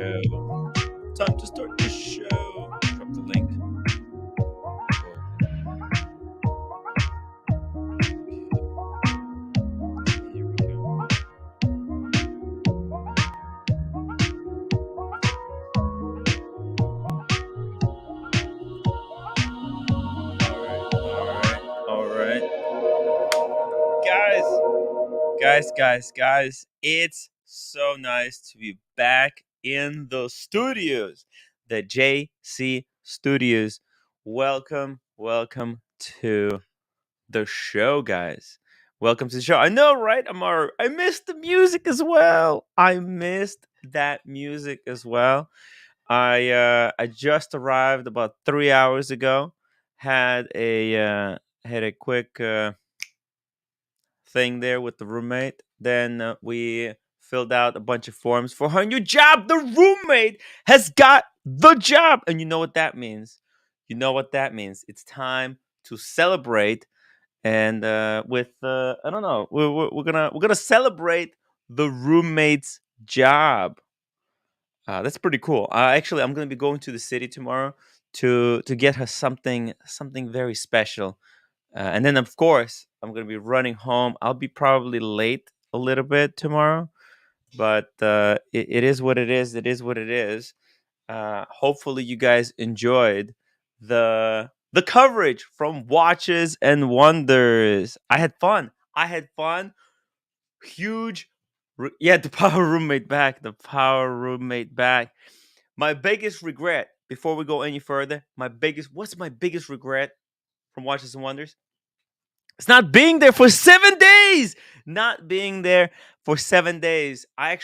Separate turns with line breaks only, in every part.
show. Time to start the show. Drop the link. Here we go. All right. Guys. It's so nice to be back in the studios, the JC Studios. Welcome to the show, guys. Welcome to the show. I know, right? I missed the music as well. I missed that music as well. I just arrived about 3 hours ago. Had a quick thing there with the roommate. Then we filled out a bunch of forms for her new job. The roommate has got the job, and you know what that means. It's time to celebrate and with I don't know, we're gonna celebrate the roommate's job. That's pretty cool. Actually, I'm gonna be going to the city tomorrow to get her something very special, and then of course I'm gonna be running home. I'll be probably late a little bit tomorrow, but it is what it is. It is what it is. Hopefully, you guys enjoyed the coverage from Watches and Wonders. I had fun. Huge. Yeah, the power roommate back. The power roommate back. My biggest regret before we go any further. What's my biggest regret from Watches and Wonders? It's not being there for 7 days. Not being there for 7 days. I'm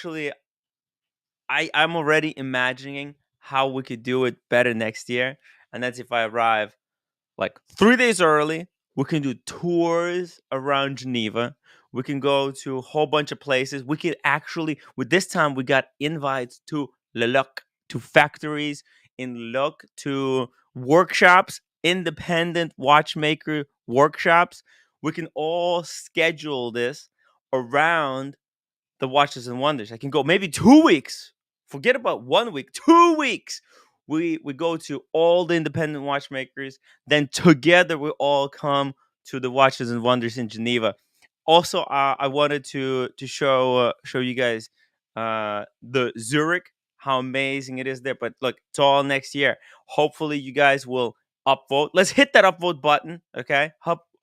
already imagining how we could do it better next year. And that's if I arrive like 3 days early. We can do tours around Geneva. We can go to a whole bunch of places. We could actually, with this time, we got invites to Le Loc, to factories in Loc, to workshops, independent watchmaker workshops. We can all schedule this around the Watches and Wonders. I can go maybe 2 weeks. Forget about 1 week. 2 weeks. We go to all the independent watchmakers. Then together we all come to the Watches and Wonders in Geneva. Also, I wanted to show you guys the Zurich, how amazing it is there. But look, it's all next year. Hopefully, you guys will upvote. Let's hit that upvote button, okay?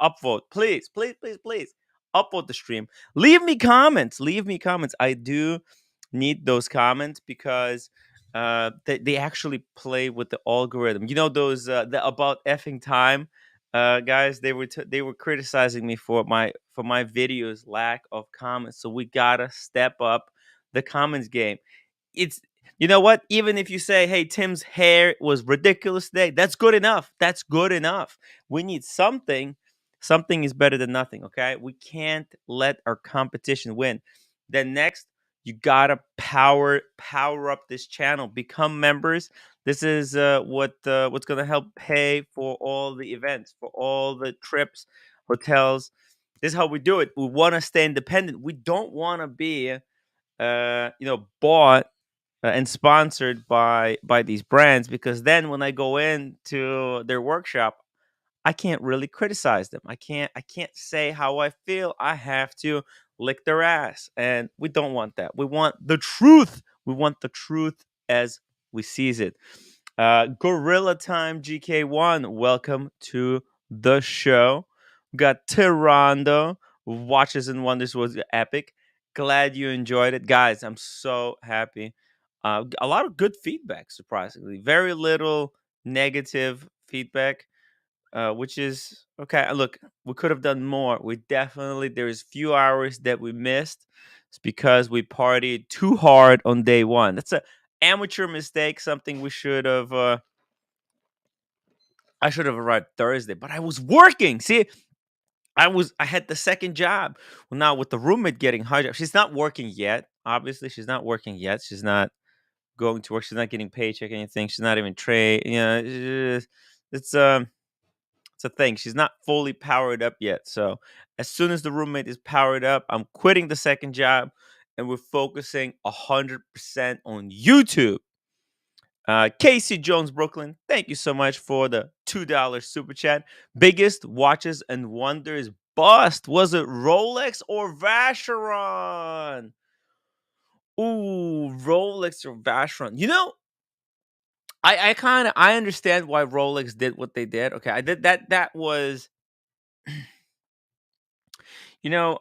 Upvote, please. Upvote the stream. Leave me comments. I do need those comments because they actually play with the algorithm. You know those the about effing time guys. They were criticizing me for my videos lack of comments. So we gotta step up the comments game. It's You know what? Even if you say, "Hey, Tim's hair was ridiculous today," that's good enough. That's good enough. We need something. Something is better than nothing. Okay, we can't let our competition win. Then next, you gotta power up this channel. Become members. This is what's gonna help pay for all the events, for all the trips, hotels. This is how we do it. We want to stay independent. We don't want to be bought and sponsored by these brands, because then when I go into their workshop, I can't really criticize them. I can't say how I feel. I have to lick their ass, and we don't want that. We want the truth. We want the truth as we sees it. Gorilla Time GK1, welcome to the show. We got Tyrondo. Watches and Wonders was epic. Glad you enjoyed it, guys. I'm so happy. A lot of good feedback, surprisingly. Very little negative feedback, which is okay. Look, we could have done more. There's few hours that we missed. It's because we partied too hard on day one. That's a amateur mistake. Something we should have. I should have arrived Thursday, but I was working. See, I had the second job. Well, now with the roommate getting hired, she's not working yet. Obviously, she's not working yet. She's not going to work. She's not getting paycheck, anything. She's not even trade. It's it's a thing. She's not fully powered up yet. So as soon as the roommate is powered up, I'm quitting the second job, and we're focusing 100% on YouTube. Casey Jones, Brooklyn, thank you so much for the $2 super chat. Biggest watches and wonders bust. Was it Rolex or Vacheron? Ooh, Rolex or Vacheron. I understand why Rolex did what they did. Okay, I did that. That was, you know,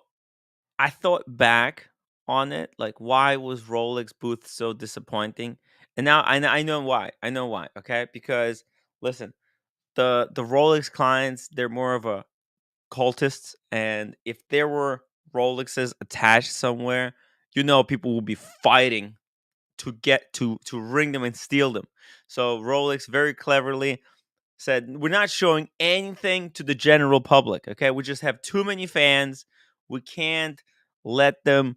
I thought back on it, like why was Rolex booth so disappointing? And now I know why. I know why. Okay, because listen, the Rolex clients, they're more of a cultists, and if there were Rolexes attached somewhere, people will be fighting to get to ring them and steal them. So Rolex very cleverly said, "We're not showing anything to the general public. Okay, we just have too many fans. We can't let them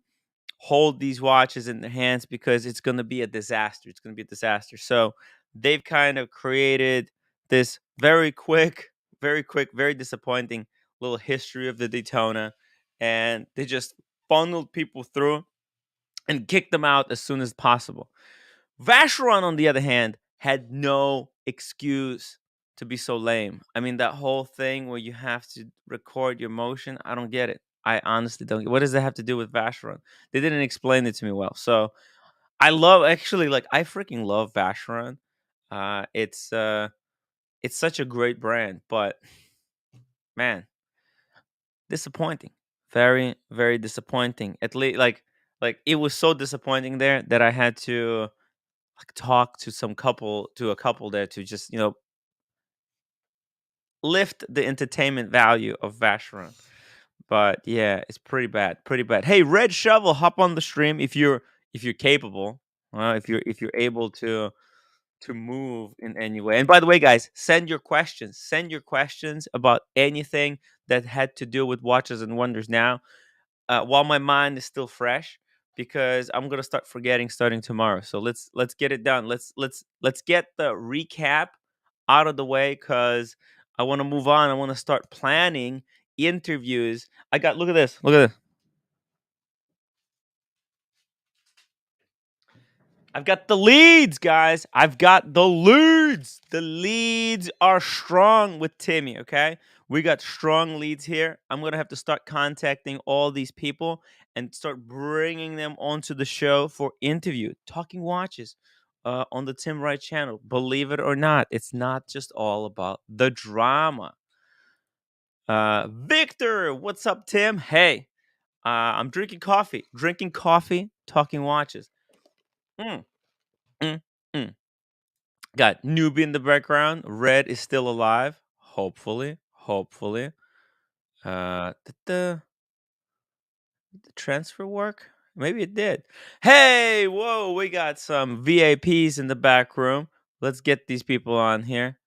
hold these watches in their hands because it's going to be a disaster. It's going to be a disaster." So they've kind of created this very quick, very disappointing little history of the Daytona, and they just funneled people through and kicked them out as soon as possible. Vacheron, on the other hand, had no excuse to be so lame. I mean, that whole thing where you have to record your motion, I don't get it. I honestly don't. What does that have to do with Vacheron? They didn't explain it to me well. So I freaking love Vacheron. It's such a great brand, but man, disappointing. Very, very disappointing. At least, like it was so disappointing there that I had to talk to a couple there to just lift the entertainment value of Vacheron. But yeah, it's pretty bad, pretty bad. Hey, Red Shovel, hop on the stream if you're capable. If you're able to move in any way. And by the way, guys, send your questions. Send your questions about anything that had to do with watches and wonders now, while my mind is still fresh, because I'm gonna start forgetting starting tomorrow. So let's get it done. Let's get the recap out of the way, because I want to move on. I want to start planning interviews. I got Look at this. Look at this. I've got the leads, guys. I've got the leads. The leads are strong with Timmy, okay? We got strong leads here. I'm going to have to start contacting all these people and start bringing them onto the show for interview. Talking watches on the Tim Wright channel. Believe it or not, it's not just all about the drama. Victor, what's up, Tim? Hey, I'm drinking coffee, talking watches. Mm, mm, mm. Got newbie in the background. Red is still alive. Hopefully. Hopefully. Did the transfer work? Maybe it did. Hey, whoa, we got some VIPs in the back room. Let's get these people on here.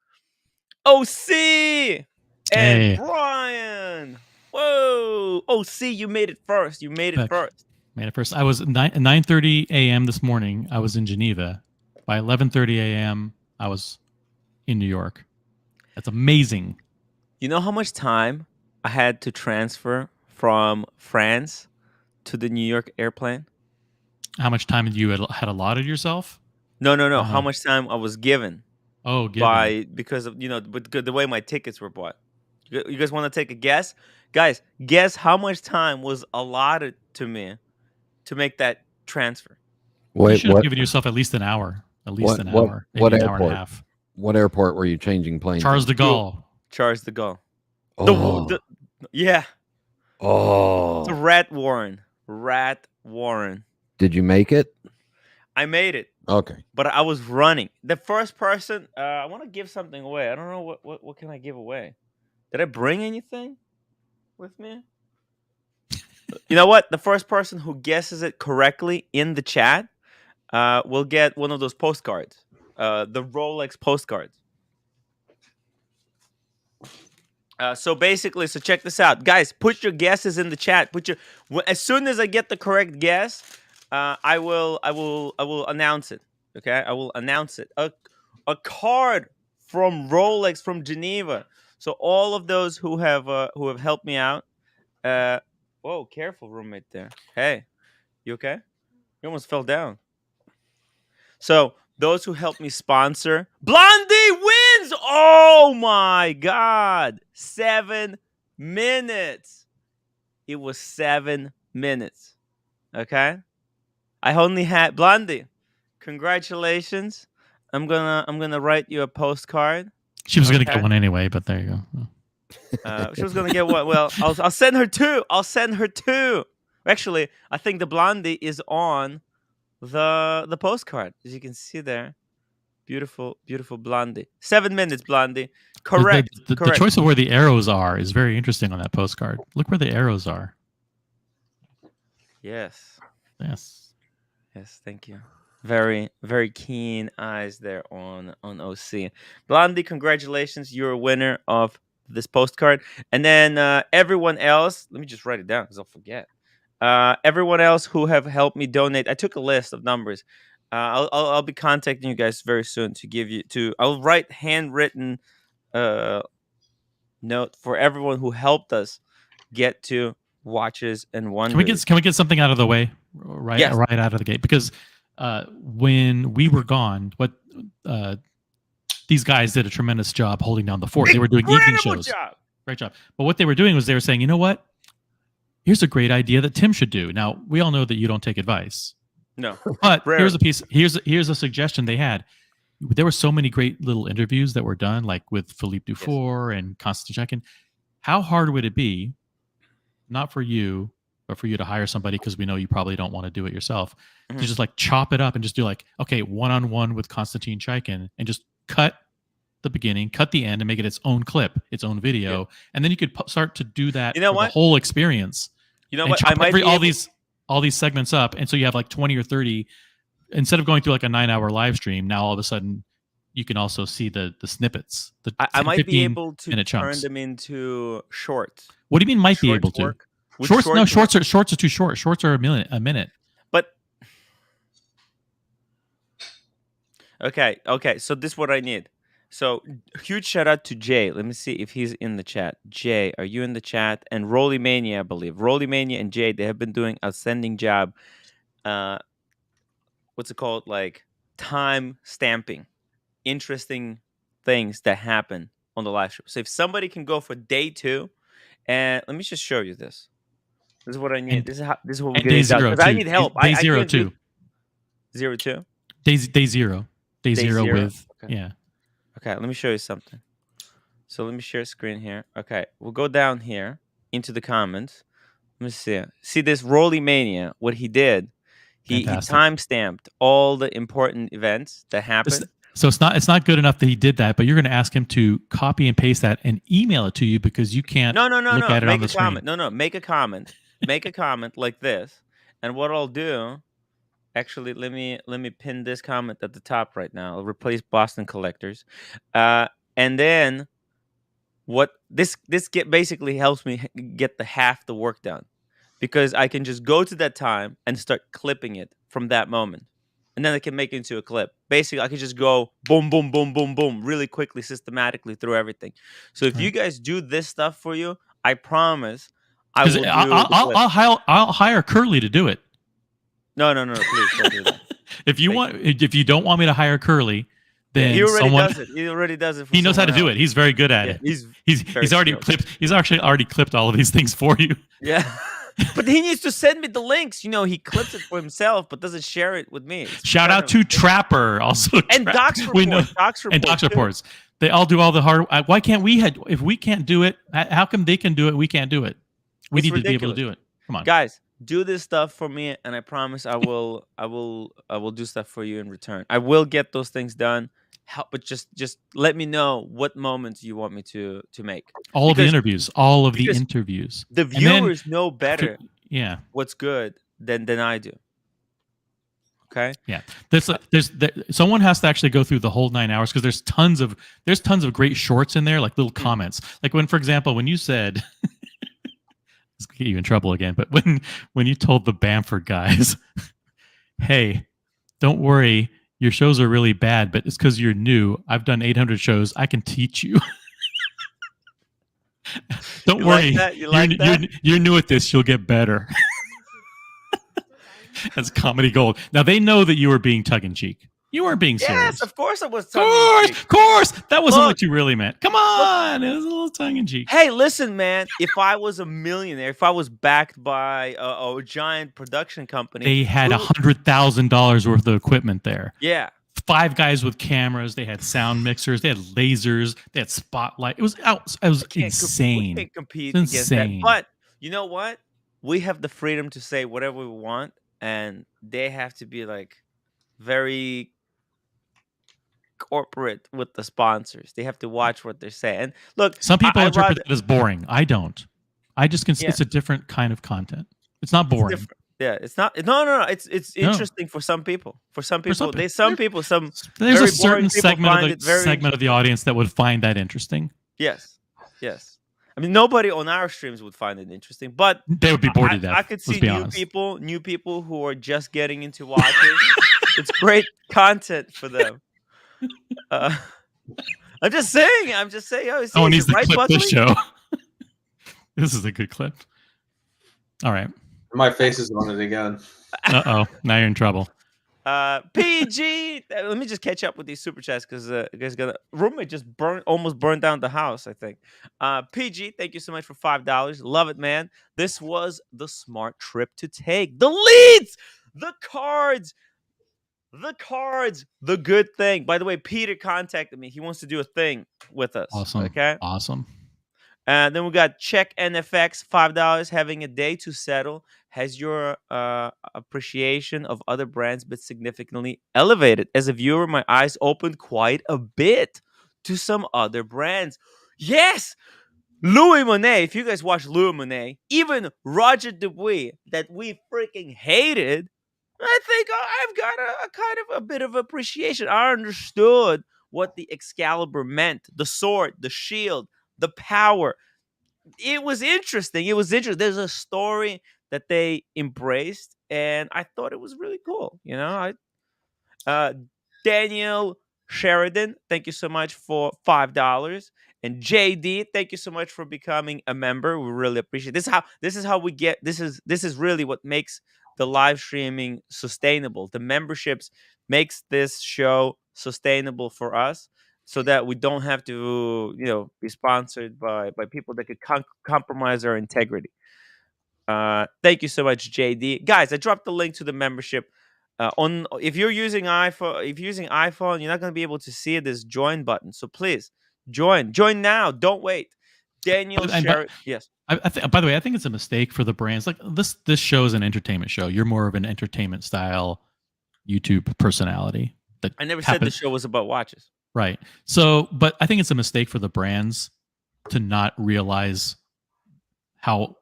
OC and
Hey,
Brian. Whoa. OC, you made it first. You made it
Beck,
first.
made it first. I was 9:30 a.m. this morning. I was in Geneva. By 11:30 a.m., I was in New York. That's amazing.
You know how much time I had to transfer from France to the New York airplane?
How much time had allotted yourself?
No, no, no. How
Uh,
much time I was given
given.
because of the way my tickets were bought. You guys want to take a guess, guys? Guess how much time was allotted to me to make that transfer?
You
Wait,
should have given yourself at least an hour. At least an hour,
what
maybe an hour and a
airport?
half.
What airport were you changing planes
Charles
in?
de
Newark,
Gaulle.
Charles de Gaulle. The
Oh,
yeah, it's a
oh.
rat warren. Rat warren.
Did you make it?
I made it,
Okay.
but I was running. The first person. I want to give something away. I don't know what can I give away. Did I bring anything with me? You know what? The first person who guesses it correctly in the chat will get one of those postcards, the Rolex postcards. So basically, so check this out, guys. Put your guesses in the chat. As soon as I get the correct guess, I will announce it. Okay, I will announce it. A card from Rolex from Geneva. So all of those who have helped me out. Uh, Whoa, careful, roommate. There. Hey, you okay? You almost fell down. So those who helped me sponsor. Blondie wins! Oh my God. 7 minutes. It was 7 minutes. Okay? I only had Blondie. Congratulations. I'm gonna write you a postcard.
She was gonna
Okay.
get one anyway, but there you go.
She was gonna get one. Well, I'll send her 2. I'll send her 2. Actually, I think the Blondie is on the postcard, as you can see there. Beautiful, beautiful Blondie. 7 minutes, Blondie. Correct.
The
correct.
choice of where the arrows are is very interesting on that postcard. Look where the arrows are.
Yes.
Yes.
Yes. Thank you. Very, very keen eyes there on OC. Blondie, congratulations. You're a winner of this postcard. And then everyone else, let me just write it down because I'll forget. Everyone else who have helped me donate, I took a list of numbers. I'll be contacting you guys very soon to give you I'll write handwritten note for everyone who helped us get to Watches and Wonders.
Can we get something out of the way right out of the gate? Because when we were gone, these guys did a tremendous job holding down the fort. They were doing evening shows. Great job. But what they were doing was they were saying, you know what? Here's a great idea that Tim should do. Now, we all know that you don't take advice.
No.
But here's a piece. Here's a suggestion they had. There were so many great little interviews that were done, like with Philippe Dufour and Konstantin Chaikin. How hard would it be, not for you, but for you to hire somebody, because we know you probably don't want to do it yourself, to just like chop it up and just do like, okay, one-on-one with Konstantin Chaikin, and just cut the beginning, cut the end, and make it its own clip, its own video, and then you could start to do that for the whole experience.
You know what? I might
all these segments up, and so you have like 20 or 30. Instead of going through like a 9-hour live stream, now all of a sudden you can also see the snippets.
I might be able to turn them into shorts.
What do you mean might be able to? Shorts are too short. Shorts are a minute.
But okay. So this is what I need. So huge shout out to Jay. Let me see if he's in the chat. Jay, are you in the chat? And Rolly Mania, I believe. Rolly Mania and Jay, they have been doing outstanding job. What's it called? Like time stamping. Interesting things that happen on the live stream. So if somebody can go for day 2, and let me just show you this. This is what I need. This is what we're getting done. Because I need help.
Day 0 too.
0-2?
Day 0. Day 0 with
Okay, let me show you something. So let me share screen here. Okay, we'll go down here into the comments. Let me see. See this Rolly Mania, what he did. He time-stamped all the important events that happened.
So it's not good enough that he did that, but you're going to ask him to copy and paste that and email it to you because you can't look at it on the screen.
No, make a comment. Make a comment like this. And what I'll do, actually, let me pin this comment at the top right now. I'll replace Boston Collectors. And then what this basically helps me get half the work done, because I can just go to that time and start clipping it from that moment. And then I can make it into a clip. Basically, I can just go boom, boom, boom, boom, boom, really quickly, systematically through everything. So if you guys do this stuff for you, I promise I will
I'll hire Curly to do it.
No, please don't do that.
If you don't want me to hire Curly, then
he already does it. He already does it.
He knows how to do it. He's very good at it. He's already clipped. He's actually already clipped all of these things for you.
Yeah. But he needs to send me the links. You know, he clips it for himself, but doesn't share it with me.
Shout out to Trapper, also.
And Docs
Reports. They all do all the hard. Why can't we? If we can't do it, how come they can do it? We can't do it. We need to be able to do it. Come on,
guys, do this stuff for me, and I promise I will do stuff for you in return. I will get those things done. But just let me know what moments you want me to make.
All of the interviews.
The viewers know better.
Yeah.
What's good than I do. Okay.
Yeah. There's someone has to actually go through the whole 9 hours, because there's tons of great shorts in there, like little comments. Like for example, when you said, this could get you in trouble again, but when you told the Bamford guys, hey, don't worry, your shows are really bad, but it's because you're new. I've done 800 shows. I can teach you. Don't worry. You're new at this. You'll get better. That's comedy gold. Now, they know that you were being tongue-in-cheek. You weren't being serious.
Yes, of course I was
Of
tongue in cheek.
course. That wasn't
Look.
what you really meant. Come on. It was a little tongue in cheek.
Hey, listen, man. If I was a millionaire, if I was backed by a giant production company,
They had $100,000 worth of equipment there.
Yeah.
5 guys with cameras. They had sound mixers. They had lasers. They had spotlight. It was insane.
We can't compete
It's
against that.
insane.
But you know what? We have the freedom to say whatever we want, and they have to be like very corporate with the sponsors. They have to watch what they're saying. And look,
Some people
I
interpret
rather,
it as boring. I don't. I just
Yeah.
it's a different kind of content. It's not
it's
boring.
different. Yeah, it's not. No. It's
No.
interesting for some people. For some people,
some
there's
people.
some
There's
very
a certain
boring people
segment
find
of
it
the
very
segment of the audience that would find that interesting.
Yes. I mean, nobody on our streams would find it interesting, but
They would be bored to death.
I could see
let's be
new
honest.
people who are just getting into watches. It's great content for them. I'm just saying. Oh,
Someone needs to
right,
clip
Buckley?
this show. This is a good clip. All right.
My face is on it again.
Uh-oh. Now you're in trouble.
PG. Let me just catch up with these super chats because roommate just almost burned down the house, I think. PG, thank you so much for $5. Love it, man. This was the smart trip to take. The leads, the cards, the good thing. By the way, Peter contacted me. He wants to do a thing with us.
Awesome.
Okay.
Awesome.
And then we got Check NFX, $5. Having a day to settle. Has your appreciation of other brands been significantly elevated? As a viewer, my eyes opened quite a bit to some other brands. Yes! Louis Monet. If you guys watch Louis Monet, even Roger Dubuis, that we freaking hated, I think I've got a kind of a bit of appreciation. I understood what the Excalibur meant. The sword, the shield, the power. It was interesting. There's a story that they embraced, and I thought it was really cool. Daniel Sheridan, thank you so much for $5, and JD, thank you so much for becoming a member. We really appreciate it. This is how we get. This is really what makes the live streaming sustainable. The memberships makes this show sustainable for us, so that we don't have to be sponsored by people that could compromise our integrity. Thank you so much, JD. Guys, I dropped the link to the membership. If you're using iPhone, you're not going to be able to see this join button. So please join now. Don't wait. Daniel, yes.
By the way, I think it's a mistake for the brands. Like this show is an entertainment show. You're more of an entertainment style YouTube personality.
I never said the show was about watches.
Right. So, but I think it's a mistake for the brands to not realize how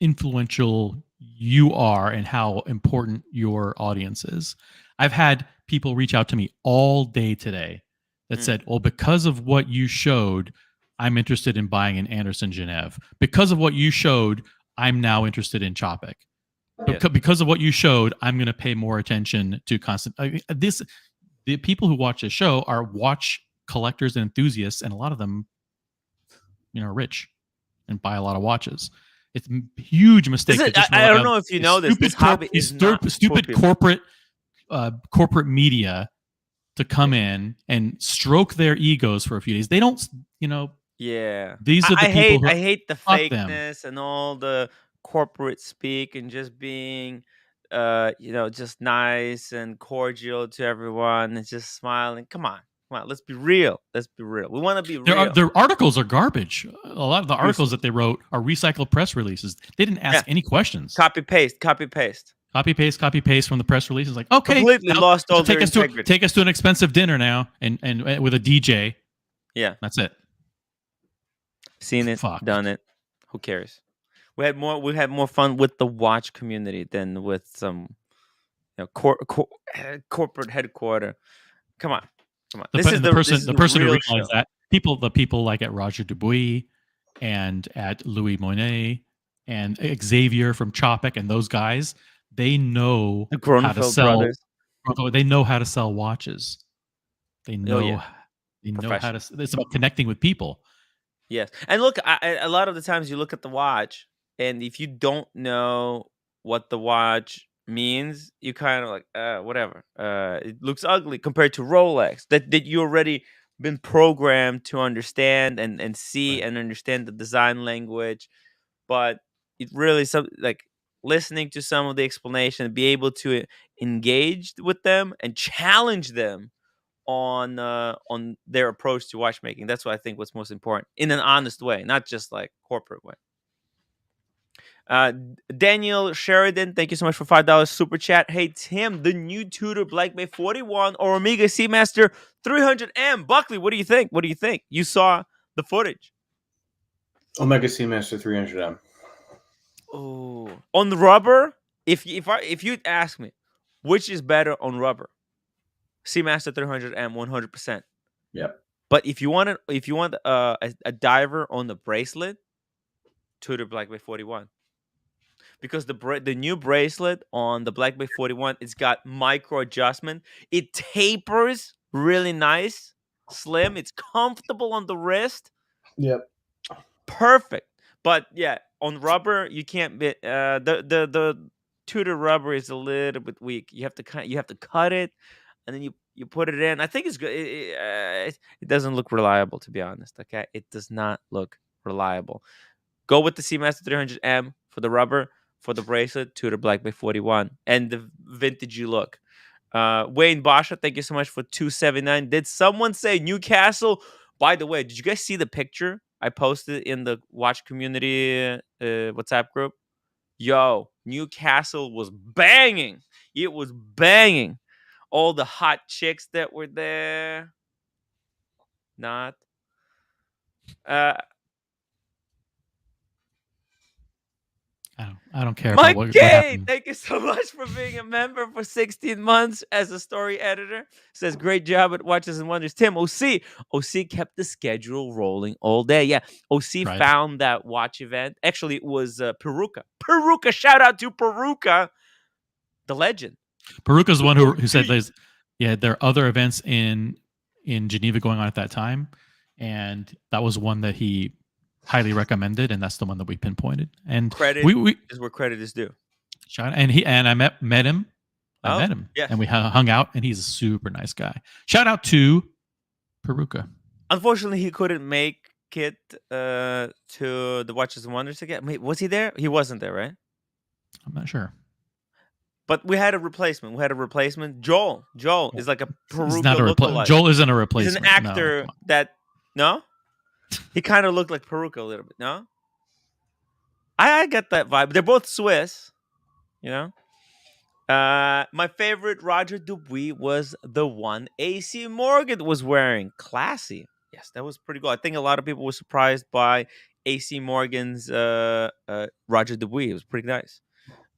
influential you are and how important your audience is. I've had people reach out to me all day today that said, well, because of what you showed, I'm interested in buying an Anderson Genève. Because of what you showed, I'm now interested in Chopik. Yes. Because of what you showed, I'm going to pay more attention to the people who watch this show are watch collectors and enthusiasts, and a lot of them, are rich and buy a lot of watches. It's a huge mistake.
I don't know if you know this. This hobby is
stupid corporate media to come in and stroke their egos for a few days. They don't,
Yeah.
These are the people.
I hate the fakeness and all the corporate speak and just being just nice and cordial to everyone and just smiling. Come on, let's be real. We want to be real.
Their articles are garbage. A lot of the articles that they wrote are recycled press releases. They didn't ask any questions.
Copy paste from
the press releases. Like, okay,
completely lost all their integrity.
Take us to an expensive dinner now and with a DJ.
Yeah,
that's it.
Seen it, done it. Who cares? We had more fun with the watch community than with some corporate headquarter. Come on.
The person who realized that the people like at Roger Dubuis and at Louis Monet and Xavier from Chopik and those guys, they know how to sell. Brothers. They know how to sell watches. They know. They know how to. It's about connecting with people.
Yes, and look, a lot of the times you look at the watch, and if you don't know what the watch means you kind of like whatever. It looks ugly compared to Rolex that you already been programmed to understand and see and understand the design language. But it really like listening to some of the explanation, be able to engage with them and challenge them on their approach to watchmaking. That's what I think what's most important in an honest way, not just like corporate way. Daniel Sheridan, thank you so much for $5 super chat. Hey Tim, the new Tudor Black Bay 41 or Omega Seamaster 300M. Buckley, what do you think? What do you think? You saw the footage.
Omega Seamaster 300M.
Oh, on the rubber. If you'd ask me, which is better on rubber, Seamaster 300M 100%.
Yep.
But if you want a diver on the bracelet, Tudor Black Bay 41. Because the new bracelet on the Black Bay 41, it's got micro adjustment. It tapers really nice, slim. It's comfortable on the wrist.
Yep.
Perfect. But yeah, on rubber you can't be the Tudor rubber is a little bit weak. You have to cut it, and then you put it in. I think it's good. It doesn't look reliable, to be honest. Okay, it does not look reliable. Go with the Seamaster 300M for the rubber. For the bracelet, Tudor Black Bay 41 and the vintagey look. Wayne Basha, thank you so much for $2.79. Did someone say Newcastle? By the way, did you guys see the picture I posted in the watch community WhatsApp group? Yo, Newcastle was banging. It was banging. All the hot chicks that were there. Not.
I don't care about
Mike
what
K,
happened.
thank you so much for being a member for 16 months as a story editor. Says great job at Watches and Wonders. Tim, OC kept the schedule rolling all day. Yeah, OC
Right.
found that watch event. Actually, it was Peruka. Peruka, shout out to Peruka, the legend.
Peruka's the one who said there are other events in Geneva going on at that time, and that was one that he highly recommended, and that's the one that we pinpointed. And
Credit
we
is where credit is due.
I met him. I met him,
yes.
and we hung out, and he's a super nice guy. Shout out to Peruka.
Unfortunately, he couldn't make it to the Watches and Wonders again. Wait, was he there? He wasn't there, right?
I'm not sure.
But we had a replacement. Joel is like a Peruka
He's not a
lookalike.
Joel isn't a replacement.
He's an actor no? He kind of looked like Peruka a little bit, no? I get that vibe. They're both Swiss, you know? My favorite Roger Dubuis was the one AC Morgan was wearing. Classy. Yes, that was pretty cool. I think a lot of people were surprised by AC Morgan's Roger Dubuis. It was pretty nice.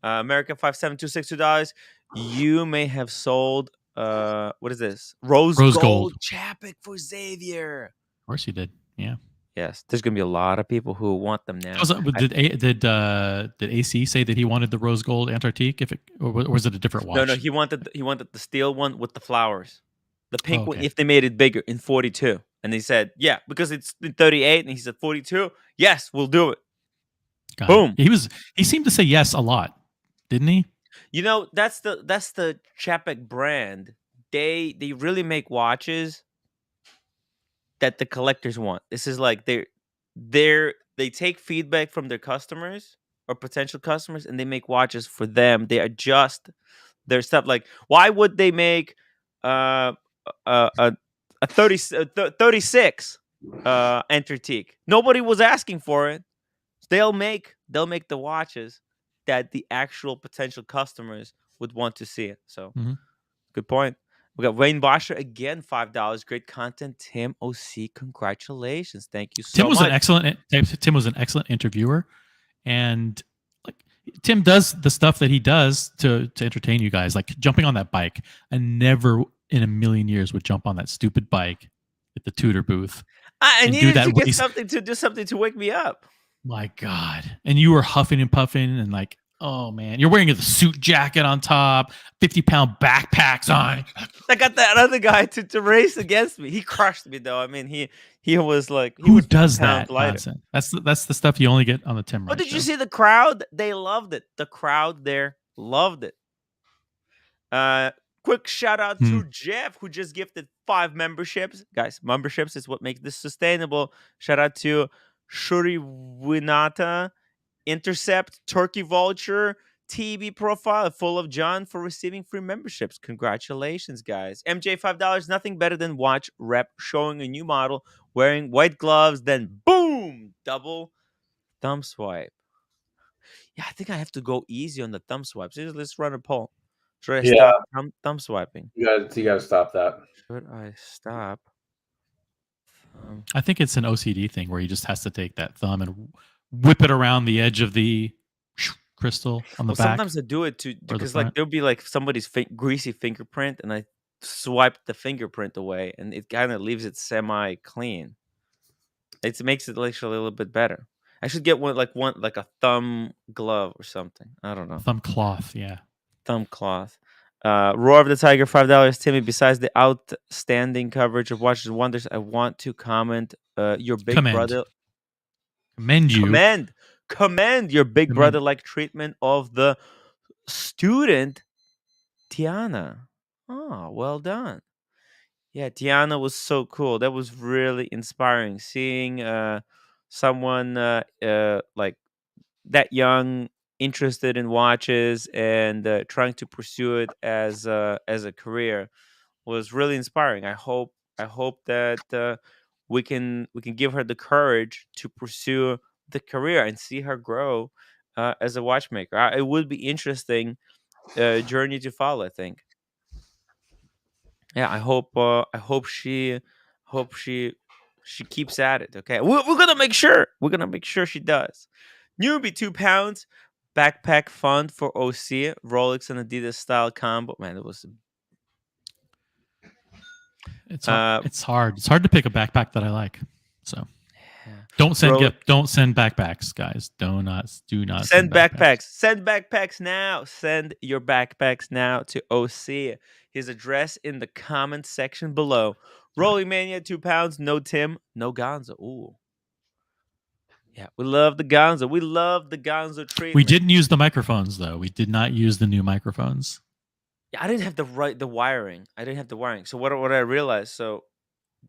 America 57262 $2. You may have sold what is this? Rose gold Chapek for Xavier.
Of course you did. Yeah.
Yes, there's gonna be a lot of people who want them now.
Did AC say that he wanted the rose gold Antarctique? Or was it a different watch?
No, he wanted the steel one with the flowers, the pink one. If they made it bigger in 42, and he said, yeah, because it's in 38, and he said 42. Yes, we'll do it. Boom.
He seemed to say yes a lot, didn't he?
You know, that's the Chapek brand. They really make watches that the collectors want. This is like they take feedback from their customers or potential customers, and they make watches for them. They adjust their stuff. Like, why would they make a 36 Antarctique? Nobody was asking for it. They'll make the watches that the actual potential customers would want to see it. So, Good point. We got Wayne Bosher again, $5. Great content. Tim OC, congratulations. Thank you so much.
Tim was an excellent interviewer, and like Tim does the stuff that he does to entertain you guys, like jumping on that bike. I never in a million years would jump on that stupid bike at the Tudor booth.
I needed to get something to wake me up.
My God. And you were huffing and puffing and like, oh man, you're wearing the suit jacket on top, 50-pound backpacks on.
I got that other guy to race against me. He crushed me though. I mean, he was like,
who does that nonsense? That's the stuff you only get on the Tim.
But did you see the crowd? They loved it. The crowd there loved it. Quick shout out
Hmm.
to Jeff, who just gifted 5 memberships. Guys, memberships is what makes this sustainable. Shout out to Shuri Winata, Intercept, Turkey Vulture, TB Profile, Full of John for receiving free memberships. Congratulations, guys. MJ, $5. Nothing better than watch rep showing a new model, wearing white gloves, then boom, double thumb swipe. Yeah, I think I have to go easy on the thumb swipes. Let's run a poll. Should I
Yeah.
stop thumb swiping?
You gotta stop that.
Should I stop?
I think it's an OCD thing where he just has to take that thumb and whip it around the edge of the crystal on the
Well,
back.
sometimes I do it too
or the
because like
front.
there'll be like somebody's greasy fingerprint, and I swipe the fingerprint away, and it kind of leaves it semi clean. It makes it actually a little bit better. I should get one like a thumb glove or something. I don't know.
Thumb cloth, yeah.
Thumb cloth. Roar of the Tiger, $5. Timmy, besides the outstanding coverage of Watches and Wonders, I want to comment your big brother.
Commend you.
Commend your big
Commend.
brother like treatment of the student Tiana. Oh, well done. Yeah, Tiana was so cool. That was really inspiring. Seeing someone like that young, interested in watches and trying to pursue it as a career was really inspiring. I hope that we can give her the courage to pursue the career and see her grow as a watchmaker. It would be interesting journey to follow, I think. Yeah, I hope she keeps at it. Okay, we're gonna make sure. We're gonna make sure she does. Newbie, £2. Backpack fund for OC, Rolex and Adidas style combo. Man, it was.
It's hard. It's hard to pick a backpack that I like. So
Yeah.
don't send don't send backpacks, guys. Do not
Send backpacks. Send backpacks now. Send your backpacks now to OC. His address in the comment section below. Rolling Mania, £2. No Tim, no Gonzo. Ooh. Yeah, we love the Gonzo. We love the Gonzo treatment.
We didn't use the microphones though. We did not use the new microphones.
Yeah, I didn't have the wiring. I didn't have the wiring. So what I realized, so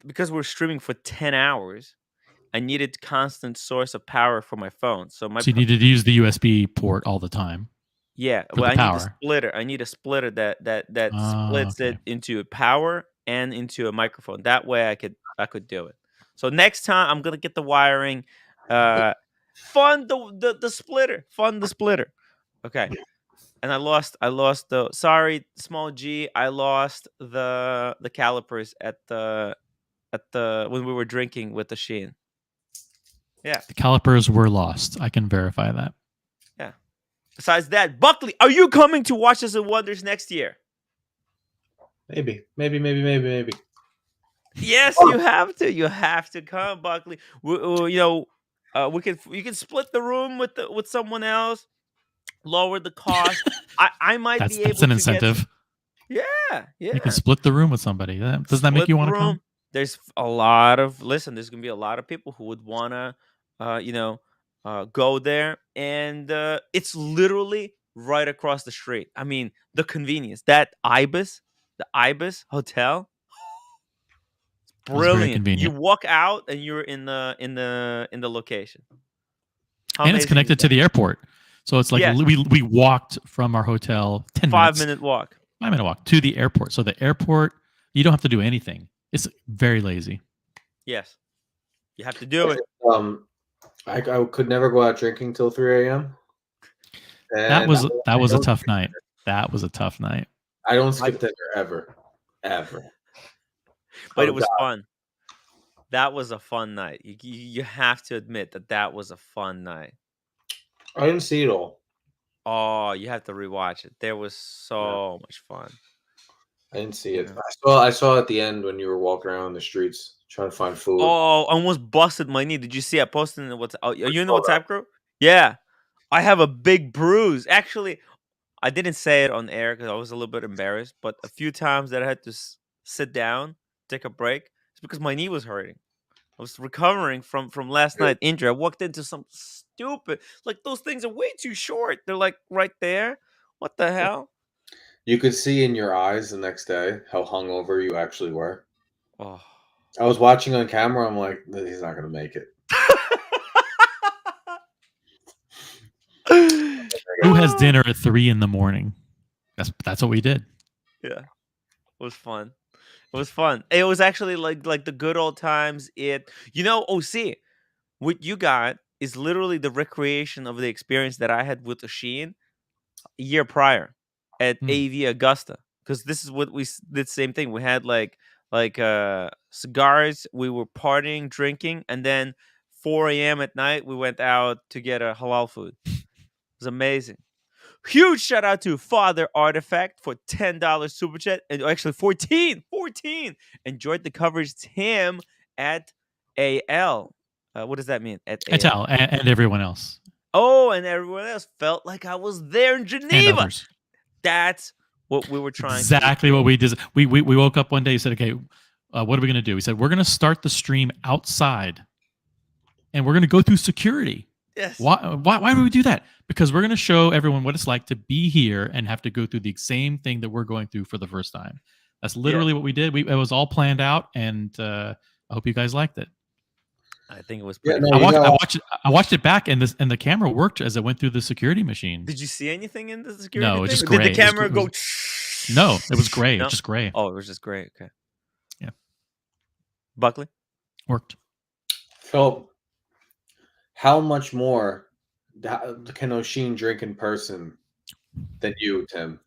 because we're streaming for 10 hours, I needed constant source of power for my phone. So
you needed to use the USB port all the time.
Yeah, well, I need a splitter. I need a splitter that splits it into power and into a microphone. That way, I could do it. So next time, I'm gonna get the wiring. Fund the splitter. Fund the splitter. Okay. And I lost the small G. I lost the calipers at the when we were drinking with the Sheen. Yeah.
The calipers were lost. I can verify that.
Yeah. Besides that, Buckley, are you coming to Watches and Wonders next year?
Maybe.
Yes, you have to. You have to come, Buckley. You can split the room with someone else, lower the cost. I might be able to.
That's an incentive.
Yeah.
You can split the room with somebody. Does that make you want to come?
There's a lot of there's gonna be a lot of people who would wanna go there, and it's literally right across the street. I mean, the convenience. That the Ibis Hotel, brilliant. You walk out and you're in the location.
And it's connected to the airport, so it's like we walked from our hotel 10 minutes.
5-minute walk.
5-minute walk to the airport. So the airport, you don't have to do anything. It's very lazy.
Yes, you have to do it.
I could never go out drinking till 3 a.m.
That was a tough night. That was a tough night.
I don't skip dinner ever.
But it was fun. That was a fun night. You have to admit that was a fun night.
I didn't see it all.
Oh, you have to rewatch it. There was so much fun.
I didn't see it. I saw at the end when you were walking around the streets trying to find food.
Oh, I almost busted my knee. Did you see? I posted in the WhatsApp. Are you in the WhatsApp group? Yeah, I have a big bruise. Actually, I didn't say it on air because I was a little bit embarrassed. But a few times that I had to sit down, take a break, it's because my knee was hurting. I was recovering from last night injury. I walked into some stupid, like those things are way too short. They're like right there. What the hell?
You could see in your eyes the next day how hungover you actually were.
Oh.
I was watching on camera. I'm like, he's not gonna make it.
Who has dinner at 3 a.m? That's what we did.
Yeah, it was fun. It was fun. It was actually like the good old times. OC, what you got is literally the recreation of the experience that I had with Oshin a year prior at AV Augusta. Because this is what we did. The same thing. We had like cigars. We were partying, drinking, and then 4 a.m. at night we went out to get a halal food. It was amazing. Huge shout out to Father Artifact for $10 super chat, and actually 14. Enjoyed the coverage. Tim at AL. What does that mean? At AL.
And everyone else.
Oh, and everyone else felt like I was there in
And
Geneva.
others.
That's what we were trying
exactly
to do.
what we did. We woke up one day and said, okay, what are we going to do? We said, we're going to start the stream outside and we're going to go through security.
Yes.
Why would we do that? Because we're going to show everyone what it's like to be here and have to go through the same thing that we're going through for the first time. That's literally what we did. It was all planned out, and I hope you guys liked it.
I think it was pretty.
I watched it back, and the camera worked as it went through the security machine.
Did you see anything in the security?
No, it was just
Did
gray.
the camera go?
No, it was gray.
No?
It was just gray.
Oh, it was just gray. Okay.
Yeah.
Buckley
worked.
Phil, how much more can Oshin drink in person than you, Tim?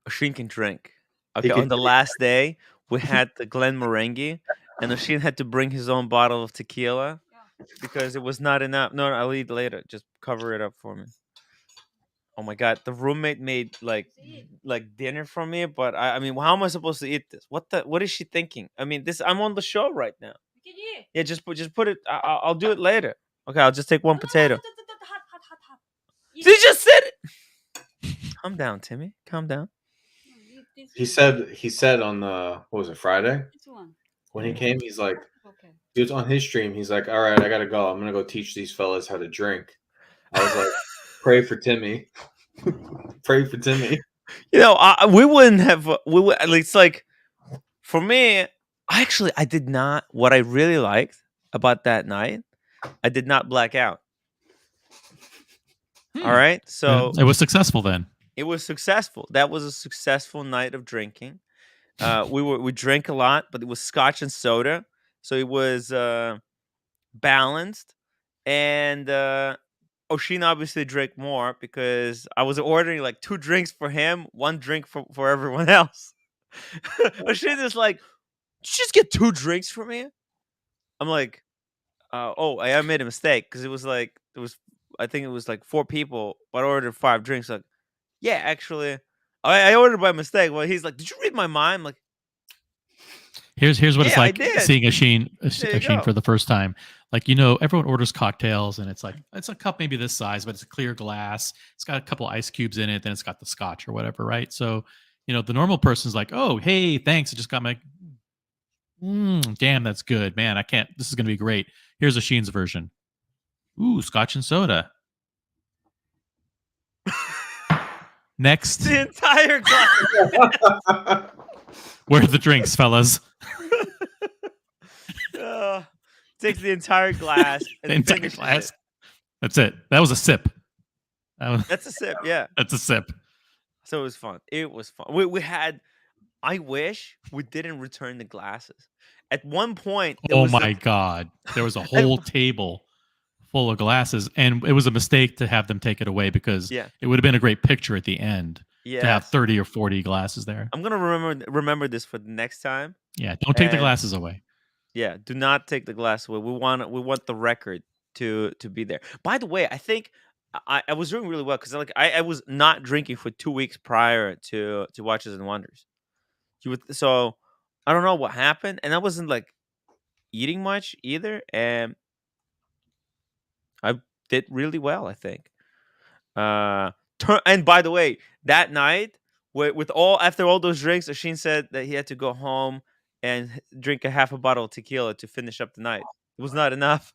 Oshin can drink. Okay, on the last day, we had the Glen Morengue, and Oshin had to bring his own bottle of tequila because it was not enough. No, I'll eat later. Just cover it up for me. Oh my God, the roommate made like dinner for me, but I mean, how am I supposed to eat this? What is she thinking? I mean, I'm on the show right now. Yeah, just put it. I'll do it later. Okay, I'll just take one potato. She just said it. Calm down, Timmy. Calm down.
He said on the what was it, Friday? When he came, he's like, he was on his stream. He's like, all right, I gotta go. I'm gonna go teach these fellas how to drink. I was like, pray for Timmy. Pray for Timmy.
We wouldn't have. It's like, for me, I did not. What I really liked about that night, I did not black out. All right, so
it was successful then.
It was successful. That was a successful night of drinking. We drank a lot, but it was scotch and soda, so it was balanced. And Oshin obviously drank more because I was ordering like 2 drinks for him, 1 drink for everyone else. Oshin is like, just get 2 drinks for me. I'm like, I made a mistake because I think it was like 4 people, but I ordered 5 drinks. Like, yeah, actually, I ordered by mistake. Well, he's like, did you read my mind? I'm like,
here's what it's like seeing Oshin for the first time. Like, everyone orders cocktails, and it's a cup maybe this size, but it's a clear glass. It's got a couple ice cubes in it, then it's got the scotch or whatever, right? So, the normal person's like, oh, hey, thanks. I just got my, damn, that's good, man. I can't. This is gonna be great. Here's Oshin's version. Ooh, scotch and soda. Next.
The entire glass.
Where are the drinks, fellas?
Takes the entire glass.
The entire glass. It. That's it. That was a sip.
That's a sip, yeah.
That's a sip.
So it was fun. It was fun. We had. I wish we didn't return the glasses. At one point.
Oh my God! There was a whole table full of glasses, and it was a mistake to have them take it away because it would have been a great picture at the end to have 30 or 40 glasses there.
I'm gonna remember this for the next time.
Yeah, don't take the glasses away.
Yeah, do not take the glass away. We want the record to be there. By the way, I think I was doing really well because I was not drinking for 2 weeks prior to Watches and Wonders. So I don't know what happened, and I wasn't like eating much either, and I did really well, I think. And by the way, that night, after all those drinks, Oshin said that he had to go home and drink a half a bottle of tequila to finish up the night. It was not enough.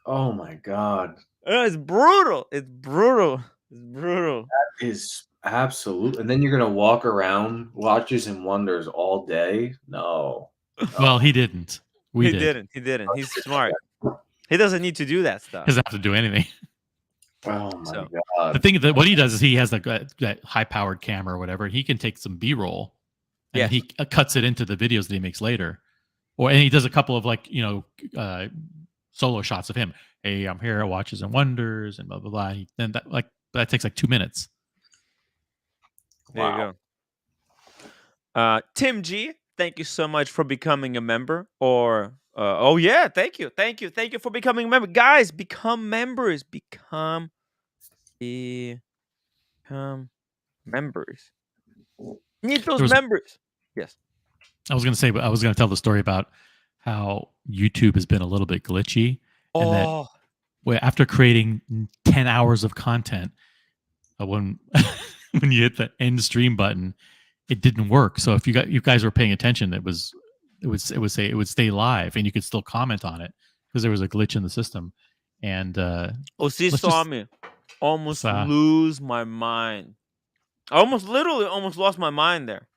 Oh my God.
It's brutal. It's brutal. It's brutal.
That is Absolutely. And then you're gonna walk around watches and wonders all day? No.
Well, he didn't. We did.
He didn't. He's smart. He doesn't need to do that
He
stuff.
doesn't have to do anything.
Oh my
So,
The
god.
thing that what he does is he has that high-powered camera or whatever. He can take some B-roll and
Yes.
he cuts it into the videos that he makes later. And he does a couple of solo shots of him. Hey, I'm here at Watches and Wonders and blah blah blah. And that takes like 2 minutes.
There you go. Tim G, thank you so much for becoming a member. Or oh yeah, thank you for becoming a member, guys. Become members. Become members. Need those members. Yes.
I was going to tell the story about how YouTube has been a little bit glitchy, and that after creating 10 hours of content, when when you hit the end stream button, it didn't work. So if you guys were paying attention, it would stay live, and you could still comment on it because there was a glitch in the system. And
she saw me almost lose my mind. I literally lost my mind there.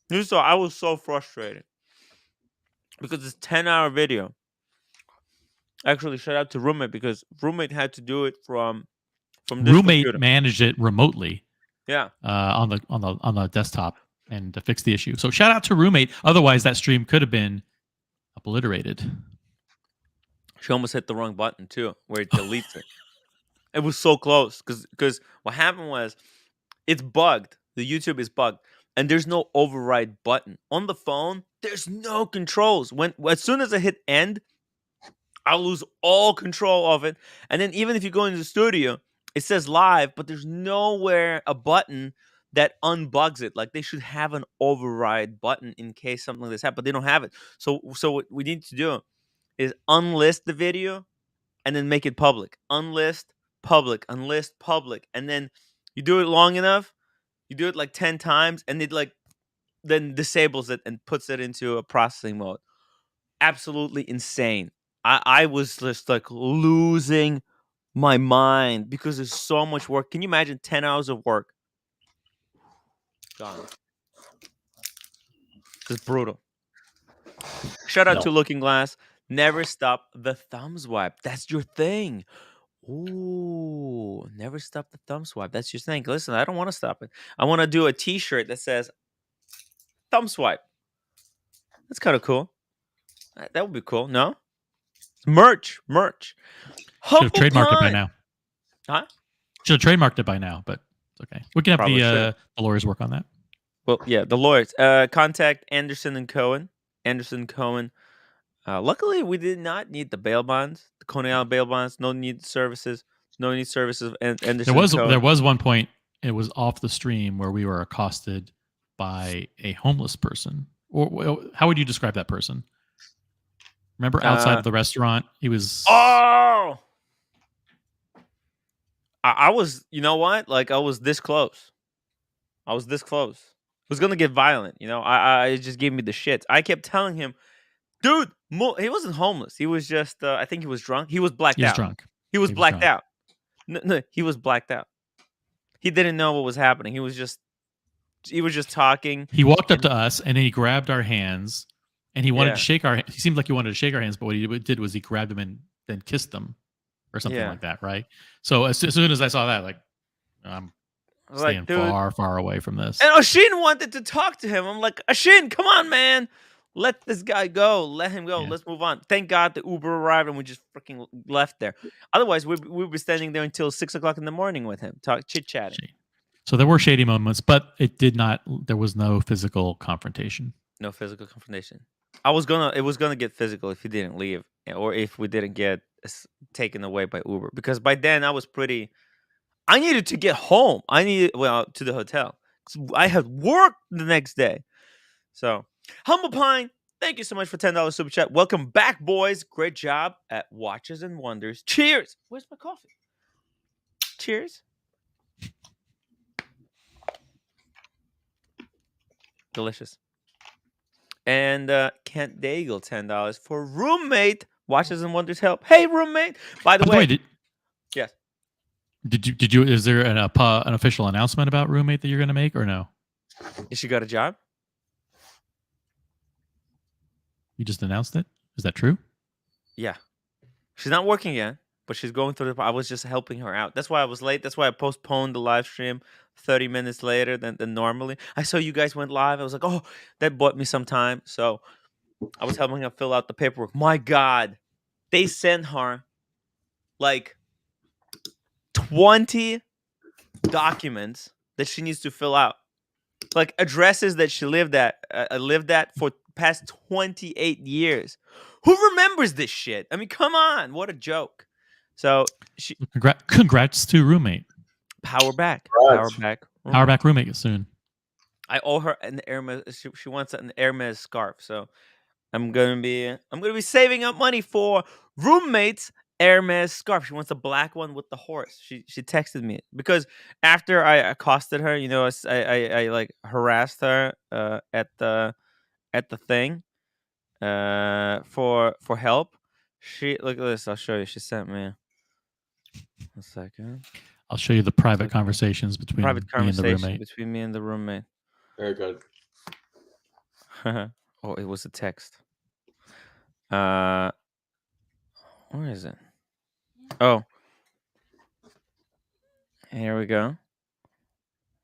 You saw, I was so frustrated because it's 10-hour video. Actually, shout out to Roommate because Roommate had to do it from this
Roommate
computer.
Managed it remotely.
Yeah.
On the desktop and to fix the issue. So shout out to Roommate. Otherwise, that stream could have been obliterated.
She almost hit the wrong button too, where it deletes it. It was so close because what happened was it's bugged. The YouTube is bugged. And there's no override button. On the phone, there's no controls. As soon as I hit end, I'll lose all control of it. And then even if you go into the studio, it says live, but there's nowhere a button that unbugs it. Like they should have an override button in case something like this happens, but they don't have it. So what we need to do is unlist the video and then make it public. Unlist, public, unlist, public. And then you do it long enough, you do it like 10 times, and it then disables it and puts it into a processing mode. Absolutely insane. I was just like losing my mind because there's so much work. Can you imagine 10 hours of work? Gone. It's brutal. Shout out to Looking Glass. Never stop the thumb swipe. That's your thing. Ooh, never stop the thumb swipe. That's your thing. Listen, I don't want to stop it. I want to do a t-shirt that says thumb swipe. That's kind of cool. That would be cool. No? Merch.
Should have trademarked it by now.
Huh?
Should have trademarked it by now, but it's okay. We can have the lawyers work on that.
Well, yeah, the lawyers. Contact Anderson and Cohen. Luckily, we did not need the bail bonds, the Coney Island bail bonds. No need services. And
there was one point. It was off the stream where we were accosted by a homeless person. Or how would you describe that person? Remember outside of the restaurant, he was.
Oh, I was. You know what? Like I was this close. It was gonna get violent. You know, it just gave me the shits. I kept telling him, dude, he wasn't homeless. He was just. I think he was drunk. He was blacked out.
Drunk.
He was blacked out. No, he was blacked out. He didn't know what was happening. He was just talking.
He walked up to us and then he grabbed our hands. And he wanted to shake our. He seemed like he wanted to shake our hands, but what he did was he grabbed them and then kissed them, or something like that, right? So as soon as I saw that, like, I'm staying far away from this.
And Oshin wanted to talk to him. I'm like, Oshin, come on, man, let this guy go. Let him go. Yeah. Let's move on. Thank God the Uber arrived and we just freaking left there. Otherwise, we'd be standing there until 6 o'clock in the morning with him, chit chatting.
So there were shady moments, but there was no physical confrontation.
No physical confrontation. It was gonna get physical if he didn't leave, or if we didn't get taken away by Uber. Because by then I needed to get home. To the hotel. I had work the next day. So Humble Pine, thank you so much for $10 super chat. Welcome back, boys. Great job at Watches and Wonders. Cheers. Where's my coffee? Cheers. Delicious. And Kent Daigle, $10 for Roommate. Watches and Wonders help. Hey, Roommate. By the way,
yes. Did you? Is there an official announcement about roommate that you're going to make, or no?
Is she got a job?
You just announced it. Is that true?
Yeah, she's not working yet, but she's going through the. I was just helping her out. That's why I was late. That's why I postponed the live stream 30 minutes later than normally. I saw you guys went live. I was like, oh, that bought me some time. So I was helping her fill out the paperwork. My God, they sent her like 20 documents that she needs to fill out, like addresses that she lived at for past 28 years. Who remembers this shit? I mean, come on, what a joke. So she
Congrats to roommate.
Power back
Power back roommate soon.
I owe her an Hermes. She wants an Hermes scarf, so I'm gonna be saving up money for roommate's Hermes scarf. She wants a black one with the horse. She texted me because after I accosted her, you know, I like harassed her at the thing for help. She look at this. I'll show you. She sent me. A second.
I'll show you the private conversations between me and the roommate.
Between me and the roommate.
Very good.
Oh, it was a text. Where is it? Oh, here we go.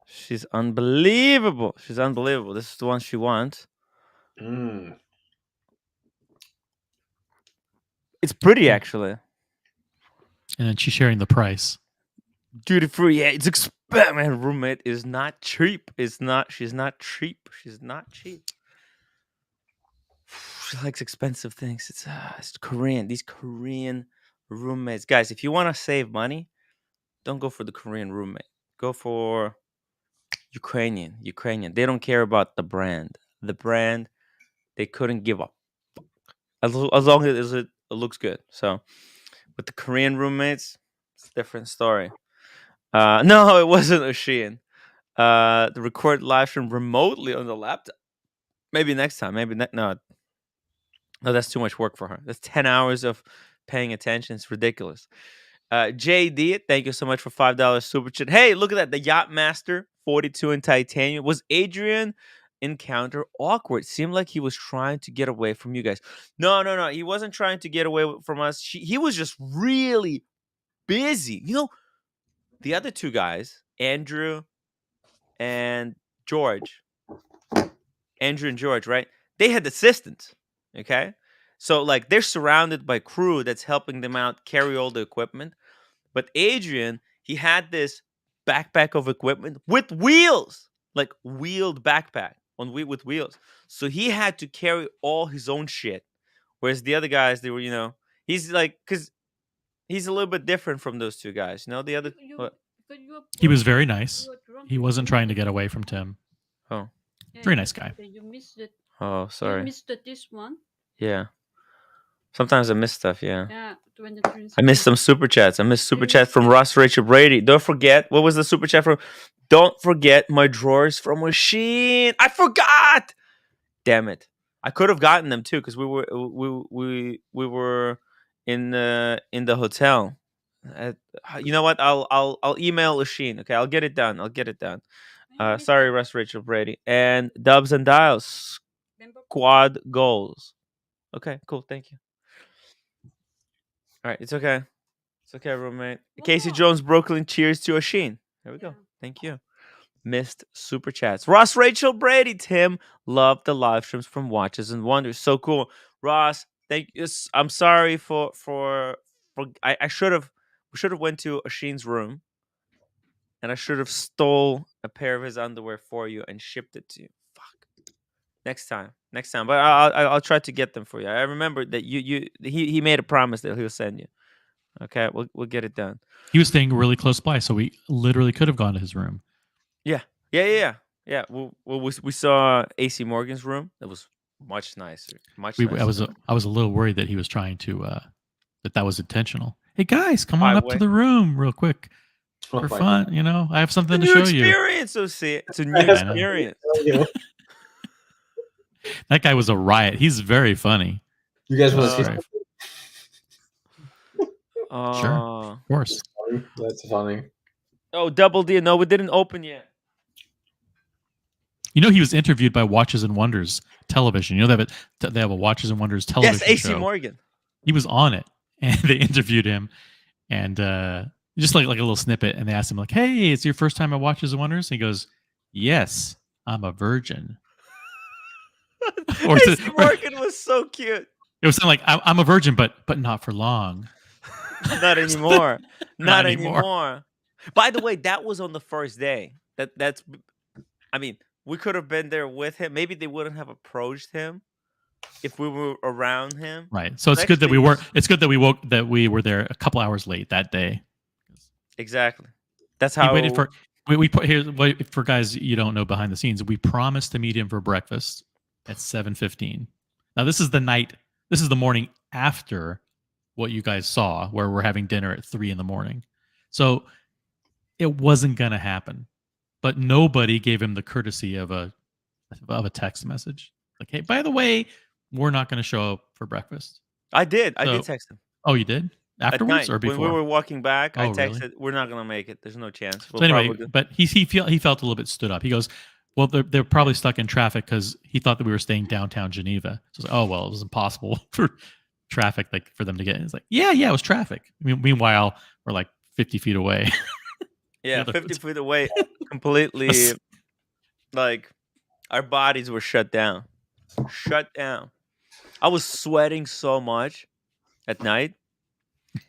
She's unbelievable. She's unbelievable. This is the one she wants. It's pretty, actually.
And then she's sharing the price.
Duty free. Yeah, it's expensive. Man, roommate is not cheap. She's not cheap. She's not cheap. She likes expensive things. It's Korean. These Korean roommates. Guys, if you want to save money, don't go for the Korean roommate. Go for Ukrainian. They don't care about the brand. The brand, they couldn't give up. As long as it looks good. So, with the Korean roommates, it's a different story. No, it wasn't a Shein. The record live stream remotely on the laptop. Maybe next time. No, that's too much work for her. That's 10 hours of paying attention. It's ridiculous. JD, thank you so much for $5 super chat. Hey, look at that. The Yacht Master 42 in titanium. Was Adrian encounter awkward? Seemed like he was trying to get away from you guys. No. He wasn't trying to get away from us. He was just really busy. You know, the other two guys, Andrew and George. Andrew and George, right? They had assistants. Okay. So, like, they're surrounded by crew that's helping them out carry all the equipment. But Adrian, he had this backpack of equipment with wheels, like wheeled backpack with wheels. So he had to carry all his own shit. Whereas the other guys, they were, you know, he's like, because he's a little bit different from those two guys. You know, the other.
He was very nice. He wasn't trying to get away from Tim.
Oh.
Very nice guy.
You missed it.
Oh, sorry.
You missed this one.
Yeah. Sometimes I miss stuff, yeah.
Yeah,
I missed some super chats. I missed super chat from Ross Rachel Brady. Don't forget, what was the super chat from? Don't forget my drawers from Shein. I forgot. Damn it! I could have gotten them too because we were in the hotel. You know what? I'll email Shein. Okay, I'll get it done. Sorry, Ross Rachel Brady and Dubs and Dials squad goals. Okay, cool. Thank you. All right, it's okay. It's okay, roommate. Casey Jones, Brooklyn, cheers to Shein. There we go. Thank you. Missed super chats. Ross Rachel Brady, Tim, love the live streams from Watches and Wonders. So cool. Ross, thank you. I'm sorry for I we should have went to Shein's room and I should have stole a pair of his underwear for you and shipped it to you. Fuck. Next time. But I'll try to get them for you. I remember that he made a promise that he'll send you. Okay, we'll get it done.
He was staying really close by, so we literally could have gone to his room.
Yeah. Well, we saw AC Morgan's room. That was much nicer.
I was a little worried that he was trying to that was intentional. Hey guys, come on up to the room real quick for fun. God. You know, I have something to show you.
It's a new experience.
That guy was a riot. He's very funny.
You guys want to see?
Sure, of course.
That's funny.
Oh, Double D. No, we didn't open yet.
You know, he was interviewed by Watches and Wonders television. You know, they have a Watches and Wonders television
Yes, AC
show.
Morgan.
He was on it, and they interviewed him, and just like a little snippet, and they asked him like, "Hey, it's your first time at Watches and Wonders?" And he goes, "Yes, I'm a virgin."
AC Morgan was so cute.
It was something like, "I'm a virgin, but not for long."
Not anymore. Not anymore. By the way, that was on the first day. That's. I mean, we could have been there with him. Maybe they wouldn't have approached him if we were around him.
Right. So it's good that we were. It's good that we were there a couple hours late that day.
Exactly. That's how
he waited for. We put here for guys you don't know behind the scenes. We promised to meet him for breakfast at 7:15. Now this is the night. This is the morning after what you guys saw, where we're having dinner at 3 a.m. So it wasn't gonna happen. But nobody gave him the courtesy of a text message. Like, hey, by the way, we're not going to show up for breakfast.
I did. I did text him.
Oh, you did? Afterwards or before?
When we were walking back, I texted,
really?
We're not going to make it. There's no chance.
So anyway, but he felt a little bit stood up. He goes, well, they're probably stuck in traffic because he thought that we were staying downtown Geneva. So I was like, oh, well, it was impossible for traffic, like for them to get in. It's like, yeah, it was traffic. Meanwhile, we're like 50 feet away.
Yeah, 50 feet away, completely, like, our bodies were shut down. Shut down. I was sweating so much at night.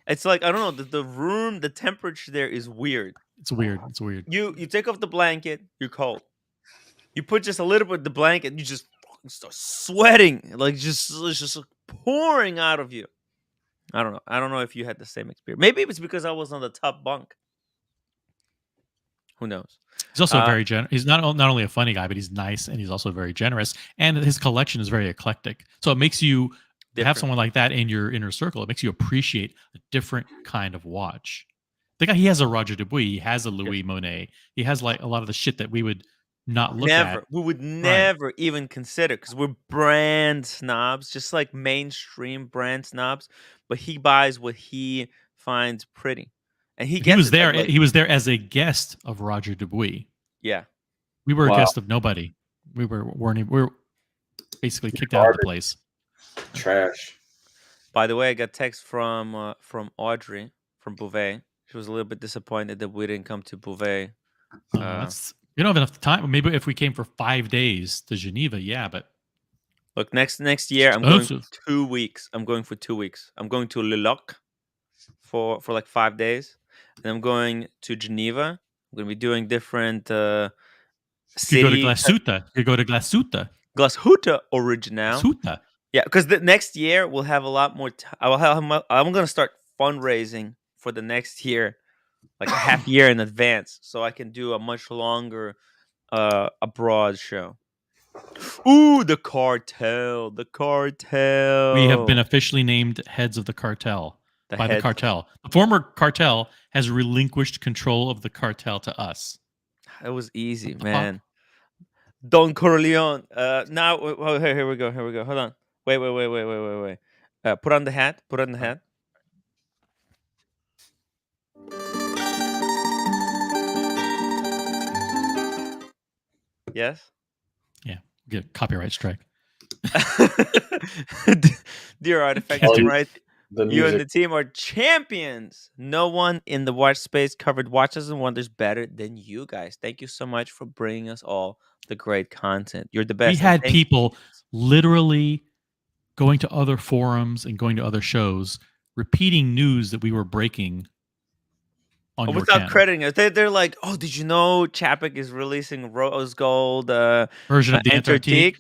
It's like, I don't know, the room, the temperature there is weird.
It's weird.
You take off the blanket, you're cold. You put just a little bit of the blanket, you just start sweating. Like, it's just pouring out of you. I don't know. I don't know if you had the same experience. Maybe it was because I was on the top bunk. Who knows?
He's also very generous. He's not only a funny guy, but he's nice, and he's also very generous. And his collection is very eclectic. So it makes you have someone like that in your inner circle. It makes you appreciate a different kind of watch. The guy, he has a Roger Dubuis, he has a Louis Monet, he has like a lot of the shit that we would not look at.
We would never even consider, because we're brand snobs, just like mainstream brand snobs. But he buys what he finds pretty. And he
was there. He was there as a guest of Roger Dubuis.
Yeah,
we were a guest of nobody. We were basically kicked out of the place.
Trash.
By the way, I got text from Audrey from Beauvais. She was a little bit disappointed that we didn't come to Beauvais.
You don't have enough time. Maybe if we came for 5 days to Geneva, yeah. But
look, next year I'm going for 2 weeks. I'm going for 2 weeks. I'm going to Le Loc for like 5 days. And I'm going to Geneva. I'm going to be doing different cities.
You go to Glasuta.
Glasuta Original.
Glasuta.
Yeah, because the next year we'll have a lot more. I'm going to start fundraising for the next year, like a half year in advance, so I can do a much longer abroad show. Ooh, the cartel.
We have been officially named heads of the cartel. The cartel. The former cartel has relinquished control of the cartel to us.
It was easy, man. Don Corleone. Now, here we go. Hold on. Wait. Put on the hat. Yes?
Yeah. Get a copyright strike.
Dear Artifact, right? You and the team are champions. No one in the watch space covered Watches and Wonders better than you guys. Thank you so much for bringing us all the great content. You're the best.
We had people literally going to other forums and going to other shows, repeating news that we were breaking on your
without
channel.
crediting us. They're like, oh, did you know Chapek is releasing rose gold
version of the Antarctique?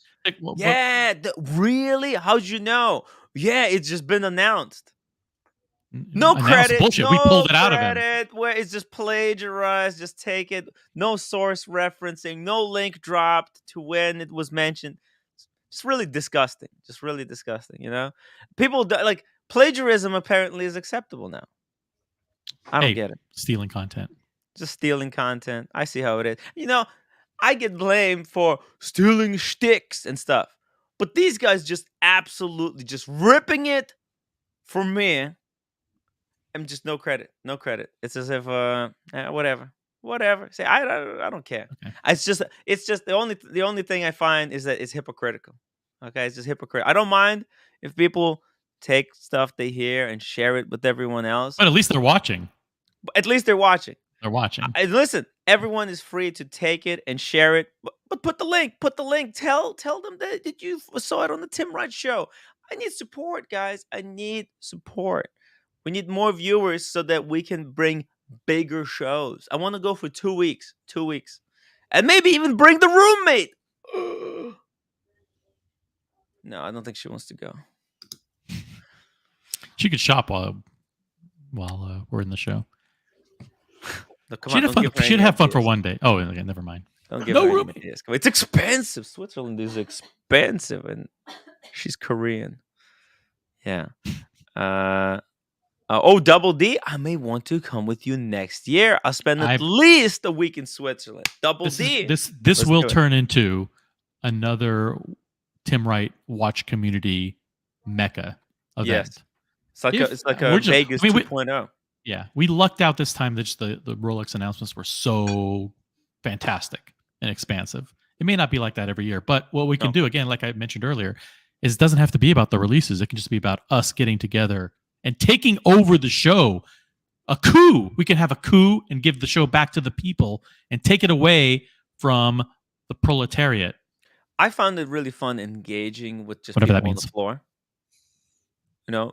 Yeah, really? How'd you know? Yeah, it's just been announced. No credit.
Bullshit.
No
we pulled it out of him.
Where it's just plagiarized. Just take it. No source referencing. No link dropped to when it was mentioned. Just really disgusting. You know, people like plagiarism. Apparently, is acceptable now. I don't get it.
Stealing content.
Just stealing content. I see how it is. You know, I get blamed for stealing shticks and stuff. But these guys just absolutely just ripping it from me I'm just no credit. It's as if whatever. Say I don't care.
Okay.
It's just the only thing I find is that it's hypocritical. Okay, it's just hypocritical. I don't mind if people take stuff they hear and share it with everyone else.
But at least they're watching.
But at least they're watching.
They're watching.
Listen, everyone is free to take it and share it. But put the link. Tell them that you saw it on the Tim Wright show. I need support, guys. I need support. We need more viewers so that we can bring bigger shows. I want to go for 2 weeks. 2 weeks. And maybe even bring the roommate. No, I don't think she wants to go.
She could shop while we're in the show.
No, come
She'd
on,
have fun for one day. Oh, okay, never mind.
Don't give her any ideas. It's expensive. Switzerland is expensive, and she's Korean. Yeah. Double D, I may want to come with you next year. I'll spend at least a week in Switzerland. Double D.
This will turn into another Tim Wright watch community mecca event.
Yes. It's like a Vegas 2.0.
Yeah, we lucked out this time that just the Rolex announcements were so fantastic and expansive. It may not be like that every year, but what we can do, again, like I mentioned earlier, is it doesn't have to be about the releases. It can just be about us getting together and taking over the show. A coup. We can have a coup and give the show back to the people and take it away from the proletariat.
I found it really fun engaging with just
whatever
people
that means
on the floor.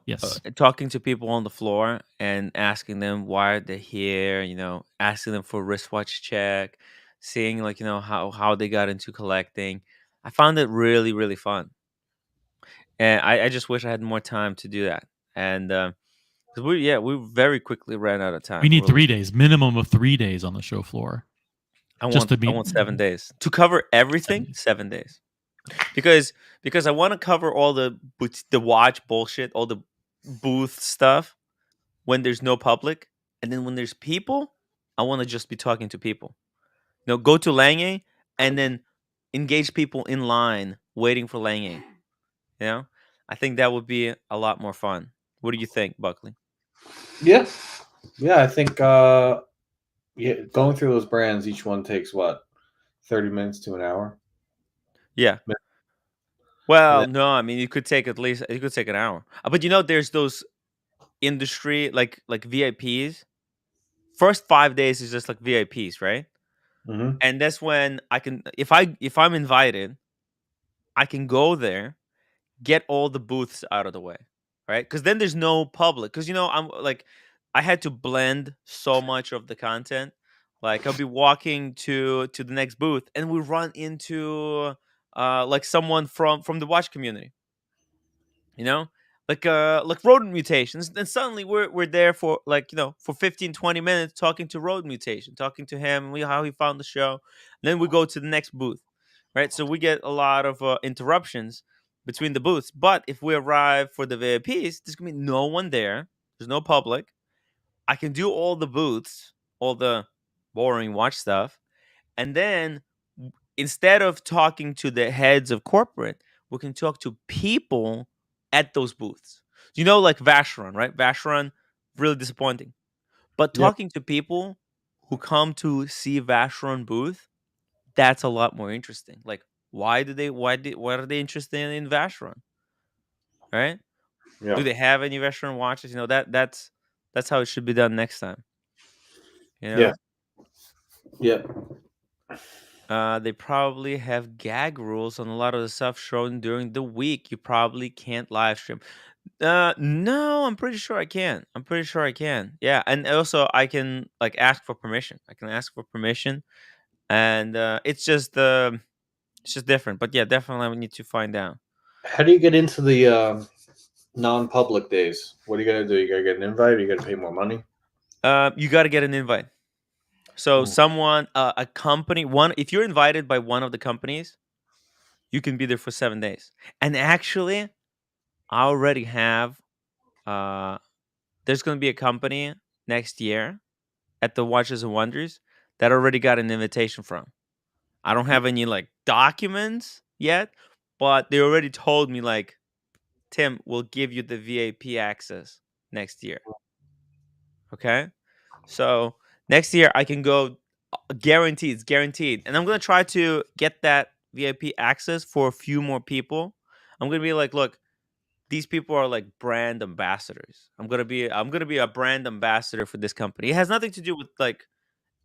Yes.
Talking to people on the floor and asking them why they're here, asking them for a wristwatch check, seeing how they got into collecting. I found it really, really fun. And I just wish I had more time to do that. And because we very quickly ran out of time.
We need 3 days, minimum of 3 days on the show floor.
I want 7 days to cover everything. 7 days, because I want to cover all the watch bullshit, all the booth stuff when there's no public, and then when there's people, I want to just be talking to people. Go to Lange and then engage people in line waiting for Lange. I think that would be a lot more fun. What do you think, Buckley?
Yeah, I think going through those brands, each one takes 30 minutes to an hour.
Yeah. Well, no, I mean it could take an hour. But there's those industry like VIPs. First 5 days is just like VIPs, right?
Mm-hmm.
And that's when I can, if I'm invited, I can go there, get all the booths out of the way, right? Because then there's no public. Because I'm like, I had to blend so much of the content. Like I'll be walking to the next booth, and we run into like someone from the watch community, like Rodent Mutations. And suddenly we're there for for 15-20 minutes talking to Rodent Mutation, talking to him, how he found the show. And then we go to the next booth, right? So we get a lot of interruptions between the booths. But if we arrive for the VIPs, there's gonna be no one there. There's no public. I can do all the booths, all the boring watch stuff, and then instead of talking to the heads of corporate, we can talk to people at those booths. Like Vacheron, right? Vacheron, really disappointing. But talking to people who come to see Vacheron booth, that's a lot more interesting. Like, why are they interested in Vacheron? Right?
Yeah.
Do they have any Vacheron watches? That's how it should be done next time.
Yeah.
They probably have gag rules on a lot of the stuff shown during the week. You probably can't live stream. No, I'm pretty sure I can. Yeah, and also I can ask for permission. And it's just different. But yeah, definitely we need to find out.
How do you get into the non-public days? What do you gotta do? You gotta get an invite, or you gotta pay more money?
You got to get an invite. So someone, a company, if you're invited by one of the companies, you can be there for 7 days. And actually, I already have. There's going to be a company next year at the Watches and Wonders that I already got an invitation from. I don't have any documents yet, but they already told me Tim, we'll give you the VIP access next year. Okay, so next year I can go, guaranteed. It's guaranteed, and I'm gonna try to get that VIP access for a few more people. I'm gonna be like, look, these people are like brand ambassadors. I'm gonna be a brand ambassador for this company. It has nothing to do with like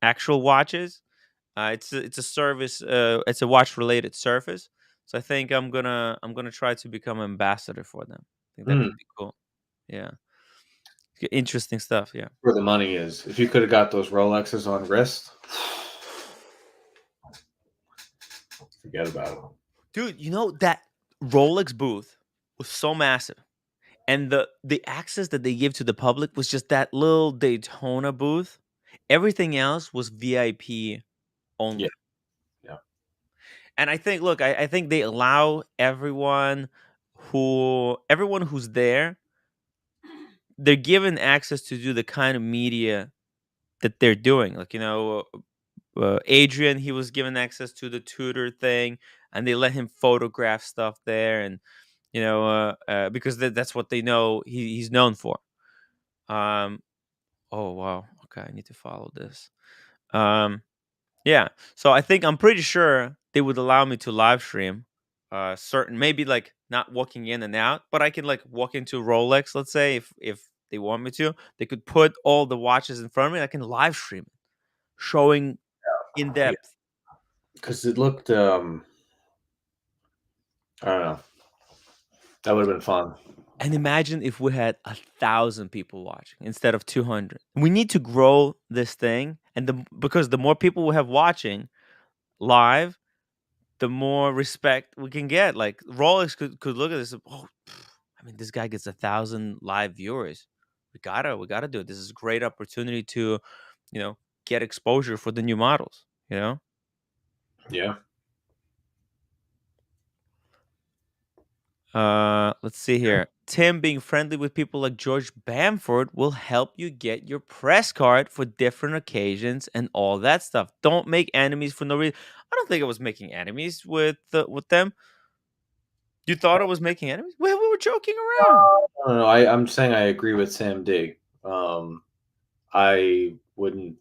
actual watches. It's a service. It's a watch related service. So I think I'm gonna try to become ambassador for them. I think that could be cool. Yeah, interesting stuff. Yeah.
Where the money is. If you could have got those Rolexes on wrist, forget about it.
Dude, you know that Rolex booth was so massive, and the access that they give to the public was just that little Daytona booth. Everything else was VIP only.
Yeah. Yeah.
And I think, look, I think they allow everyone who's there, they're given access to do the kind of media that they're doing. Like, Adrian, he was given access to the tutor thing, and they let him photograph stuff there, and because that's what they know he's known for. Oh wow, okay, I need to follow this. Yeah, so I'm pretty sure they would allow me to live stream. Certain, maybe like not walking in and out, but I can like walk into Rolex. Let's say if they want me to, they could put all the watches in front of me. I can live stream it, showing in depth.
Because it looked, I don't know. That would have been fun.
And imagine if we had 1,000 people watching instead of 200. We need to grow this thing, and because the more people we have watching live, the more respect we can get. Like Rolex could look at this. Oh, I mean, this guy gets 1,000 live viewers. We gotta do it. This is a great opportunity to, you know, get exposure for the new models.
Yeah.
Let's see here. Tim, being friendly with people like George Bamford will help you get your press card for different occasions and all that stuff. Don't make enemies for no reason. I don't think I was making enemies with them. You thought I was making enemies? We were joking around.
No. I'm saying I agree with Sam D. I wouldn't.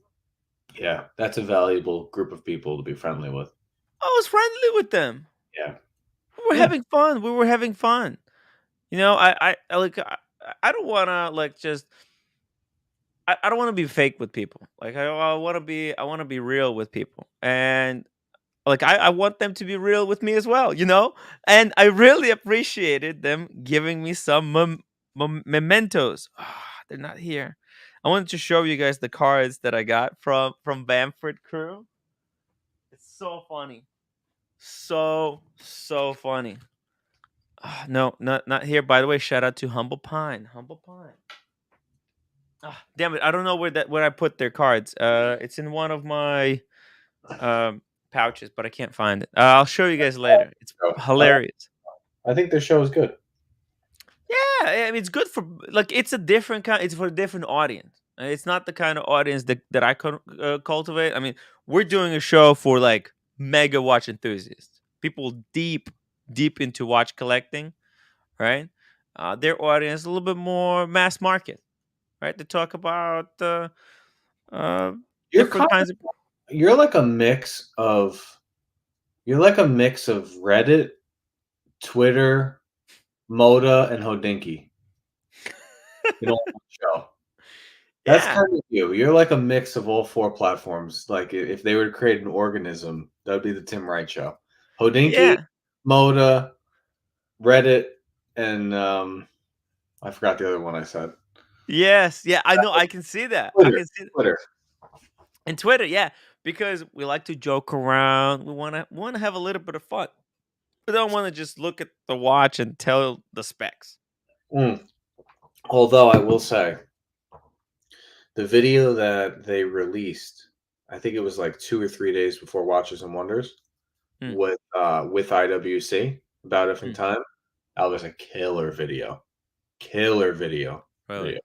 Yeah, that's a valuable group of people to be friendly with.
I was friendly with them.
Yeah.
We were having fun. We were having fun. I don't want to like just. I don't want to be fake with people. Like I want to be real with people, and like I want them to be real with me as well. And I really appreciated them giving me some mementos. They're not here. I wanted to show you guys the cards that I got from Bamford Crew. It's so funny, so funny. No, not here. By the way, shout out to Humble Pine. Damn it! I don't know where I put their cards. It's in one of my pouches, but I can't find it. I'll show you guys later. It's hilarious.
I think the show is good.
Yeah, I mean, it's good for like it's a different kind. It's for a different audience. It's not the kind of audience that I cultivate. I mean, we're doing a show for like mega watch enthusiasts, people deep into watch collecting, right? Their audience is a little bit more mass market, right? They talk about different kinds of.
You're like a mix of Reddit, Twitter, Moda, and Hodinky. You know, show. That's kind of you. You're like a mix of all four platforms. Like if they were to create an organism, that would be the Tim Wright Show. Hodinky, Moda, Reddit, and I forgot the other one I said.
Yes, yeah, I know. I can see that.
Twitter,
I can see
Twitter.
And Twitter, yeah, because we like to joke around. We want to have a little bit of fun. We don't want to just look at the watch and tell the specs.
Although I will say, the video that they released, I think it was like 2 or 3 days before Watches and Wonders, with IWC about Effing Time. That was a killer video.
Really?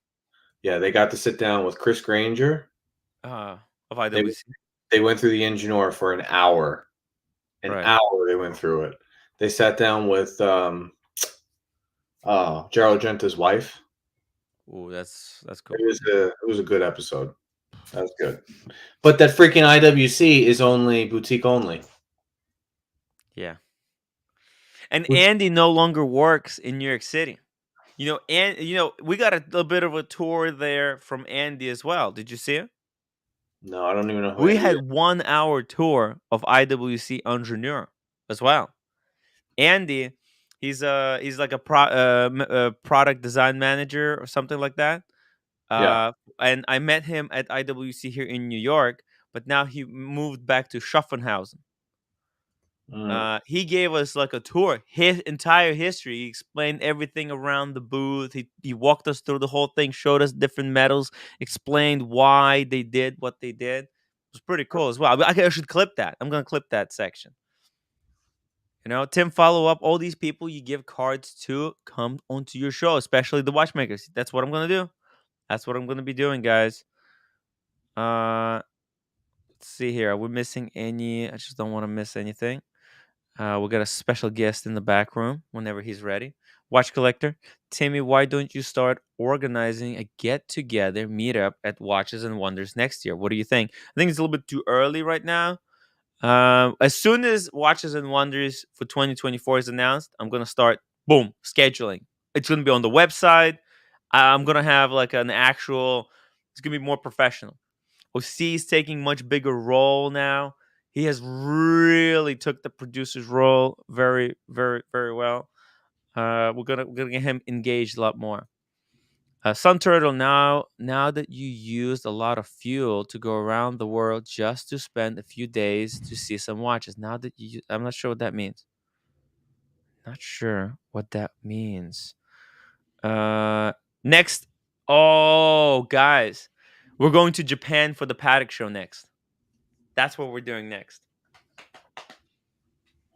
Yeah, they got to sit down with Chris Granger
of IWC.
They went through the Ingenieur for an hour. Hour they went through it. They sat down with Gerald Genta's wife.
Ooh, that's cool.
It was a good episode. That was good. But that freaking IWC is only boutique only.
Yeah. And Andy no longer works in New York City. And we got a little bit of a tour there from Andy as well. Did you see it?
No, I don't even know who
We
Andy
had
is.
1 hour tour of IWC Ingenieur as well. Andy, he's like a product design manager or something like that.
Yeah.
And I met him at IWC here in New York, but now he moved back to Schaffenhausen. He gave us like a tour, his entire history. He explained everything around the booth. He walked us through the whole thing, showed us different metals, explained why they did what they did. It was pretty cool as well. I should clip that. I'm gonna clip that section. Tim, follow up. All these people you give cards to come onto your show, especially the watchmakers. That's what I'm gonna do. That's what I'm gonna be doing, guys. Let's see here. Are we missing any? I just don't want to miss anything. We got a special guest in the back room whenever he's ready. Watch collector, Timmy, why don't you start organizing a get-together meetup at Watches and Wonders next year? What do you think? I think it's a little bit too early right now. As soon as Watches and Wonders for 2024 is announced, I'm gonna start scheduling. It's gonna be on the website. I'm gonna have like an actual. It's gonna be more professional. OC is taking much bigger role now. He has really took the producer's role very, very, very well. We're gonna get him engaged a lot more. Sun Turtle, now that you used a lot of fuel to go around the world just to spend a few days to see some watches. I'm not sure what that means. Not sure what that means. Next. Oh, guys, we're going to Japan for the Paddock Show next. That's what we're doing next.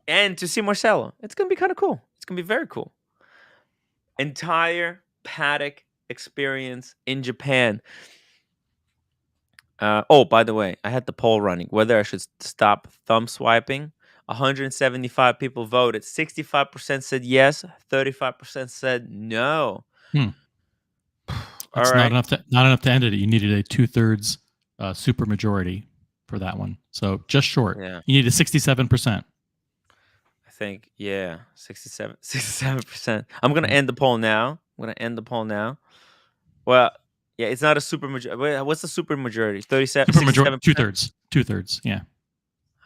And to see Marcelo. It's going to be kind of cool. It's going to be very cool. Entire paddock experience in Japan. By the way, I had the poll running whether I should stop thumb swiping. 175 people voted. 65% said yes. 35% said no.
That's not enough to end it. You needed a 2/3 super majority for that one. So just short.
Yeah.
You needed 67%.
I think, 67%. I'm going to end the poll now. Well, yeah, it's not a super majority. What's the super majority? 37.
Super majority. 2/3. Yeah.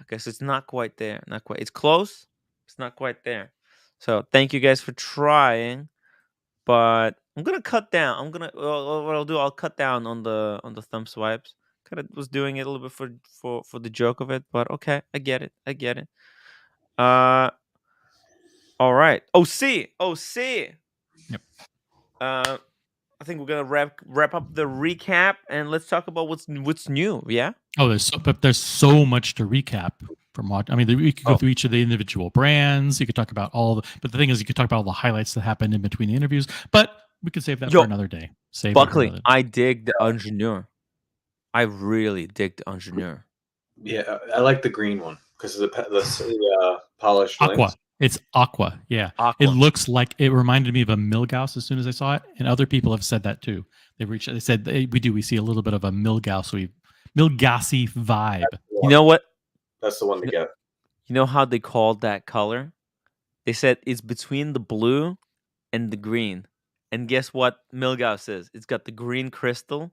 Okay, so it's not quite there. Not quite. It's close. It's not quite there. So thank you guys for trying. But I'm gonna cut down. What I'll do, I'll cut down on the thumb swipes. Kind of was doing it a little bit for the joke of it, but okay, I get it. All right. OC.
Yep.
I think we're gonna wrap up the recap and let's talk about what's new. Yeah.
Oh, there's so much to recap from what I mean. We could go through each of the individual brands. You could talk about but the thing is, you could talk about all the highlights that happened in between the interviews. But we could save that for another day.
Buckley, I dig the Ingenieur. I really dig the Ingenieur.
Yeah, I like the green one because of the polished
aqua.
links.
It's aqua. Yeah, aqua. It looks like it reminded me of a Milgauss as soon as I saw it, and other people have said that too. They said we see a little bit of a Milgaussy vibe.
You know what?
That's the one to get.
You know how they called that color? They said it's between the blue and the green. And guess what Milgauss is? It's got the green crystal,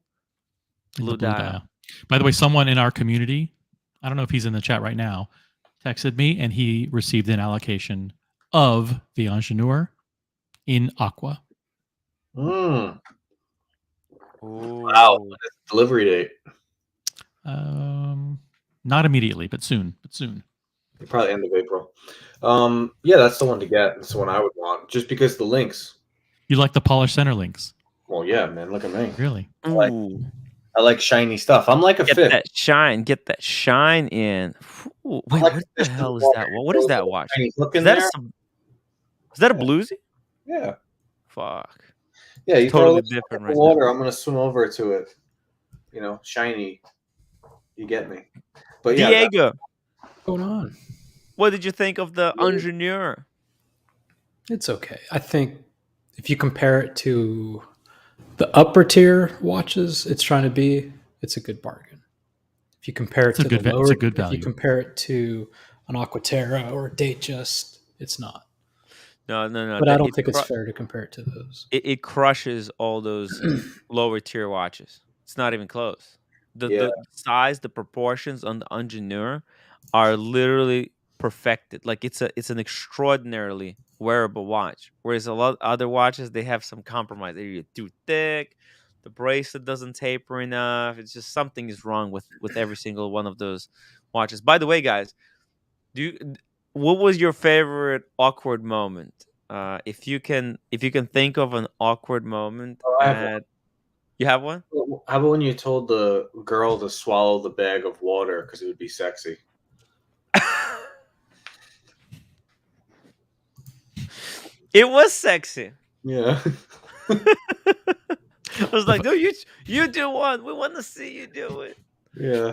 blue dial.
By the way, someone in our community, I don't know if he's in the chat right now, texted me and he received an allocation of the Ingenieur in aqua.
Wow. What is the delivery date?
Not immediately, but soon.
Probably end of April. Yeah, that's the one to get. That's the one I would want, just because the links.
You like the polished center links?
Well, yeah, man. Look at me.
Really?
I like shiny stuff. I'm like a
Get
fit.
Get that shine in. Ooh, wait, what the hell is that? What is that watch? Is that a bluesy?
Yeah.
Fuck.
Yeah, you
totally different right
water.
now.
I'm gonna swim over to it. Shiny. You get me. But yeah,
Diego,
what's going on?
What did you think of the Ingenieur?
It's okay. I think if you compare it to The upper tier watches it's trying to be, it's a good bargain. If you compare it to the lower,
it's a good
if you
value.
compare it to an Aquaterra or a Datejust, it's not.
No.
But I don't think it's fair to compare it to those.
It crushes all those lower tier watches. It's not even close. The size, the proportions on the Ingenieur are literally perfected. Like it's an extraordinarily wearable watch. Whereas a lot of other watches, they have some compromise. They're either too thick, the bracelet doesn't taper enough. It's just something is wrong with every single one of those watches. By the way, guys, what was your favorite awkward moment? If you can think of an awkward moment
I have one.
you have one?
How about when you told the girl to swallow the bag of water because it would be sexy?
It was sexy.
Yeah.
I was like, no, you do one. We want to see you do it.
Yeah.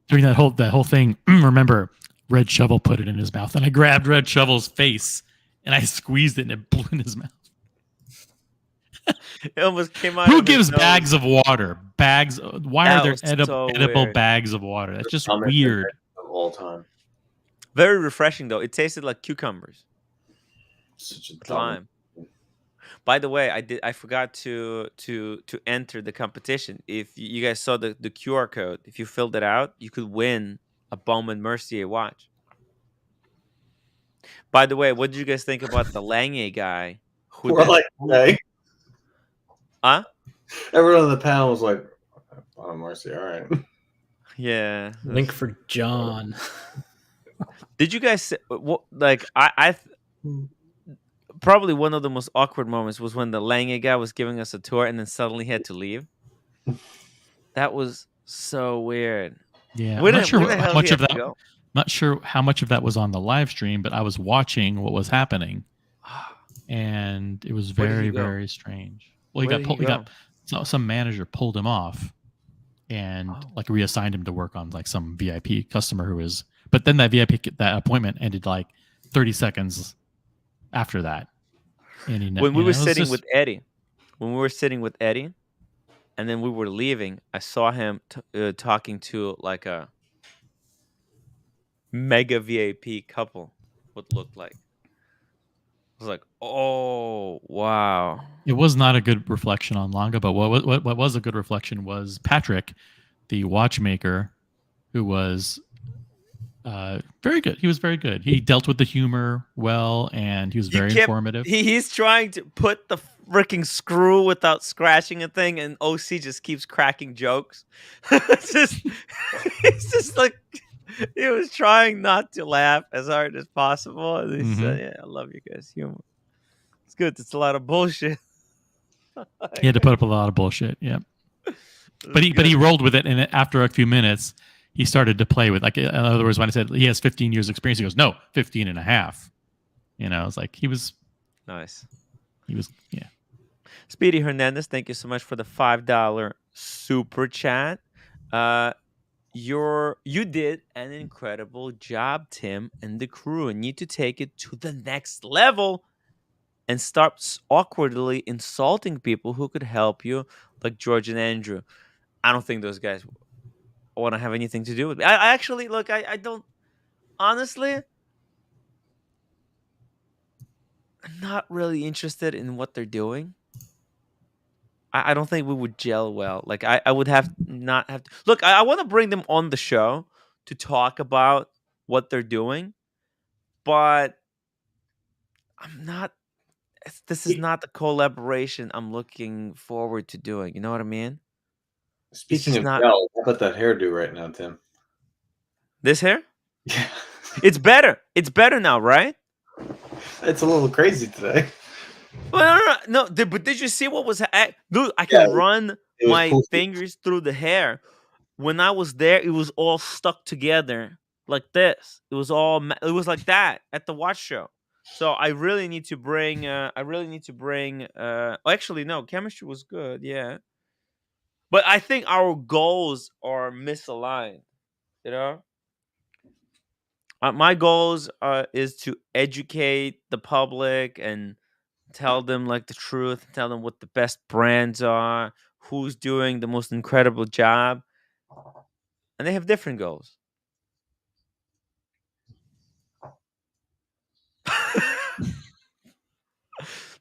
During that whole thing, remember, Red Shovel put it in his mouth, and I grabbed Red Shovel's face and I squeezed it, and it blew in his mouth.
It almost came out.
Who gives bags of water? Bags? Why
That
are there
was so
edible
weird.
bags of water? That's just
Dumbest
weird.
of all time.
Very refreshing though. It tasted like cucumbers.
Such a
Lime. By the way, I forgot to enter the competition. If you guys saw the QR code, if you filled it out, you could win a Bowman Mercier watch. By the way, what did you guys think about the Lange guy?
We're like, hey.
Huh?
Everyone on the panel was like, "Oh, Mercy, all right."
Yeah. Link for John.
Did you guys like? I probably one of the most awkward moments was when the Lange guy was giving us a tour and then suddenly he had to leave. That was so weird.
Yeah, I'm not sure how much of that. Not sure how much of that was on the live stream, but I was watching what was happening, and it was very, very strange. Well, he got some manager pulled him off, and like reassigned him to work on like some VIP customer who was. But then that appointment ended like 30 seconds after that. And
when we were sitting with Eddie, and then we were leaving, I saw him talking to like a mega VIP couple. What looked like. I was like, oh wow.
It was not a good reflection on Longa, but what was a good reflection was Patrick, the watchmaker, who was very good. He was very good. He dealt with the humor well, and he was very informative.
He's trying to put the freaking screw without scratching a thing, and OC just keeps cracking jokes. It's just like he was trying not to laugh as hard as possible. And he said, "Yeah, I love you guys' humor. It's good. It's a lot of bullshit."
He had to put up a lot of bullshit. Yeah, but he rolled with it, and after a few minutes, he started to play with, like, in other words, when I said he has 15 years experience, he goes, no, 15 and a half. You know, it's like he was
nice.
He was, yeah.
Speedy Hernandez, thank you so much for the $5 super chat. You did an incredible job, Tim, and the crew, and need to take it to the next level and start awkwardly insulting people who could help you, like George and Andrew. I don't think those guys want to have anything to do with me. I actually, look, I don't, honestly, I'm not really interested in what they're doing. I don't think we would gel well. Like, I would not have to. Look, I want to bring them on the show to talk about what they're doing, but I'm not, this is not the collaboration I'm looking forward to doing. You know what I mean?
Speaking of gel, how about that hairdo right now, Tim?
This hair?
Yeah.
It's better. It's better now, right?
It's a little crazy today.
Well, no. But did you see what was? Dude, I can run my fingers through the hair. When I was there, it was all stuck together like this. It was like that at the watch show. So I really need to bring. Actually, no. Chemistry was good. Yeah. But I think our goals are misaligned. You know. My goals is to educate the public and tell them like the truth, tell them what the best brands are, who's doing the most incredible job, and they have different goals.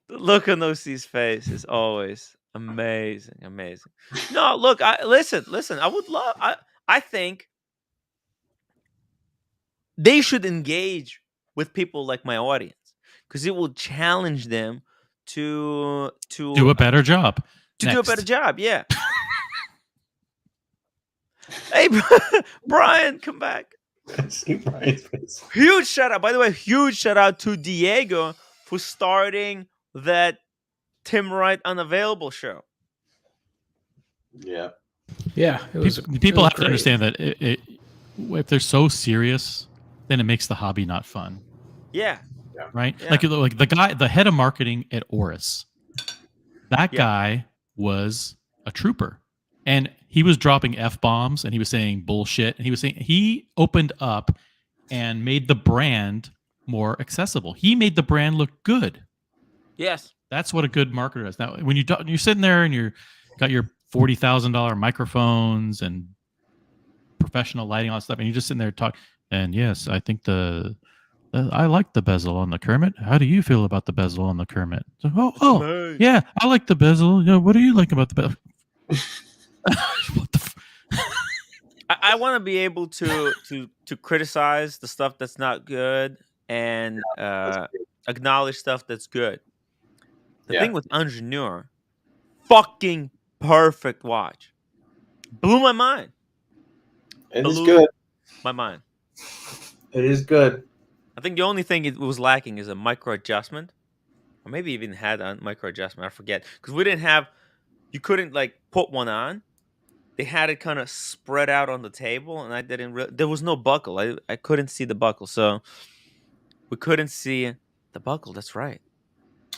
The look on OC's face is always amazing, amazing. No, look, listen. I think they should engage with people like my audience because it will challenge them to
Do a better job.
do a better job. Yeah. Hey, Brian, come back.
I see Brian's face.
Huge shout out. By the way, huge shout out to Diego for starting that Tim Wright Unavailable show.
Yeah.
Yeah,
People have to understand that if they're so serious, then it makes the hobby not fun.
Yeah.
Right?
Yeah.
Like the guy, the head of marketing at Oris, that guy was a trooper. And he was dropping F-bombs and he was saying bullshit. And he opened up and made the brand more accessible. He made the brand look good.
Yes.
That's what a good marketer does. Now, when you're sitting there and you're got your $40,000 microphones and professional lighting, all that stuff, and you're just sitting there talking. And yes, I think I like the bezel on the Kermit. How do you feel about the bezel on the Kermit? So, yeah, I like the bezel. Yeah, what do you like about the bezel? What the
I want to be able to criticize the stuff that's not good and acknowledge stuff that's good. The thing with Ingenieur, fucking perfect watch. Blew my mind.
It is good.
My mind.
It is good.
I think the only thing it was lacking is a micro adjustment. Or maybe even had a micro adjustment. I forget. Because we didn't have, you couldn't like put one on. They had it kind of spread out on the table, and I didn't. There was no buckle. I couldn't see the buckle, so we couldn't see the buckle. That's right.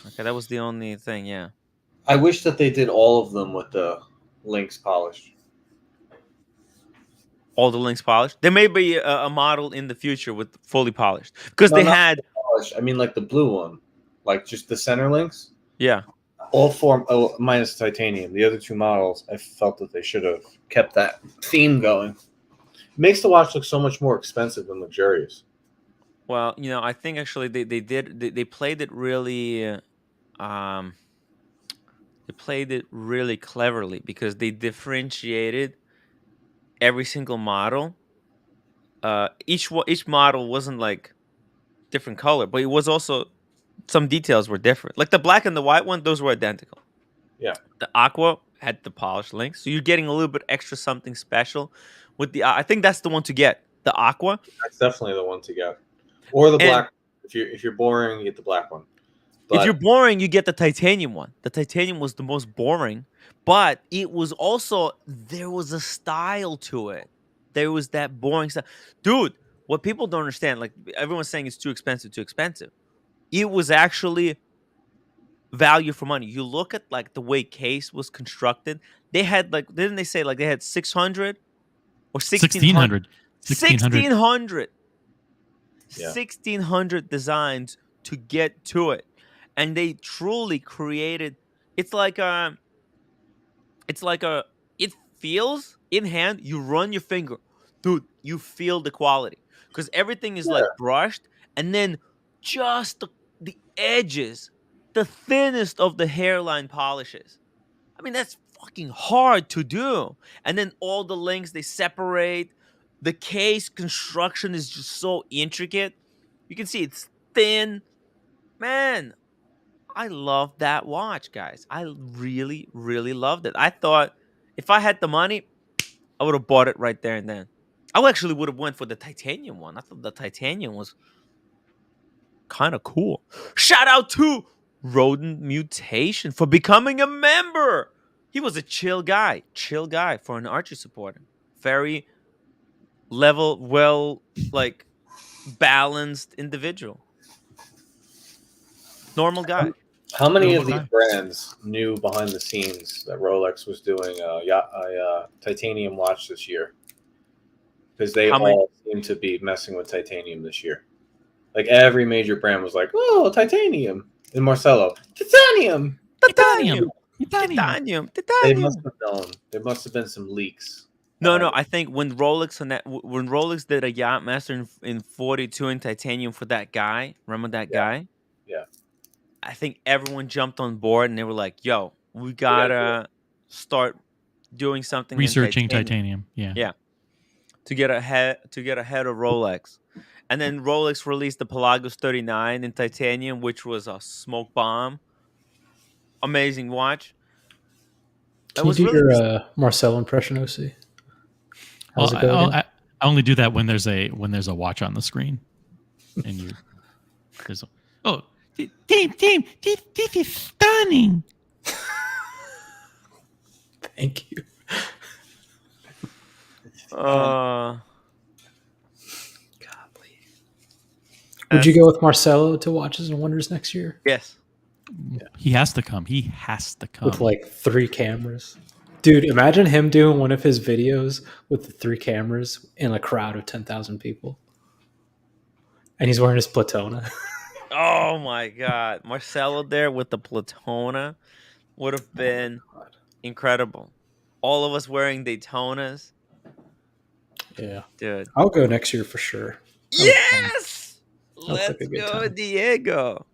Okay, that was the only thing. Yeah.
I wish that they did all of them with the links polished.
All the links polished. There may be a model in the future with fully polished because they had.
Polished. I mean, like the blue one, like just the center links.
Yeah.
All four minus titanium. The other two models, I felt that they should have kept that theme going. It makes the watch look so much more expensive and luxurious.
Well, I think actually they played it really, they played it really cleverly because they differentiated every single model. Each model wasn't like different color, but it was also. Some details were different. Like the black and the white one, those were identical.
Yeah.
The aqua had the polished links. So you're getting a little bit extra something special with the I think that's the one to get. The aqua.
That's definitely the one to get. Or the black. If you're boring, you get the black one. But
if you're boring, you get the titanium one. The titanium was the most boring, but it was also there was a style to it. There was that boring stuff. Dude, what people don't understand, like everyone's saying it's too expensive. It was actually value for money. You look at like the way case was constructed. They had like, didn't they say like they had 600 or 1600? 1600.
Yeah.
1600 designs to get to it, and they truly created. It feels in hand. You run your finger, dude. You feel the quality because everything is like brushed, and then just the edges, the thinnest of the hairline polishes. I mean, that's fucking hard to do. And then all the links, they separate. The case construction is just so intricate. You can see it's thin. Man, I love that watch, guys. I really, really loved it. I thought if I had the money, I would have bought it right there and then. I actually would have went for the titanium one. I thought the titanium was kind of cool. Shout out to Rodent Mutation for becoming a member. He was a chill guy for an archery supporter. Very level, well, like balanced individual. Normal guy.
How many of these brands knew behind the scenes that Rolex was doing a titanium watch this year? Because they all seem to be messing with titanium this year. Like every major brand was like, "Oh, titanium." in Marcelo. Titanium.
Titanium.
Titanium.
They must have known. There must have been some leaks.
No. I think when Rolex did a Yachtmaster in 42 in titanium for that guy, remember that guy?
Yeah.
I think everyone jumped on board and they were like, "Yo, we gotta start doing something
Researching
in
titanium. Yeah.
Yeah, to get ahead of Rolex." And then Rolex released the Pelagos 39 in titanium, which was a smoke bomb. Amazing watch.
Can you do your Marcel impression, OC? How's it go again?
I only do that when there's a watch on the screen, and there's team, this is stunning.
Thank you.
Golly.
Would you go with Marcelo to Watches and Wonders next year?
Yes.
Yeah. He has to come. He has to come.
With like 3 cameras. Dude, imagine him doing one of his videos with the 3 cameras in a crowd of 10,000 people. And he's wearing his Platona.
Oh my God. Marcelo there with the Platona would have been incredible. All of us wearing Daytonas.
Yeah.
Dude.
I'll go next year for sure.
Yes! Let's go,
time.
Diego.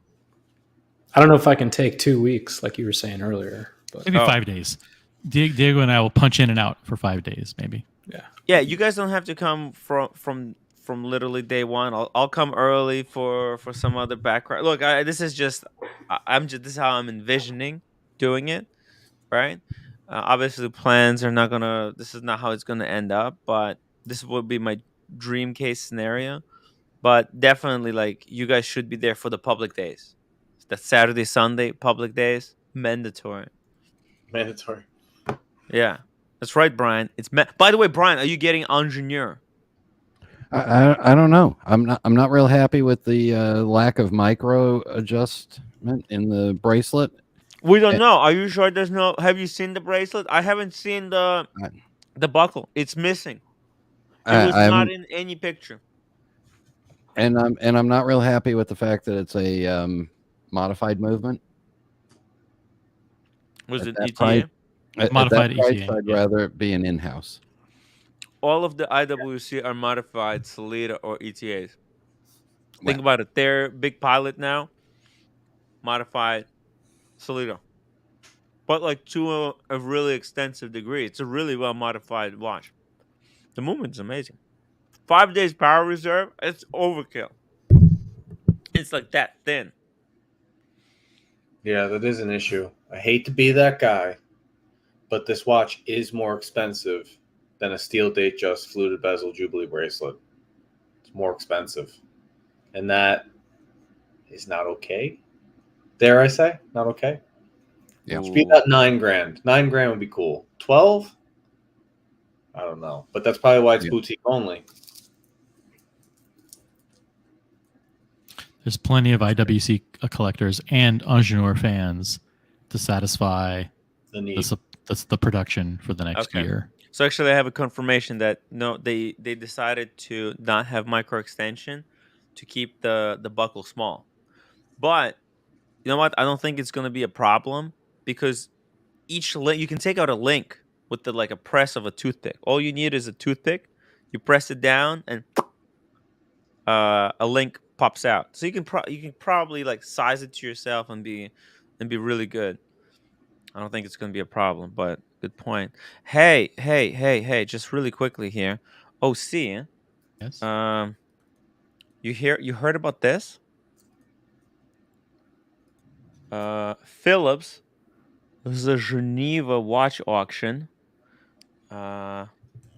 I don't know if I can take 2 weeks like you were saying earlier. But
maybe 5 days. Diego and I will punch in and out for 5 days, maybe.
Yeah.
Yeah, you guys don't have to come from literally day one. I'll come early for some other background. Look, this is just this is how I'm envisioning doing it, right? Obviously, the plans are not gonna. This is not how it's gonna end up, but this would be my dream case scenario. But definitely, like, you guys should be there for the public days. That Saturday, Sunday public days, mandatory.
Mandatory.
Yeah, that's right, Brian. By the way, Brian, are you getting Ingenieur?
I don't know. I'm not real happy with the lack of micro adjustment in the bracelet.
We don't know. Are you sure there's no? Have you seen the bracelet? I haven't seen the buckle. It's missing. It was not in any picture.
And I'm not real happy with the fact that it's a modified movement.
Was it
that
ETA?
price,
Modified
at that price,
ETA,
I'd rather it be an in-house.
All of the IWC are modified Salida or ETAs. Think
Wow.
about it. They're big pilot now. Modified Salida. But like to a really extensive degree. It's a really well modified watch. The movement's amazing. 5 days power reserve, it's overkill. It's like that thin.
Yeah, that is an issue. I hate to be that guy, but this watch is more expensive than a steel date just fluted bezel Jubilee bracelet. It's more expensive. And that is not okay. Dare I say? Not okay?
Yeah.
It should be about $9,000. $9,000 would be cool. 12? I don't know. But that's probably why it's boutique only.
There's plenty of IWC collectors and Ingenieur fans to satisfy
the need.
The production for the next year.
So actually, I have a confirmation that no, they decided to not have micro extension to keep the buckle small. But you know what? I don't think it's going to be a problem because each link you can take out a link with a press of a toothpick. All you need is a toothpick. You press it down and a link pops out. So you can probably like size it to yourself and be really good. I don't think it's going to be a problem, but good point. Hey, just really quickly here. OC.
Yes.
You heard about this? Philips. This is a Geneva watch auction.
Yes.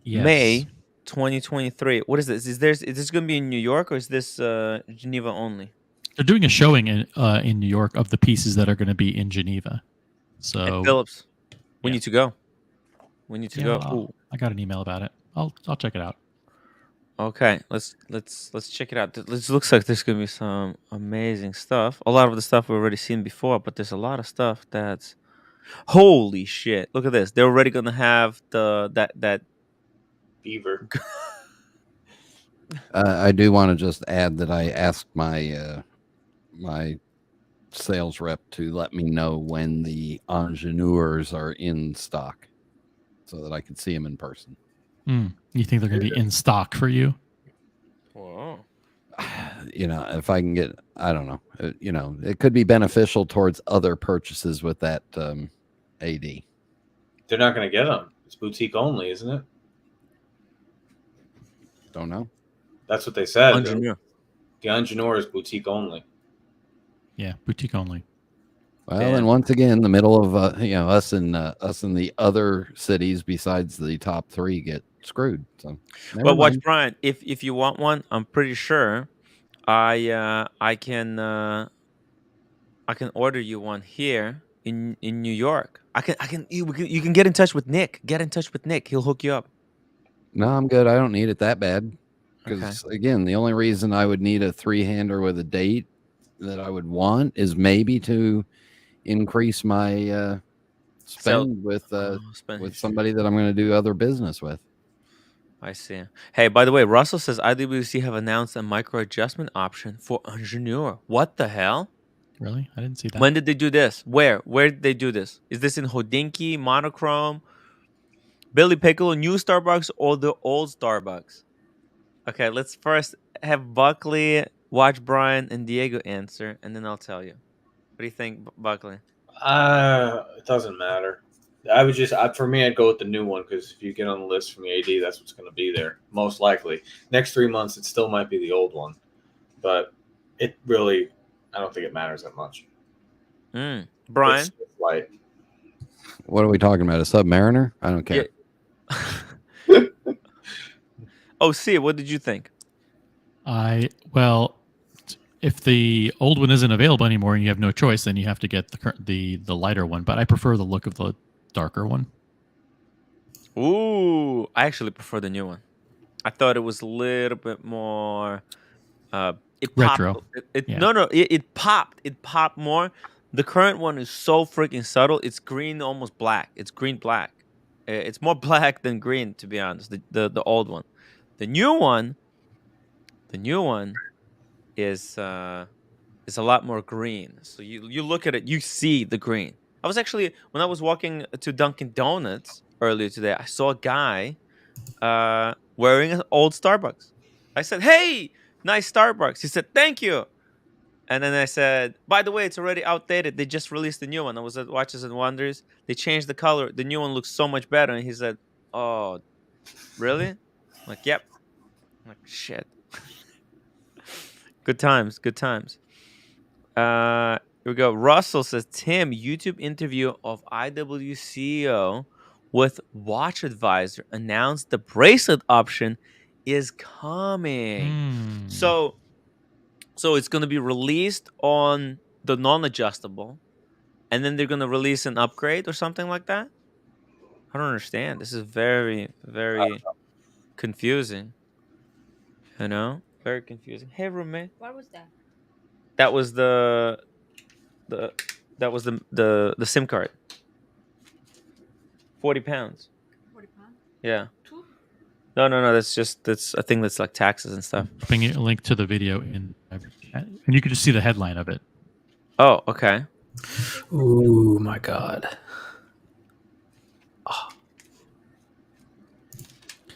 May 2023. What is this? Is this going to be in New York or is this Geneva only?
They're doing a showing in New York of the pieces that are going to be in Geneva. So
and Philips, we need to go. We need to go.
I got an email about it. I'll check it out.
Okay, let's check it out. This looks like there's gonna be some amazing stuff. A lot of the stuff we've already seen before, but there's a lot of stuff that's holy shit. Look at this. They're already gonna have that
beaver.
I do want to just add that I asked my my sales rep to let me know when the Ingenieurs are in stock so that I can see them in person.
You think they're going to be in stock for you?
Whoa.
If I can get, I don't know, it could be beneficial towards other purchases with that AD.
They're not going to get them. It's boutique only, isn't it?
Don't know.
That's what they said.
Ingenieur.
The Ingenieur is boutique only.
Yeah, boutique only.
Well,
Damn.
then once again, the middle of us in the other cities besides the top 3 get screwed. So,
Well, watch,
mind.
Brian. If you want one, I'm pretty sure I can order you one here in New York. You can get in touch with Nick. Get in touch with Nick. He'll hook you up.
No, I'm good. I don't need it that bad. Because
Okay.
again, the only reason I would need a 3-hander with a date that I would want is maybe to increase my spend with
Spend.
somebody that I'm going to do other business with.
I see. Hey, by the way, Russell says IWC have announced a micro adjustment option for Ingenieur. What the hell?
Really? I didn't see that.
When did they do this? Where did they do this? Is this in Hodinky, Monochrome, Billy Piccolo, new Starbucks, or the old Starbucks? Okay, let's first have Buckley watch Brian and Diego answer, and then I'll tell you. What do you think, Buckley?
It doesn't matter. I would just, for me, I'd go with the new one because if you get on the list from the AD, that's what's going to be there. Most likely. Next 3 months, it still might be the old one. But it really, I don't think it matters that much.
Brian?
It's light.
What are we talking about? A Submariner? I don't care.
Yeah. Oh, see, what did you think?
Well, if the old one isn't available anymore and you have no choice, then you have to get the lighter one. But I prefer the look of the darker one.
Ooh, I actually prefer the new one. I thought it was a little bit more it
retro.
Popped. It popped. It popped more. The current one is so freaking subtle. It's green, almost black. It's green black. It's more black than green, to be honest. The old one. The new one is a lot more green. So you look at it, you see the green. I was actually, when I was walking to Dunkin' Donuts earlier today, I saw a guy wearing an old Starbucks. I said, "Hey, nice Starbucks." He said, "Thank you." And then I said, "By the way, it's already outdated. They just released the new one." I was at Watches and Wonders. They changed the color. The new one looks so much better. And he said, "Oh, really?" I'm like, "Yep." I'm like, shit. Good times. Good times. Here we go. Russell says, Tim, YouTube interview of IW CEO with Watch Advisor announced the bracelet option is coming. So it's going to be released on the non-adjustable, and then they're going to release an upgrade or something like that. I don't understand. This is very, very confusing. Very confusing. Hey, roommate.
What was that?
That was the SIM card. 40 pounds.
40 pounds?
Yeah.
Two?
No. That's I think that's like taxes and stuff.
Ping a link to the video and you can just see the headline of it.
Oh, okay.
Ooh, my God.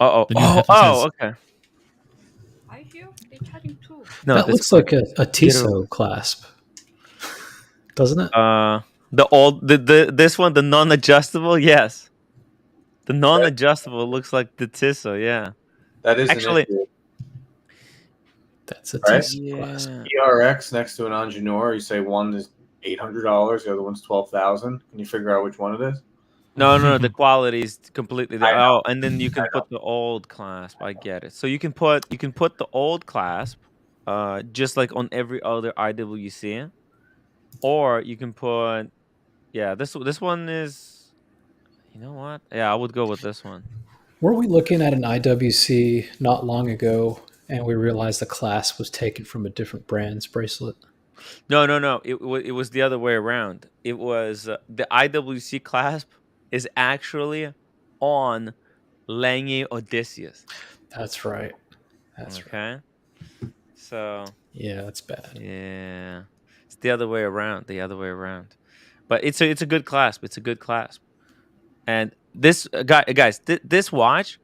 Oh, okay.
Are you here? They're charging two.
No,
that looks like a Tissot clasp, doesn't it?
This one, the non-adjustable, yes. The non-adjustable looks like the Tissot, yeah.
That is
actually.
That's a
right?
Tissot clasp.
ERX next to an Ingenieur, you say one is $800, the other one's $12,000. Can you figure out which one it is?
No, the quality is completely different. Oh, and then you can put the old clasp. I get it. So you can put the old clasp, just like on every other IWC, or you can put, this one is, you know what? Yeah, I would go with this one.
Were we looking at an IWC not long ago, and we realized the clasp was taken from a different brand's bracelet?
No. It was the other way around. It was the IWC clasp is actually on Lange Odysseus.
That's right. That's
okay.
right.
So
yeah, that's bad.
Yeah. It's the other way around. The other way around. But it's a good clasp. It's a good clasp. And this guys, this watch,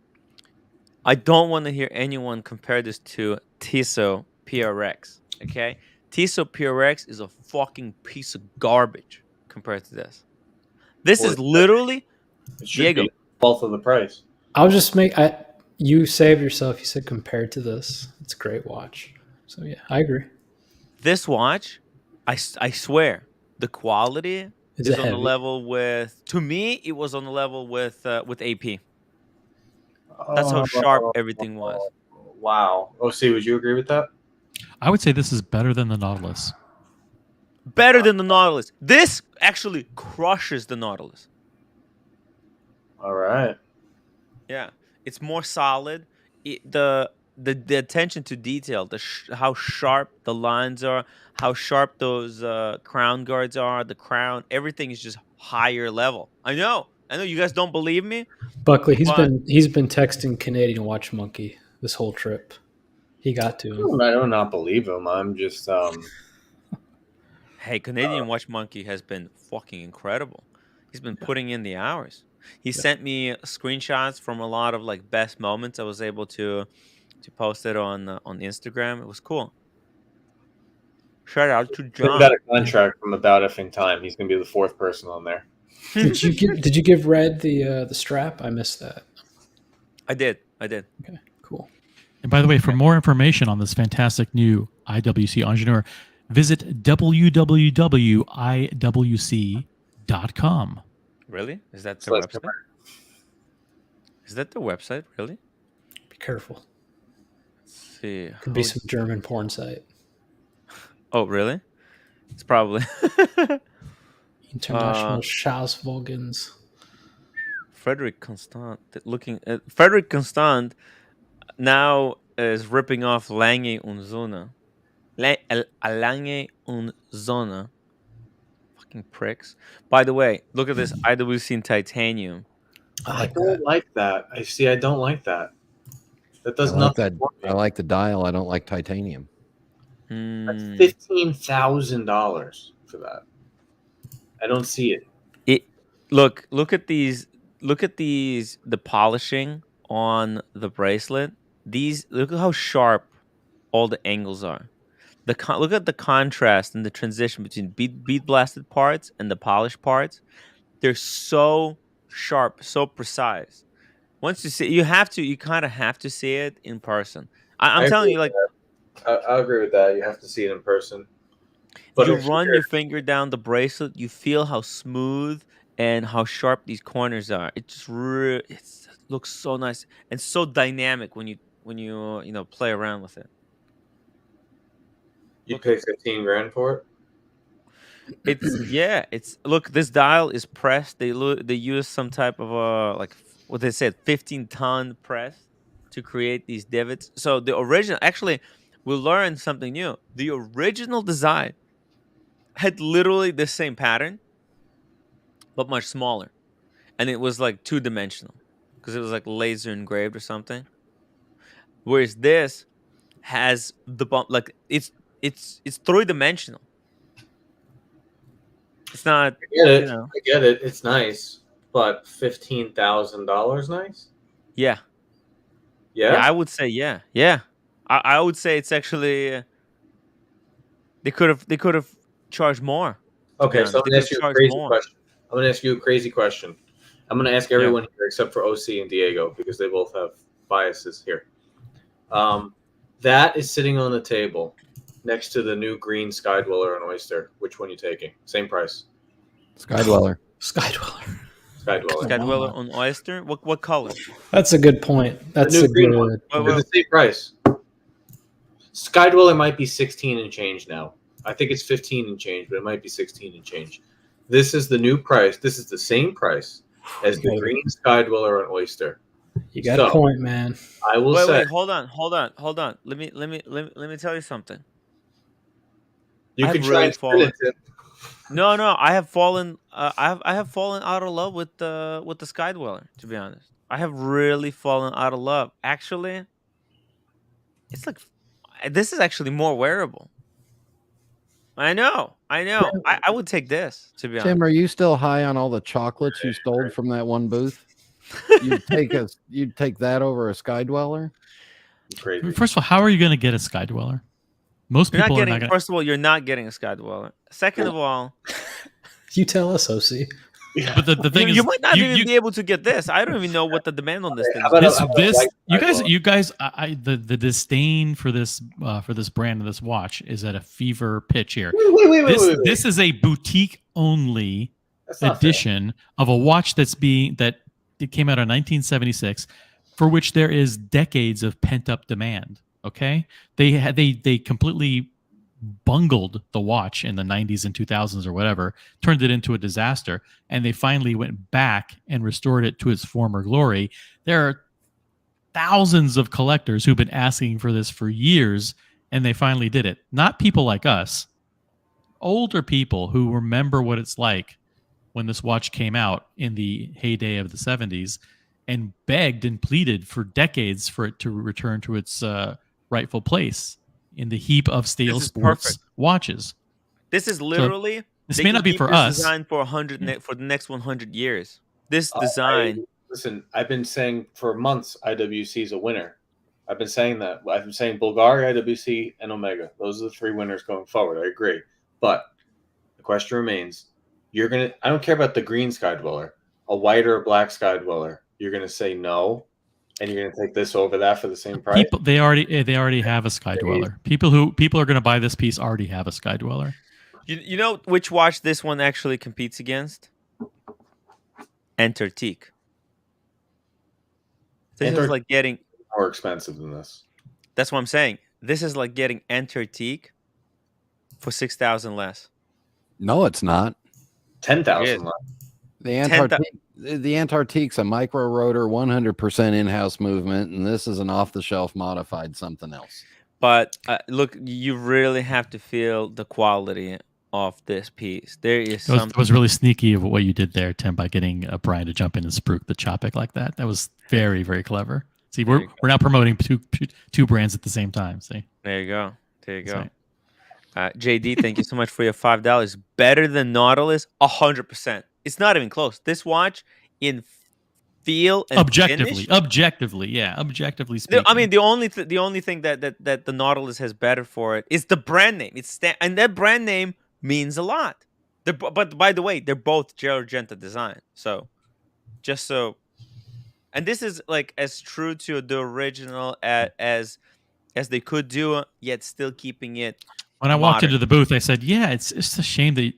I don't want to hear anyone compare this to Tissot PRX. Okay, Tissot PRX is a fucking piece of garbage compared to this. This is literally
It should
Diego.
be both of the price.
I'll just make you save yourself. You said compared to this, it's a great watch. So yeah, I agree.
This watch, I swear, the quality
Is
is
it
on the
heavy?
level with. To me, it was on the level with AP. That's how sharp everything was.
Wow. OC, would you agree with that?
I would say this is better than the Nautilus.
Better than the Nautilus. This actually crushes the Nautilus.
All right.
Yeah, it's more solid. The attention to detail, how sharp the lines are, how sharp those crown guards are, the crown, everything is just higher level. I know you guys don't believe me.
Buckley, he's
But-
been texting Canadian Watch Monkey this whole trip. He got to him.
I do not believe him. I'm just
Hey, Canadian Watch Monkey has been fucking incredible. He's been putting in the hours. He sent me screenshots from a lot of like best moments. I was able to post it on Instagram. It was cool. Shout out to
he
John.
got a contract from About Effing Time. He's gonna be the fourth person on there.
Did you give Red the strap? I missed that.
I did.
Okay, cool.
And by the way, for more information on this fantastic new IWC Ingenieur, visit www.iwc.com.
Really? Is that the
So let's
website? Is that the website? Really?
Be careful.
Let's see.
Could be some German porn site.
Oh, really? It's probably
International Schausvoggens.
Frederick Constant. Frederick Constant now is ripping off Lange und Söhne. Lange und Söhne. Fucking pricks. By the way, look at this IWC in titanium.
I don't like that. I don't like that. That does
I like
nothing
that.
for me.
I like the dial. I don't like titanium.
That's
Hmm.
$15,000 for that. I don't see it.
Look at these. Look at these. The polishing on the bracelet. Look at how sharp all the angles are. Look at the contrast and the transition between bead blasted parts and the polished parts. They're so sharp, so precise. Once you see, you kind of have to see it in person. I'm telling you, like,
I agree with that. You have to see it in person. But
you
if
run
you're-
your finger down the bracelet, you feel how smooth and how sharp these corners are. It just it looks so nice and so dynamic when you play around with it.
you pay $15,000 for it.
It's look, this dial is pressed. They use some type of like what they said 15-ton press to create these divots. So the original, actually, we learned something new. The original design had literally the same pattern, but much smaller, and it was like 2-dimensional because it was like laser engraved or something. Whereas this has the bump, like it's 3-dimensional. It's not.
I get it.
You know.
I get it. It's nice, but $15,000 nice.
Yeah.
Yeah.
Yeah, I would say yeah. I would say it's actually they could have charged more.
Okay, so I'm gonna ask you a crazy
more.
question. I'm gonna ask you a crazy question. I'm gonna ask everyone here except for OC and Diego because they both have biases here. That is sitting on the table next to the new green Sky Dweller and Oyster. Which one are you taking? Same price.
Skydweller.
Skydweller.
Sky Dweller.
Sky Dweller on Oyster. What color?
That's a good point. That's
new
a
green
good.
one.
Well,
They're the same price. Sky Dweller might be 16 and change now. I think it's 15 and change, but it might be 16 and change. This is the new price. This is the same price as the green Sky Dweller and Oyster.
You got a point, man.
I will say.
Wait, hold on. Let me tell you something.
You
I've
can try
really
and
fallen-
spin it.
No, I have fallen. I have fallen out of love with the Sky Dweller. To be honest, I have really fallen out of love. Actually, it's like this is actually more wearable. I know. I would take this, to be honest.
Tim, are you still high on all the chocolates you stole from that one booth? You'd take that over a Sky Dweller?
Crazy.
First of all, how are you going to get a Sky Dweller? Most
You're not
people are
getting.
not going.
First of all, you're not getting a Sky Dweller. Second of all,
You tell us, OC.
Yeah.
But the thing is,
you might not even be able to get this. I don't even know what the demand on this thing
How
is.
about
this
white
you
Sky
guys
Dweller?
you guys the disdain for this brand of this watch is at a fever pitch here.
Wait.
This is a boutique only
That's not fair.
edition of a watch that it came out in 1976, for which there is decades of pent up demand. Okay, they completely bungled the watch in the 90s and 2000s or whatever, turned it into a disaster, and they finally went back and restored it to its former glory. There are thousands of collectors who've been asking for this for years, and they finally did it. Not people like us, older people who remember what it's like when this watch came out in the heyday of the 70s and begged and pleaded for decades for it to return to its rightful place in the heap of stale
This is
sports
perfect.
watches.
This is literally.
This
they
may
can
not be
keep
for
this
us.
Design for for the next 100 years. This design.
Listen, I've been saying for months IWC is a winner. I've been saying that. I've been saying Bulgari, IWC, and Omega. Those are the three winners going forward. I agree. But the question remains, I don't care about the green Sky Dweller, a white or a black Sky Dweller. You're gonna say no, and you're gonna take this over that for the same price?
People they already have a Sky Dweller. People are going to buy this piece already have a Sky Dweller.
You know which watch this one actually competes against? Antarctique. This is like getting
more expensive than this.
That's what I'm saying. This is like getting Antarctique for 6,000 less.
No, it's not.
10,000 less.
The Antarctique's a micro rotor, 100% in-house movement, and this is an off-the-shelf modified something else.
But look, you really have to feel the quality of this piece. There is something.
It was really sneaky of what you did there, Tim, by getting Brian to jump in and spruik the Chopik like that. That was very, very clever. See, we're now promoting two brands at the same time. See,
there you go.
Right.
JD, thank you so much for your $5. Better than Nautilus, 100%. It's not even close. This watch in feel and
objectively speaking.
I mean, the only thing that the Nautilus has better for it is the brand name. And that brand name means a lot. But by the way, they're both Giorgenta design. So, just so, and this is like as true to the original as they could do, yet still keeping it.
When I walked into the booth, I said, "Yeah, it's a shame that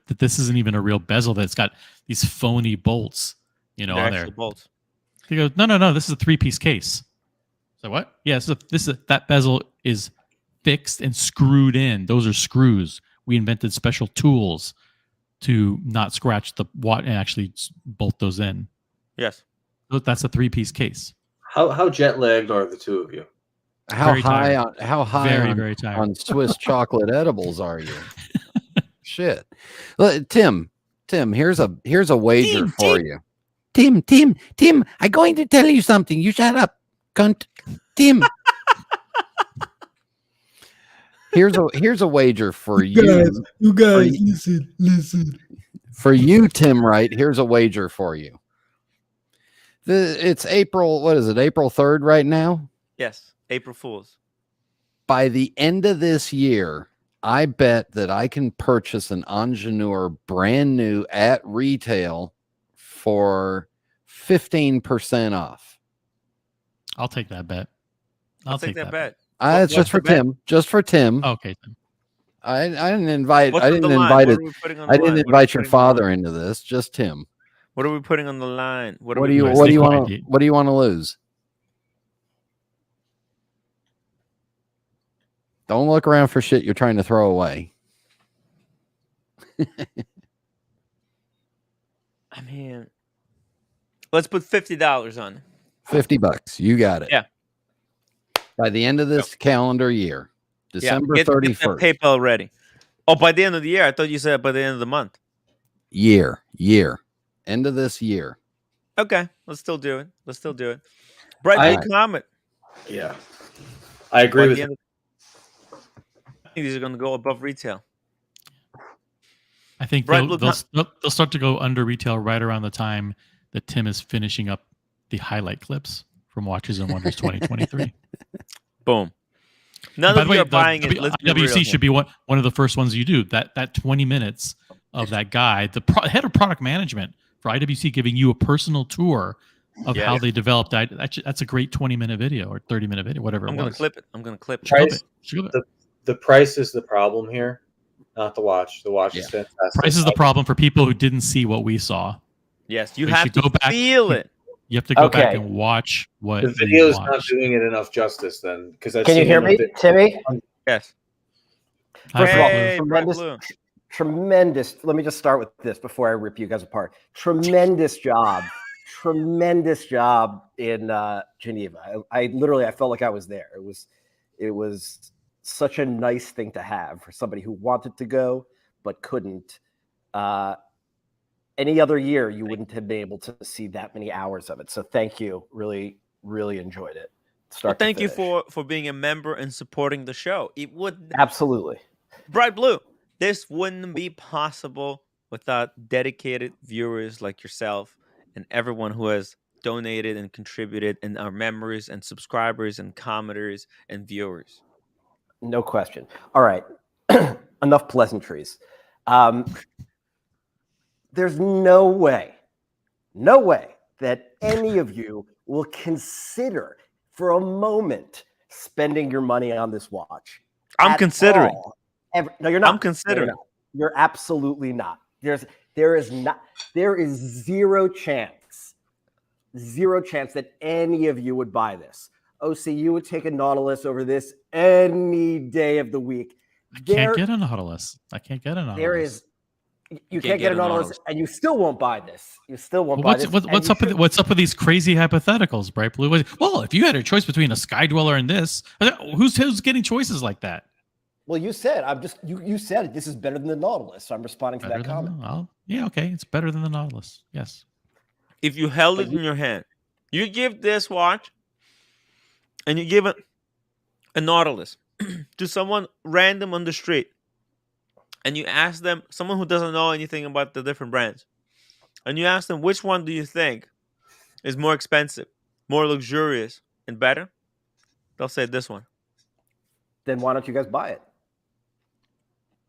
that this isn't even a real bezel. That it's got these phony bolts, on there."
Bolts.
He goes, "No, this is a 3-piece case." So what? Yeah, that bezel is fixed and screwed in. Those are screws. We invented special tools to not scratch the watt and actually bolt those in.
Yes,
so that's a 3-piece case.
How jet lagged are the two of you?
How high on Swiss chocolate edibles are you? Shit. Tim, here's a wager for you. Tim, I'm going to tell you something. You shut up, cunt. Tim. Here's a wager for you.
You guys, listen.
For you, Tim Wright, here's a wager for you. It's April, what is it? April 3rd right now?
Yes. April Fools.
By the end of this year, I bet that I can purchase an Ingenieur brand new at retail for 15% off.
I'll take that bet.
I'll take that bet.
It's just for Tim. Just for Tim.
Okay.
I didn't invite.
What's
I didn't invite your father into this. Just Tim.
What are we putting on the line?
What do you want to lose? Don't look around for shit you're trying to throw away.
I mean, let's put $50 on.
$50. You got it.
Yeah.
By the end of this calendar year, December 31st.
Get PayPal ready. Oh, by the end of the year. I thought you said by the end of the month.
Year. End of this year.
Okay. Let's still do it. Bright comment.
Yeah. I agree with you.
I think these are going to go above retail.
I think they'll start to go under retail right around the time that Tim is finishing up the highlight clips from Watches and Wonders 2023.
Boom. None of you are buying it. Let's be real
IWC should be one of the first ones you do. That 20 minutes of that guy, the head of product management for IWC, giving you a personal tour of how they developed that. That's a great 20-minute video or 30-minute video, whatever it was.
I'm going to clip it.
The price is the problem here, not the watch. The watch is fantastic.
Price is the problem for people who didn't see what we saw.
Yes, you have to go back, feel it.
You have to go back and watch what
the video is not doing it enough justice. Then, because
can you hear me, Timmy?
Yes.
First of all, tremendous. Let me just start with this before I rip you guys apart. Tremendous job in Geneva. I felt like I was there. It was such a nice thing to have for somebody who wanted to go but couldn't. Any other year, you wouldn't have been able to see that many hours of it. So thank you. Really, really enjoyed it.
Thank you for being a member and supporting the show. It would
absolutely.
Bright Blue, this wouldn't be possible without dedicated viewers like yourself and everyone who has donated and contributed, and our members and subscribers and commenters and viewers.
No question. All right. Enough pleasantries. There's no way that any of you will consider for a moment spending your money on this watch.
I'm considering.
No, you're not.
I'm considering.
No, you're absolutely not. There is zero chance that any of you would buy this. OC, you would take a Nautilus over this any day of the week.
I can't get a Nautilus.
You can't get a Nautilus, and you still won't buy this. You still won't buy this.
What's up with these crazy hypotheticals, Bright Blue? Well, if you had a choice between a Sky Dweller and this, who's getting choices like that?
Well, you said you said this is better than the Nautilus, so I'm responding to that comment.
Yeah, okay, it's better than the Nautilus. Yes.
If you held it in your hand, you give this watch, and you give it a Nautilus to someone random on the street, and you ask them, someone who doesn't know anything about the different brands, and you ask them, which one do you think is more expensive, more luxurious, and better? They'll say this one.
Then why don't you guys buy it?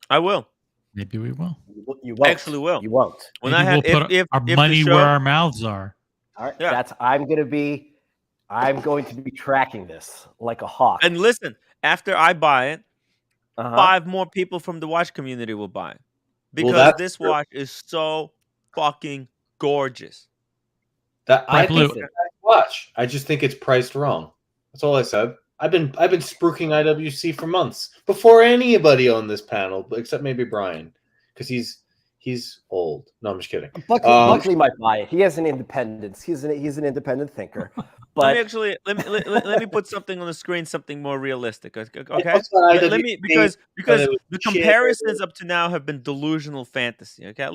I will. Maybe we will.
You won't.
Actually will.
You won't.
When we'll put our money where our mouths are.
All right. Yeah. I'm going to be tracking this like a hawk.
And listen, after I buy it, 5 more people from the watch community will buy it. Because this watch is so fucking gorgeous.
I think it's a nice watch. I just think it's priced wrong. That's all I said. I've been spruiking IWC for months before anybody on this panel, except maybe Brian, because he's old. No, I'm just kidding.
Buckley might buy it. He has an independence. He's an independent thinker. But
let me put something on the screen, something more realistic. Okay, because the comparisons up to now have been delusional fantasy. Okay,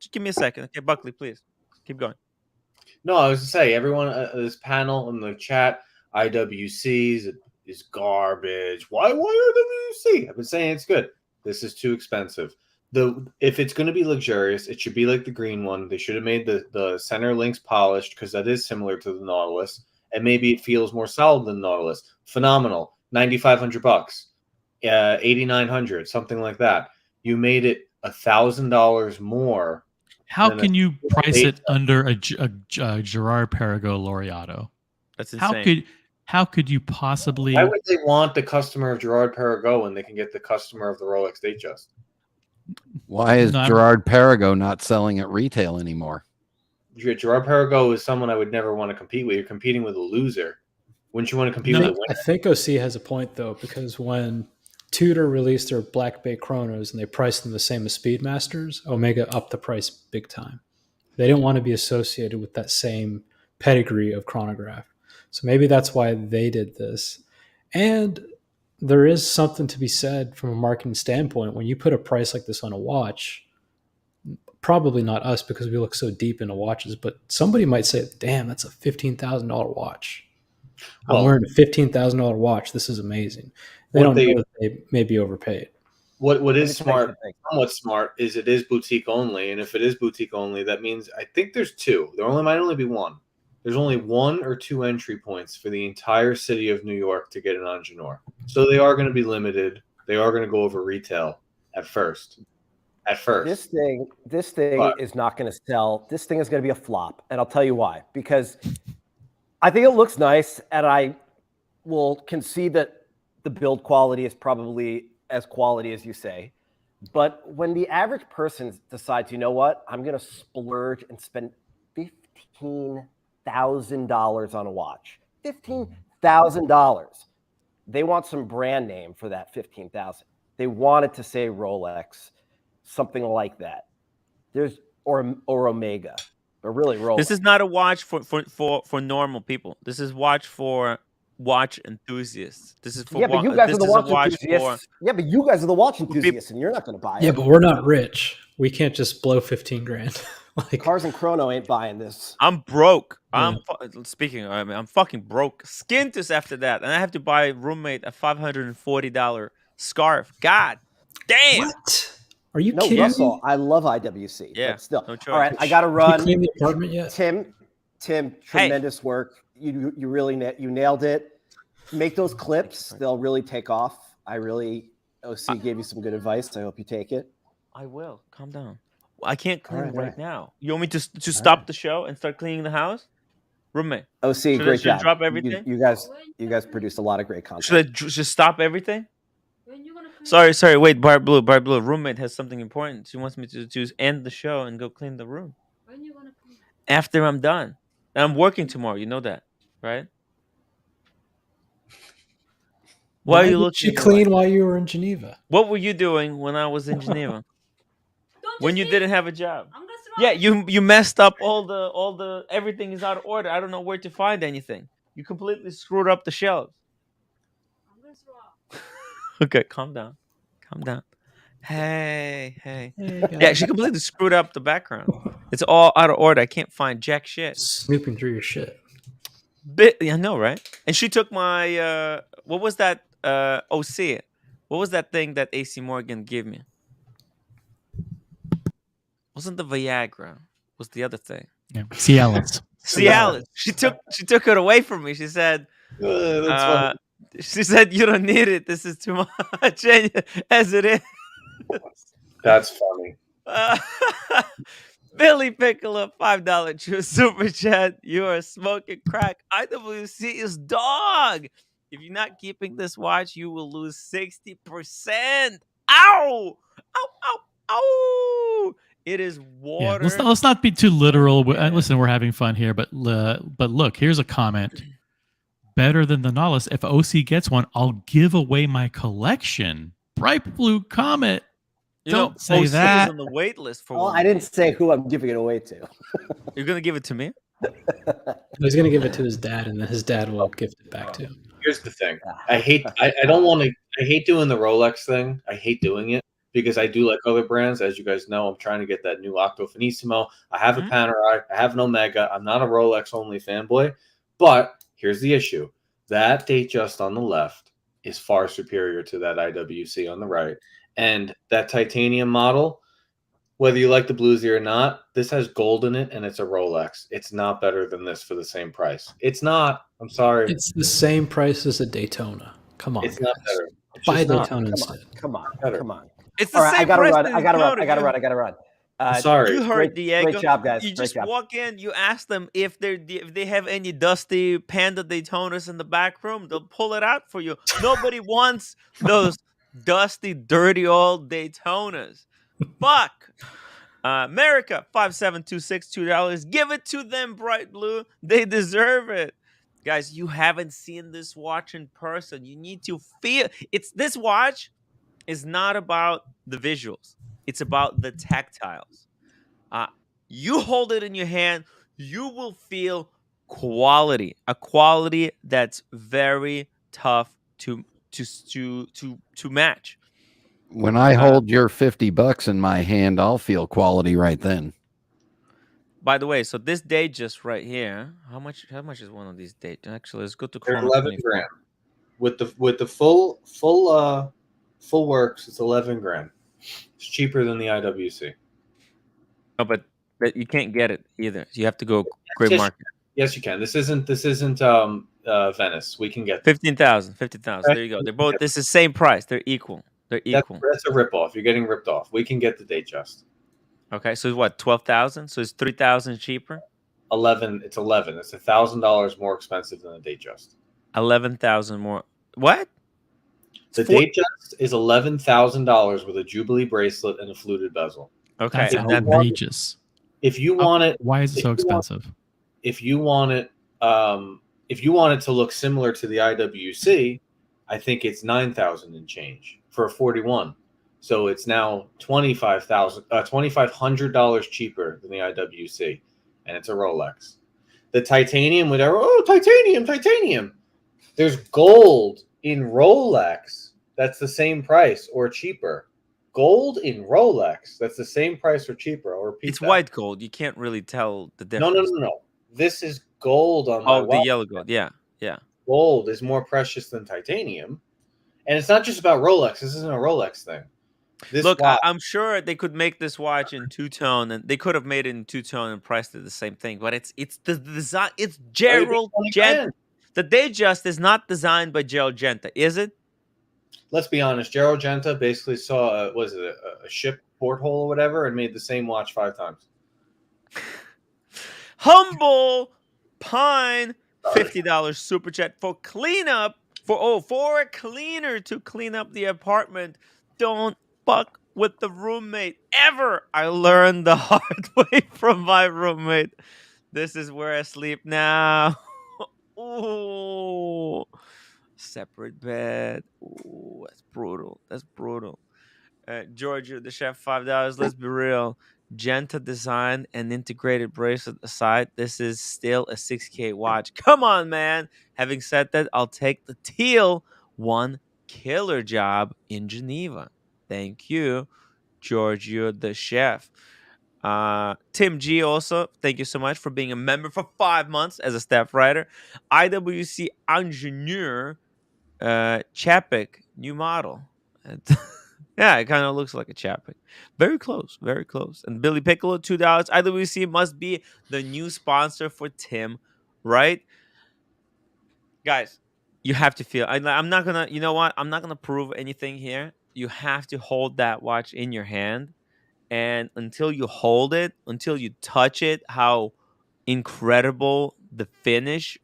just give me a second. Okay, Buckley, please keep going.
No, I was to say everyone this panel in the chat. IWCs is garbage. Why IWC? I've been saying it's good. This is too expensive. If it's going to be luxurious, it should be like the green one. They should have made the center links polished because that is similar to the Nautilus, and maybe it feels more solid than the Nautilus. Phenomenal. $9,500, $8,900, something like that. You made it $1,000 more.
How can you price it under a Gerard Perigo Laureato?
That's insane.
How could you possibly?
Why would they want the customer of Gerard Perigo when they can get the customer of the Rolex Datejust?
Why is Gerard Perigo not selling at retail anymore?
Gerard Perigo is someone I would never want to compete with. You're competing with a loser. Wouldn't you want to compete with a winner?
I think OC has a point, though, because when Tudor released their Black Bay Chronos and they priced them the same as Speedmasters, Omega upped the price big time. They didn't want to be associated with that same pedigree of chronograph. So maybe that's why they did this. And there is something to be said from a marketing standpoint. When you put a price like this on a watch, probably not us because we look so deep into watches, but somebody might say, damn, that's a $15,000 watch. I'm wearing a $15,000 watch. This is amazing. They don't know that they may be overpaid.
What is smart, somewhat smart, is it is boutique only, and if it is boutique only, that means I think there's two. There might only be one. There's only 1 or 2 entry points for the entire city of New York to get an Ingenieur. So they are going to be limited. They are going to go over retail at first.
This thing is not going to sell. This thing is going to be a flop, and I'll tell you why. Because I think it looks nice, and I will concede that the build quality is probably as quality as you say. But when the average person decides, you know what, I'm going to splurge and spend $15,000 on a watch, $15,000. They want some brand name for that $15,000. They want it to say Rolex, something like that. Or Omega, but really Rolex.
This is not a watch for normal people. This is watch for watch enthusiasts. This is for
but you guys are the watch enthusiasts. But you guys are the watch enthusiasts, and you're not going to buy it.
Yeah, but we're not rich. We can't just blow 15 grand.
Like Cars and Chrono ain't buying this.
I'm broke. I'm fucking broke. Skintus after that, and I have to buy a roommate a $540 scarf. God damn!
What? Are you kidding
Russell,
me?
I love IWC.
Yeah,
but still.
No choice.
All right, I got to run.
You cleaned the apartment yet?
Tim, tremendous work. You really nailed it. Make those clips; they'll really take off. OC gave you some good advice. I hope you take it.
I will. Calm down. I can't clean right now. You want me to stop the show and start cleaning the house? Roommate.
OC, great job.
Drop everything?
You guys produced a lot of great content.
Should I just stop everything? Sorry. Wait, Bar Blue. Roommate has something important. She wants me to end the show and go clean the room.
When you gonna clean?
After I'm done. And I'm working tomorrow. You know that, right? Why are you looking?
She clean while you were in Geneva.
What were you doing when I was in Geneva? When you didn't have a job? Yeah, you messed up all the everything is out of order. I don't know where to find anything. You completely screwed up the shelves. Okay, calm down. Hey. Yeah, she completely screwed up the background. It's all out of order. I can't find jack shit.
Snooping through your shit.
I know, right? And she took my what was that? OC. What was that thing that AC Morgan gave me? Wasn't the Viagra? Was the other thing?
Yeah, Cialis.
Cialis. She took it away from me. She said, you don't need it. This is too much. As it is.
That's funny.
Billy Piccolo, $5 True Super Chat. You are smoking crack. IWC is dog. If you're not keeping this watch, you will lose 60%. Ow! Ow! It is water.
Yeah, let's not be too literal. Listen, we're having fun here, but look, here's a comment. Better than the Nautilus. If OC gets one, I'll give away my collection. Bright blue comet. Don't say
OC
that.
Is on the wait list for.
Well, I didn't say who I'm giving it away to.
You're gonna give it to me?
He's gonna give it to his dad, and then his dad will gift it back to him.
Here's the thing. I hate doing the Rolex thing. I hate doing it because I do like other brands. As you guys know, I'm trying to get that new Octo Finissimo. I have a Panerai. I have an Omega. I'm not a Rolex only fanboy. But here's the issue. That Datejust on the left is far superior to that IWC on the right. And that titanium model, whether you like the bluesy or not, this has gold in it and it's a Rolex. It's not better than this for the same price. It's not. I'm sorry.
It's the same price as a Daytona. Come on.
It's not better.
Buy a Daytona instead.
Come on.
It's the same price. I
gotta run.
Sorry.
You heard Diego.
Great job, guys.
You just walk in, you ask them if they have any dusty Panda Daytonas in the back room. They'll pull it out for you. Nobody wants those dusty, dirty old Daytonas. Fuck. America, 5726, $2. Give it to them, Bright Blue. They deserve it. Guys, you haven't seen this watch in person. You need to feel this watch is not about the visuals. It's about the tactiles. You hold it in your hand, you will feel quality. A quality that's very tough to match.
When I hold your $50 in my hand, I'll feel quality right then.
By the way, so this Datejust right here, how much is one of these Datejust? Actually, let's go to
They're 11 grand with the full full works. It's 11 grand. It's cheaper than the IWC.
Oh, but you can't get it either. You have to go gray
Yes,
market.
Yes, you can. This isn't Venice. We can get
15,000. There you go. They're both. This is same price. They're equal. That's
a ripoff. You're getting ripped off. We can get the Datejust.
Okay, so it's what, 12,000? So it's 3,000 cheaper.
11. It's 11. It's $1,000 more expensive than the Datejust.
11,000 more. What?
The Datejust is $11,000 with a Jubilee bracelet and a fluted bezel.
Okay,
that's outrageous.
If you want it,
why is it so expensive?
If you want it to look similar to the IWC, I think it's 9,000 and change for a 41. So it's now $2,500 cheaper than the IWC, and it's a Rolex. The titanium, whatever. Oh, titanium. There's gold in Rolex that's the same price or cheaper. Gold in Rolex that's the same price or cheaper. Or
it's white gold. You can't really tell the difference.
No. This is gold on my
the yellow gold. Yeah.
Gold is more precious than titanium. And it's not just about Rolex. This isn't a Rolex thing.
I'm sure they could make this watch in two-tone, and they could have made it in two-tone and priced it the same thing. But it's the design. It's Gerald Genta. The Datejust is not designed by Gerald Genta, is it?
Let's be honest. Gerald Genta basically saw a ship porthole or whatever and made the same watch 5 times.
Humble Pine, $50 super chat for cleanup. For a cleaner to clean up the apartment. Don't fuck with the roommate ever. I learned the hard way from my roommate. This is where I sleep now. Ooh, separate bed. Ooh, that's brutal. Georgia, the chef, $5. Let's be real. Genta design and integrated bracelet aside, this is still a 6K watch. Come on, man. Having said that, I'll take the teal one killer job in Geneva. Thank you, Giorgio, the chef. Tim G also, thank you so much for being a member for 5 months as a staff writer. IWC Ingenieur, Chapek, new model. Yeah, it kind of looks like a Chapek. Very close. And Billy Piccolo, $2. IWC must be the new sponsor for Tim, right? Guys, you have to feel. I'm not gonna. You know what? I'm not gonna prove anything here. You have to hold that watch in your hand, and until you hold it, until you touch it, how incredible the finish.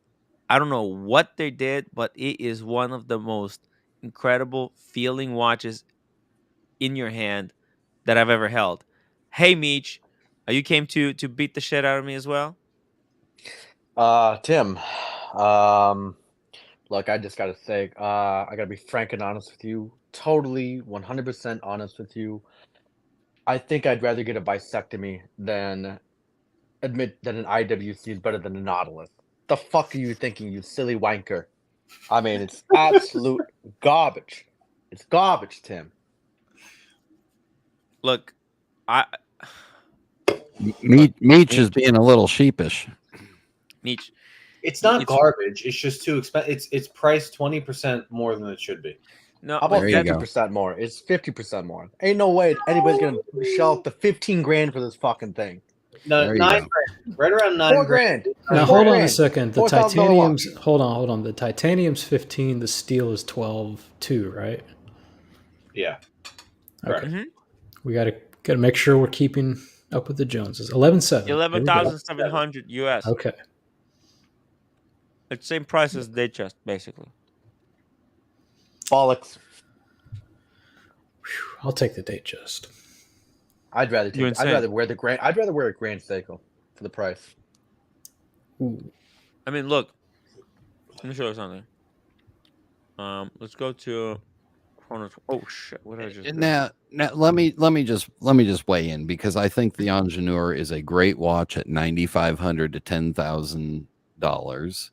I don't know what they did, but it is one of the most incredible feeling watches in your hand that I've ever held. Hey, Meech, you came to beat the shit out of me as well?
Tim, look, I just got to say, I got to be frank and honest with you. Totally 100% honest with you. I think I'd rather get a vasectomy than admit that an IWC is better than a Nautilus. The fuck are you thinking, you silly wanker? I mean, it's absolute garbage. It's garbage, Tim.
Look,
Meech is being a little sheepish.
Meech,
it's not garbage. It's just too expensive. It's priced 20% more than it should be.
No, how about 50% more? It's 50% more. Ain't no way anybody's gonna shell up the 15 grand for this fucking thing.
No, 9 grand. Right around 9
grand.
Now hold on a second. The titanium's hold on. The titanium's 15. The steel is 12.2, right?
Yeah.
Okay. Mm-hmm. We gotta make sure we're keeping up with the Joneses. 11.7.
11,700 US.
Okay.
It's the same price as Datejust, basically.
Bollocks.
I'll take the Datejust.
I'd rather wear the Grand. I'd rather wear a Grand Seiko for the price.
Ooh.
I mean, look. Let me show you something. Let's go to. Oh shit! What did I just?
Now let me just weigh in, because I think the Ingenieur is a great watch at $9,500 to $10,000.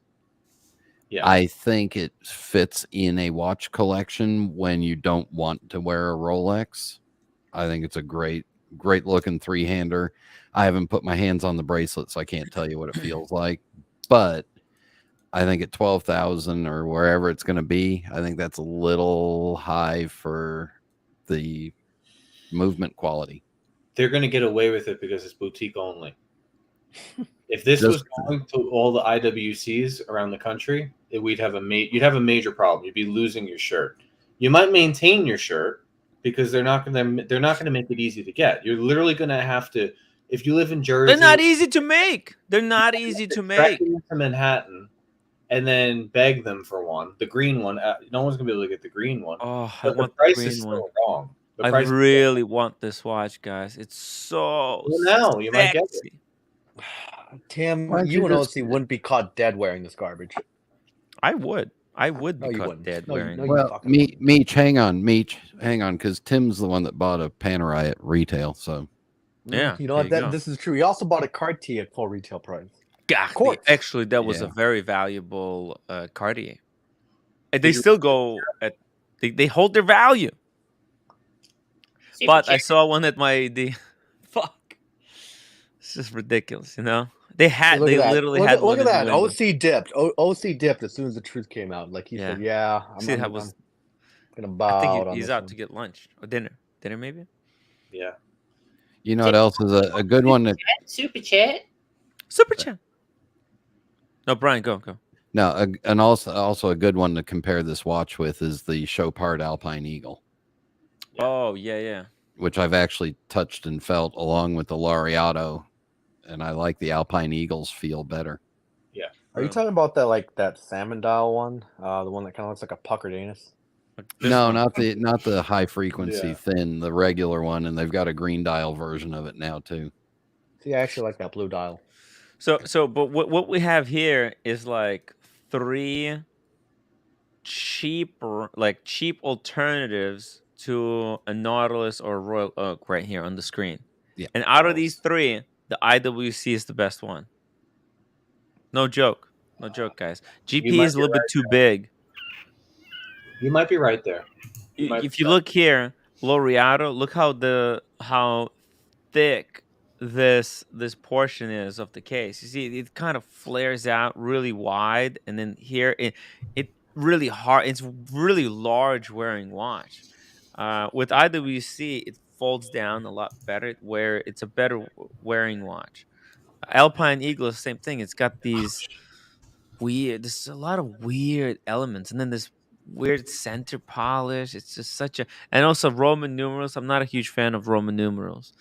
Yeah.
I think it fits in a watch collection when you don't want to wear a Rolex. I think it's a great looking 3-hander. I haven't put my hands on the bracelet, so I can't tell you what it feels like. But I think at 12,000 or wherever it's going to be, I think that's a little high for the movement quality.
They're going to get away with it because it's boutique only. If this was going to all the IWCs around the country, you'd have a major problem. You'd be losing your shirt. You might maintain your shirt because they're not going to make it easy to get. You're literally going to have to, if you live in Jersey,
they're not easy to make. They're not easy to make.
To Manhattan, and then beg them for one, the green one. No one's going to be able to get the green one.
Oh,
but
I want
the price
the green
is
one.
still wrong.
I really want this watch, guys. It's so
now you might get it.
Tim, you and OC wouldn't be caught dead wearing this garbage.
I would be caught dead wearing it.
Well, Meech, hang on, because Tim's the one that bought a Panerai at retail. So
yeah,
you know what? This is true. He also bought a Cartier at full retail price.
Actually, that was a very valuable Cartier. And they still go at they hold their value. But I saw one at fuck. It's just ridiculous, you know. They literally had.
Look at that. OC dipped. OC dipped as soon as the truth came out. Like he said, "Yeah, I'm gonna bow."
I think he's out to get lunch or dinner. Dinner maybe.
Yeah.
You know what else is a good one?
Super chat.
No, Brian, go.
No, and also a good one to compare this watch with is the Chopard Alpine Eagle.
Oh yeah.
Which I've actually touched and felt along with the Laureato, and I like the Alpine Eagles feel better.
Yeah.
Are you talking about that salmon dial one? The one that kind of looks like a puckered anus?
No, not the high frequency thin, the regular one, and they've got a green dial version of it now too.
See, I actually like that blue dial.
But what we have here is like 3 cheap alternatives to a Nautilus or a Royal Oak right here on the screen.
Yeah.
And out of these 3, the IWC is the best one. No joke, guys. GP is a little bit too big.
You might be right there.
If you look here, Laureato, look how thick this portion is of the case. You see, it kind of flares out really wide, and then here it really hard. It's really large wearing watch. With IWC, it folds down a lot better, where it's a better wearing watch. Alpine Eagle is the same thing. It's got these there's a lot of weird elements, and then this weird center polish. It's just and also Roman numerals. I'm not a huge fan of Roman numerals.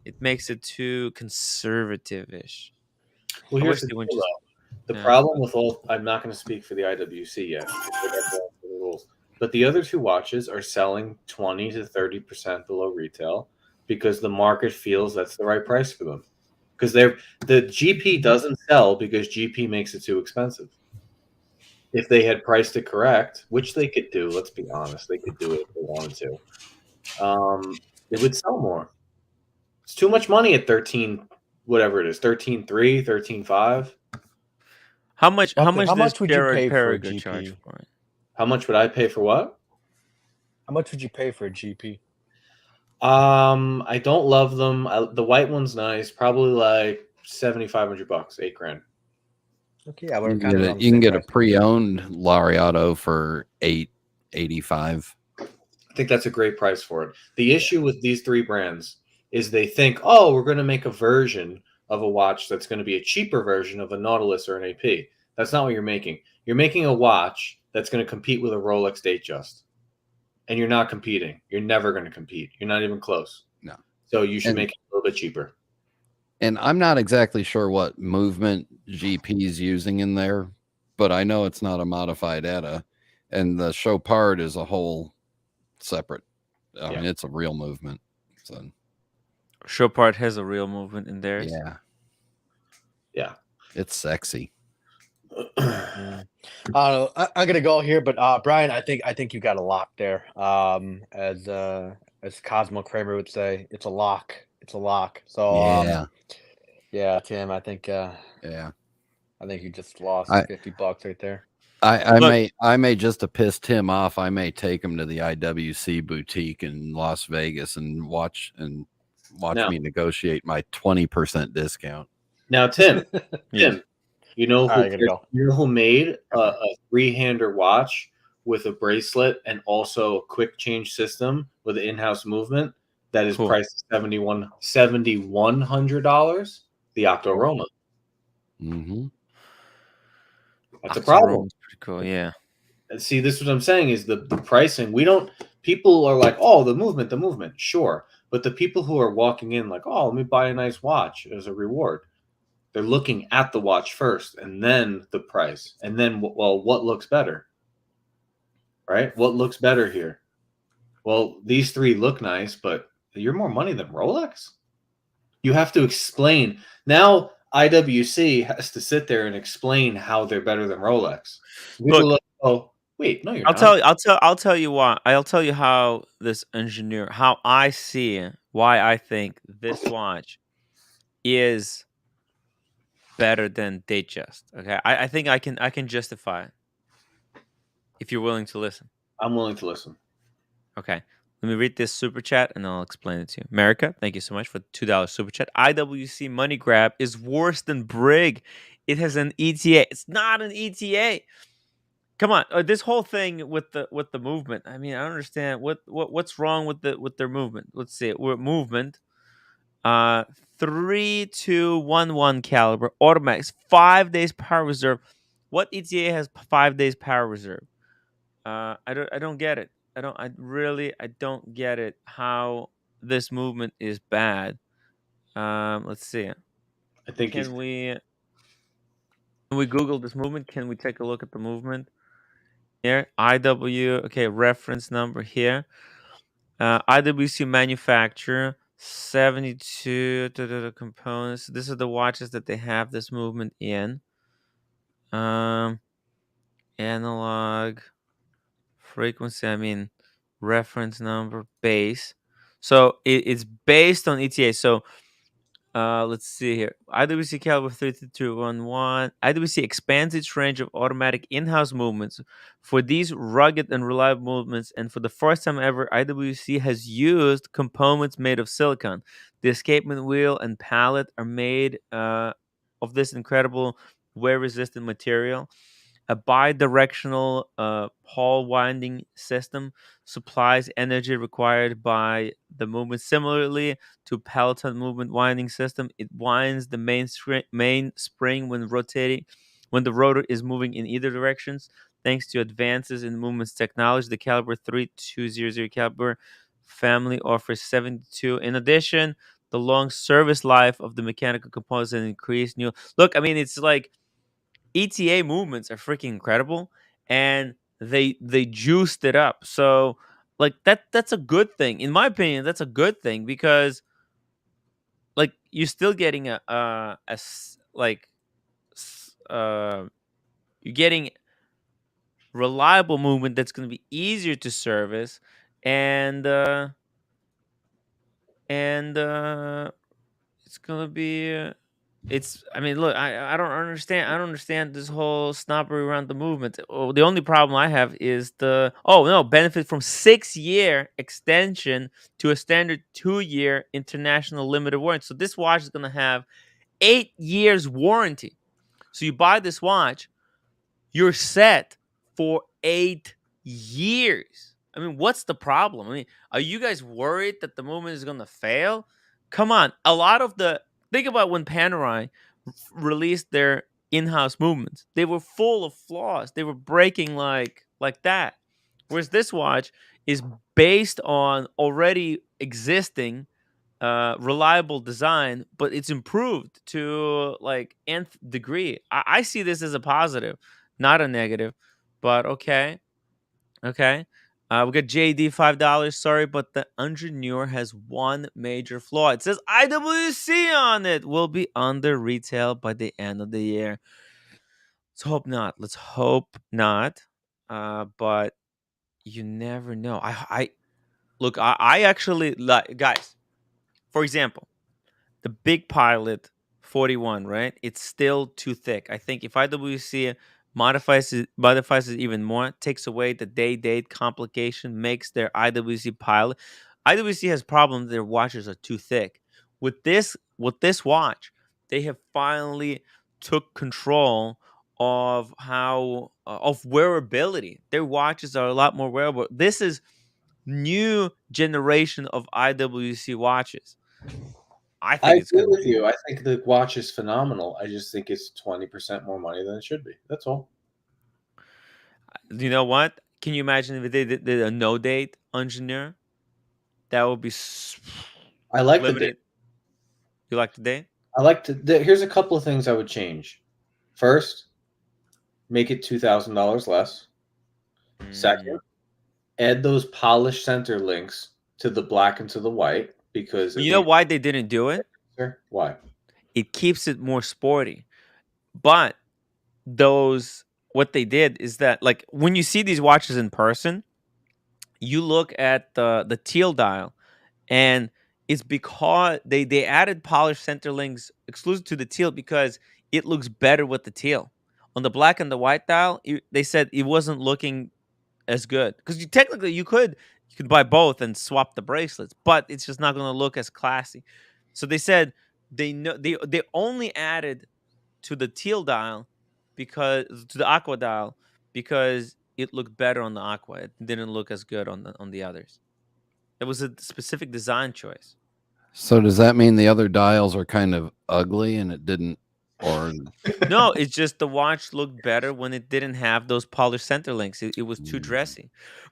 It makes it too conservative-ish.
Well, here's the problem with I'm not going to speak for the IWC yet. But the other 2 watches are selling 20 to 30% below retail because the market feels that's the right price for them. Because the GP doesn't sell because GP makes it too expensive. If they had priced it correct, which they could do, let's be honest, they could do it if they wanted to. It would sell more. It's too much money at 13, whatever it is, 13.3, 13.5.
How much
would you pay for a GP?
Charge for it?
How much would I pay for what?
How much would you pay for a GP?
I don't love them. The white one's nice. Probably like $7,500, $8,000.
Okay, yeah,
you can get a pre-owned Laureato for $885.
I think that's a great price for it. The issue with these 3 brands is they think, oh, we're going to make a version of a watch that's going to be a cheaper version of a Nautilus or an AP. That's not what you're making. You're making a watch that's going to compete with a Rolex Datejust. And you're not competing. You're never going to compete. You're not even close.
No.
So you should make it a little bit cheaper.
And I'm not exactly sure what movement GP is using in there, but I know it's not a modified ETA. And the Chopard is a whole separate. I mean, it's a real movement. So
Chopard has a real movement in theirs.
Yeah.
It's sexy.
I don't know. I'm gonna go here, but Brian, I think you got a lock there. As Cosmo Kramer would say, it's a lock. It's a lock. So yeah, Tim, I think I think you just lost $50 right there.
I may just to piss Tim off. I may take him to the IWC boutique in Las Vegas and watch me negotiate my 20% discount.
Now, Tim, You know
I gotta go.
you know who made a three-hander watch with a bracelet and also a quick change system with an in-house movement that is priced $7,100? The Octoroma.
Mm-hmm.
That's a problem.
Pretty cool, yeah.
And see, this is what I'm saying is the pricing. We don't. People are like, oh, the movement, sure. But the people who are walking in like, oh, let me buy a nice watch as a reward. They're looking at the watch first, and then the price, and then well, what looks better, right? What looks better here? Well, these three look nice, but you're more money than Rolex. You have to explain now. IWC has to sit there and explain how they're better than Rolex. People look, oh, wait, no, you're not.
I'll tell you why. I'll tell you how this Ingenieur, how I see why I think this watch is better than Datejust. Okay, I think I can justify it if you're willing to listen.
I'm willing to listen.
Okay, let me read this super chat and I'll explain it to you. America, thank you so much for the $2 super chat. IWC money grab is worse than Brig. It has an ETA. It's not an ETA. Come on, this whole thing with the movement. I mean, I don't understand what's wrong with their movement. Let's see, we're movement. 3211 caliber automatics, 5 days power reserve. What ETA has 5 days power reserve? I don't get it. I don't get it. How this movement is bad. Let's see.
I think
can we Google this movement? Can we take a look at the movement? Here, IW, okay, reference number here. IWC manufacturer, 72 components. These are the watches that they have this movement in. Analog, frequency, I mean, reference number, base. So it's based on ETA. So let's see here. IWC caliber 3211. IWC expands its range of automatic in-house movements for these rugged and reliable movements. And for the first time ever, IWC has used components made of silicon. The escapement wheel and pallet are made of this incredible wear-resistant material. A bi-directional Hall winding system supplies energy required by the movement. Similarly to Peloton movement winding system, it winds the main spring when rotating, when the rotor is moving in either directions. Thanks to advances in movements technology, the caliber 3200 caliber family offers 72. In addition, the long service life of the mechanical components and increased new. Look, I mean, it's like ETA movements are freaking incredible, and they juiced it up. So like that's a good thing. In my opinion, that's a good thing because like you're still getting you're getting reliable movement that's going to be easier to service, and it's going to be I mean, look, I don't understand this whole snobbery around the movement. Oh, the only problem I have is benefit from 6-year extension to a standard 2-year international limited warranty. So this watch is going to have 8 years warranty. So you buy this watch, you're set for 8 years. I mean, what's the problem? I mean, are you guys worried that the movement is going to fail? Come on. Think about when Panerai released their in-house movements. They were full of flaws. They were breaking like that. Whereas this watch is based on already existing reliable design, but it's improved to like nth degree. I see this as a positive, not a negative. But okay. We got JD $5. Sorry, but the Ingenieur has one major flaw. It says IWC on it. Will be under retail by the end of the year. Let's hope not. But you never know. I actually like, guys. For example, the Big Pilot 41, right? It's still too thick. I think if IWC modifies it even more, takes away the day-date complication, makes their IWC Pilot. IWC has problems. Their watches are too thick. With this watch, they have finally took control of how of wearability. Their watches are a lot more wearable. This is new generation of IWC watches. I
I
think it's
agree
good.
with you. I think the watch is phenomenal. I just think it's 20% more money than it should be. That's all.
You know what? Can you imagine if they did a no date Ingenieur? That would be
I like the
limited.
date.
You like the date?
I like to. Here's a couple of things I would change. First, make it $2,000 less. Second, add those polished center links to the black and to the white because
You know why they didn't do it?
Why?
It keeps it more sporty. But those what they did is that, like, when you see these watches in person, you look at the teal dial, and it's because they added polished center links exclusive to the teal because it looks better with the teal. On the black and the white dial, they said it wasn't looking as good because you could buy both and swap the bracelets, but it's just not going to look as classy. So they said they only added to the teal dial because to the aqua dial because it looked better on the aqua. It didn't look as good on the others. It was a specific design choice.
So does that mean the other dials are kind of ugly and it didn't, or
No, it's just the watch looked better when it didn't have those polished center links. It was too dressy.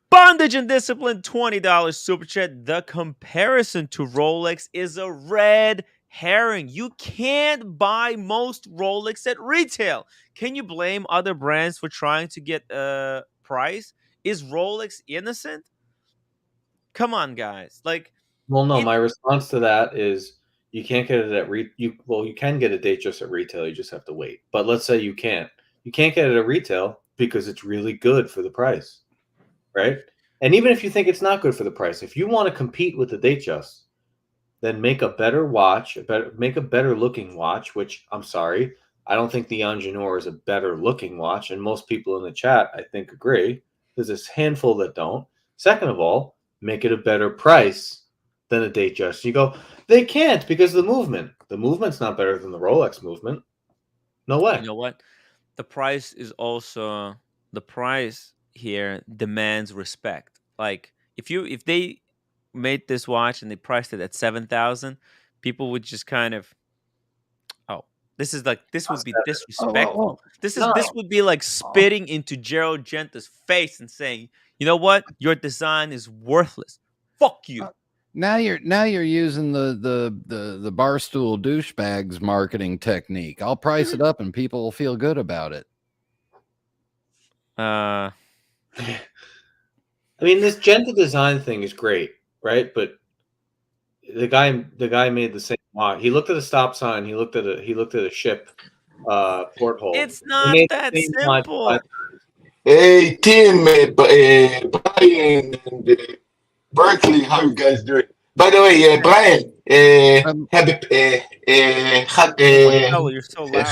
Bondage and Discipline, $20 super chat. The comparison to Rolex is a red herring. You can't buy most Rolex at retail. Can you blame other brands for trying to get a price? Is Rolex innocent? Come on, guys. Like,
well, no, my response to that is you can't get it at you can get a date just at retail. You just have to wait. But let's say you can't. You can't get it at retail because it's really good for the price, right? And even if you think it's not good for the price, if you want to compete with the Datejust, then make a better watch, make a better looking watch, which I'm sorry, I don't think the Ingenieur is a better looking watch. And most people in the chat, I think, agree. There's this handful that don't. Second of all, make it a better price than a Datejust. You go, they can't because of the movement. The movement's not better than the Rolex movement. No way.
You know what? The price here demands respect. Like, if they made this watch and they priced it at 7,000, people would just kind of, oh, this would be disrespectful. This would be like spitting into Gerald Genta's face and saying, you know what, your design is worthless. Fuck you.
Now you're using the barstool douchebags marketing technique. I'll price it up and people will feel good about it.
I mean, this Genta design thing is great, right? But the guy made the same watch. He looked at a stop sign. He looked at a ship porthole.
It's not that simple.
Hey, Tim, Brian, and Berkeley, how you guys doing? By the way, Brian, happy
Marcelo, you're so loud.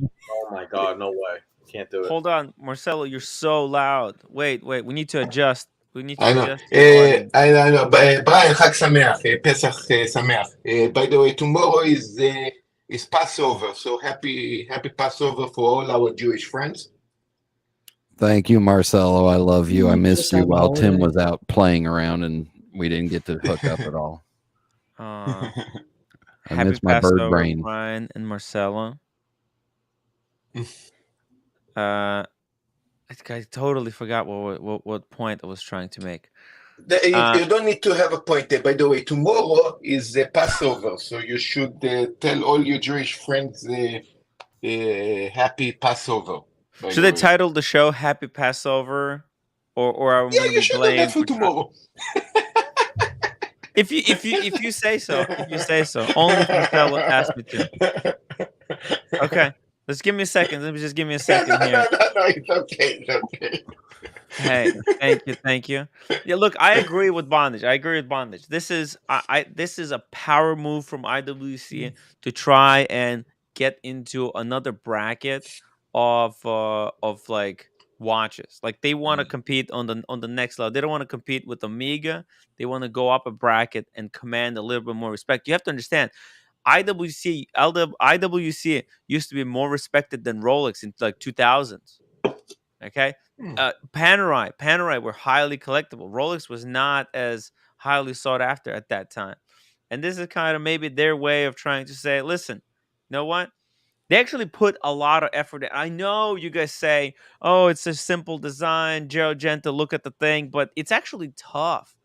Oh my God, no way. Can't do it.
Hold on, Marcelo, you're so loud. Wait, we need to adjust. We need to
I know.
adjust your
I know. Brian, Chag Sameach, Pesach Sameach. By the way, tomorrow is Passover, so happy Passover for all our Jewish friends.
Thank you, Marcelo. I love you. I missed you while Tim was out playing around and we didn't get to hook up at all. I miss my bird brain.
Brian and Marcelo. I totally forgot what point I was trying to make.
You don't need to have a point there. By the way, tomorrow is Passover, so you should tell all your Jewish friends happy Passover.
Should I title the show "Happy Passover," or are we going to be blamed
for tomorrow?
If you say so, only if Marcelo asked me to. Okay. Let's give me a second. Let me just give me a second here.
No, it's okay.
Hey, thank you. Yeah, look, I agree with bondage. This is a power move from IWC to try and get into another bracket of like watches. Like, they want to compete on the next level. They don't want to compete with Omega. They want to go up a bracket and command a little bit more respect. You have to understand, IWC used to be more respected than Rolex in like 2000s. Okay, Panerai were highly collectible. Rolex was not as highly sought after at that time, and this is kind of maybe their way of trying to say, listen, you know what? They actually put a lot of effort in. I know you guys say, "Oh, it's a simple design, Joe Genta, look at the thing," but it's actually tough.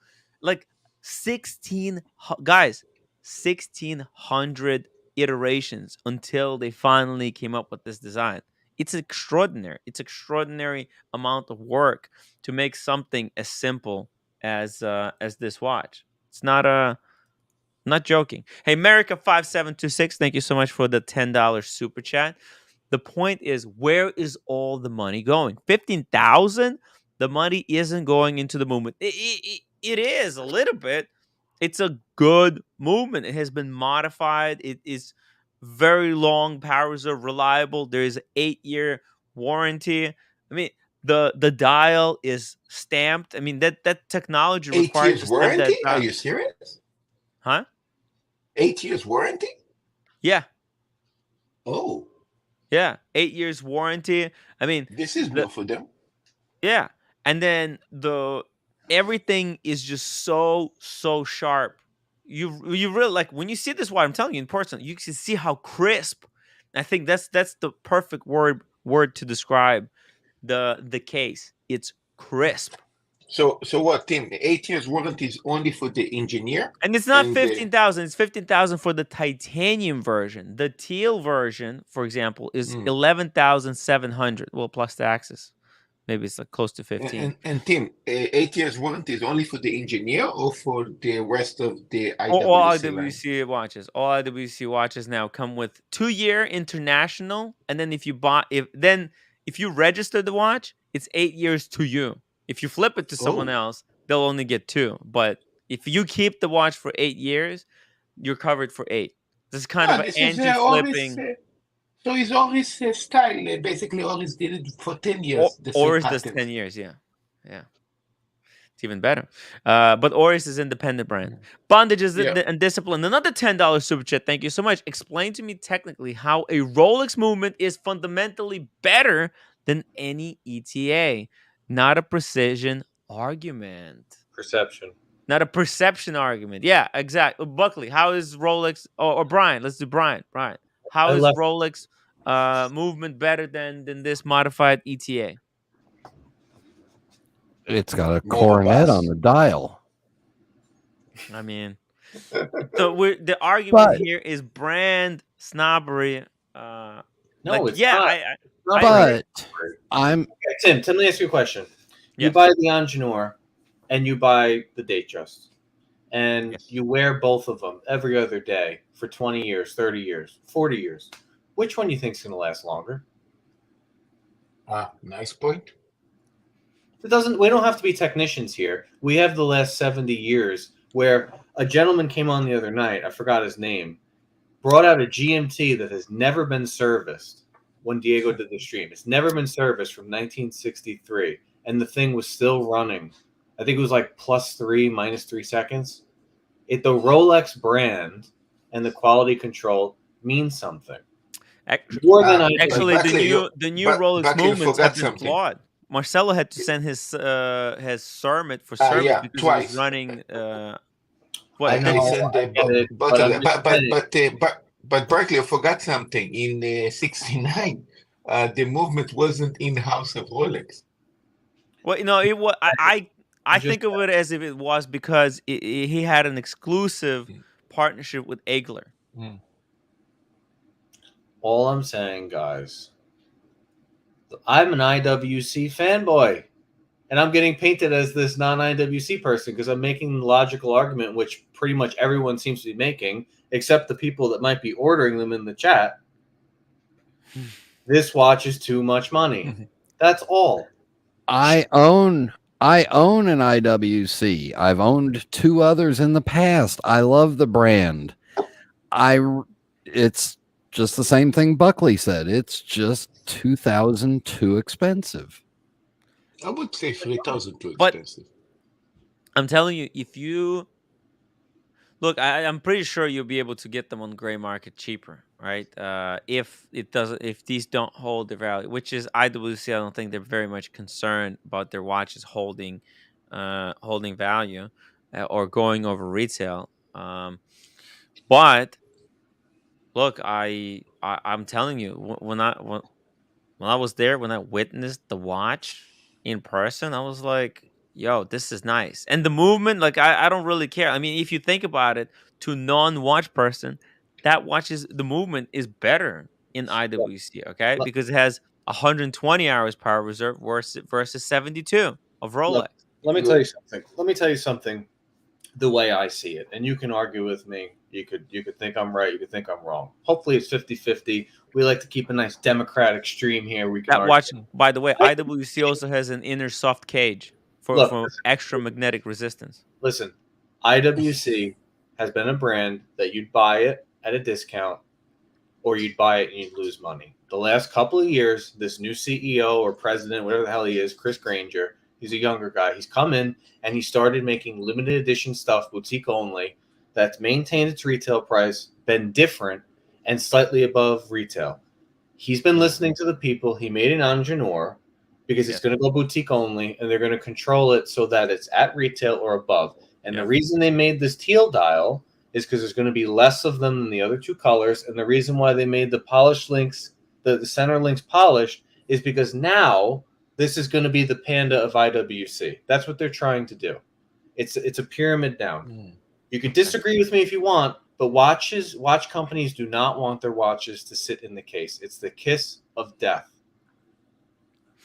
Like 1600 iterations until they finally came up with this design. It's extraordinary. It's extraordinary amount of work to make something as simple as this watch. It's not joking. Hey, America5726, thank you so much for the $10 super chat. The point is, where is all the money going? 15,000? The money isn't going into the movement. It is a little bit. It's a good movement. It has been modified. It is very long power reserve, reliable. There is an 8-year warranty. I mean, the dial is stamped. I mean, that technology
8
required
years
to stamp
warranty?
that dial.
Are you serious?
Huh?
8 years warranty?
Yeah.
Oh,
Yeah. 8 years warranty. I mean,
this is new for them.
yeah. And then everything is just so sharp. You really, like, when you see this watch, I'm telling you in person, you can see how crisp. I think that's the perfect word to describe the case. It's crisp.
So what, Tim? 8 years warranty is only for the Ingenieur?
And it's not
And
15,000. It's 15,000 for the titanium version. The teal version, for example, is 11,700. Well, plus taxes. Maybe it's like close to 15.
And Tim, 8 years warranty is only for the Ingenieur or for the rest of the IWC
All
line?
IWC watches. All IWC watches now come with 2-year international, and then if you register the watch, it's 8 years to you. If you flip it to someone else, they'll only get 2. But if you keep the watch for 8 years, you're covered for 8. This is kind of an anti-flipping.
So it's Oris style. Basically, Oris did it for 10 years.
Oris does 10 years, yeah. It's even better. But Oris is independent brand. Bondage is and discipline. Another $10 super chat. Thank you so much. Explain to me technically how a Rolex movement is fundamentally better than any ETA. Not a precision argument.
Perception.
Not a perception argument. Yeah, exactly. Buckley, how is Rolex or Brian? Let's do Brian. How is Rolex movement better than this modified ETA?
It's got a coronet on the dial.
I mean, so the argument here is brand snobbery.
No, it's
not.
I'm
Tim. Let me ask you a question. You buy the Ingenieur and you buy the Datejust, and you wear both of them every other day for 20 years, 30 years, 40 years. Which one do you think is going to last longer?
Nice point.
We don't have to be technicians here. We have the last 70 years where a gentleman came on the other night, I forgot his name, brought out a GMT that has never been serviced when Diego did the stream. It's never been serviced from 1963, and the thing was still running. I think it was like +3, -3 seconds. The Rolex brand and the quality control means something.
More than the new Rolex movements have been flawed. Marcelo had to send his Cermet for service because
twice.
He was running.
But Berkeley, I forgot something. In '69, the movement wasn't in the house of Rolex.
Well, it was. I think of it as if it was because he had an exclusive partnership with Eigler.
All I'm saying, guys, I'm an IWC fanboy, and I'm getting painted as this non-IWC person because I'm making the logical argument, which pretty much everyone seems to be making, except the people that might be ordering them in the chat. This watch is too much money. That's all.
I own an IWC. I've owned 2 others in the past. I love the brand. It's just the same thing Buckley said. It's just 2,000 too expensive.
I would say 3,000 too expensive.
I'm telling you, Look, I'm pretty sure you'll be able to get them on the gray market cheaper, right? If these don't hold their value, which is IWC, I don't think they're very much concerned about their watches holding value or going over retail. But look, I'm telling you, when I was there, when I witnessed the watch in person, I was like, yo, this is nice. And the movement, like, I don't really care. I mean, if you think about it, to non-watch person, the movement is better in IWC, okay?
Look,
Because it has 120 hours power reserve versus 72 of Rolex.
look, let me tell you something. Let me tell you something the way I see it. And you can argue with me. You could think I'm right. You could think I'm wrong. Hopefully it's 50-50. We like to keep a nice democratic stream here. We can
That
argue.
watch, by the way, IWC also has an inner soft cage for extra magnetic resistance.
Listen, IWC has been a brand that you'd buy it at a discount or you'd buy it and you'd lose money. The last couple of years, this new CEO or president, whatever the hell he is, Chris Granger, he's a younger guy. He's come in and he started making limited edition stuff, boutique only, that's maintained its retail price, been different, and slightly above retail. He's been listening to the people. He made an Ingenieur because it's going to go boutique only, and they're going to control it so that it's at retail or above. And the reason they made this teal dial is because there's going to be less of them than the other two colors. And the reason why they made the polished links, the center links polished, is because now this is going to be the Panda of IWC. That's what they're trying to do. It's a pyramid down. You can disagree with me if you want, but watch companies do not want their watches to sit in the case. It's the kiss of death.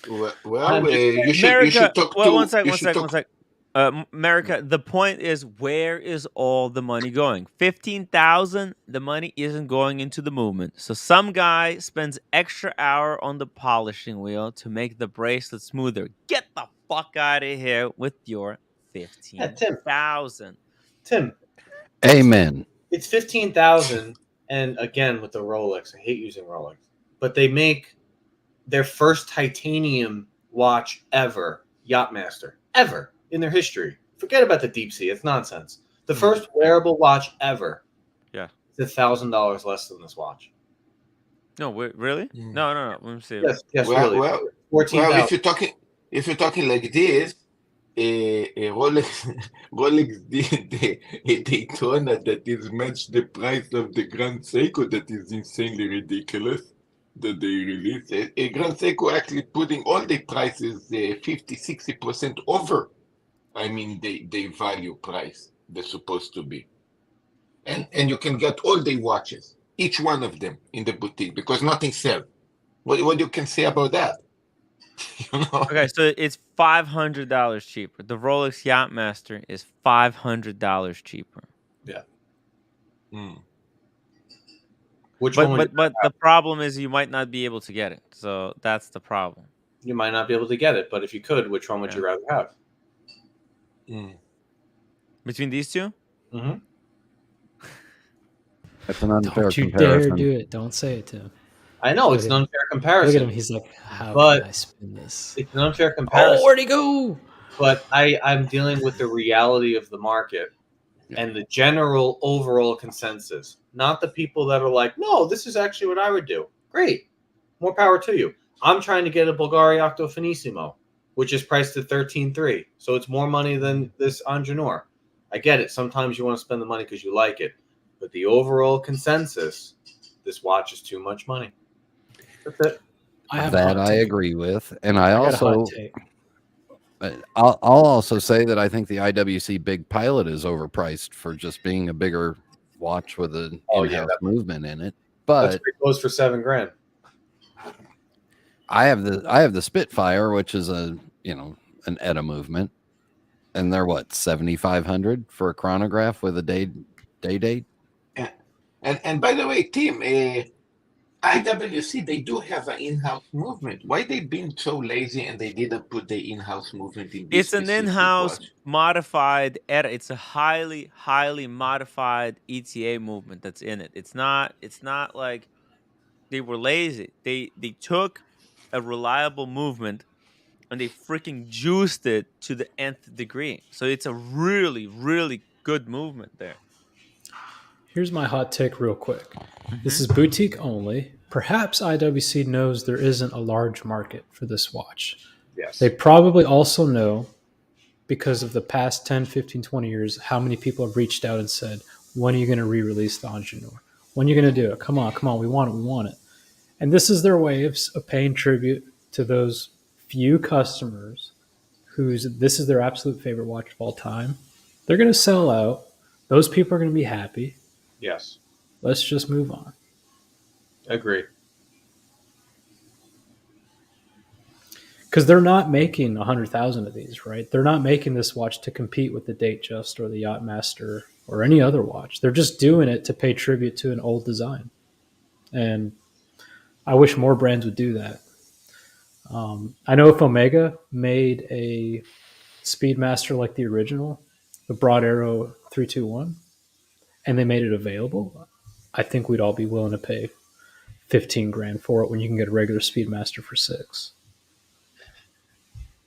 Well, you should talk to.
One sec. America, the point is, where is all the money going? 15,000. The money isn't going into the movement. So some guy spends extra hour on the polishing wheel to make the bracelet smoother. Get the fuck out of here with your 15,000.
Tim.
Amen.
It's 15,000, and again with the Rolex, I hate using Rolex, but they make their first titanium watch ever, Yachtmaster, ever in their history. Forget about the deep sea; it's nonsense. The first wearable watch ever.
Yeah,
it's $1,000 less than this watch.
No, really? No. Let me see.
Yes, really.
Well, if you're talking like this, Rolex did a Daytona that is matched the price of the Grand Seiko. That is insanely ridiculous that they released. A Grand Seiko actually putting all the prices 50-60% over. I mean, the value price they're supposed to be. And you can get all the watches, each one of them in the boutique because nothing sells. What you can say about that? You know?
Okay, so it's $500 cheaper. The Rolex Yachtmaster is $500 cheaper.
Yeah.
But the problem is you might not be able to get it. So that's the problem.
You might not be able to get it, but if you could, which one would you rather have?
Between these two?
Mm-hmm.
That's an unfair
Don't you
comparison.
dare do it. Don't say it to him.
I know it's an unfair comparison.
Look at him. He's like, how can I spin this?
It's an unfair comparison.
Oh, where'd he go?
But I'm dealing with the reality of the market and the general overall consensus, not the people that are like, no, this is actually what I would do. Great. More power to you. I'm trying to get a Bulgari Octo Finissimo, which is priced at $13,300. So it's more money than this Ingenieur. I get it. Sometimes you want to spend the money because you like it. But the overall consensus, this watch is too much money. That's it.
I agree with. And I'll also say that I think the IWC Big Pilot is overpriced for just being a bigger watch with an in-house movement in it. But
that's pretty close for $7,000.
I have the Spitfire, which is an ETA movement, and they're what, $7,500 for a chronograph with a day date.
Yeah. And by the way, Tim, IWC, they do have an in-house movement. Why they been so lazy and they didn't put the in-house movement in this?
It's an in-house modified ETA. It's a highly, highly modified ETA movement that's in it. It's not like they were lazy. They took a reliable movement and they freaking juiced it to the nth degree. So it's a really, really good movement there.
Here's my hot take real quick. This
Mhm.
is boutique only. Perhaps IWC knows there isn't a large market for this watch.
Yes.
They probably also know, because of the past 10, 15, 20 years, how many people have reached out and said, when are you going to re-release the Ingenieur? When are you going to do it? Come on, we want it. And this is their way of paying tribute to those few customers whose this is their absolute favorite watch of all time. They're going to sell out. Those people are going to be happy.
Yes.
Let's just move on.
Agree.
Because they're not making 100,000 of these, right? They're not making this watch to compete with the Datejust or the Yachtmaster or any other watch. They're just doing it to pay tribute to an old design. And I wish more brands would do that. I know if Omega made a Speedmaster like the original, the Broad Arrow 321, and they made it available, I think we'd all be willing to pay 15 grand for it when you can get a regular Speedmaster for 6.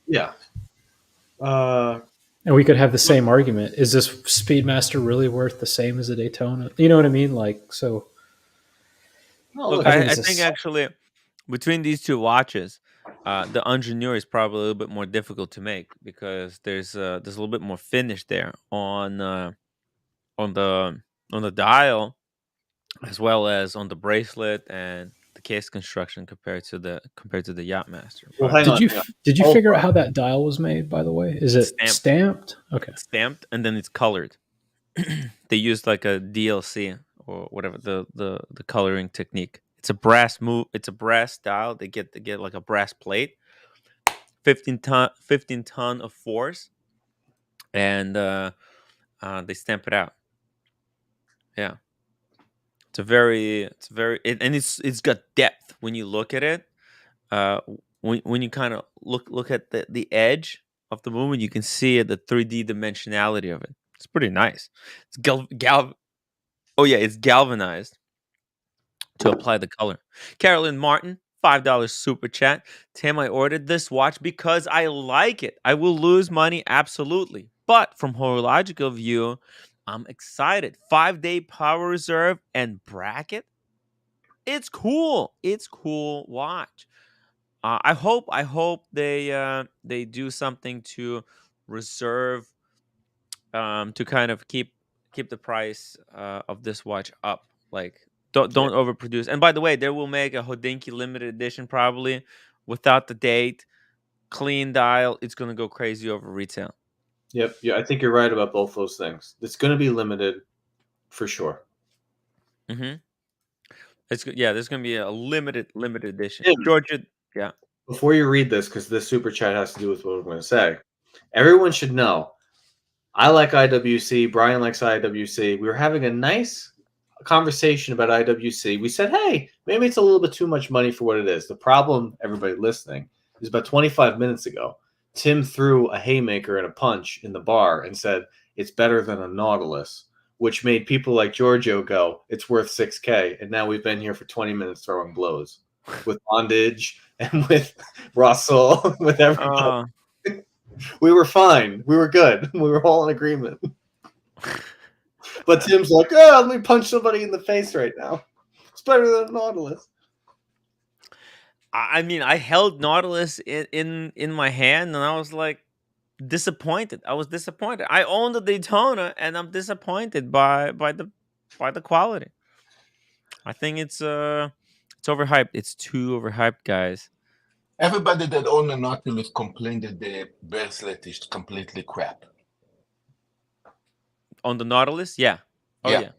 Yeah.
And we could have the same argument. Is this Speedmaster really worth the same as a Daytona? You know what I mean? Like, so.
Look, I think actually between these two watches, the Ingenieur is probably a little bit more difficult to make because there's a little bit more finish there on the on the dial, as well as on the bracelet and the case construction compared to the Yachtmaster.
Well, hang on.
Did you figure out how that dial was made? By the way, is it stamped? Okay,
stamped, and then it's colored. They used like a DLC or whatever the coloring technique. It's a brass dial. They get like a brass plate, 15 ton of force, and they stamp it out. Yeah. And it's got depth when you look at it. When you kind of look at the edge of the movement, you can see the 3D dimensionality of it. It's pretty nice. It's it's galvanized to apply the color. Carolyn Martin, $5 super chat. Tim, I ordered this watch because I like it. I will lose money, absolutely. But from horological view, I'm excited. 5-day power reserve and bracket. It's cool. It's cool watch. I hope they do something to reserve to kind of keep the price of this watch up. Like don't overproduce. And by the way, they will make a Hodinkee limited edition probably without the date, clean dial. It's gonna go crazy over retail.
Yep. Yeah, I think you're right about both those things. It's going to be limited for sure.
Mm-hmm. There's gonna be a limited edition. Georgia, yeah.
Before you read this, because this super chat has to do with what I'm going to say, everyone should know I like IWC. Brian likes IWC. We were having a nice conversation about IWC. We said, hey, maybe it's a little bit too much money for what it is. The problem, everybody listening, is about 25 minutes ago, Tim threw a haymaker and a punch in the bar and said, it's better than a Nautilus, which made people like Giorgio go, it's worth $6K. And now we've been here for 20 minutes throwing blows with Bondage and with Russell, with everybody. We were fine. We were good. We were all in agreement. But Tim's like, let me punch somebody in the face right now. It's better than Nautilus.
I mean, I held Nautilus in my hand, and I was like disappointed. I was disappointed. I own the Daytona, and I'm disappointed by the quality. I think it's overhyped. It's too overhyped, guys.
Everybody that own a Nautilus complained that the bracelet is completely crap.
On the Nautilus, yeah. Oh yeah.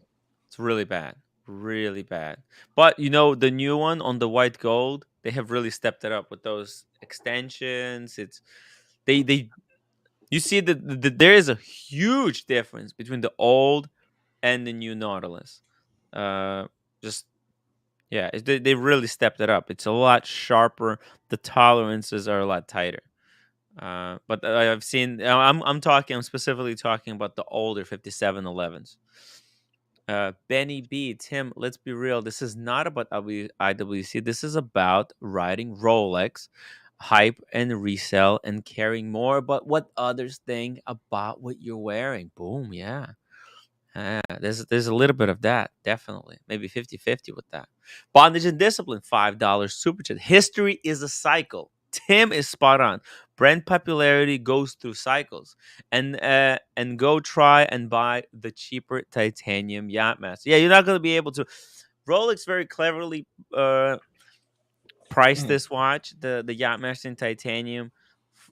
It's really bad. Really bad. But the new one on the white gold, they have really stepped it up with those extensions. It's you see that there is a huge difference between the old and the new Nautilus. They really stepped it up. It's a lot sharper. The tolerances are a lot tighter. But I've seen. I'm specifically talking about the older 5711s. Benny B, Tim, let's be real. This is not about IWC. This is about riding Rolex, hype and resell, and caring more about what others think about what you're wearing. Boom, yeah. There's a little bit of that, definitely. Maybe 50-50 with that. Bondage and Discipline, $5 super chat. History is a cycle. Tim is spot on. Brand popularity goes through cycles. And go try and buy the cheaper titanium Yachtmaster. Yeah, you're not going to be able to. Rolex very cleverly priced this watch, the Yachtmaster in titanium,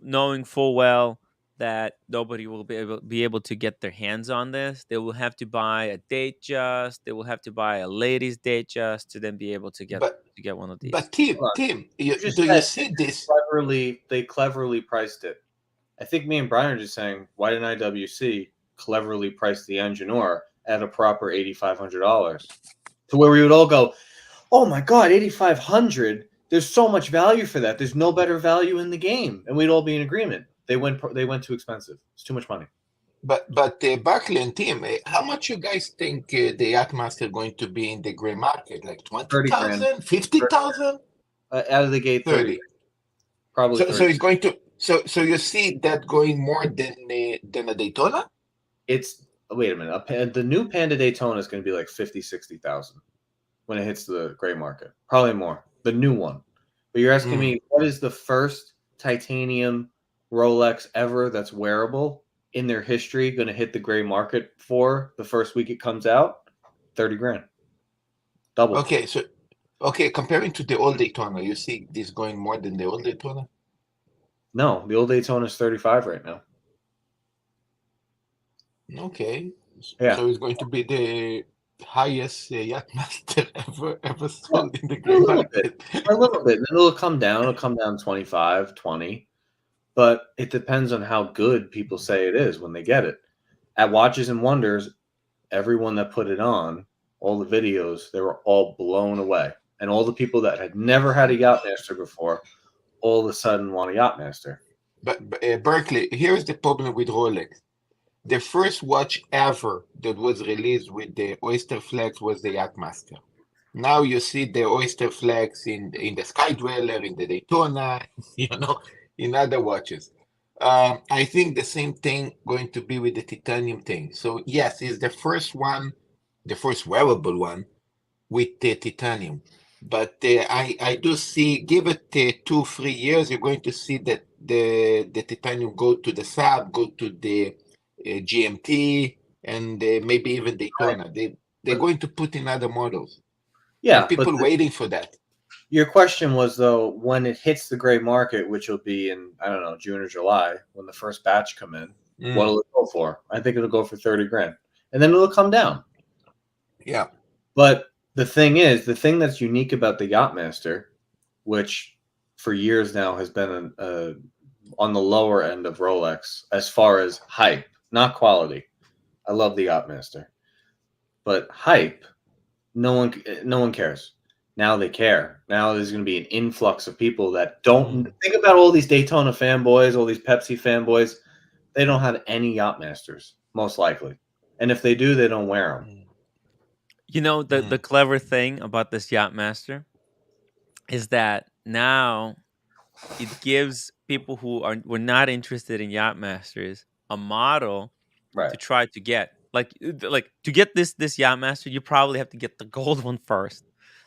knowing full well that nobody will be able to get their hands on this. They will have to buy a Datejust. They will have to buy a ladies Datejust to then be able to get one of these.
But Tim, do you see this?
They cleverly priced it. I think me and Brian are just saying, why didn't IWC cleverly price the Ingenieur at a proper $8,500 to where we would all go, oh my God, $8,500. There's so much value for that. There's no better value in the game, and we'd all be in agreement. They went too expensive. It's too much money.
But Barkley and Tim, how much you guys think the Yachtmaster going to be in the gray market? Like 20,000, 50,000?
Out of the gate, 30. Probably.
So it's going to. So you see that going more than a Daytona?
Wait a minute. The new Panda Daytona is going to be like 50, 60,000 when it hits the gray market. Probably more. The new one. But you're asking me, what is the first titanium Rolex ever that's wearable in their history going to hit the gray market for the first week it comes out? 30 grand. Double.
Okay, comparing to the old Daytona, you see this going more than the old Daytona?
No, the old Daytona is 35 right now.
Okay.
Yeah.
So it's going to be the highest Yachtmaster ever sold in the gray market.
A little bit. Then it'll come down. It'll come down 25, 20. But it depends on how good people say it is when they get it. At Watches and Wonders, everyone that put it on, all the videos, they were all blown away. And all the people that had never had a Yachtmaster before, all of a sudden want a Yachtmaster.
But Berkeley, here's the problem with Rolex. The first watch ever that was released with the Oyster Flex was the Yachtmaster. Now you see the Oyster Flex in the Sky Dweller, in the Daytona, in other watches. I think the same thing going to be with the titanium thing. So yes, it's the first one, the first wearable one with the titanium. But I do see, give it 2-3 years, you're going to see that the titanium go to the Saab, go to the GMT, and maybe even Daytona. They're going to put in other models.
Yeah,
and people waiting for that.
Your question was, though, when it hits the gray market, which will be in, I don't know, June or July, when the first batch come in, what will it go for? I think it'll go for 30 grand. And then it'll come down.
Yeah.
But the thing is, the thing that's unique about the Yachtmaster, which for years now has been on the lower end of Rolex as far as hype, not quality. I love the Yachtmaster. But hype, no one cares. Now they care. Now there's going to be an influx of people that don't think about all these Daytona fanboys, all these Pepsi fanboys. They don't have any Yachtmasters, most likely. And if they do, they don't wear them.
You know, the clever thing about this Yachtmaster is that now it gives people who were not interested in Yachtmasters a model to try to get. Like to get this Yachtmaster, you probably have to get the gold one first.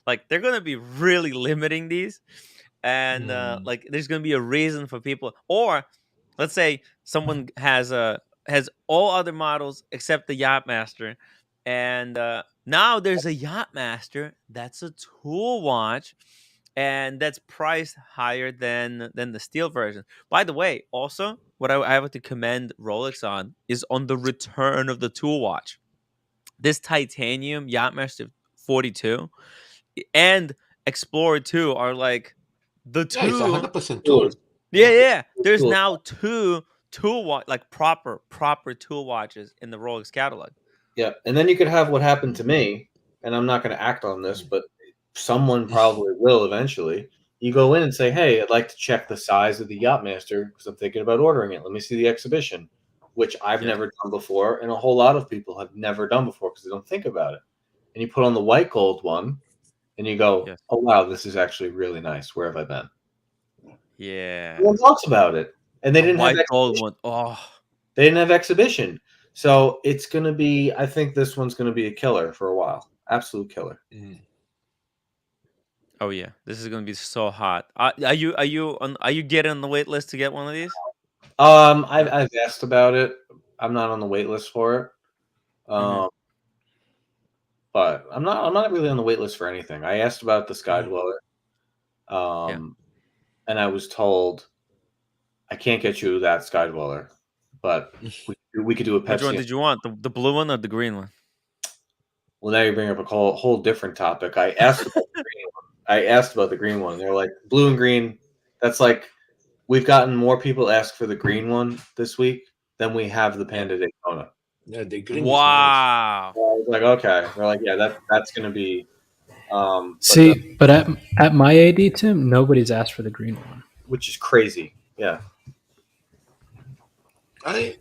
Like they're gonna be really limiting these, and like there's gonna be a reason for people. Or let's say someone has all other models except the Yachtmaster, and now there's a Yachtmaster that's a tool watch, and that's priced higher than the steel version. By the way, also what I have to commend Rolex on is on the return of the tool watch. This titanium Yachtmaster 42 and Explorer 2 are like the two.
It's 100% tool.
Yeah. There's now two tool watch, like proper tool watches in the Rolex catalog.
Yeah, and then you could have what happened to me, and I'm not going to act on this, but someone probably will eventually. You go in and say, hey, I'd like to check the size of the Yachtmaster because I'm thinking about ordering it. Let me see the exhibition, which I've never done before, and a whole lot of people have never done before because they don't think about it. And you put on the white gold one, and you go, oh, wow, this is actually really nice. Where have I been?
Yeah.
No one talks about it. And they didn't have
gold one. Oh.
They didn't have exhibition. So it's going to be, I think this one's going to be a killer for a while. Absolute killer.
Oh yeah, this is going to be so hot. Are you getting on the wait list to get one of these?
I've asked about it. I'm not on the wait list for it. But I'm not really on the wait list for anything. I asked about the Skydweller. And I was told I can't get you that Skydweller, but we could do a Pepsi.
Which one did you want? The blue one or the green one?
Well, now you bring up a whole different topic. I asked about the green one. I asked about the green one. They're like, blue and green. That's like, we've gotten more people ask for the green one this week than we have the Panda Daytona.
Yeah, the green.
Wow.
So I was like, okay. They're like, yeah, that's going to be.
But at my AD, Tim, nobody's asked for the green one,
which is crazy. Yeah.
I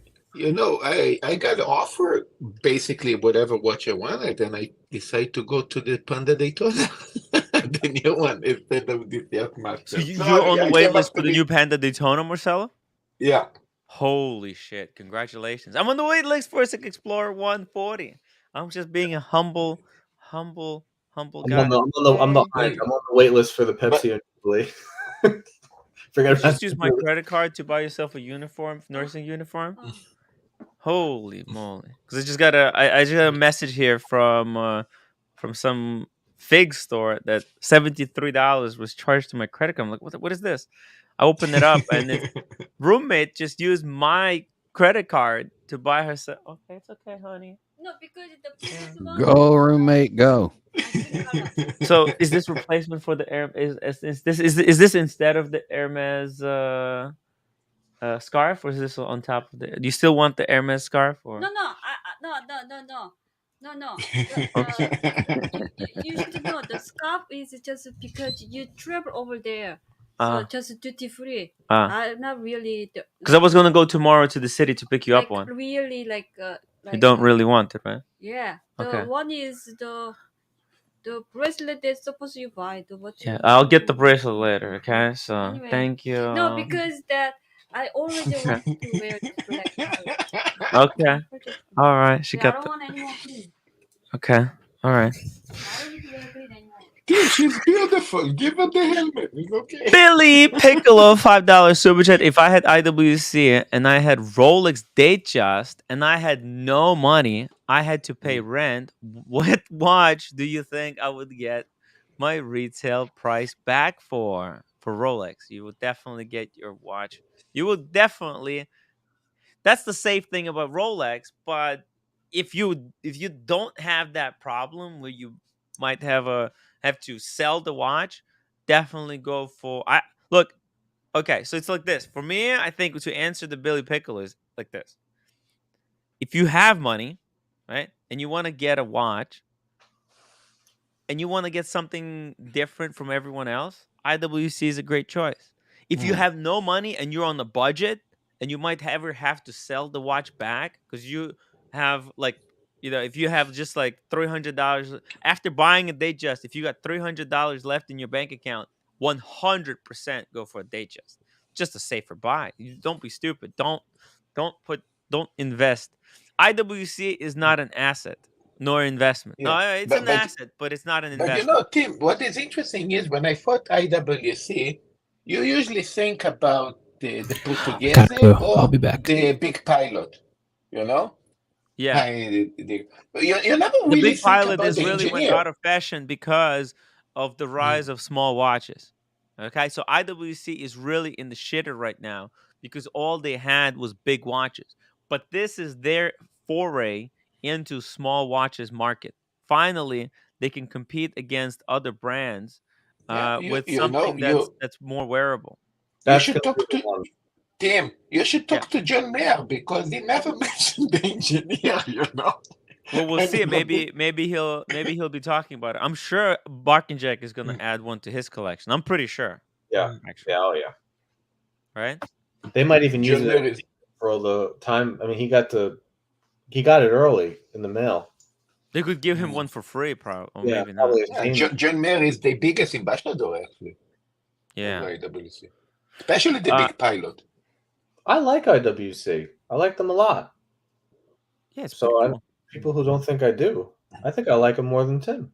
got offered basically whatever watch I wanted, and I decided to go to the Panda Daytona, the new one, instead of the Yachtmaster.
So you're on the wait list for the new Panda Daytona, Marcelo?
Yeah.
Holy shit! Congratulations! I'm on the wait list for a Explorer 140. I'm just being a humble guy.
I'm on the wait list for the Pepsi.
Just use my credit card to buy yourself a uniform, nursing uniform. Holy moly! Because I just got a message here from some fig store that $73 was charged to my credit card. I'm like, what is this? I opened it up and its roommate just used my credit card to buy herself. Okay, it's okay, honey.
No, because
go roommate, go.
So is this replacement for the Hermes? Is this instead of the Hermes scarf, or is this on top of the? Do you still want the Hermes scarf? Or
no. You should know the scarf is just because you travel over there. So just duty free. Not really.
Because I was gonna go tomorrow to the city to pick you up one.
Really,
you don't really want it, right?
Yeah. The one is the bracelet that's supposed to buy.
I'll get the bracelet later. Okay. So anyway, thank you.
No, because that I already want to wear the black color.
Okay. All right. She got.
I don't want any more green.
Okay. All right.
I don't need to wear green anymore.
Dude, she's beautiful. Give her the helmet. It's okay.
Billy Piccolo, $5 super chat. If I had IWC and I had Rolex Datejust and I had no money, I had to pay rent. What watch do you think I would get my retail price back for Rolex? You would definitely get your watch. You would definitely. That's the safe thing about Rolex. But if you don't have that problem where you might have to sell the watch, definitely go for look. Okay, so it's like this. For me, I think to answer the Billy Piccolo is like this. If you have money, right, and you want to get a watch, and you want to get something different from everyone else, IWC is a great choice. If you have no money and you're on a budget, and you might ever have to sell the watch back because you have if you have just like $300 after buying a Datejust, if you got $300 left in your bank account, 100% go for a Datejust. Just a safer buy. You don't be stupid. Don't invest. IWC is not an asset nor investment. Yeah. No, it's an asset, but it's not an investment.
But Tim, what is interesting is when I thought IWC, you usually think about the Portuguese or
I'll be back.
The big pilot,
Yeah.
You never really
the big pilot
is
really went out of fashion because of the rise of small watches. Okay, so IWC is really in the shitter right now because all they had was big watches. But this is their foray into small watches market. Finally, they can compete against other brands with something that's more wearable.
You should talk to Tim. You should talk to John Mayer because he never mentioned the Ingenieur.
Well, we'll see. Maybe he'll be talking about it. I'm sure Barkinjack is going to add one to his collection. I'm pretty sure.
Yeah. Actually. Yeah. Oh yeah.
Right.
They might even use it for all the time. I mean, he got it early in the mail.
They could give him one for free, probably. Or maybe not.
Yeah, John Mayer is the biggest ambassador, actually.
Yeah.
IWC. Especially the big pilot.
I like IWC. I like them a lot.
Yeah, it's
So
pretty cool.
People who don't think I do, I think I like him more than Tim.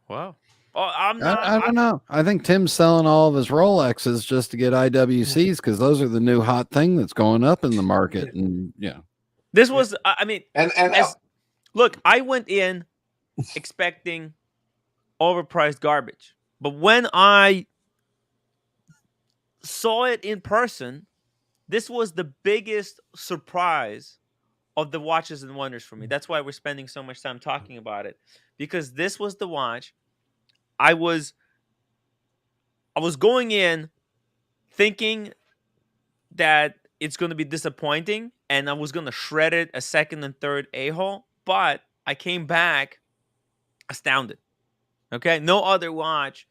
Wow. Oh, I'm not.
I don't know. I think Tim's selling all of his Rolexes just to get IWCs because those are the new hot thing that's going up in the market. And yeah,
this was. I mean,
And
look, I went in expecting overpriced garbage, but when I saw it in person, this was the biggest surprise of the watches and wonders for me. That's why we're spending so much time talking about it, because this was the watch. I was going in thinking that it's going to be disappointing and I was going to shred it a second and third a-hole, but I came back astounded. Okay, no other watch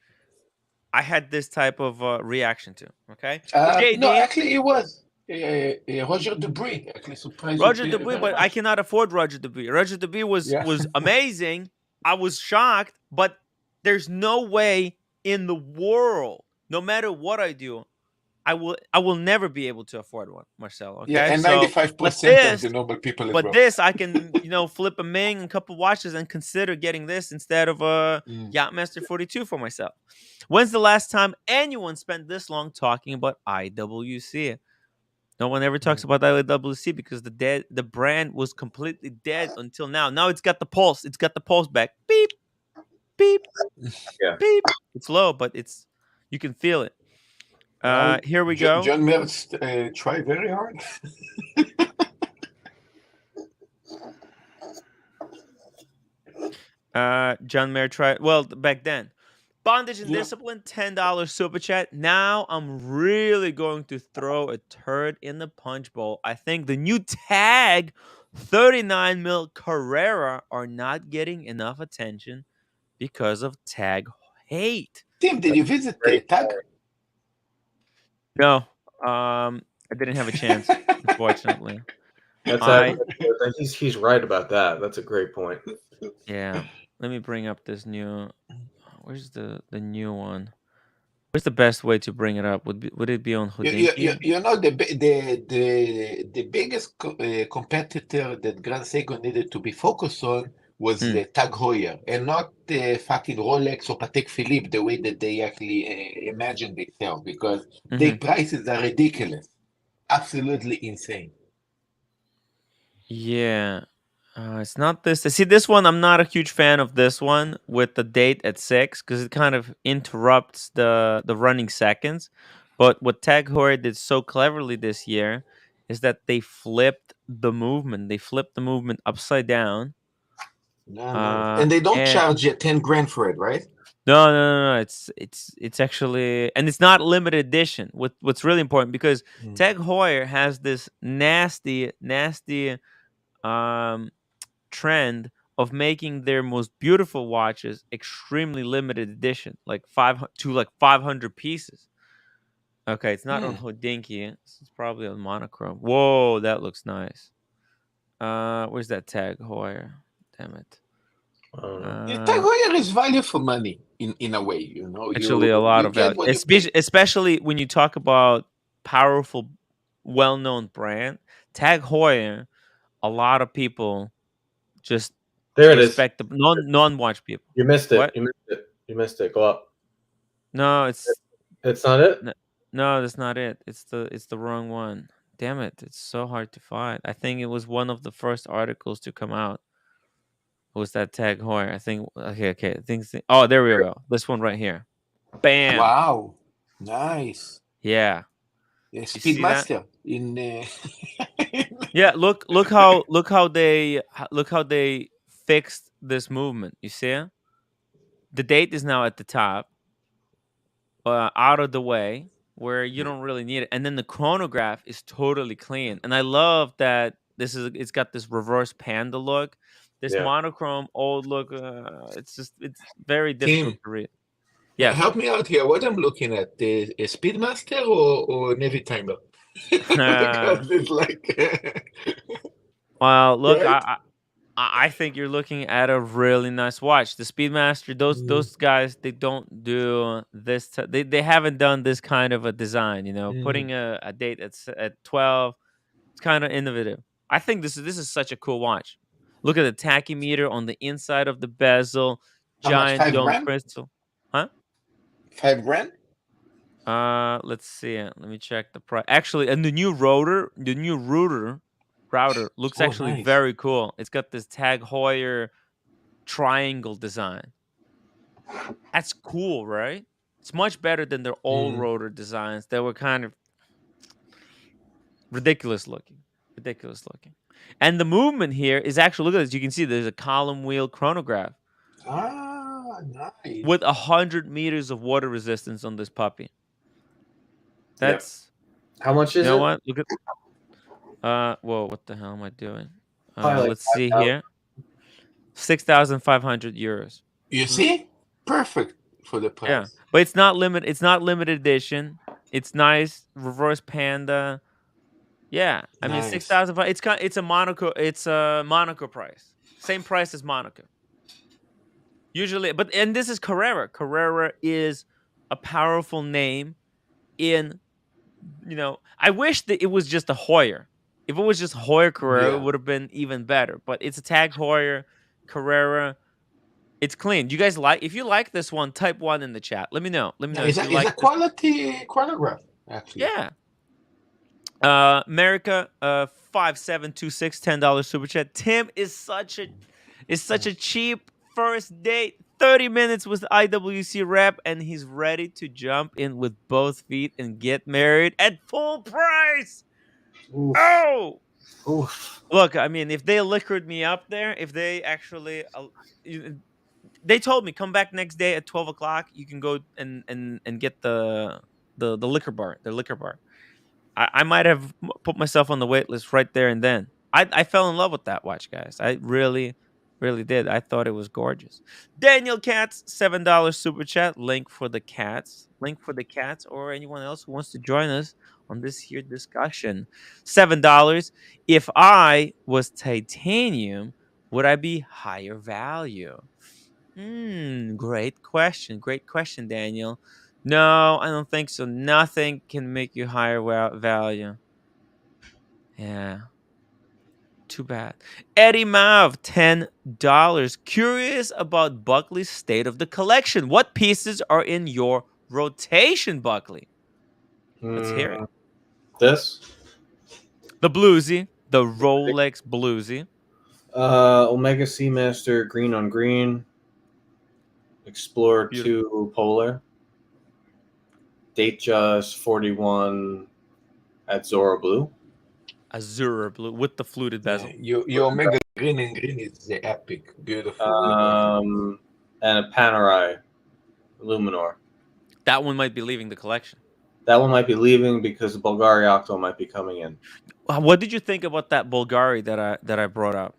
I had this type of reaction to. Okay, JD,
no, actually it was Roger Dubuis. Actually surprised
Roger
you
Dubuis,
very
but
much.
I cannot afford Roger Dubuis. Roger Dubuis was amazing. I was shocked, but there's no way in the world, no matter what I do, I will never be able to afford one, Marcelo. Okay,
Yeah, and
so
95% of the normal people as
but
well.
this I can flip a Ming, a couple watches, and consider getting this instead of a Yachtmaster 42 for myself. When's the last time anyone spent this long talking about IWC? No one ever talks about IWC because the brand was completely dead until now. Now it's got the pulse. It's got the pulse back. Beep, beep, beep. It's low, but you can feel it. Here we go.
John Mertz tried very hard.
John Mayer tried. Well, back then. Bondage and Discipline, $10 super chat. Now I'm really going to throw a turd in the punch bowl. I think the new Tag 39 mil Carrera are not getting enough attention because of Tag hate.
Tim, did you visit Tag?
No, I didn't have a chance, unfortunately.
He's right about that. That's a great point.
Yeah, let me bring up this new. Where's the new one? Where's the best way to bring it up? Would it be on Houdinki?
You know the biggest competitor that Grand Seiko needed to be focused on was the Tag Heuer, and not the fucking Rolex or Patek Philippe the way that they actually imagined themselves, because their prices are ridiculous, absolutely insane.
Yeah. It's not this. See, this one, I'm not a huge fan of this one with the date at 6 because it kind of interrupts the running seconds. But what Tag Heuer did so cleverly this year is that they flipped the movement. They flipped the movement upside down.
And they don't charge you 10 grand for it, right?
No. It's actually, and it's not limited edition. What's really important, because Tag Heuer has this nasty trend of making their most beautiful watches extremely limited edition, like 500 pieces. Okay, it's not on Houdinki. It's probably on monochrome. Whoa, that looks nice. Where's that Tag Heuer? Damn it.
Tag Heuer is value for money in a way, you know.
Actually, a lot of value, especially when you talk about powerful, well-known brand. Tag Heuer, a lot of people just respect the non-watch people.
You missed it.
What?
You missed it. Go up.
No, it's
not it.
No, that's not it. It's the wrong one. Damn it! It's so hard to find. I think it was one of the first articles to come out. Was that Tag Heuer? I think. Okay. Oh, there we go. This one right here. Bam!
Wow, nice.
Yeah.
Speedmaster in.
Yeah, look how they fixed this movement. You see, the date is now at the top, out of the way, where you don't really need it, and then the chronograph is totally clean. And I love that it's got this reverse panda look, this monochrome old look. It's very difficult to read. Yeah,
help me out here. What I'm looking at, a Speedmaster or Navy Timer? Because it's like.
Well, look, right? I think you're looking at a really nice watch. The Speedmaster, those guys, they don't do this. They haven't done this kind of a design. Putting a date at 12. It's kind of innovative. I think this is such a cool watch. Look at the tachymeter on the inside of the bezel,
How much?
giant
5
dome
grand?
crystal. Huh?
5 grand?
Let's see. Let me check the price. Actually, and the new router looks actually
nice.
very cool. It's got this Tag Heuer triangle design. That's cool, right? It's much better than their old rotor designs that were kind of ridiculous looking. And the movement here is actually, look at this. You can see there's a column wheel chronograph
Nice.
with 100 meters of water resistance on this puppy. That's
how much is
you know
it?
what? Look at whoa, what the hell am I doing?
Like
Let's see here. 6,500 euros.
You see? Perfect for the price.
Yeah, but it's not limited edition. It's nice. Reverse Panda. Yeah, I mean 6,000. It's a Monaco. It's a Monaco price. Same price as Monaco. Usually, and this is Carrera. Carrera is a powerful name in, I wish that it was just a Heuer. If it was just Heuer Carrera, it would have been even better. But it's a Tag Heuer Carrera. It's clean. You guys if you like this one, type 1 in the chat. Let me know.
It's a quality chronograph, actually.
Yeah. America, 5726, $10 super chat. Tim is such a cheap first date. 30 minutes with IWC rep, and he's ready to jump in with both feet and get married at full price. Oof. Oh, oof. Look, I mean, if they liquored me up there, if they actually, they told me come back next day at 12 o'clock. You can go and get the liquor bar, the liquor bar. I might have put myself on the wait list right there and then. I fell in love with that watch, guys. I really, really did. I thought it was gorgeous. Daniel Katz, $7 super chat. Link for the cats, or anyone else who wants to join us on this here discussion. $7. If I was titanium, would I be higher value? Great question. Great question, Daniel. No, I don't think so. Nothing can make you higher value. Yeah. Too bad. Eddie Mav, $10. Curious about Buckley's state of the collection. What pieces are in your rotation, Buckley? Let's hear it.
This?
The Bluesy. The Rolex Bluesy.
Omega Seamaster green on green. Explorer 2 Polar. Datejust 41 at Zora Blue.
Azura Blue with the fluted bezel.
Your Omega green and green is the epic, beautiful.
And a Panerai Luminor.
That one might be leaving the collection.
That one might be leaving because the Bulgari Octo might be coming in.
What did you think about that Bulgari that I brought up?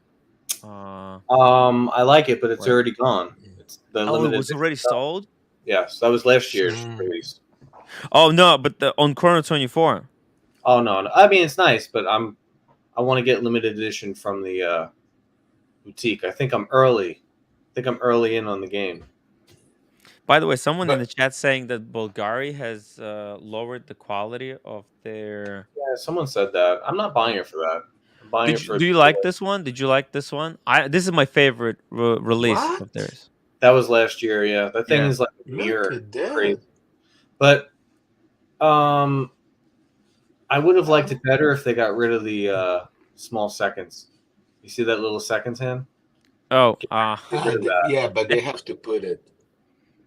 I like it, but it's already gone. It's the limited.
It was already sold?
Yes, that was last year's release.
Oh no, but on Chrono 24.
Oh no, I mean it's nice, but I want to get limited edition from the boutique. I think I'm early. In on the game.
By the way, someone in the chat saying that Bulgari has lowered the quality of their.
Yeah, someone said that. I'm not buying it for that. I'm buying it for.
Do you like this one? Did you like this one? This is my favorite release of theirs.
That was last year. Yeah, that thing is like a mirror, crazy. But I would have liked it better if they got rid of the small seconds. You see that little seconds hand?
Oh,
yeah, but they have to put it.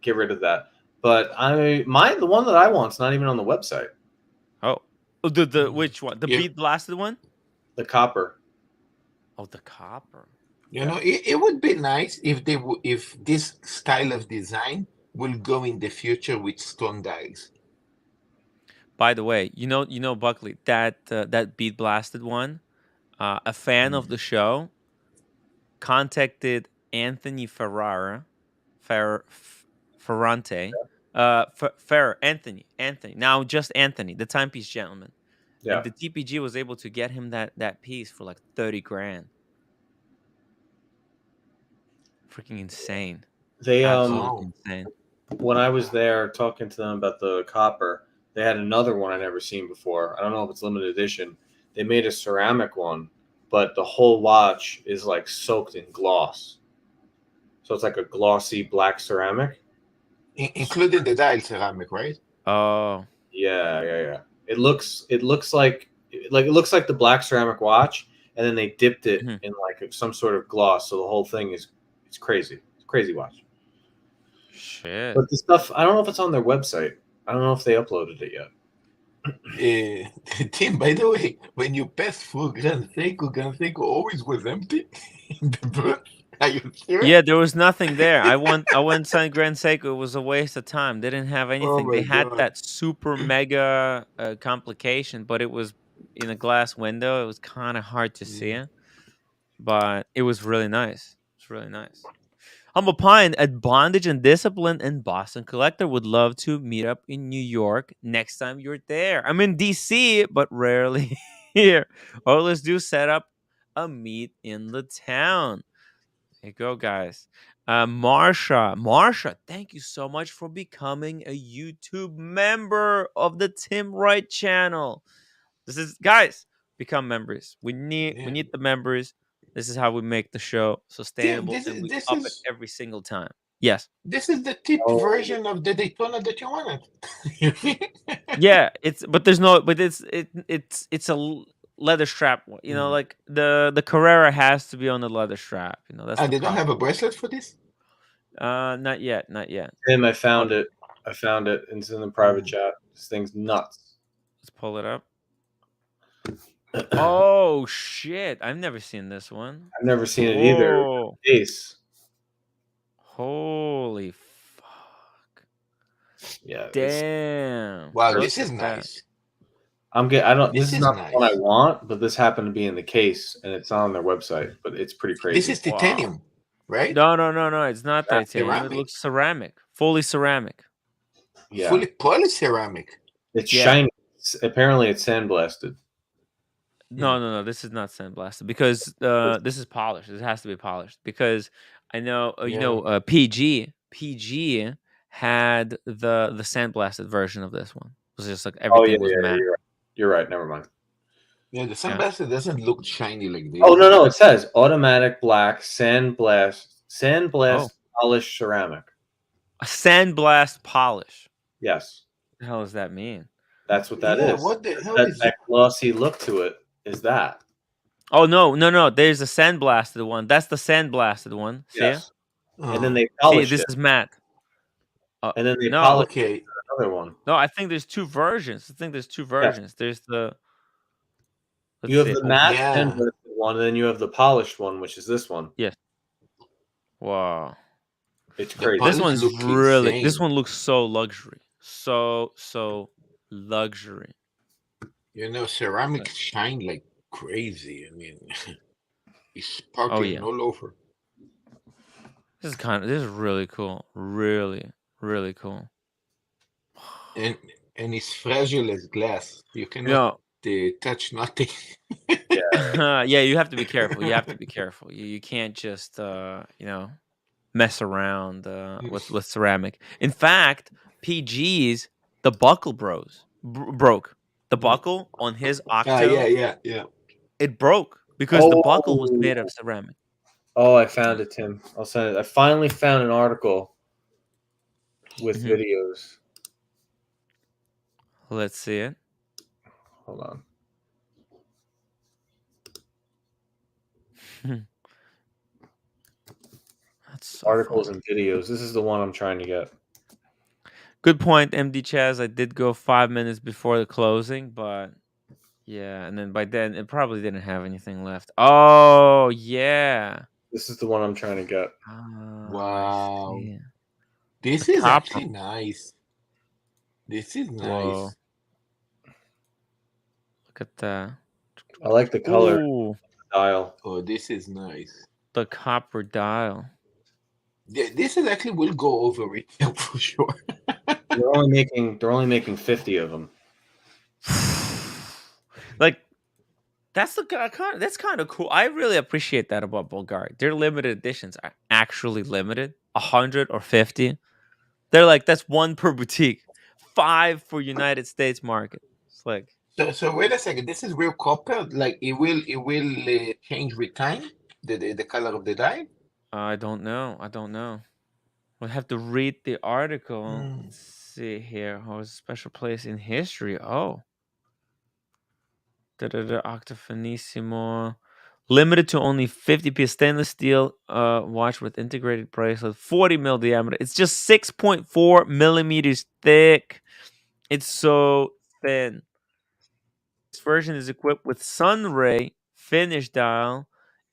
Get rid of that. But the one that I want's not even on the website.
Oh, the which one? The bead blasted one?
The copper.
Oh, the copper.
You know, it would be nice if this style of design will go in the future with stone dials.
By the way, you know, Buckley, that bead blasted one, a fan of the show contacted Anthony Ferrante, Anthony. Now just Anthony, the timepiece gentleman. Yeah. And the TPG was able to get him that piece for like 30 grand. Freaking insane.
They
absolutely insane.
When I was there talking to them about the copper, they had another one I never seen before. I don't know if it's limited edition. They made a ceramic one but the whole watch is like soaked in gloss. So it's like a glossy black ceramic,
including the dial ceramic, right?
Oh,
yeah. It looks like the black ceramic watch, and then they dipped it in like some sort of gloss. So the whole thing it's crazy. It's a crazy watch.
Shit.
But the stuff, I don't know if it's on their website. I don't know if they uploaded it yet.
Tim, by the way, when you passed through Gran Seco always was empty in the booth. Are you serious?
Yeah, there was nothing there. I went inside Gran Seco. It was a waste of time. They didn't have anything. They had that super mega complication, but it was in a glass window. It was kind of hard to see it, but it was really nice. It's really nice. Humble Pine at Bondage and Discipline and Boston Collector would love to meet up in New York next time you're there. I'm in DC, but rarely here. Or let's set up a meet in the town. There you go, guys. Marsha, thank you so much for becoming a YouTube member of the Tim Wright channel. This is, guys, become members. We need the members. This is how we make the show sustainable, and we up it every single time. Yes.
This is the tip version of the Daytona that you wanted.
Yeah, it's a leather strap. You know, like the Carrera has to be on the leather strap. You know, that's.
They don't have a bracelet for this.
Not yet.
Tim, I found it. It's in the private chat. This thing's nuts.
Let's pull it up. Oh shit! I've never seen this one.
I've never seen it either. Ace.
Holy fuck!
Yeah.
Damn.
Wow, this is nice.
This is not the one I want, but this happened to be in the case, and it's on their website. But it's pretty crazy.
This is titanium, right?
No. It's not titanium. Ceramic. It looks ceramic, fully ceramic.
Yeah, fully polished ceramic.
It's shiny. Apparently, it's sandblasted.
No. This is not sandblasted because this is polished. It has to be polished because I know PG had the sandblasted version of this one. It was just like everything was matte.
You're right. Never mind.
Yeah, the sandblasted doesn't look shiny like this.
Oh no! It says automatic black sandblast polished ceramic.
A sandblast polish.
Yes.
What the hell does that mean?
That's what that is.
What the hell is
that glossy look to it? Is that?
Oh no! There's a sandblasted one. That's the sandblasted one. See?
Yes. And then they polish
this is matte.
And then they polish another one.
No, I think there's two versions. Yes. There's the.
You have the matte sandblasted one, and then you have the polished one, which is this one.
Yes. Wow.
It's crazy.
This one's really. Insane. This one looks so luxury. So luxury.
You know, ceramic shine like crazy. I mean, it's sparkling all over.
This is really cool. Really, really cool.
And it's fragile as glass. You cannot touch nothing.
Yeah, you have to be careful. You can't just mess around with ceramic. In fact, PG's the buckle broke. The buckle on his Octo.
Yeah.
It broke because the buckle was made of ceramic.
Oh, I found it, Tim. I'll send it. I finally found an article with videos.
Let's see it.
Hold on.
That's so
articles
funny.
and videos. This is the one I'm trying to get.
Good point, MD Chaz. I did go 5 minutes before the closing, but yeah, and then by then it probably didn't have anything left. Oh yeah,
this is the one I'm trying to get.
Wow, this is actually nice. This is nice.
Whoa. Look at that.
I like the color. The dial.
Oh, this is nice.
The copper dial.
Yeah, this is actually will go over retail for sure.
They're only making 50 of them.
Like that's kind of cool. I really appreciate that about Bulgari. Their limited editions are actually limited, 100 or 50. They're like that's one per boutique, 5 for United States market. It's like
So wait a second. This is real copper. Like it will change with time. The color of the dye.
I don't know. We'll have to read the article.
Mm.
Let's see here. Holds a special place in history. Oh. Octafinissimo. Limited to only 50 piece stainless steel watch with integrated bracelet, 40 mil diameter. It's just 6.4 millimeters thick. It's so thin. This version is equipped with sunray finish dial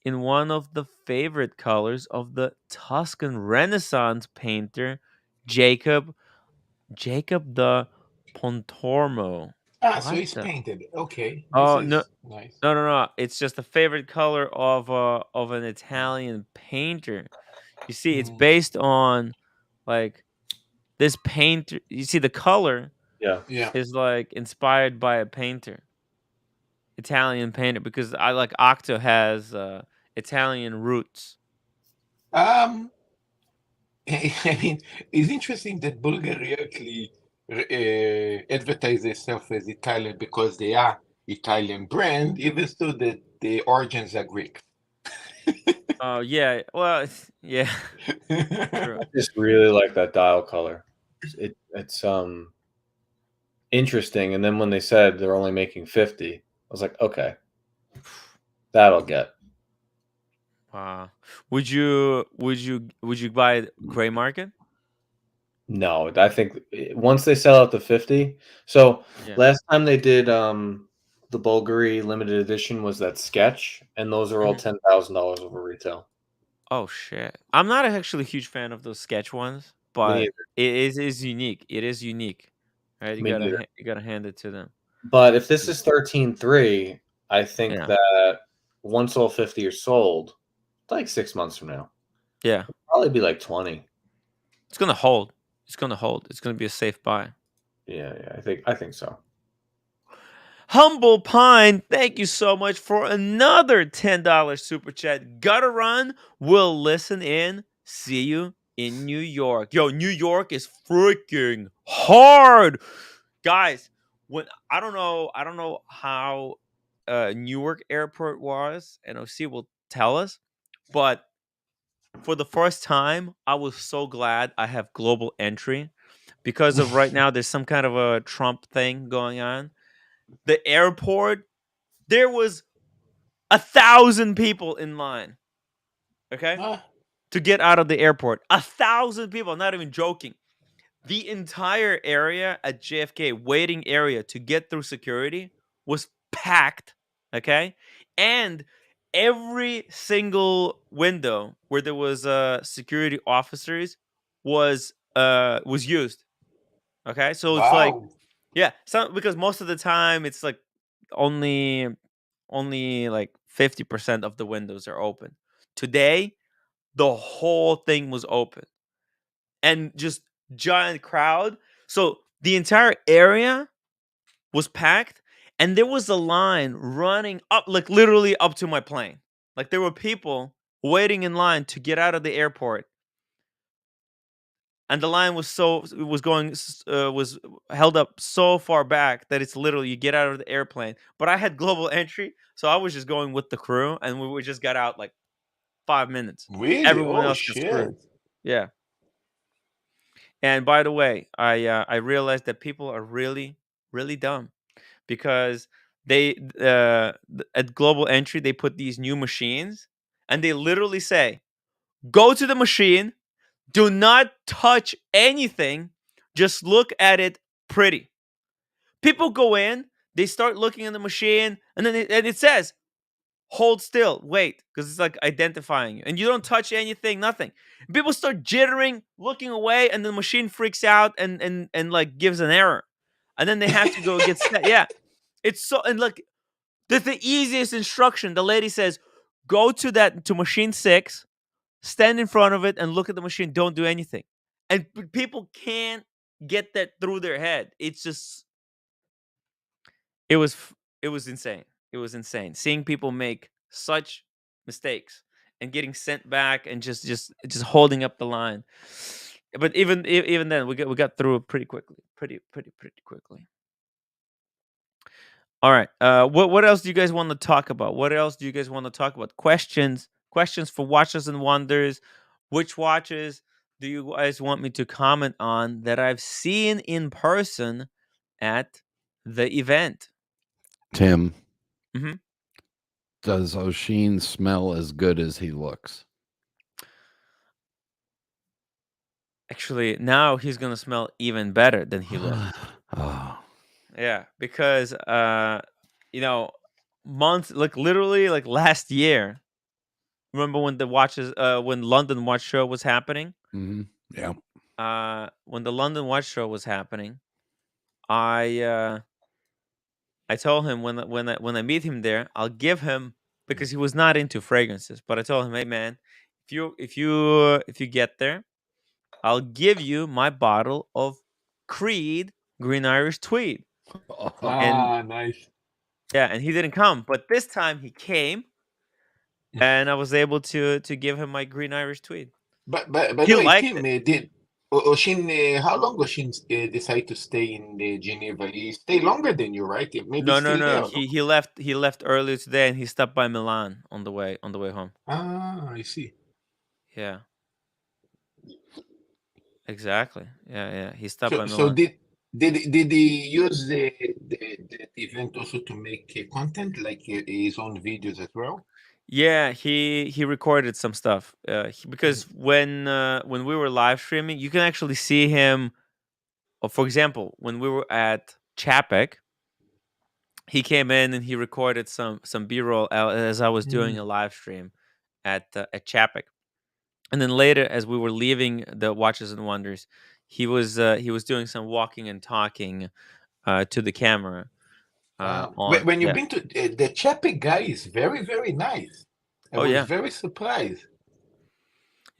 in one of the favorite colors of the Tuscan Renaissance painter Jacob the Pontormo.
So
What
it's
the?
painted. Okay, this
Oh no,
is nice.
no. It's just a favorite color of an Italian painter. You see, it's based on like this painter. You see, the color
Yeah.
is like inspired by a painter, Italian painter, because I like Octo has Italian roots.
I mean, it's interesting that Bulgaria actually advertise themselves as Italian because they are Italian brand, even though the origins are Greek.
Oh yeah, well, yeah, true.
I just really like that dial color. It's interesting. And then when they said they're only making 50, I was like, okay, that'll get.
Wow. Would you buy gray market?
No, I think once they sell out the 50. So
Yeah.
last time they did the Bulgari limited edition was that sketch, and those are all $10,000 over retail.
Oh shit! I'm not actually a huge fan of those sketch ones, but it is unique. It is unique, right? You gotta hand it to them.
But if this is 13.3, I think that once all 50 are sold, like 6 months from now,
yeah,
it'll probably be like 20.
It's gonna hold. It's gonna be a safe buy.
Yeah, I think so.
Humble Pine, thank you so much for another $10 super chat. Gotta run. We'll listen in. See you in New York. Yo, New York is freaking hard, guys. When I don't know how Newark Airport was. NOC will tell us, but for the first time, I was so glad I have global entry because of right now. There's some kind of a Trump thing going on. The airport, there was 1,000 people in line, okay, to get out of the airport. 1,000 people, not even joking. The entire area at JFK, waiting area to get through security, was packed, okay, and every single window where there was security officers was used, okay. So it's like, yeah, because most of the time it's like only like 50% of the windows are open. Today, the whole thing was open and just giant crowd. So the entire area was packed and there was a line running up, like literally up to my plane. Like there were people waiting in line to get out of the airport. And the line was was held up so far back that it's literally you get out of the airplane. But I had global entry, so I was just going with the crew, and we just got out like 5 minutes.
Really?
Everyone else got screwed. Yeah. And by the way, I realized that people are really dumb because they at global entry they put these new machines, and they literally say, "Go to the machine. Do not touch anything. Just look at it pretty." People go in, they start looking at the machine, and then it says, "Hold still, wait," because it's like identifying you, and you don't touch anything, nothing. People start jittering, looking away, and the machine freaks out and like gives an error, and then they have to go get set. Yeah, it's so, and look, that's the easiest instruction. The lady says, "Go to machine 6. Stand in front of it and look at the machine. Don't do anything." And people can't get that through their head. It's just, it was insane. It was insane seeing people make such mistakes and getting sent back and just holding up the line. But even then, we got through it pretty quickly, pretty quickly. All right. What else do you guys want to talk about? What else do you guys want to talk about? Questions for Watches and Wonders. Which watches do you guys want me to comment on that I've seen in person at the event?
Tim,
Mm-hmm.
does Oshin smell as good as he looks?
Actually, now he's gonna smell even better than he looked.
Oh.
Yeah, because months, like literally, like last year. Remember when when London Watch Show was happening?
Mm-hmm. Yeah.
When the London Watch Show was happening, I told him when I meet him there, I'll give him, because he was not into fragrances, but I told him, hey man, if you get there, I'll give you my bottle of Creed Green Irish Tweed. And
Nice.
yeah, and he didn't come, but this time he came, and I was able to give him my Green Irish Tweed.
But
He
no,
liked
Tim,
it.
did Oshin? How long Oshin decide to stay in Geneva? He stay longer than you, right? Maybe
No, no,
still
no.
there. No?
He left earlier today, and he stopped by Milan on the way home.
I see.
Yeah. Exactly. Yeah. He stopped by
So
Milan.
did he use the event also to make content, like his own videos as well?
Yeah, he recorded some stuff. Because when we were live streaming, you can actually see him. For example, when we were at Chapek, he came in and he recorded some B-roll as I was doing a live stream at Chapek. And then later, as we were leaving the Watches and Wonders, he was doing some walking and talking to the camera.
When you've been to the Chapek guy is very, very nice. I was
yeah,
very surprised.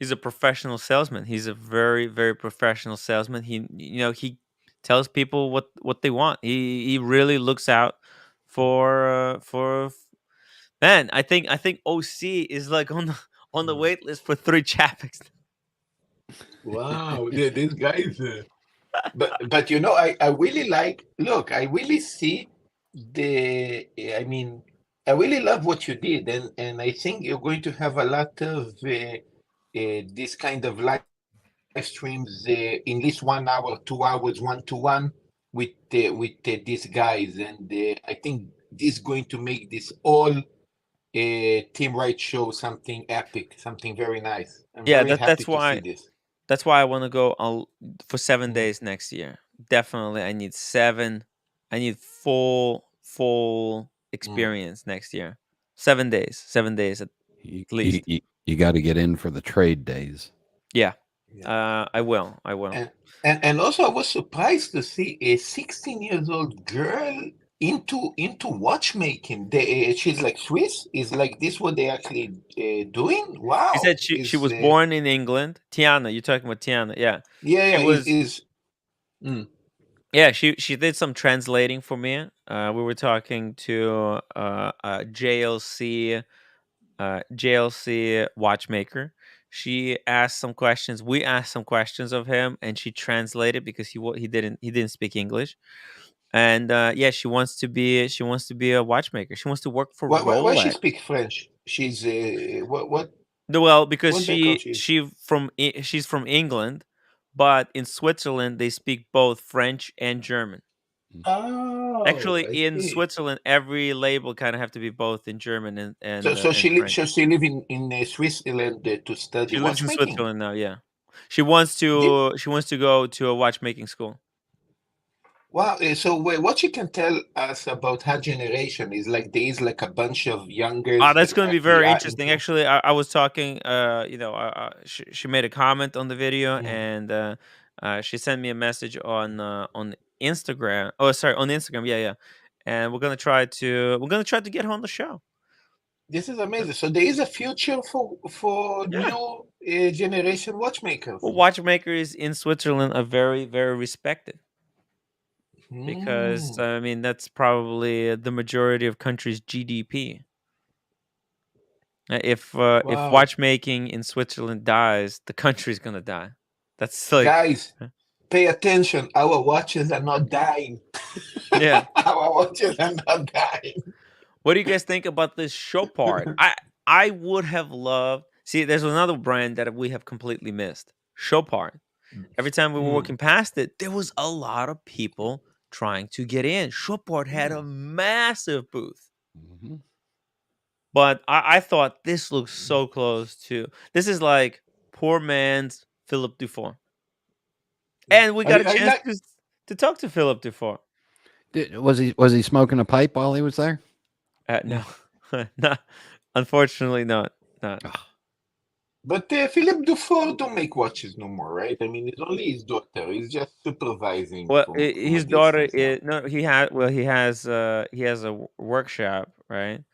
he's a professional salesman. He's a very, very professional salesman. He tells people what they want. He really looks out for man. I think OC is like on the wait list for 3 Chapeks.
Wow, this guy is. But I really like. Look, I really see the. I mean, I really love what you did, and I think you're going to have a lot of this kind of live streams in least 1 hour, 2 hours, 1-to-1 with these guys, and I think this is going to make this all Team Right show something epic, something very nice. I'm very happy to see this.
That's why I want to go for 7 days next year. Definitely, I need 7. I need full experience next year. 7 days. 7 days at least.
You got to get in for the trade days.
Yeah. I will.
And also, I was surprised to see a 16-year-old girl into watchmaking. She's like Swiss. Is like this what they actually doing? Wow.
She said she was born in England. Tiana, you're talking about Tiana, yeah.
Yeah.
Yeah, she did some translating for me. We were talking to JLC watchmaker. She asked some questions. We asked some questions of him, and she translated because he didn't speak English. And yeah, she wants to be a watchmaker. She wants to work for Rolex.
Why she speak French? She's what?
Well, because she's from England, but in Switzerland they speak both French and German.
Oh,
actually, in Switzerland, every label kind of have to be both in German and
so she
French.
she live in Switzerland to study.
She lives in Switzerland now. Yeah, she wants to go to a watchmaking school.
Wow. So what you can tell us about her generation is like there is like a bunch of younger.
That's going to be very interesting. Actually, I was talking. She made a comment on the video, and she sent me a message on Instagram. Oh, sorry, on Instagram. Yeah. And we're gonna try to get her on the show.
This is amazing. So there is a future for new generation watchmakers.
Well, watchmakers in Switzerland are very, very respected. Because I mean that's probably the majority of countries' GDP. If watchmaking in Switzerland dies, the country's gonna die. That's like
guys. pay attention. Our watches are not dying.
Yeah.
Our watches are not dying.
What do you guys think about this Chopard? I would have loved. See, there's another brand that we have completely missed. Chopard. Every time we were walking past it, there was a lot of people trying to get in. Chopard had a massive booth.
Mm-hmm.
But I thought this looks so close to. This is like poor man's Philip Dufour. And we got a chance to talk to Philip Dufour.
Was he smoking a pipe while he was there?
No, no, unfortunately not.
But Philip Dufour don't make watches no more, right? I mean, it's only his daughter. He's just supervising.
Well,
from
his daughter is no. He has a workshop, right?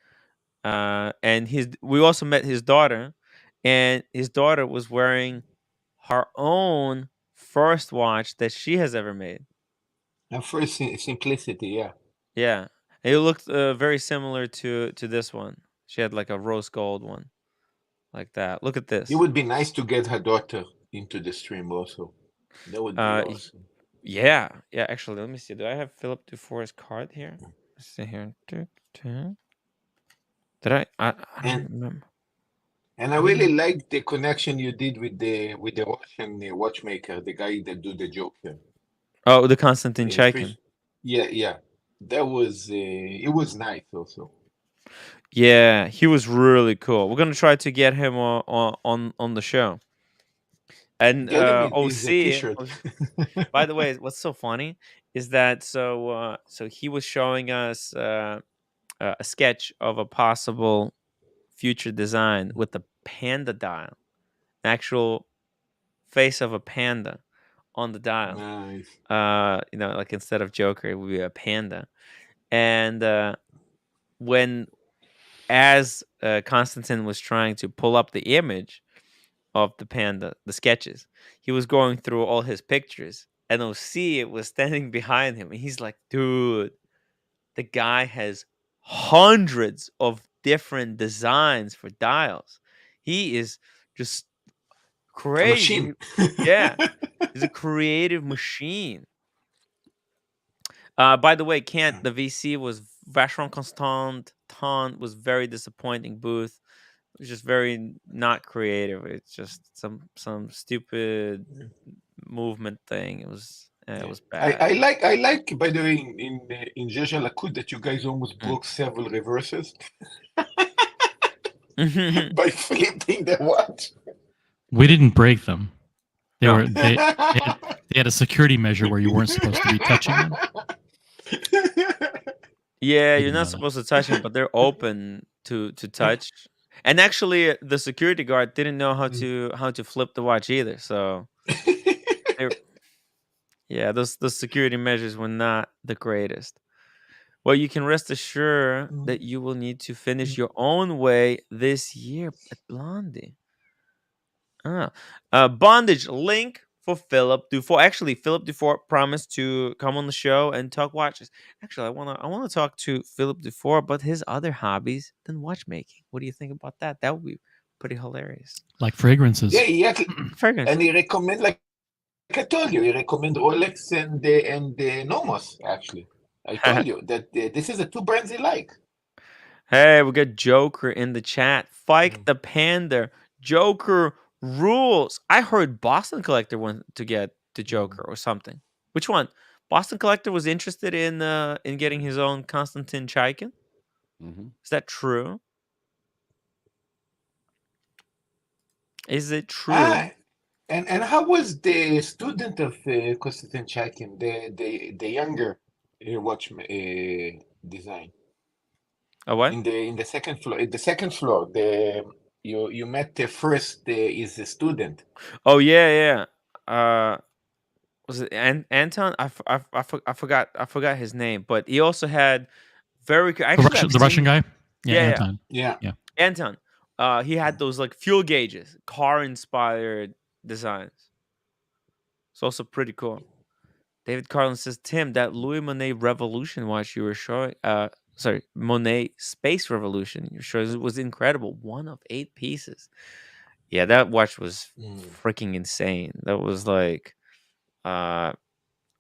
And we also met his daughter, and his daughter was wearing her own first watch that she has ever made.
And first simplicity, yeah.
Yeah, it looked very similar to this one. She had like a rose gold one, like that. Look at this.
It would be nice to get her daughter into the stream also. That would be awesome.
Yeah. Actually, let me see. Do I have Philip Dufour's card here? Let's see here. Did I? I don't remember.
And I really like the connection you did with the Russian watchmaker, the guy that do the Joker.
Oh, the Konstantin Chaikin.
Yeah. That was it was nice also.
Yeah, he was really cool. We're gonna try to get him on the show. And OC. By the way, what's so funny is that so he was showing us a sketch of a possible future design with the panda dial, an actual face of a panda on the dial.
Nice.
Like instead of Joker, it would be a panda. And as Konstantin was trying to pull up the image of the panda, the sketches, he was going through all his pictures, and OC was standing behind him, and he's like, dude, the guy has hundreds of different designs for dials. He is just crazy. Yeah, he's a creative machine. By the way, Kent, the VC was Vacheron Constantin was very disappointing booth. It was just very not creative. It's just some stupid movement thing. It was bad.
I like by the way in Jeja Lacoud that you guys almost broke several reverses by flipping the watch.
We didn't break them. They had a security measure where you weren't supposed to be touching them.
Yeah, you're not supposed to touch them, but they're open to touch. And actually, the security guard didn't know how to flip the watch either. So, yeah, those security measures were not the greatest. Well, you can rest assured that you will need to finish your own way this year at Blondie. Bondage link for Philip Dufour. Actually, Philip Dufour promised to come on the show and talk watches. Actually, I wanna talk to Philip Dufour about his other hobbies than watchmaking. What do you think about that? That would be pretty hilarious.
Like fragrances.
Yeah. Fragrances. And he recommend, like I told you, he recommend Rolex and the Nomos. Actually, I told you that this is the two brands he like.
Hey, we got Joker in the chat. Fight the Panda. Joker rules. I heard Boston Collector went to get the Joker or something. Which one? Boston Collector was interested in getting his own Konstantin Chaikin. Is that true? Is it true?
And how was the student of Konstantin Chaikin, the younger watch design?
What?
In the second floor. In the second floor, you met the first is a student.
Oh yeah. Was it Anton? I forgot his name, but he also had
the Russian guy.
Yeah,
Anton.
Yeah.
Anton. He had those like fuel gauges, car inspired designs. It's also pretty cool. David Carlin says, Tim, that Louis Monet Revolution watch you were showing, Monet Space Revolution you showed was incredible. 1 of 8 pieces. Yeah, that watch was freaking insane. That was like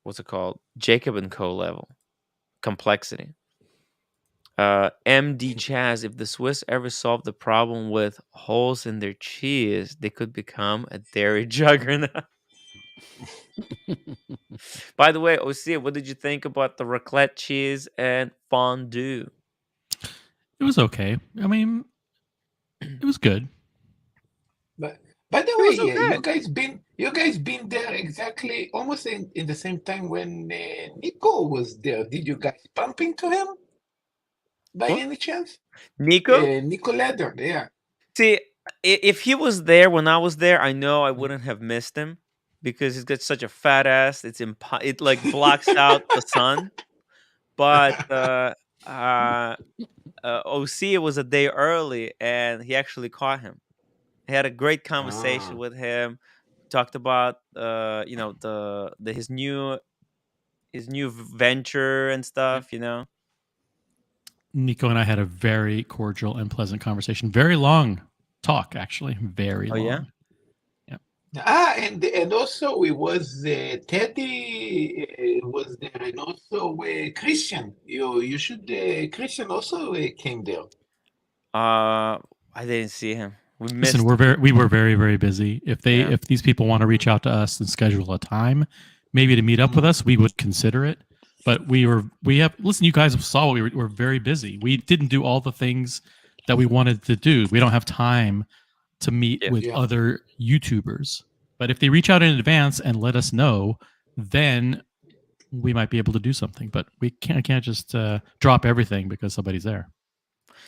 what's it called? Jacob and Co. level complexity. MD Chaz, if the Swiss ever solved the problem with holes in their cheese, they could become a dairy juggernaut. By the way, OC, what did you think about the raclette cheese and fondue?
It was okay. I mean, it was good.
But by the
It
way,
was okay.
you guys been there exactly almost in the same time when Nico was there. Did you guys bump into him by
What?
any chance?
Nico?
Nico Leder, yeah.
See, if he was there when I was there, I know I wouldn't have missed him because he's got such a fat ass. It like blocks out the sun. But OC, it was a day early, and he actually caught him. He had a great conversation with him. Talked about the his new venture and stuff.
Nico and I had a very cordial and pleasant conversation. Very long talk, actually. Very long.
Yeah?
And also it was Teddy was there, and also Christian. You should Christian also came there.
I didn't see him. We missed.
Listen, we were very, very busy. If these people want to reach out to us and schedule a time, maybe to meet up with us, we would consider it. But listen, you guys saw we were very busy. We didn't do all the things that we wanted to do. We don't have time to meet with other YouTubers. But if they reach out in advance and let us know, then we might be able to do something. But we can't just drop everything because somebody's there.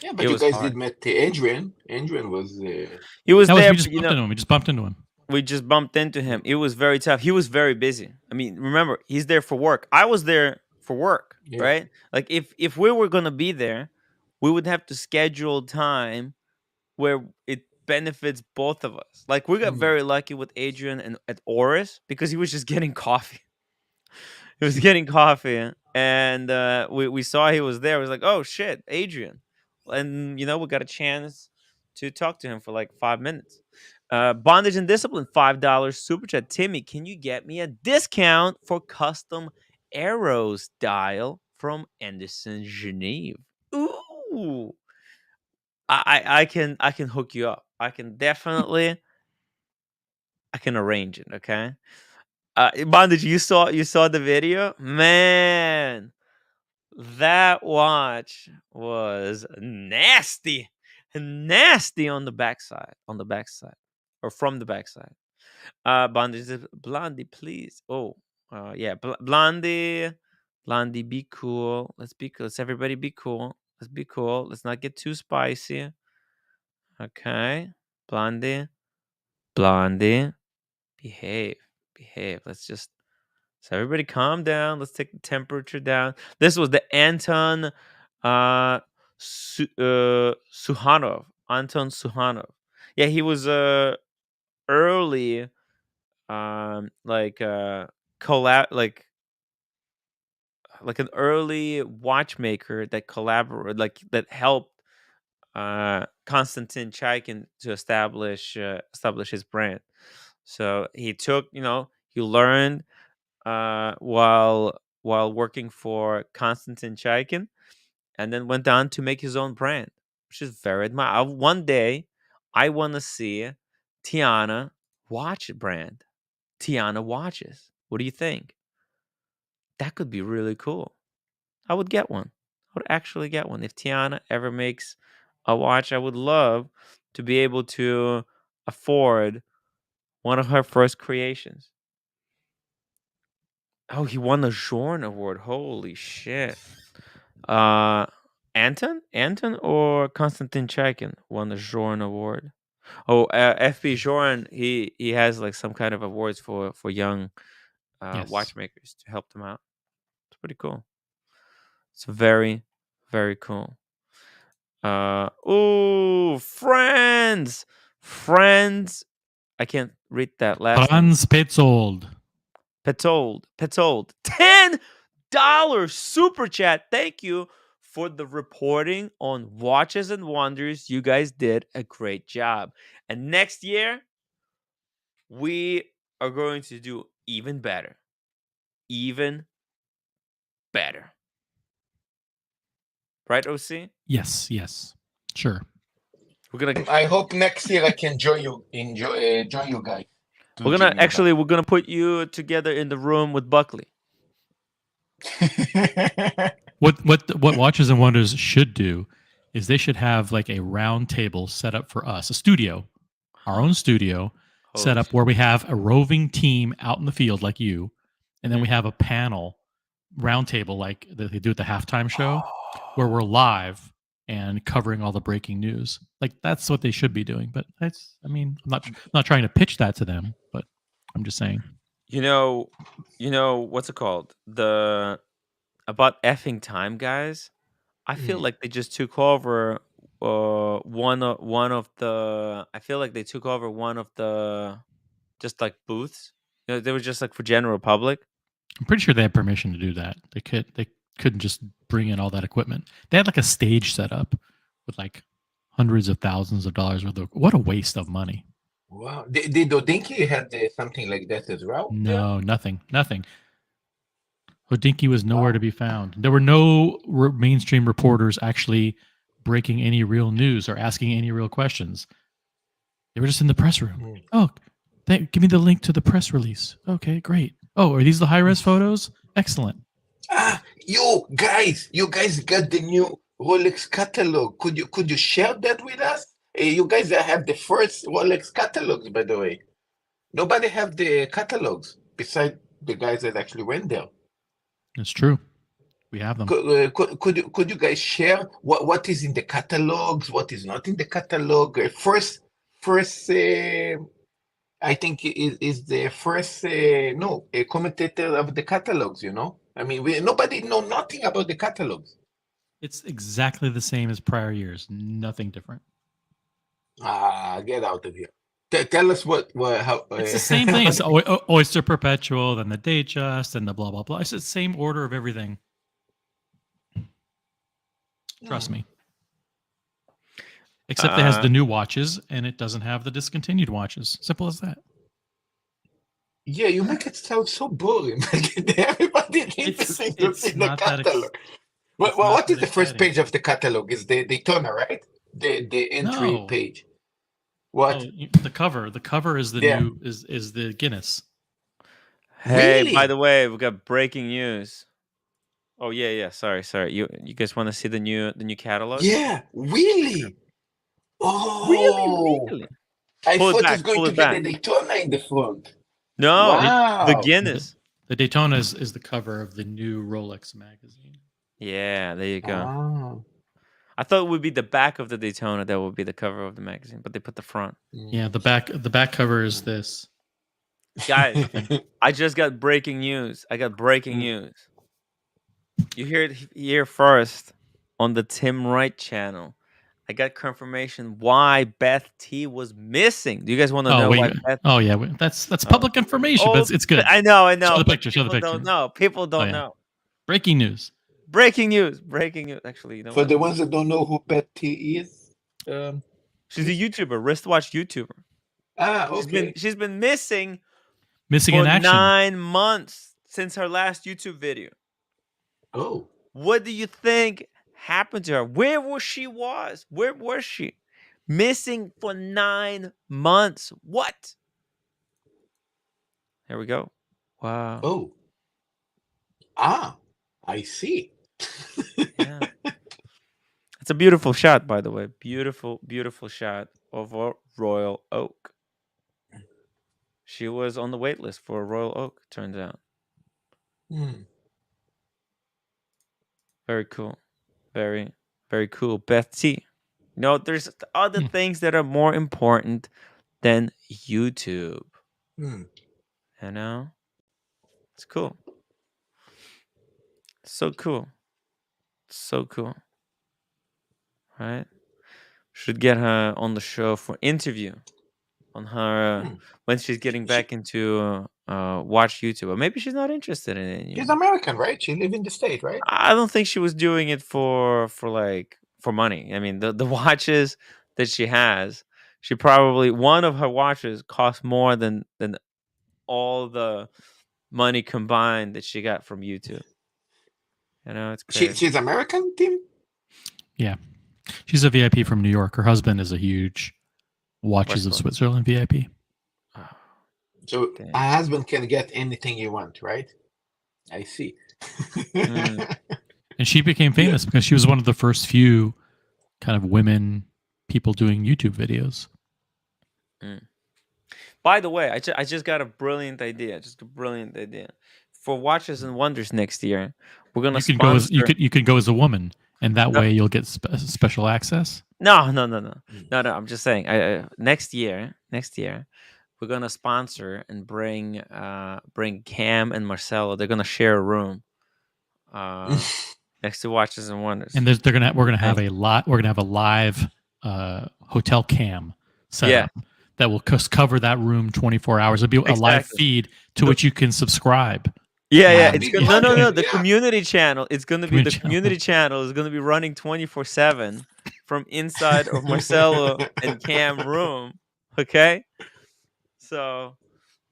Yeah, but you guys did meet Adrian. Adrian was
he was there.
We just bumped into him. We just bumped into him.
We just bumped into him. It was very tough. He was very busy. I mean, remember, he's there for work. I was there for work, right? Like if we were gonna be there, we would have to schedule time where it benefits both of us. Like we got very lucky with Adrian and at Oris because he was just getting coffee. He was getting coffee, and we saw he was there. I was like, oh shit, Adrian. And we got a chance to talk to him for like 5 minutes. Bondage and Discipline, $5 super chat. Timmy, can you get me a discount for custom arrows dial from Anderson Geneve? Ooh, I can hook you up. I can definitely arrange it. Okay. Bondage, you saw the video, man. That watch was nasty on the backside, or from the backside. Blondie, please. Oh, yeah, Blondie, be cool. Let's be cool. Let's everybody be cool. Let's be cool. Let's not get too spicy. Okay, Blondie, behave. So everybody calm down. Let's take the temperature down. This was the Anton Suhanov. Anton Suhanov. Yeah, he was early like an early watchmaker that collaborated, like that helped Konstantin Chaikin to establish his brand. So he took, he learned while working for Konstantin Chaikin, and then went on to make his own brand, which is very admirable. One day, I want to see Tiana watch brand, Tiana watches. What do you think? That could be really cool. I would get one. I would actually get one. If Tiana ever makes a watch, I would love to be able to afford one of her first creations. Oh, he won the Jorn Award. Holy shit. Anton or Konstantin Chaikin won the Jorn Award. Oh, FB Jorn, he has like some kind of awards for young watchmakers to help them out. It's pretty cool. It's very, very cool. Friends. I can't read that last name.
Franz Petzold.
$10 super chat. Thank you for the reporting on Watches and Wonders. You guys did a great job. And next year, we are going to do even better. even better. Right, OC?
Yes, sure.
We're gonna.
I hope next year I can join you guys.
We're gonna put you together in the room with Buckley.
What Watches and Wonders should do is they should have like a round table set up for us, a studio, our own studio, set up where we have a roving team out in the field like you, and then we have a panel round table like that they do at the halftime show where we're live and covering all the breaking news. Like that's what they should be doing. But I'm not trying to pitch that to them, but I'm just saying.
You know what's it called? About effing time, guys. I feel like they just took over one of the. I feel like they took over one of the just like booths. They were just like for general public.
I'm pretty sure they had permission to do that. They couldn't just bring in all that equipment. They had like a stage set up with like hundreds of thousands of dollars worth of. What a waste of money!
Wow, did Odinky have something like that as well?
No, nothing. Hodinkee was nowhere to be found. There were no mainstream reporters actually breaking any real news or asking any real questions. They were just in the press room. Oh, give me the link to the press release. Okay, great. Oh, are these the high-res photos? Excellent.
You guys got the new Rolex catalog. Could you share that with us? You guys have the first Rolex catalogs, by the way. Nobody have the catalogs besides the guys that actually went there.
It's true. We have them.
Could you guys share what is in the catalogs, what is not in the catalog? First, I think is the first a commentator of the catalogs. I mean, nobody know nothing about the catalogs.
It's exactly the same as prior years. Nothing different.
Get out of here. Tell us how.
It's the same thing. It's Oyster Perpetual, then the Datejust, and the blah blah blah. It's the same order of everything. Trust me. Except it has the new watches and it doesn't have the discontinued watches. Simple as that.
Yeah, you make it sound so boring. Everybody needs to see the catalog. What is the first page of the catalog? Is the Daytona, right? The entry page. What?
Oh, the cover. The cover is the new is the Guinness.
Hey,
Really?
by the way, we got breaking news. Oh yeah. Sorry. You guys want to see the new catalog?
Yeah, really.
Oh, really?
I thought it was going to be the Daytona in the front.
No,
wow.
the Guinness.
The Daytona is the cover of the new Rolex magazine.
Yeah, there you go.
Oh.
I thought it would be the back of the Daytona that would be the cover of the magazine, but they put the front.
Yeah, the back cover is this.
Guys, I just got breaking news. I got breaking news. You hear it here first on the Tim Wright channel. I got confirmation why Beth T was missing. Do you guys want to know why Beth?
Oh yeah, that's public information, but it's good.
I know.
Show the picture.
People don't know.
Breaking news.
Actually,
for the ones that don't know who Beth T is,
she's a YouTuber, wristwatch YouTuber.
Okay.
She's been missing
in action
9 months since her last YouTube video.
Oh,
what do you think happened to her? Where was she? Missing for 9 months. What? Here we go. Wow.
Oh. I see.
Yeah. It's a beautiful shot, by the way. Beautiful shot of a Royal Oak. She was on the wait list for a Royal Oak, turns out. Very cool. Very, very cool. Beth T. There's other things that are more important than YouTube. You know? It's cool. So cool. Right? Should get her on the show for interview on her when she's getting back into watch YouTube. Or maybe she's not interested in it.
She's American, right? She lives in the state, right?
I don't think she was doing it for money. I mean, the watches that she has, one of her watches costs more than all the money combined that she got from YouTube. You know, it's crazy.
She's American, Tim?
Yeah. She's a VIP from New York. Her husband is a huge Watches of Switzerland VIP.
Oh,
so a husband can get anything you want, right? I see.
And she became famous because she was one of the first few kind of women people doing YouTube videos.
By the way, I just got a brilliant idea. For Watches and Wonders next year. We're gonna sponsor.
You could go as a woman, and that way you'll get special access.
No. I'm just saying. Next year, we're gonna sponsor and bring Cam and Marcelo. They're gonna share a room next to Watches and Wonders.
And we're gonna have a live hotel cam set up that will cover that room 24 hours. It'll be a live feed to which you can subscribe.
Yeah. It's no. The community channel. It's gonna be the community channel is gonna be running 24/7 from inside of Marcelo and Cam room. Okay, so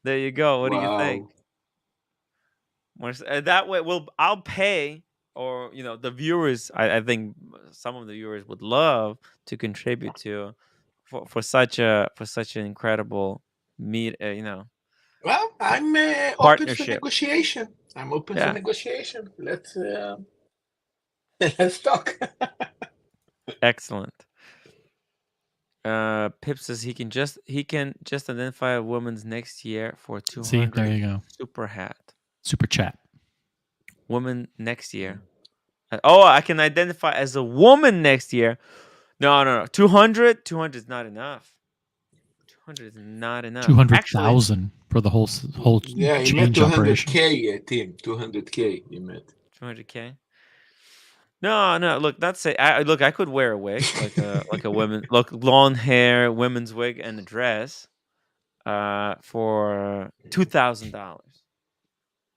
there you go. What do you think? That way, I'll pay, or the viewers. I think some of the viewers would love to contribute to for such an incredible meet.
Well, I'm open for negotiation. Let's talk.
Excellent. Pip says he can just identify a woman's next year for 200.
See, there you go. Super chat.
Woman next year. Oh, I can identify as a woman next year. No. 200 is not enough. 200 is not enough.
200,000 for the whole
yeah, you met 200K, Tim. 200K you met.
200K. No. Look, that's it. I could wear a wig, like a woman, long hair, women's wig, and a dress, for $2,000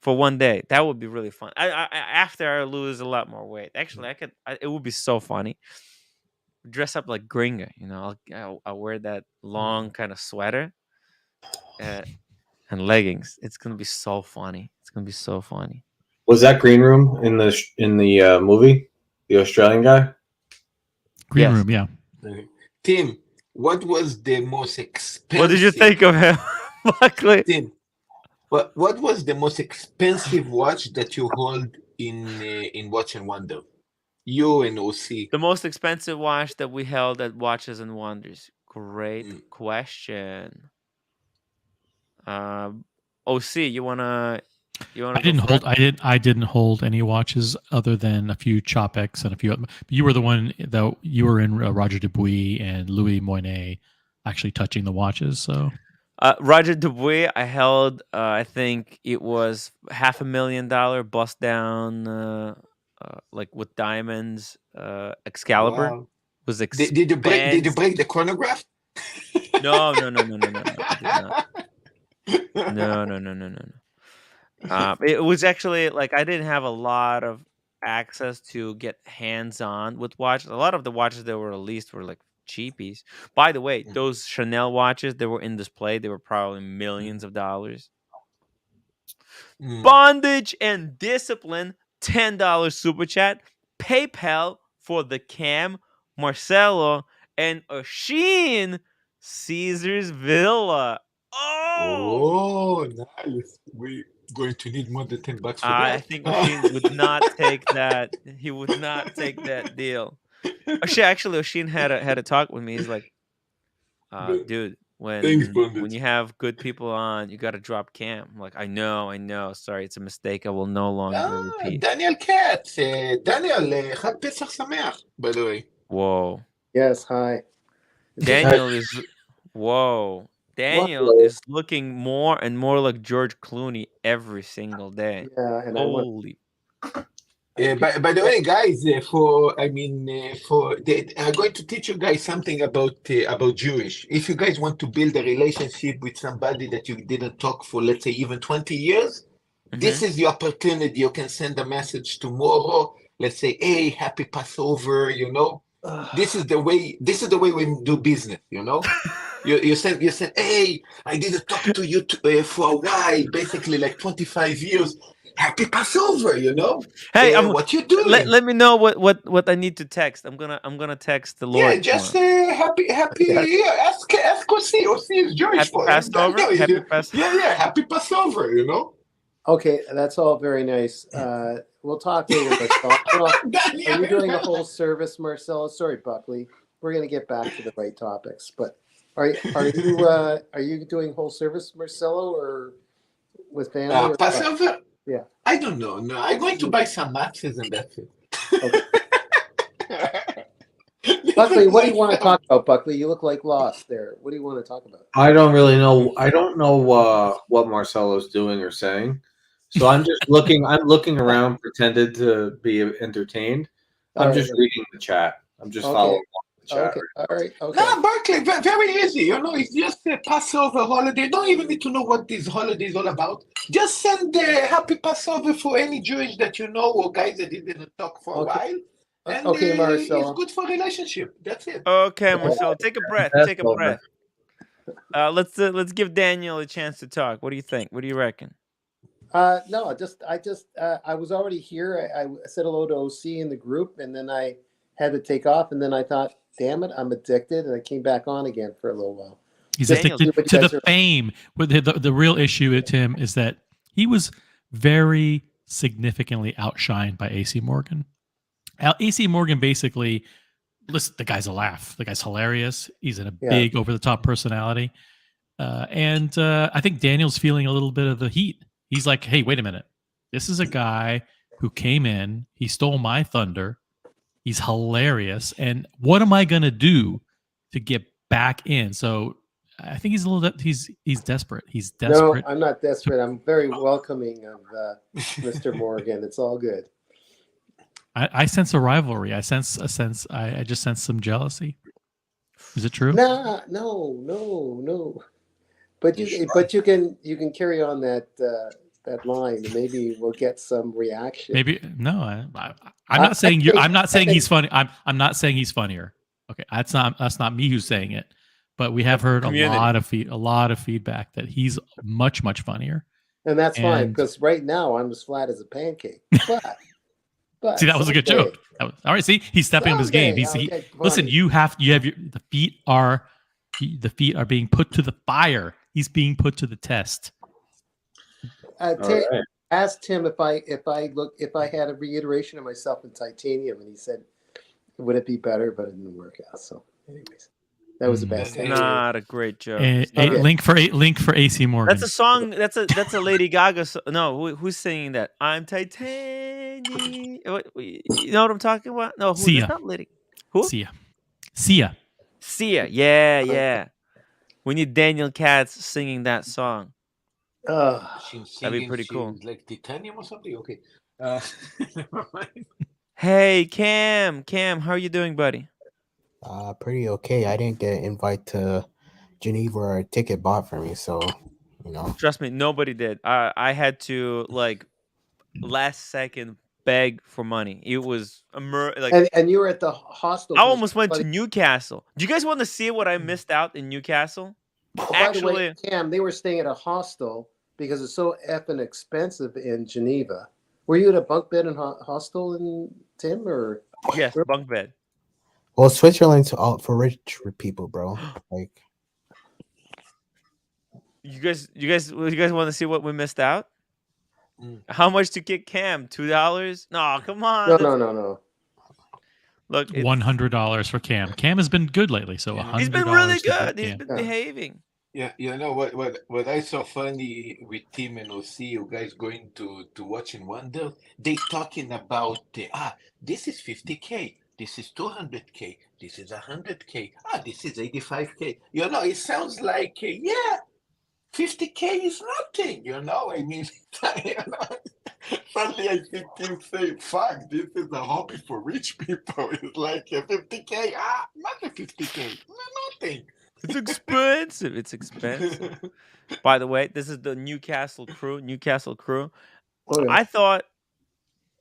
for one day. That would be really fun. After I lose a lot more weight. Actually, it would be so funny. Dress up like Gringa, I'll wear that long kind of sweater, and leggings. It's gonna be so funny.
Was that Green Room in the movie? The Australian guy?
Green Room, yeah.
Tim, what was the most expensive?
What did you think of him? Luckily.
Tim, what was the most expensive watch that you hold in Watch and Wonder? You and OC.
The most expensive watch that we held at Watches and Wonders. Great question. OC, you wanna?
I didn't hold any watches other than a few Chopex and a few. You were the one that you were in Roger Dubuis and Louis Moinet actually touching the watches. So
Roger Dubuis, I held. I think it was $500,000 bust down. Like with diamonds, Excalibur.
Wow.
Was
Did you break the chronograph?
No. I did not. No. It was actually like I didn't have a lot of access to get hands-on with watches. A lot of the watches that were released were like cheapies. By the way, those Chanel watches that were in display, they were probably millions of dollars. Bondage and Discipline, $10 super chat. PayPal for the Cam, Marcelo, and Oshin Caesar's Villa.
Oh, nice. We're going to need more than $10 for that.
I think Oshin would not take that. He would not take that deal. Oshin had a talk with me. He's like, dude, when you have good people on, you got to drop Cam. I'm like, I know. Sorry, it's a mistake. I will no longer repeat.
Daniel Katz. Daniel, Chag Pesach Sameach, by the way.
Whoa.
Yes, hi.
Daniel is looking more and more like George Clooney every single day.
Yeah, and
holy.
By the way, guys, I'm going to teach you guys something about Jewish. If you guys want to build a relationship with somebody that you didn't talk for, let's say, even 20 years, this is the opportunity. You can send a message tomorrow. Let's say, hey, happy Passover, This is the way we do business, You said, hey, I didn't talk to you for a while, basically like 25 years. Happy Passover,
Hey,
what you doing?
let me know what I need to text. I'm gonna text the Lord.
Yeah, just happy. Yeah, ask OC. OC is Jewish
Happy
for
Passover. Happy Passover.
Yeah, happy Passover.
Okay, that's all very nice. We'll talk later, Marcelo. Are you doing a whole service, Marcelo? Sorry, Buckley. We're going to get back to the right topics, but are you doing whole service, Marcelo, or with family?
Passover?
Yeah.
I don't know. No, I'm going to buy some matches and that's it.
Okay. Buckley, what do you want to talk about, Buckley? You look like lost there. What do you want to talk about?
I don't really know. I don't know what Marcelo's doing or saying. So I'm just looking. I'm looking around, pretended to be entertained. I'm just reading the chat. I'm just following the chat.
Okay. All right. Okay.
No, Berkeley, very easy. It's just a Passover holiday. You don't even need to know what this holiday is all about. Just send the happy Passover for any Jewish that you know or guys that didn't talk for a while. And
Marcelo.
It's good for relationship. That's it.
Okay, Marcelo, take a breath. Take a breath. Let's give Daniel a chance to talk. What do you think? What do you reckon?
No, I was already here. I said hello to OC in the group, and then I had to take off, and then I thought, damn it, I'm addicted, and I came back on again for a little while.
He's addicted to the fame. The real issue with Tim is that he was very significantly outshined by AC Morgan. AC Morgan basically, listen, the guy's a laugh. The guy's hilarious. He's a big over-the-top personality. And I think Daniel's feeling a little bit of the heat. He's like, hey, wait a minute. This is a guy who came in. He stole my thunder. He's hilarious. And what am I going to do to get back in? So I think he's a little, he's desperate. He's desperate.
No, I'm not desperate. I'm very welcoming of Mr. Morgan. It's all good.
I sense a rivalry. I just sense some jealousy. Is it true?
No. But you can carry on that line, and maybe we'll get some reaction.
Maybe no. I'm not saying you. I'm not saying he's funny. I'm not saying he's funnier. Okay, that's not me who's saying it. But we have heard a lot of feedback that he's much funnier.
And that's fine, because right now I'm as flat as a pancake. But
see, that was a good joke. All right, see, he's stepping up his game. Listen. The feet are being put to the fire. He's being put to the test.
Asked him if I had a reiteration of myself in titanium, and he said, "Would it be better?" But it didn't work out. So, anyways, that was the best.
Not a great joke.
Link for AC Morgan.
That's a song. That's a Lady Gaga. No, who's singing that? I'm titanium. You know what I'm talking about? No,
Sia.
Not Lady. Who?
Sia.
Yeah. We need Daniel Katz singing that song. That'd be pretty cool.
Like titanium or something. Okay. Never mind.
Hey, Cam, how are you doing, buddy?
Pretty okay. I didn't get an invite to Geneva or a ticket bought for me, so
Trust me, nobody did. I had to last second beg for money. It was
and you were at the hostel.
I almost went to Newcastle. Do you guys want to see what I missed out in Newcastle?
Actually, by the way, Cam, they were staying at a hostel because it's so effing expensive in Geneva. Were you at a bunk bed and hostel in Tim or?
Yes, bunk bed.
Well, Switzerland's all for rich people, bro. Like,
you guys want to see what we missed out? How much to kick Cam? $2? No, come on.
No.
Look,
$100 for Cam. Cam has been good lately, so $100.
He's been really good. He's been behaving.
Yeah, you know what I saw funny with Tim and OC, you guys going to watch in Wonder, they talking about this is 50K, this is 200K, this is 100K, this is 85K. It sounds like 50K is nothing. I mean, suddenly I see Tim say, "Fuck, this is a hobby for rich people." It's like 50K, not a 50K, nothing.
It's expensive. By the way, this is the Newcastle crew. Oh, yeah.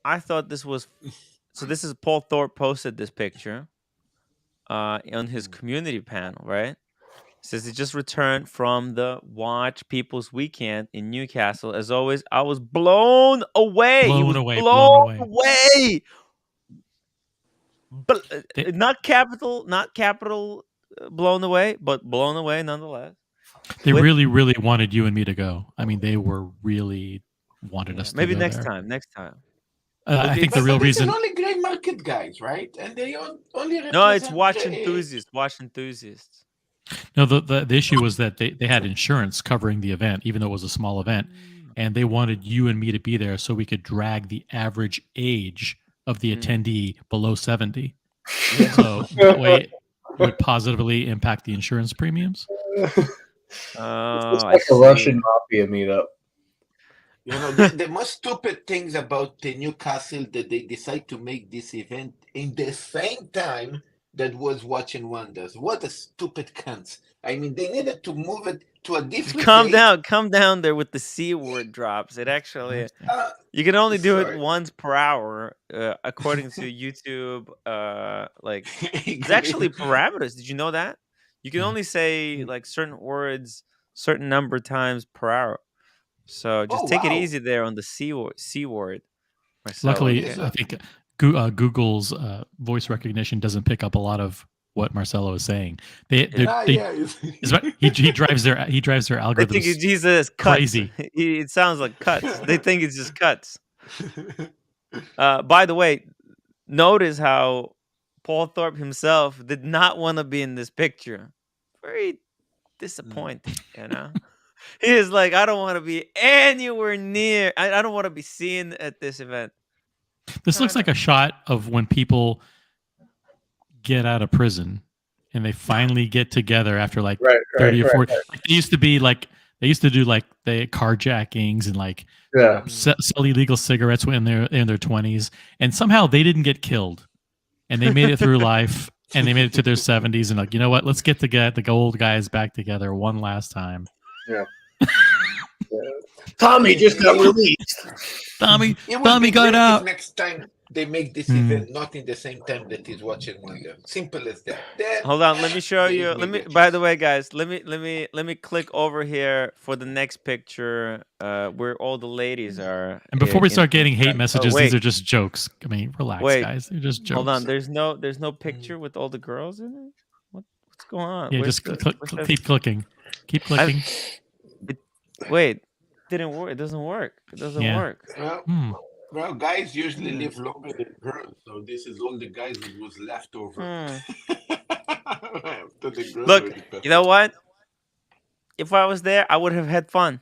I thought this was. So this is Paul Thorpe posted this picture on his community panel, right? Says he just returned from the Watch People's Weekend in Newcastle. As always, I was blown away. He was blown away. But not capital blown away, but blown away nonetheless.
They really, really wanted you and me to go. I mean, they were really wanted us to
maybe
go
next
there.
time.
I think the real reason.
It's only gray market guys, right? And they only
no, it's watch enthusiasts. Watch enthusiasts.
No, the issue was that they had insurance covering the event, even though it was a small event, and they wanted you and me to be there so we could drag the average age of the attendee below 70. So that way it would positively impact the insurance premiums.
It's like a Russian mafia meetup.
You know, the most stupid things about the Newcastle that they decide to make this event in the same time that was Watching Wonders. What a stupid cunts. I mean, they needed to move it to a different
Calm down there with the C word drops. It actually, you can only do it once per hour, according to YouTube. It's actually parameters. Did you know that? You can only say like certain words, certain number of times per hour. So just take it easy there on the C word. Marcelo.
Luckily, I think Google's voice recognition doesn't pick up a lot of what Marcelo is saying. He drives their algorithms.
They think he's just crazy. It sounds like cuts. They think it's just cuts. By the way, notice how Paul Thorpe himself did not want to be in this picture. Very disappointing, you know. He is like, I don't want to be anywhere near. I don't want to be seen at this event.
This looks like a shot of when people get out of prison and they finally get together after like 30 or 40. Like they used to be like, they used to do like the carjackings and like sell illegal cigarettes when they're in their 20s. And somehow they didn't get killed and they made it through life and they made it to their 70s and like, you know what, let's get the old guys back together one last time.
Yeah. Tommy just got released.
Tommy got out.
Next time they make this event not in the same time that he's Watching Wonder. Simple as that.
Hold on, let me show you. By the way, guys, let me click over here for the next picture where all the ladies are.
And before we start getting hate messages, these are just jokes. I mean, relax, guys. They're just jokes.
Hold on, there's no picture with all the girls in it. What's going on?
Yeah, just keep clicking. Keep clicking.
Wait, didn't work. It doesn't work. It doesn't work.
Well, guys usually live longer than girls, so this is all the guys that was left over.
Look, you know what? If I was there, I would have had fun.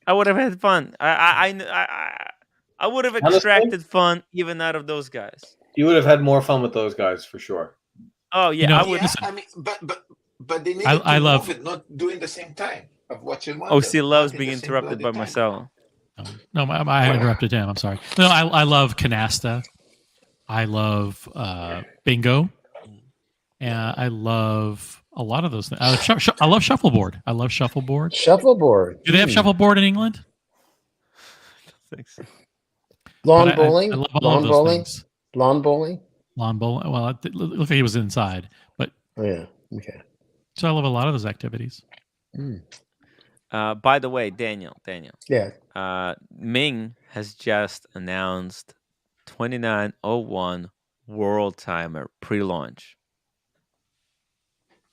I would have had fun. I would have extracted fun even out of those guys.
You would have had more fun with those guys for sure.
Oh yeah, I would.
I mean, but they need to move it, not doing the same time. Of Watching Wonder.
OC loves being interrupted by Marcelo.
No, I interrupted him. I'm sorry. No, I love canasta. I love bingo. And I love a lot of those things. I love shuffleboard.
Shuffleboard.
Do they have shuffleboard in England?
Lawn bowling.
I love all of those things.
Lawn bowling.
Well, it looked like he was inside, but
yeah, okay.
So I love a lot of those activities.
By the way, Daniel.
Yeah.
Ming has just announced 2901 World Timer pre-launch.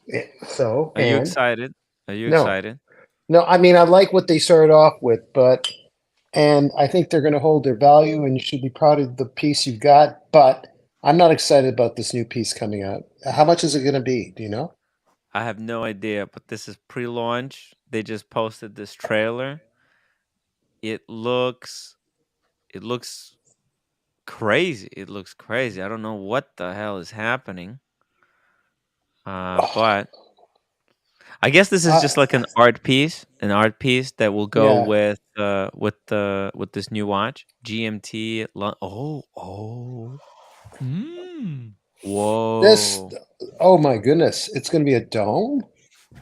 Yeah, so,
are you excited? Excited?
No, I mean, I like what they started off with, and I think they're going to hold their value, and you should be proud of the piece you've got. But I'm not excited about this new piece coming out. How much is it going to be? Do you know?
I have no idea, but this is pre-launch. They just posted this trailer. It looks crazy. It looks crazy. I don't know what the hell is happening. But I guess this is just like an art piece that will go with this new watch. GMT. Whoa.
Oh my goodness. It's going to be a dome?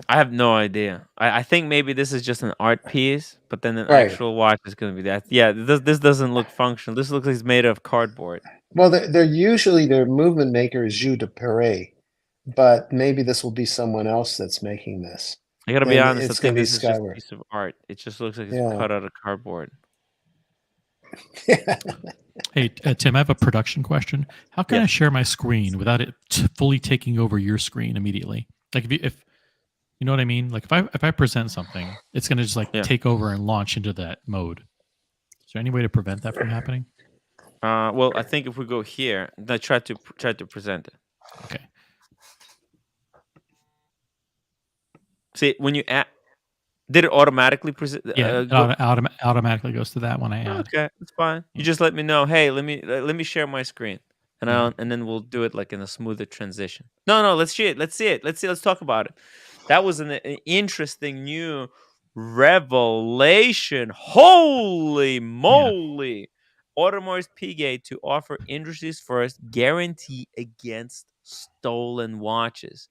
I have no idea. I think maybe this is just an art piece, but then an actual watch is going to be that. Yeah, this doesn't look functional. This looks like it's made of cardboard.
Well, they're usually their movement maker is Jus de Paris, but maybe this will be someone else that's making this.
I gotta be
then
honest. I
it's
think
going to be
this is just a
Skyward.
piece of art. It just looks like it's
Yeah.
cut out of cardboard.
Hey, Tim, I have a production question. How can I share my screen without it fully taking over your screen immediately? Like if you know what I mean? Like if I present something, it's going to just like take over and launch into that mode. Is there any way to prevent that from happening?
Well, I think if we go here, I try to present it.
Okay.
See, when you add, did it automatically present?
Yeah, automatically goes to that when I add.
Okay, that's fine. You just let me know. Hey, let me share my screen, and then we'll do it like in a smoother transition. No, let's see it. Let's talk about it. That was an interesting new revelation. Holy moly! Audemars Piguet to offer industry's first guarantee against stolen watches.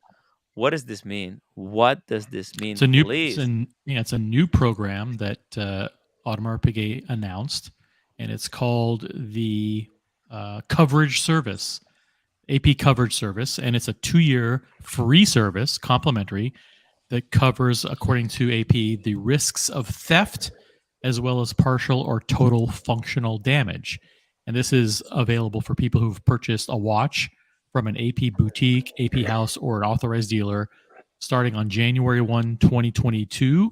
What does this mean? What does this mean?
It's a new program that Audemars Piguet announced, and it's called the Coverage Service, AP Coverage Service, and it's a 2-year free service, complimentary, that covers, according to AP, the risks of theft as well as partial or total functional damage. And this is available for people who've purchased a watch from an AP boutique, AP house, or an authorized dealer starting on January 1, 2022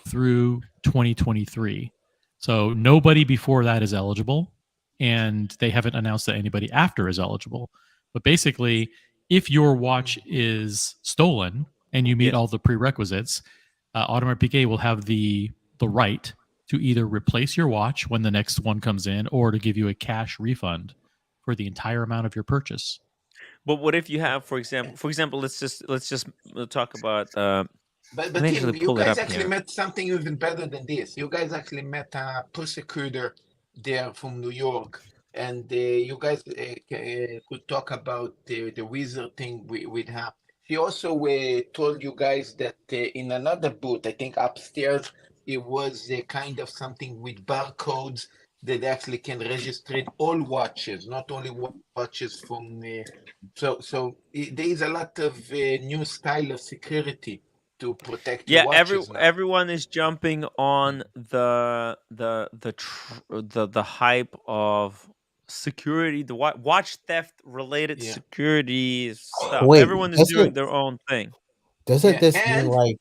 through 2023. So nobody before that is eligible, and they haven't announced that anybody after is eligible. But basically, if your watch is stolen and you meet all the prerequisites, Audemars Piguet will have the right to either replace your watch when the next one comes in or to give you a cash refund for the entire amount of your purchase.
But what if you have, for example, let's just talk about.
But Tim, you guys actually met something even better than this. You guys actually met a prosecutor there from New York, and you guys could talk about the wizard thing with her. She also told you guys that in another booth, I think upstairs, it was kind of something with barcodes that actually can register all watches, not only watches from. So there is a lot of new style of security to protect your watches now.
Everyone is jumping on the hype of security, the watch theft related security stuff.
Wait,
everyone is doing their own thing.
Doesn't this mean like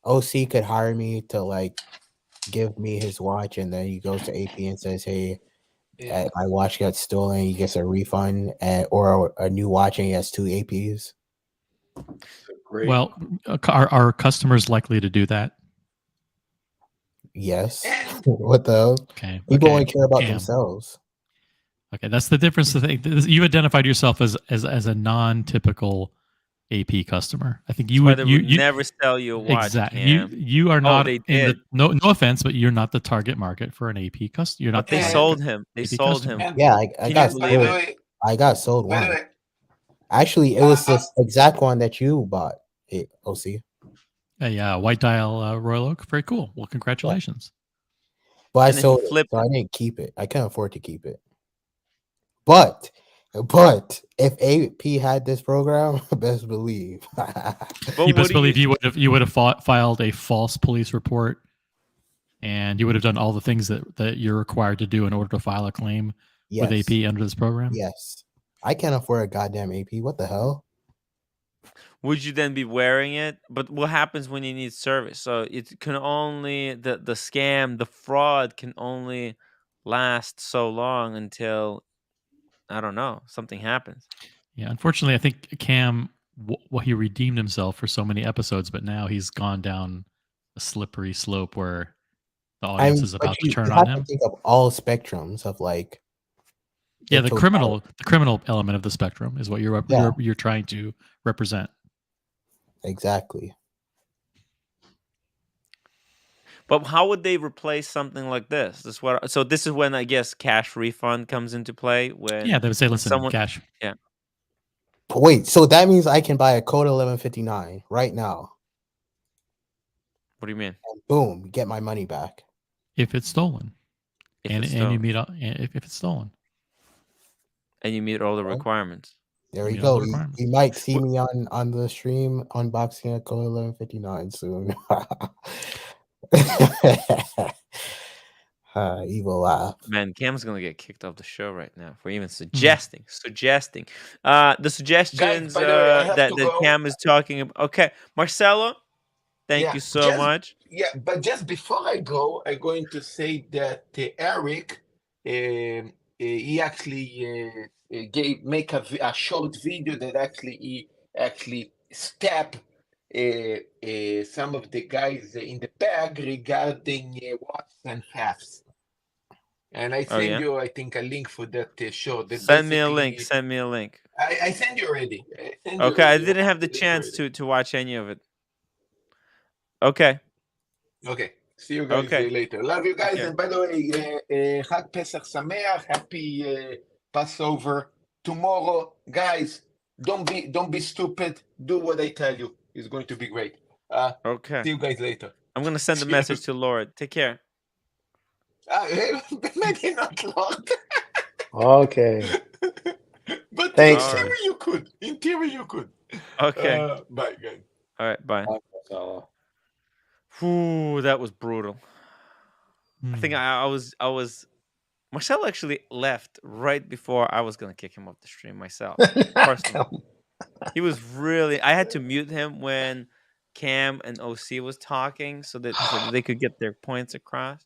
OC could hire me to like give me his watch, and then he goes to AP and says, "Hey, my watch got stolen." He gets a refund, or a new watch, and he has 2 APs.
Great. Well, are customers likely to do that?
Yes. What the hell?
Okay.
People only care about themselves.
Okay, that's the difference. You identified yourself as a non-typical AP customer. I think you would
never sell you a watch.
Exactly. You are not. No offense, but you're not the target market for an AP customer. You're not.
But they sold him. They sold him.
Yeah, I got sold. I got sold one. Actually, it was this exact one that you bought. OC.
Yeah, white dial Royal Oak. Very cool. Well, congratulations.
But I sold it, so I didn't keep it. I couldn't afford to keep it. But if AP had this program, best believe.
You best believe you would have filed a false police report, and you would have done all the things that you're required to do in order to file a claim with AP under this program.
Yes. I can't afford a goddamn AP. What the hell?
Would you then be wearing it? But what happens when you need service? So it can only the scam, the fraud can only last so long until, I don't know, something happens.
Yeah, unfortunately, I think Cam, he redeemed himself for so many episodes, but now he's gone down a slippery slope where the audience is about to turn on him.
Think of all spectrums of like.
Yeah, the criminal element of the spectrum is what you're trying to represent.
Exactly.
But how would they replace something like this? So this is when I guess cash refund comes into play. When
they would say, "Listen, cash."
Yeah.
Wait, so that means I can buy a code 1159 right now.
What do you mean?
And boom, get my money back
if it's stolen, and you meet if it's stolen,
and you meet all the requirements.
There we go. You might see me on the stream unboxing a Code 1159 soon. Evil laugh.
Man, Cam's gonna get kicked off the show right now for even suggesting. The suggestions
Guys, by the way, I have
that
to go.
Cam is talking about. Okay, Marcelo, thank you so much.
Yeah, but just before I go, I'm going to say that Eric, he actually make a short video that he step some of the guys in the bag regarding watches and halves. And I send you, I think, a link for that show.
Send me a link.
I send you already.
I didn't have the chance to watch any of it. Okay.
See you guys later. Love you guys. And by the way, Chag Pesach Sameach. Happy Passover tomorrow, guys. Don't be stupid. Do what I tell you. It's going to be great. See you guys later.
I'm gonna send a message to Lord. Take care.
Maybe not Lord.
Okay.
But
thanks.
In theory, you could.
Okay.
Bye, guys.
All right. Bye. Ooh, that was brutal. I think I was. Marcel actually left right before I was gonna kick him off the stream myself. Personally. He was really. I had to mute him when Cam and OC was talking so that they could get their points across.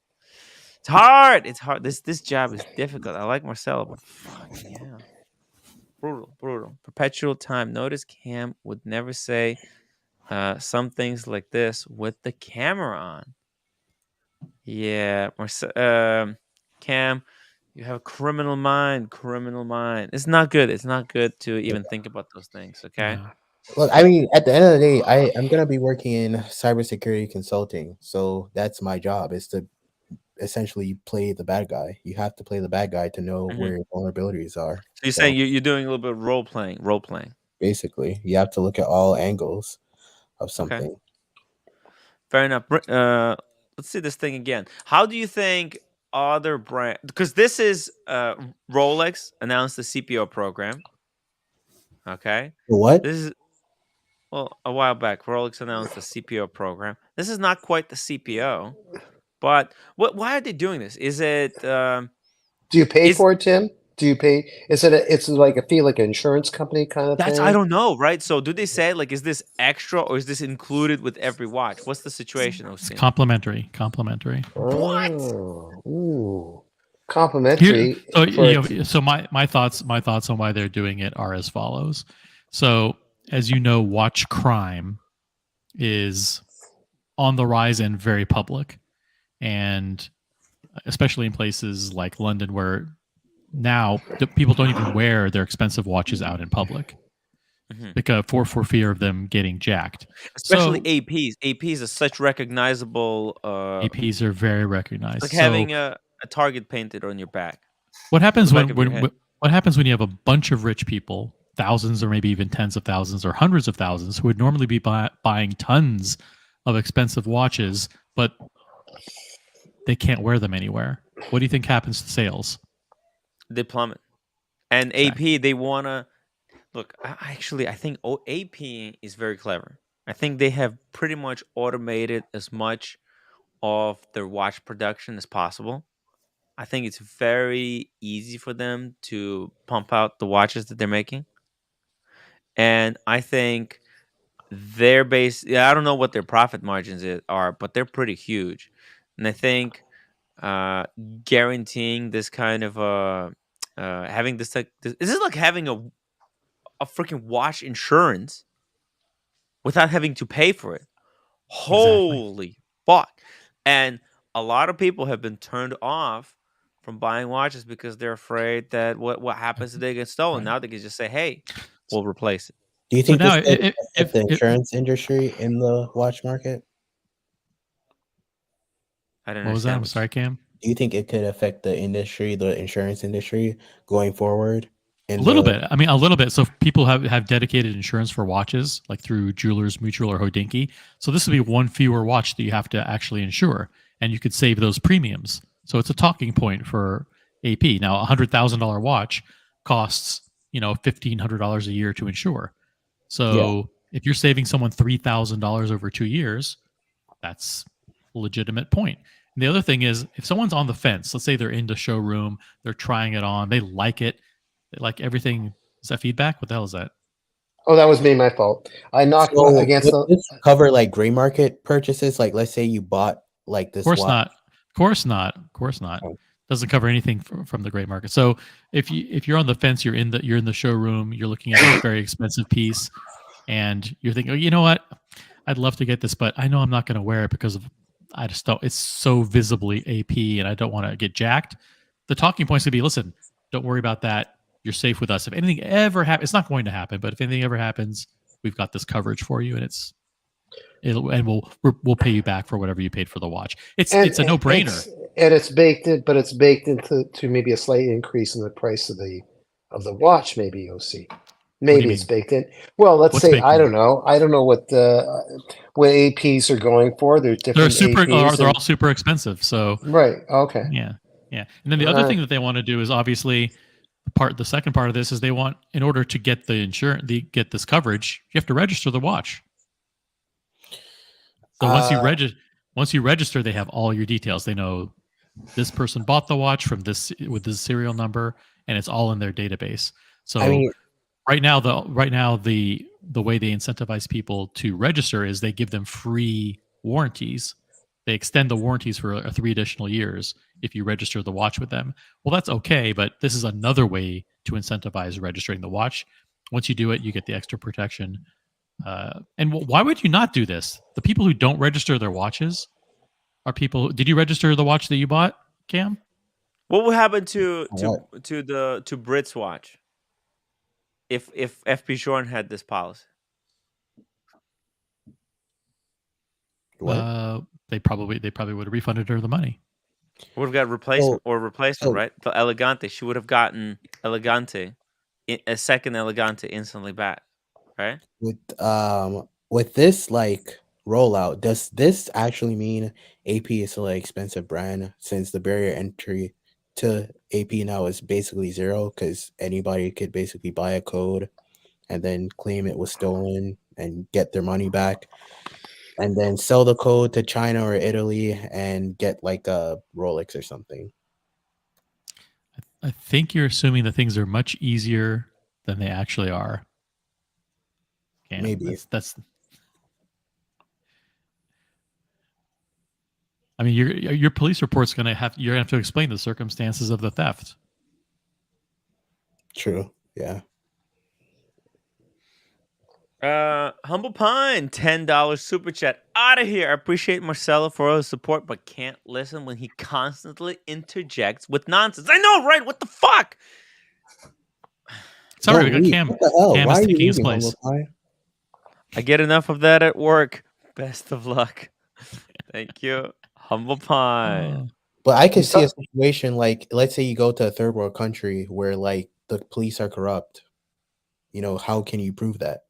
It's hard. This job is difficult. I like Marcelo, but fuck yeah, brutal. Perpetual time. Notice Cam would never say some things like this with the camera on. Yeah, Cam, you have a criminal mind. It's not good. It's not good to even think about those things. Okay.
Yeah. Look, I mean, at the end of the day, I'm gonna be working in cybersecurity consulting, so that's my job. Is to essentially play the bad guy. You have to play the bad guy to know where your vulnerabilities are.
So you're saying you're doing a little bit of role playing.
Basically, you have to look at all angles of something.
Okay. Fair enough. Let's see this thing again. How do you think other brands? Because this is Rolex announced the CPO program. Okay.
What?
This is a while back. Rolex announced the CPO program. This is not quite the CPO, but why are they doing this? Is it?
Do you pay for it, Tim? Do you pay? It's like a feel like an insurance company kind of thing?
I don't know, right? So do they say like, is this extra or is this included with every watch? What's the situation?
It's complimentary.
What?
Ooh, complimentary.
So my thoughts on why they're doing it are as follows. So as you know, watch crime is on the rise and very public, and especially in places like London where now people don't even wear their expensive watches out in public because for fear of them getting jacked.
Especially APs. APs are such recognizable.
APs are very recognized.
Like having a target painted on your back.
What happens when you have a bunch of rich people, thousands or maybe even tens of thousands or hundreds of thousands, who would normally be buying tons of expensive watches, but they can't wear them anywhere? What do you think happens to sales?
They plummet. And AP, they want to look. I think AP is very clever. I think they have pretty much automated as much of their watch production as possible. I think it's very easy for them to pump out the watches that they're making. And I think their base, I don't know what their profit margins are, but they're pretty huge. And I think guaranteeing this kind of having this like this is like having a freaking watch insurance without having to pay for it. Holy fuck. And a lot of people have been turned off from buying watches because they're afraid that what happens if they get stolen. Now they can just say, hey, we'll replace it.
Do you think if the insurance industry in the watch market?
I don't know.
What was that? I'm sorry, Cam.
Do you think it could affect the industry, the insurance industry, going forward?
A little bit. I mean, a little bit. So people have dedicated insurance for watches, like through Jewelers Mutual or Hodinkee. So this would be one fewer watch that you have to actually insure, and you could save those premiums. So it's a talking point for AP. Now, $100,000 watch costs $1,500 a year to insure. So if you're saving someone $3,000 over 2 years, that's a legitimate point. And the other thing is, if someone's on the fence, let's say they're in the showroom, they're trying it on, they like it, they like everything. Is that feedback? What the hell is that?
Oh, that was me, my fault. I knocked against the.
This cover like gray market purchases. Like, let's say you bought like this.
Of course not. Oh. Doesn't cover anything from the gray market. So if you're on the fence, you're in the showroom, you're looking at a very expensive piece, and you're thinking, oh, you know what, I'd love to get this, but I know I'm not going to wear it because I just don't. It's so visibly AP, and I don't want to get jacked. The talking points could be, listen, don't worry about that. You're safe with us. If anything ever happens, it's not going to happen, but if anything ever happens, we've got this coverage for you, and we'll pay you back for whatever you paid for the watch. It's a no-brainer.
It's baked in, but it's baked into maybe a slight increase in the price of the watch. Maybe OC. Maybe it's baked in. Well, let's say I don't know. I don't know what APs are going for. There's different.
They're all super expensive. So
right. Okay.
Yeah. And then the other thing that they want to do is obviously the second part of this is they want, in order to get the insurance, get this coverage, you have to register the watch. So once you register, they have all your details. They know this person bought the watch with this serial number, and it's all in their database. So right now the way they incentivize people to register is they give them free warranties. They extend the warranties for 3 additional years if you register the watch with them. Well, that's okay, but this is another way to incentivize registering the watch. Once you do it, you get the extra protection. And why would you not do this? The people who don't register their watches are people. Did you register the watch that you bought, Cam?
What would happen to Brit's watch if FP Shorn had this policy?
They probably would have refunded her the money.
Would have got replacement, right? The Elegante, she would have gotten Elegante, a second Elegante instantly back, right?
With this like rollout, does this actually mean AP is still an expensive brand, since the barrier entry to AP now is basically zero, because anybody could basically buy a code and then claim it was stolen and get their money back, and then sell the code to China or Italy and get like a Rolex or something?
I think you're assuming that things are much easier than they actually are. Cam,
maybe
that's. I mean, your police report's you're gonna have to explain the circumstances of the theft.
True. Yeah.
Humble Pine, $10 super chat. Out of here. I appreciate Marcelo for all his support, but can't listen when he constantly interjects with nonsense. I know, right? What the fuck?
Sorry, we got Cam.
What the hell?
Cam is taking his place.
I get enough of that at work. Best of luck. Thank you, Humble Pine.
But I could see a situation like, let's say you go to a third world country where like the police are corrupt. How can you prove that?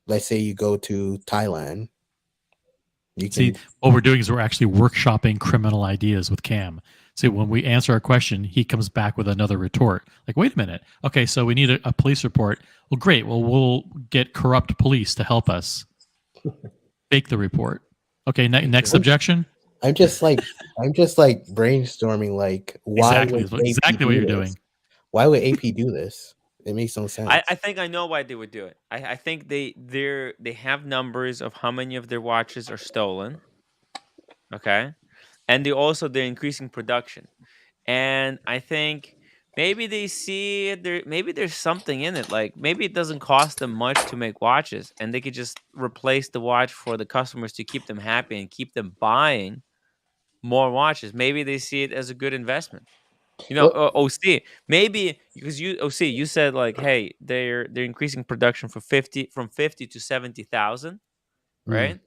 Let's say you go to Thailand.
See, what we're doing is we're actually workshopping criminal ideas with Cam. See, when we answer a question, he comes back with another retort. Like, wait a minute. Okay, so we need a police report. Well, great. Well, we'll get corrupt police to help us fake the report. Okay, next objection.
I'm just like brainstorming. Like, why?
Exactly what you're doing.
Why would AP do this? It makes no sense.
I think I know why they would do it. I think they have numbers of how many of their watches are stolen. Okay, and they're increasing production, and I think maybe they see maybe there's something in it. Like, maybe it doesn't cost them much to make watches, and they could just replace the watch for the customers to keep them happy and keep them buying more watches. Maybe they see it as a good investment. OC, maybe because you said like, hey, they're increasing production from 50 to 70,000, right?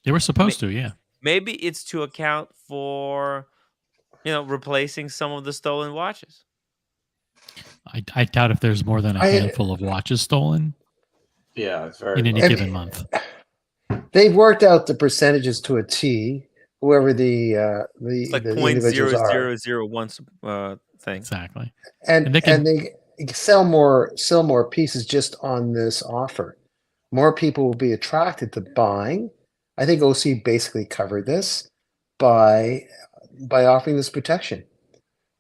They were supposed to, yeah.
Maybe it's to account for, replacing some of the stolen watches.
I doubt if there's more than a handful of watches stolen.
Yeah, it's very
in any given month.
They've worked out the percentages to a T. Whoever it's
like
the
0.0001 thing.
Exactly.
And sell more pieces just on this offer. More people will be attracted to buying. I think OC basically covered this by offering this protection,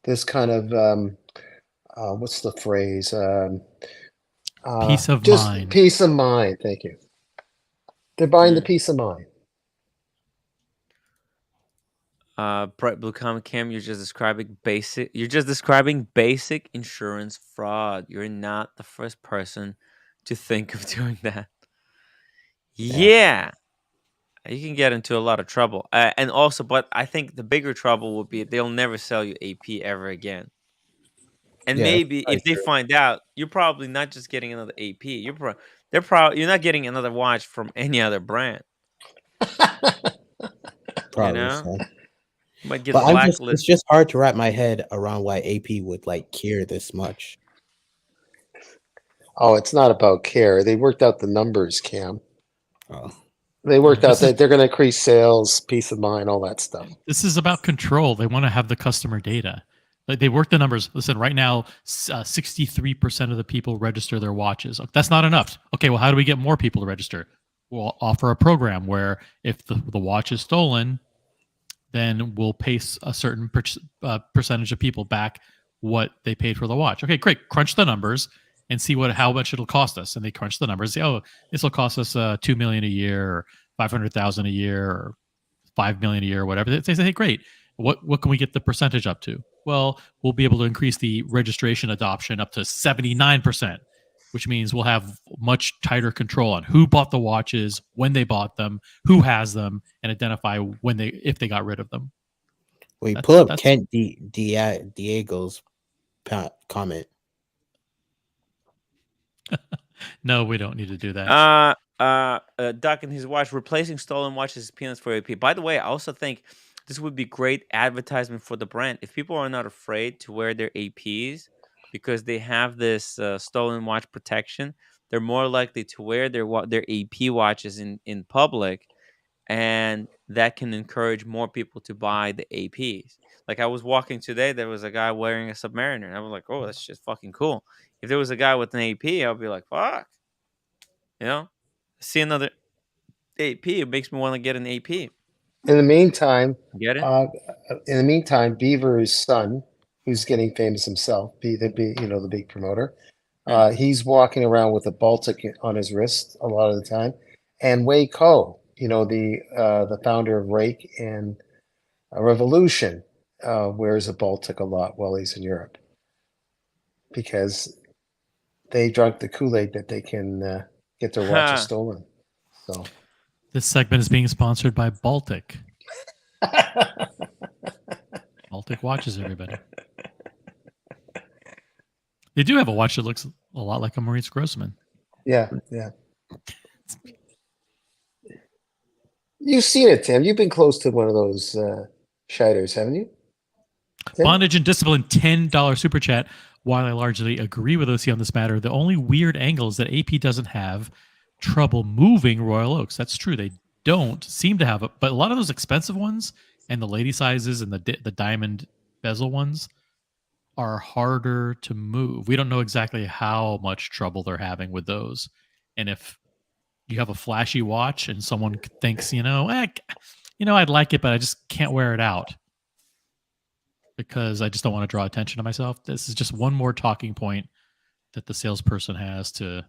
this kind of what's the phrase?
Peace of
just
mind.
Peace of mind. Thank you. They're buying the peace of mind.
Bright Blue Comic Cam, you're just describing basic insurance fraud. You're not the first person to think of doing that. Yeah. You can get into a lot of trouble. And also, but I think the bigger trouble would be they'll never sell you AP ever again. And maybe if they find out, you're probably not just getting another AP. You're not getting another watch from any other brand.
Probably so.
Might get
but it's just hard to wrap my head around why AP would like care this much.
Oh, it's not about care. They worked out the numbers, Cam.
Oh.
They worked out that they're going to increase sales, peace of mind, all that stuff.
This is about control. They want to have the customer data. Like they work the numbers. Listen, right now, 63% of the people register their watches. That's not enough. Okay, well, how do we get more people to register? We'll offer a program where if the watch is stolen, then we'll pay a certain percentage of people back what they paid for the watch. Okay, great. Crunch the numbers and see how much it'll cost us. And they crunch the numbers. Say, oh, this will cost us $2 million a year, or $500,000 a year, or $5 million a year, or whatever. They say, hey, great. What can we get the percentage up to? Well, we'll be able to increase the registration adoption up to 79%, which means we'll have much tighter control on who bought the watches, when they bought them, who has them, and identify if they got rid of them.
We pull up Kent Diego's comment.
No, we don't need to do that.
Duck and his watch, replacing stolen watches is peanuts for AP. By the way, I also think this would be great advertisement for the brand. If people are not afraid to wear their APs because they have this stolen watch protection, they're more likely to wear their AP watches in public, and that can encourage more people to buy the APs. Like I was walking today, there was a guy wearing a Submariner, and I was like, oh, that's just fucking cool. If there was a guy with an AP, I'll be like, fuck. See another AP, it makes me want to get an AP.
In the meantime,
get it?
Beaver's son, who's getting famous himself, the big promoter, he's walking around with a Baltic on his wrist a lot of the time. And Wei Ko, the founder of Rake and Revolution, wears a Baltic a lot while he's in Europe, because they drank the Kool-Aid that they can get their watches stolen. So
this segment is being sponsored by Baltic. Baltic watches, everybody. They do have a watch that looks a lot like a Maurice Grossman.
Yeah. You've seen it, Tim. You've been close to one of those shouters, haven't you? Tim?
Bondage and Discipline, $10 super chat. While I largely agree with OC on this matter, the only weird angle is that AP doesn't have trouble moving Royal Oaks. That's true. They don't seem to have it, but a lot of those expensive ones and the lady sizes and the diamond bezel ones are harder to move. We don't know exactly how much trouble they're having with those. And if you have a flashy watch and someone thinks, I'd like it, but I just can't wear it out because I just don't want to draw attention to myself. This is just one more talking point that the salesperson has to,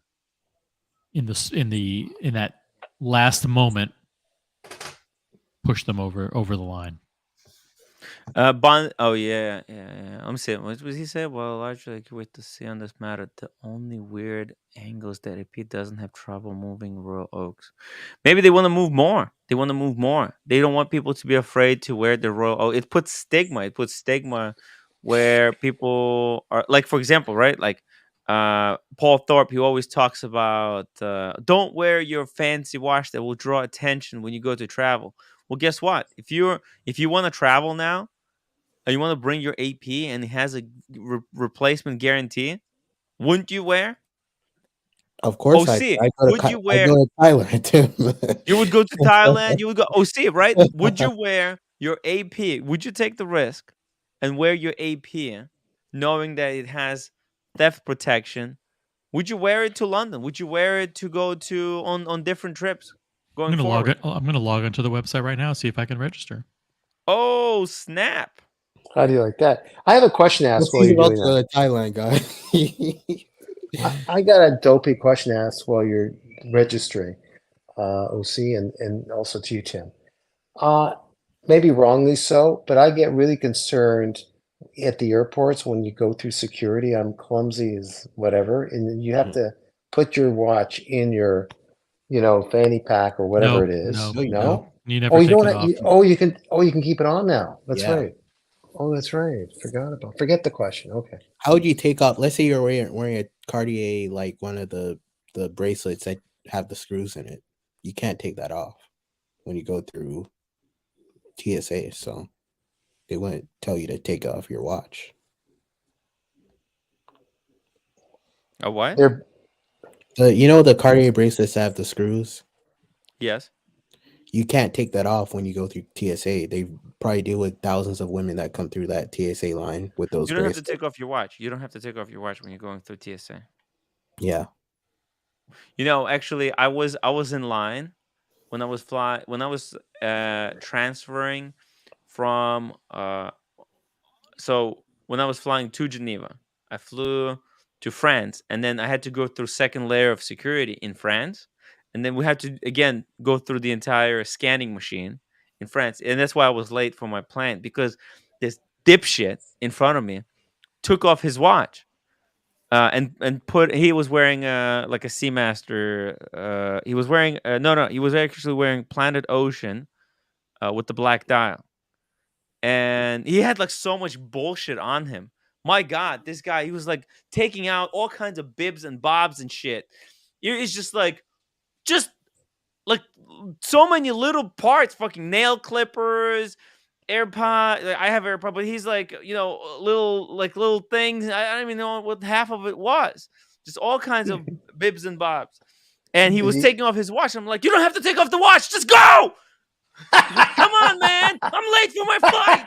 in that last moment, push them over the line.
Bond. Oh yeah. I'm saying, what was he say? Well, largely I wait to see on this matter. The only weird angles that AP doesn't have trouble moving Royal Oaks. Maybe they want to move more. They don't want people to be afraid to wear the Royal Oak. It puts stigma where people are, like, for example, right? Like Paul Thorpe, he always talks about don't wear your fancy watch that will draw attention when you go to travel. Well, guess what? If you want to travel now, and you want to bring your AP and it has a replacement guarantee, wouldn't you wear?
Of course,
OC,
would you wear? I go to Thailand too.
You would go to Thailand. You would go OC, right? Would you wear your AP? Would you take the risk and wear your AP, knowing that it has theft protection, would you wear it to London? Would you wear it to go to on different trips going forward?
I'm gonna log onto the website right now, see if I can register.
Oh snap!
How do you like that? I have a question to ask while you're doing that.
Thailand guy.
I got a dopey question to ask while you're registering, OC, and also to you, Tim. Maybe wrongly so, but I get really concerned at the airports when you go through security. I'm clumsy as whatever, and you have to put your watch in your, fanny pack or whatever it is. No?
You never take it off.
You can keep it on now. That's right. Oh, that's right. Forget the question. Okay.
How would you take off? Let's say you're wearing a Cartier, like one of the bracelets that have the screws in it. You can't take that off when you go through TSA. So they wouldn't tell you to take off your watch.
A what?
The Cartier bracelets have the screws.
Yes.
You can't take that off when you go through TSA. They probably deal with thousands of women that come through that TSA line with those.
You don't have to take off your watch. You don't have to take off your watch when you're going through TSA.
Yeah.
Actually, I was in line when I was transferring from. So when I was flying to Geneva, I flew to France, and then I had to go through second layer of security in France. And then we had to, again, go through the entire scanning machine in France. And that's why I was late for my plane, because this dipshit in front of me took off his watch and he was wearing like a Seamaster. He was wearing, he was actually wearing Planet Ocean with the black dial. And he had like so much bullshit on him. My God, this guy, he was like taking out all kinds of bibs and bobs and shit. It's just like so many little parts, fucking nail clippers, AirPod. I have AirPod, but he's like, little things. I don't even know what half of it was. Just all kinds of bibs and bobs. And he was taking off his watch. I'm like, you don't have to take off the watch. Just go. Come on, man. I'm late for my flight.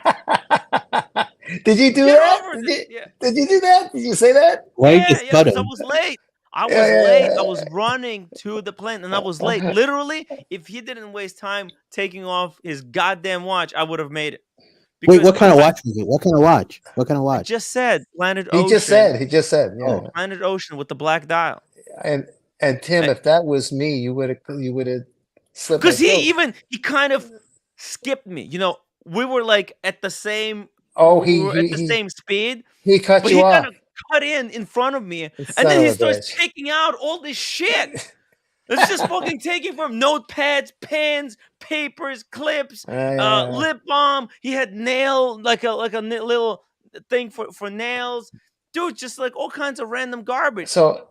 Did you do that? Did you do that? Did you say that?
Yeah, I was late. I was late. I was running to the plane, and I was late. Literally, if he didn't waste time taking off his goddamn watch, I would have made it.
Wait, what kind of watch was it? What kind of watch? I
just said Planet Ocean.
He just said. Yeah.
Planet Ocean with the black dial.
And Tim, if that was me, you would have slipped.
Because he kind of skipped me. We were like at the same. Same speed.
He cut you off.
Cut in front of me, and then he starts taking out all this shit. It's just fucking taking from notepads, pens, papers, clips, lip balm. He had nail like a little thing for nails, dude. Just like all kinds of random garbage.
So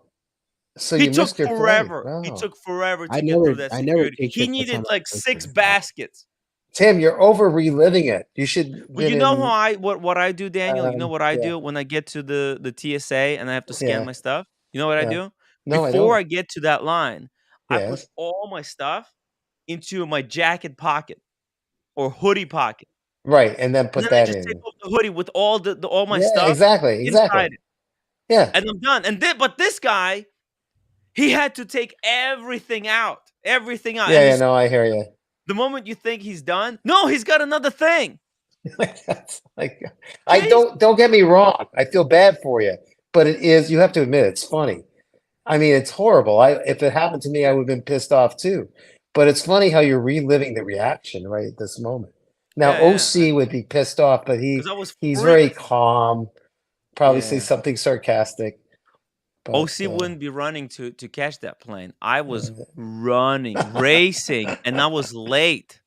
he took forever. Wow. He took forever to get through that security. He needed like 6 baskets.
Tim, you're over reliving it. You should.
Well, you know how what I do, Daniel. You know what I do when I get to the TSA and I have to scan my stuff. You know what I do?
No,
before I get to that line, I put all my stuff into my jacket pocket or hoodie pocket.
Right, and then put that in.
Take off the hoodie with all my stuff.
Exactly.
Inside it.
Yeah,
and I'm done. But this guy, he had to take everything out. Everything out.
Yeah, no, I hear you.
The moment you think he's done, no, he's got another thing.
Don't get me wrong. I feel bad for you, but it is. You have to admit it's funny. I mean, it's horrible. If it happened to me, I would have been pissed off too. But it's funny how you're reliving the reaction right at this moment. Now, OC would be pissed off, but he's very calm. Probably say something sarcastic.
But, OC wouldn't be running to catch that plane. I was running, racing, and I was late.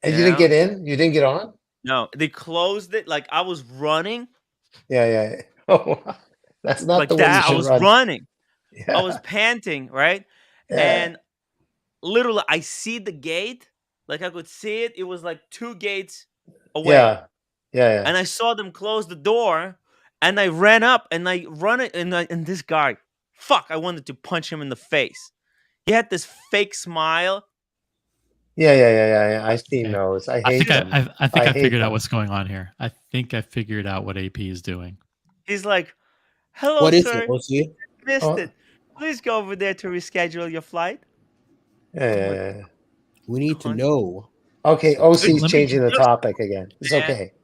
And you didn't get in? You didn't get on?
No, they closed it. Like I was running.
Yeah. Oh, that's not
like
the
that.
way you should run.
Running.
Yeah.
I was panting, right? Yeah. And literally, I see the gate. Like I could see it. It was like 2 gates away.
Yeah.
And I saw them close the door. And I ran up and I run it and this guy, I wanted to punch him in the face. He had this fake smile.
Yeah. I've seen those. I hate them.
I think I figured out what's going on here. I think I figured out what AP is doing.
He's like, Hello,
What is
sir.
it, OC?
Missed it. Please go over there to reschedule your flight.
We need to know.
Okay, OC's changing the topic again. It's okay.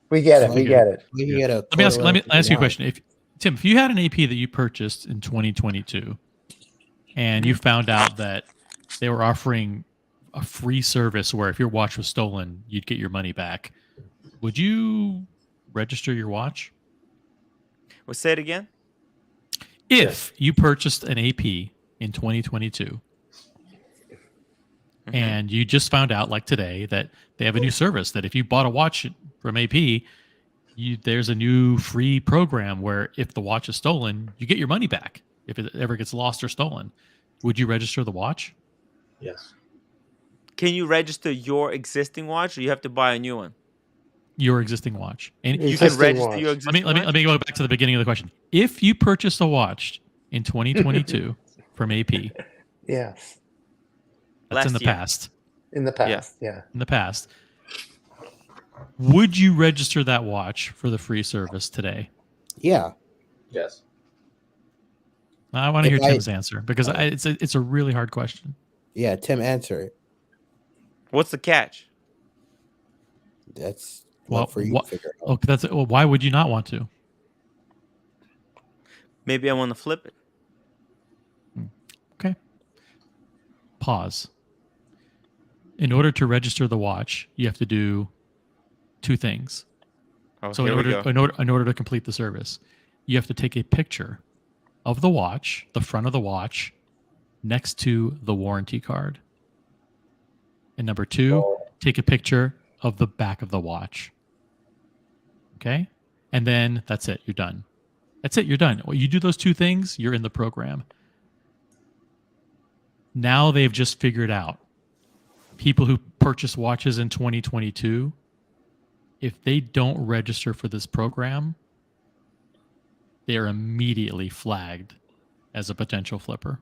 We get it. We get it.
Let me ask you a question. Tim, if you had an AP that you purchased in 2022 and you found out that they were offering a free service where if your watch was stolen, you'd get your money back, would you register your watch?
Well, say it again.
If you purchased an AP in 2022 and you just found out, like today, that they have a new service that if you bought a watch from AP, there's a new free program where if the watch is stolen, you get your money back if it ever gets lost or stolen. Would you register the watch?
Yes.
Can you register your existing watch, or you have to buy a new one?
Your existing watch. And
you can register your existing watch?
Let me go back to the beginning of the question. If you purchased a watch in 2022 from AP.
Yes.
That's in the past.
In the past, yeah.
In the past. Would you register that watch for the free service today?
Yeah.
Yes.
I want to hear Tim's answer because it's a really hard question.
Yeah, Tim, answer it.
What's the catch?
That's for you to figure out.
Well, why would you not want to?
Maybe I want to flip it.
Okay. Pause. In order to register the watch, you have to do two things. So in order to complete the service, you have to take a picture of the watch, the front of the watch, next to the warranty card. And number two, take a picture of the back of the watch. Okay? And then that's it. You're done. That's it. You're done. Well, you do those two things, you're in the program. Now they've just figured out people who purchase watches in 2022, if they don't register for this program, they are immediately flagged as a potential flipper.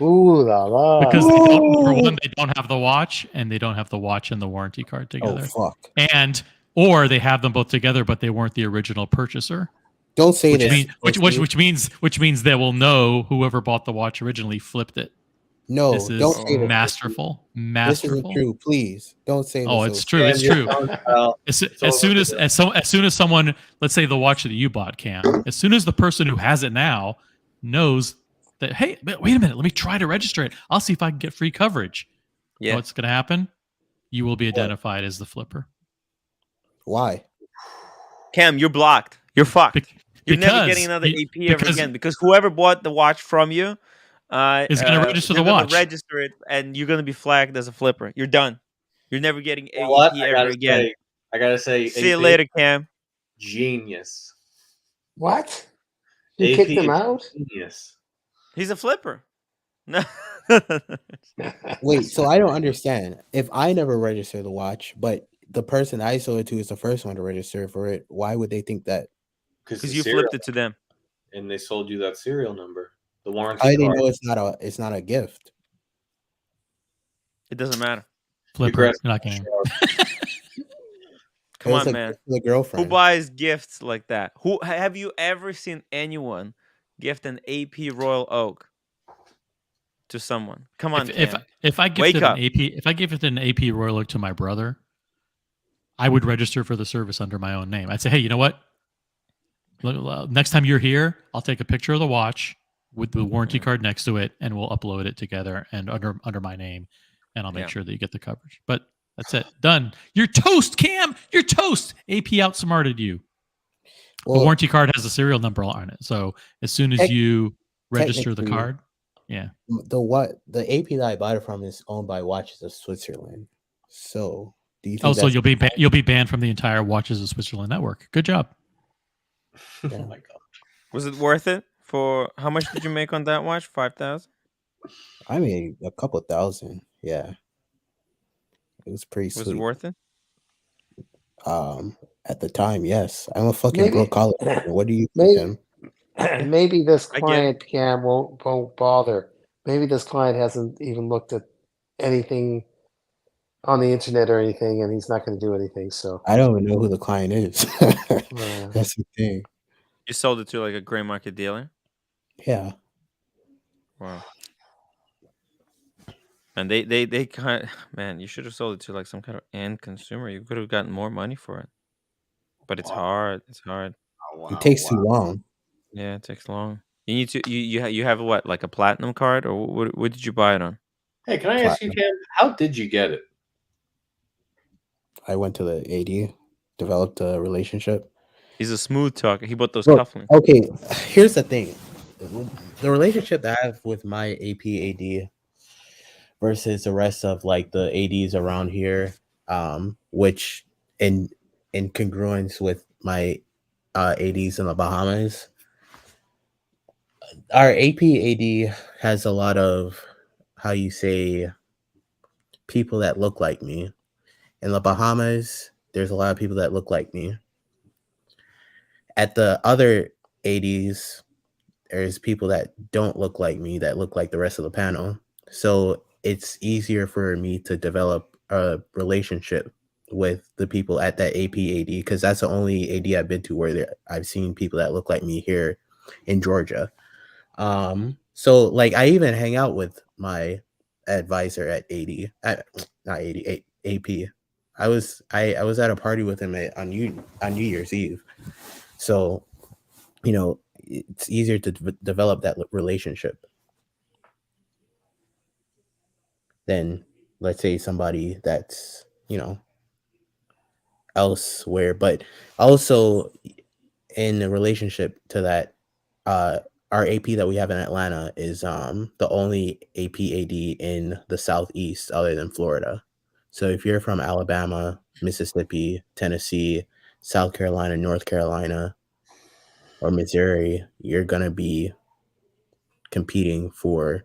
Ooh la la.
Because number one, they don't have the watch, and they don't have the watch and the warranty card together.
Oh, fuck.
Or they have them both together, but they weren't the original purchaser.
Don't say this.
Which means they will know whoever bought the watch originally flipped it.
No,
this is
don't say this.
Masterful.
This isn't true. Please don't say this.
Oh, it's true. It's true. As soon as someone, let's say the watch that you bought, Cam, as soon as the person who has it now knows that, hey, wait a minute, let me try to register it. I'll see if I can get free coverage. Yeah. You know what's going to happen? You will be identified as the flipper.
Why?
Cam, you're blocked. You're fucked. You're never getting another AP ever again because whoever bought the watch from you
is going to register the watch.
Register it, and you're going to be flagged as a flipper. You're done. You're never getting AP ever again.
I gotta say,
see you later, Cam.
Genius.
What? You kicked him out?
Genius.
He's a flipper. No.
Wait, so I don't understand. If I never register the watch, but the person I sold it to is the first one to register for it, why would they think that?
Because you flipped it to them,
and they sold you that serial number, the warranty.
I didn't know it's not a gift.
It doesn't matter.
Flipper, you're not getting.
Come on, man.
The girlfriend
who buys gifts like that? Who have you ever seen anyone gift an AP Royal Oak to someone? Come on,
if I gifted an AP Royal Oak to my brother, I would register for the service under my own name. I'd say, hey, you know what? Next time you're here, I'll take a picture of the watch with the warranty card next to it, and we'll upload it together and under my name, and I'll make sure that you get the coverage. But that's it. Done. You're toast, Cam. You're toast. AP outsmarted you. Well, the warranty card has a serial number on it, so as soon as you register the card,
the AP that I bought it from is owned by Watches of Switzerland. So do you think?
Oh, so you'll be banned from the entire Watches of Switzerland network. Good job.
Yeah.
Oh my god.
Was it worth it? For how much did you make on that watch? 5,000?
I made a couple thousand. Yeah. It was pretty sweet.
Was it worth it?
At the time, yes. I'm a fucking broke college. What do you think?
Maybe this client, Cam, won't bother. Maybe this client hasn't even looked at anything on the internet or anything, and he's not going to do anything. So
I don't even know who the client is. That's the thing.
You sold it to like a gray market dealer?
Yeah.
Wow. And they kind of, man, you should have sold it to like some kind of end consumer. You could have gotten more money for it. But it's hard. It's hard.
It takes too long.
Yeah, it takes long. You need to you have what, like a platinum card, or what did you buy it on?
Hey, can I ask you, Cam, how did you get it?
I went to the AD, developed a relationship.
He's a smooth talker. He bought those cufflinks.
Okay, here's the thing. The relationship that I have with my AP AD versus the rest of like the ADs around here, which in congruence with my ADs in the Bahamas, our AP AD has a lot of, how you say, people that look like me. In the Bahamas, there's a lot of people that look like me. At the other ADs, there's people that don't look like me, that look like the rest of the panel. So it's easier for me to develop a relationship with the people at that AP AD, because that's the only AD I've been to where I've seen people that look like me here in Georgia. So like I even hang out with my advisor at AP. I was at a party with him on New Year's Eve. So, you know, it's easier to develop that relationship than, let's say, somebody that's, you know, elsewhere. But also in a relationship to that, our AP that we have in Atlanta is the only AP AD in the Southeast other than Florida. So if you're from Alabama, Mississippi, Tennessee, South Carolina, North Carolina, or Missouri, you're going to be competing for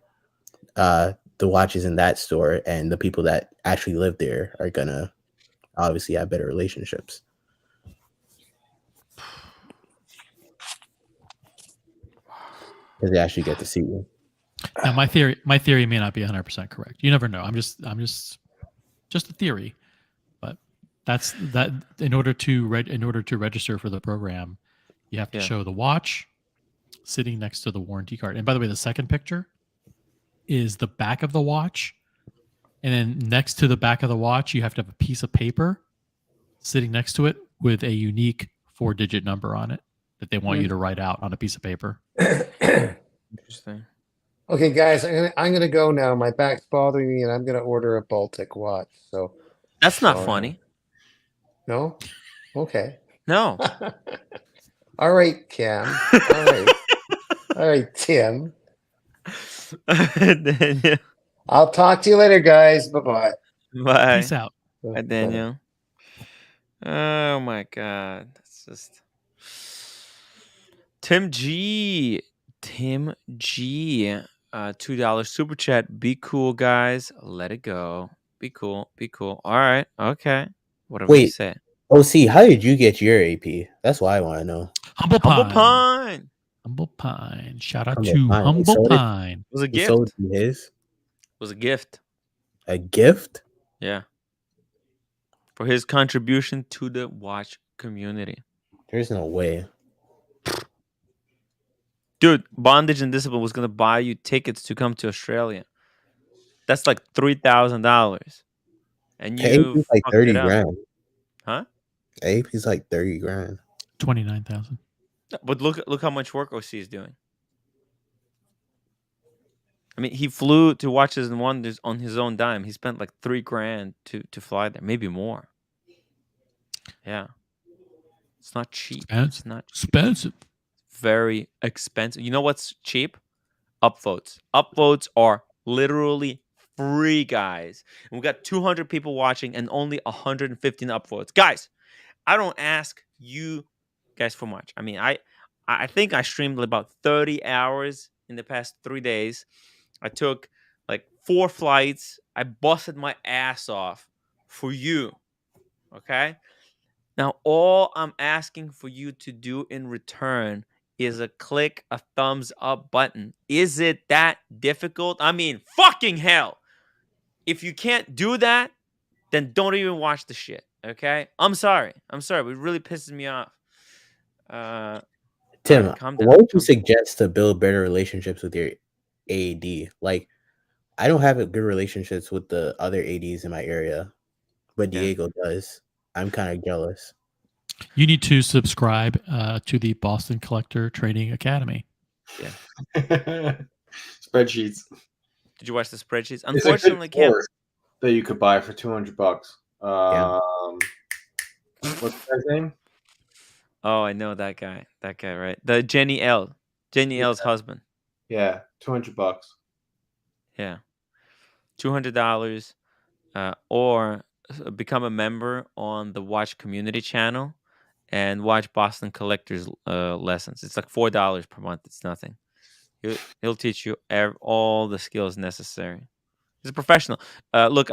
the watches in that store, and the people that actually live there are going to obviously have better relationships. Because they actually get to see you.
Now, my theory may not be 100% correct. You never know. I'm just a theory, but that's that. In order to register for the program, you have to show the watch sitting next to the warranty card. And by the way, the second picture is the back of the watch, and then next to the back of the watch, you have to have a piece of paper sitting next to it with a unique 4-digit number on it that they want you to write out on a piece of paper.
Interesting.
Okay, guys, I'm gonna go now. My back's bothering me, and I'm gonna order a Baltic watch. So
that's not funny.
No. Okay.
No.
All right, Cam. All right. All right, Tim.
Daniel.
I'll talk to you later, guys. Bye-bye.
Bye.
Peace out.
Bye, Daniel. Oh my God, that's just Tim G. $2 super chat. Be cool, guys. Let it go. Be cool. Be cool. All right. Okay. Whatever you say.
OC, how did you get your AP? That's what I want to know.
Humble
Pine.
Humble Pine. Shout out to Humble Pine.
It was a gift.
Sold his?
It was a gift.
A gift?
Yeah. For his contribution to the watch community.
There's no way.
Dude, Bondage and Discipline was going to buy you tickets to come to Australia. That's like $3,000. And you
AP's like 30 grand.
Huh?
AP's like 30 grand.
29,000.
But look how much work OC is doing. I mean, he flew to Watches and Wonders on his own dime. He spent like $3 grand to fly there, maybe more. Yeah. It's not cheap. It's not cheap.
Expensive.
Very expensive. You know what's cheap? Upvotes. Upvotes are literally free, guys. And we got 200 people watching and only 115 upvotes. Guys, I don't ask you guys for much. I mean, I think I streamed about 30 hours in the past 3 days. I took like 4 flights. I busted my ass off for you. Okay? Now, all I'm asking for you to do in return is click a thumbs up button. Is it that difficult? I mean, fucking hell. If you can't do that, then don't even watch the shit. Okay? I'm sorry. It really pisses me off.
Tim,
right,
what would you suggest to build better relationships with your AD? Like, I don't have good relationships with the other ADs in my area, but Diego does. I'm kind of jealous.
You need to subscribe to the Boston Collector Trading Academy.
Yeah.
Spreadsheets.
Did you watch the spreadsheets? Unfortunately,
can't. That you could buy for $200.
Yeah.
What's the guy's name?
Oh, I know that guy. That guy, right? The Jenny L's husband.
Yeah, $200.
Yeah, $200, or become a member on the Watch Community channel and watch Boston Collector's lessons. It's like $4 per month. It's nothing. He'll teach you all the skills necessary. He's a professional. Look,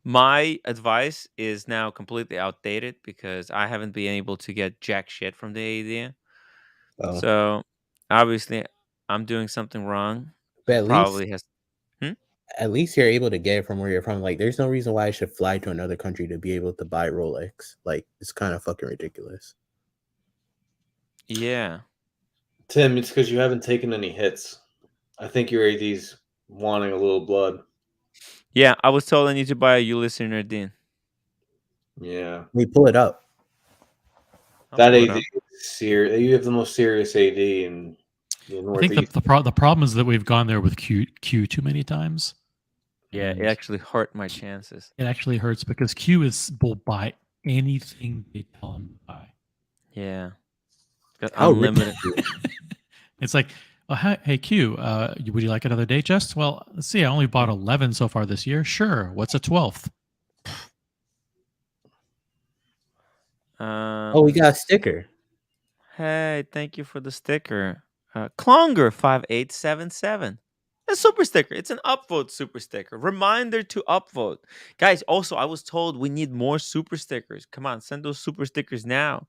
my advice is now completely outdated because I haven't been able to get jack shit from the AD.
Oh.
So obviously, I'm doing something wrong.
But
at
least you're able to get it from where you're from. Like, there's no reason why I should fly to another country to be able to buy Rolex. Like, it's kind of fucking ridiculous.
Yeah.
Tim, it's because you haven't taken any hits. I think your AD's wanting a little blood.
Yeah, I was told I need to buy a Ulysses Nardin.
Yeah.
We pull it up.
That AD is serious. You have the most serious AD in the Northeast.
I think the problem is that we've gone there with Q too many times.
Yeah, it actually hurt my chances.
It actually hurts because Q will buy anything they tell him to buy.
Yeah. Unlimited.
It's like, oh, hey Q, would you like another day, Just? Well, let's see. I only bought 11 so far this year. Sure. What's a 12th?
We got a sticker.
Hey, thank you for the sticker. Clonger 5877. A super sticker. It's an upvote super sticker. Reminder to upvote. Guys, also, I was told we need more super stickers. Come on, send those super stickers now.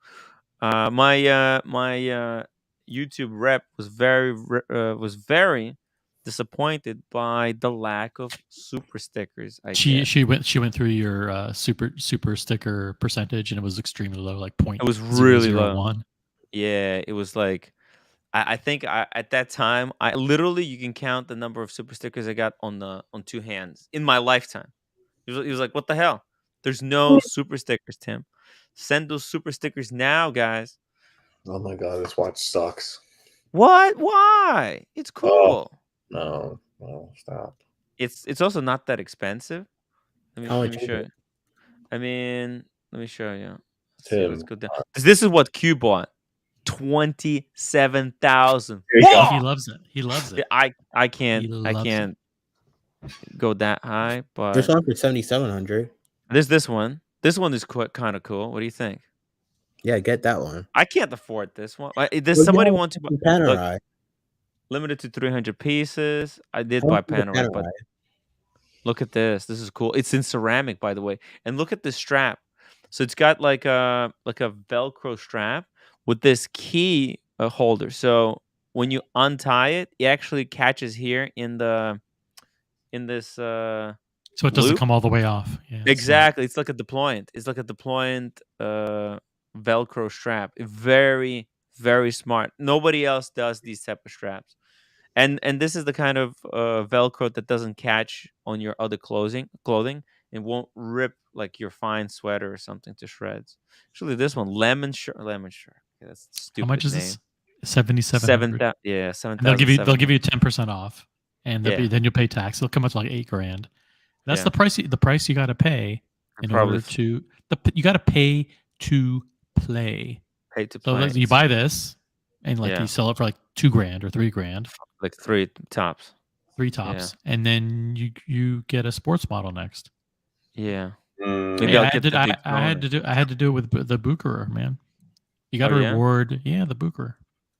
My YouTube rep was very disappointed by the lack of super stickers.
She went through your super sticker percentage and it was extremely low, like 0.001.
It was really low. Yeah, it was like I think at that time I literally you can count the number of super stickers I got on two hands in my lifetime. He was like, "What the hell? There's no super stickers, Tim. Send those super stickers now, guys."
Oh my god, this watch sucks.
What? Why? It's cool.
No, stop.
It's also not that expensive. Let me show you. I mean, let me show you. Let's go down. This is what Q bought. 27,000.
He loves it. He loves it.
I can't go that high, but
there's one for 7,700.
There's this one. This one is kind of cool. What do you think?
Yeah, get that one.
I can't afford this one. Does somebody want to buy
Panerai?
Limited to 300 pieces. I did buy Panerai, but look at this. This is cool. It's in ceramic, by the way. And look at this strap. So it's got like a Velcro strap with this key holder. So when you untie it, it actually catches here in this
so it doesn't come all the way off. Yeah,
exactly. It's like a deployant. It's like a deployant Velcro strap. Very, very smart. Nobody else does these type of straps. And this is the kind of Velcro that doesn't catch on your other clothing. It won't rip like your fine sweater or something to shreds. Actually, this one, lemon shirt. Okay, that's a stupid.
How much is
name.
This? 7,700.
Yeah, 7,000.
They'll give you 10% off, and then you'll pay tax. It'll come up to like $8,000. That's the price. The price you got to pay in order to you got to pay to play.
Pay to play.
So you buy this, and you sell it for like $2,000 or $3,000.
Like three tops,
and then you get a sports model next.
Yeah,
maybe I had to do it with the Bucherer, man. You got to reward, the Bucherer.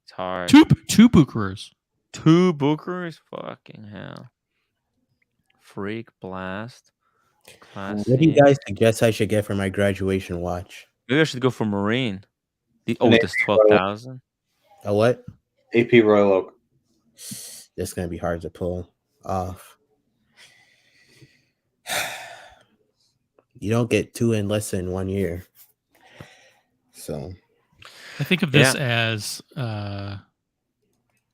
It's hard.
Two Bucherers.
2 Bucherers. Fucking hell. Freak blast. Classic.
What do you guys suggest I should get for my graduation watch?
Maybe I should go for Marine. The oldest 12,000.
A what?
AP Royal Oak.
That's gonna be hard to pull off. You don't get 2 in less than 1 year. So
I think of this as I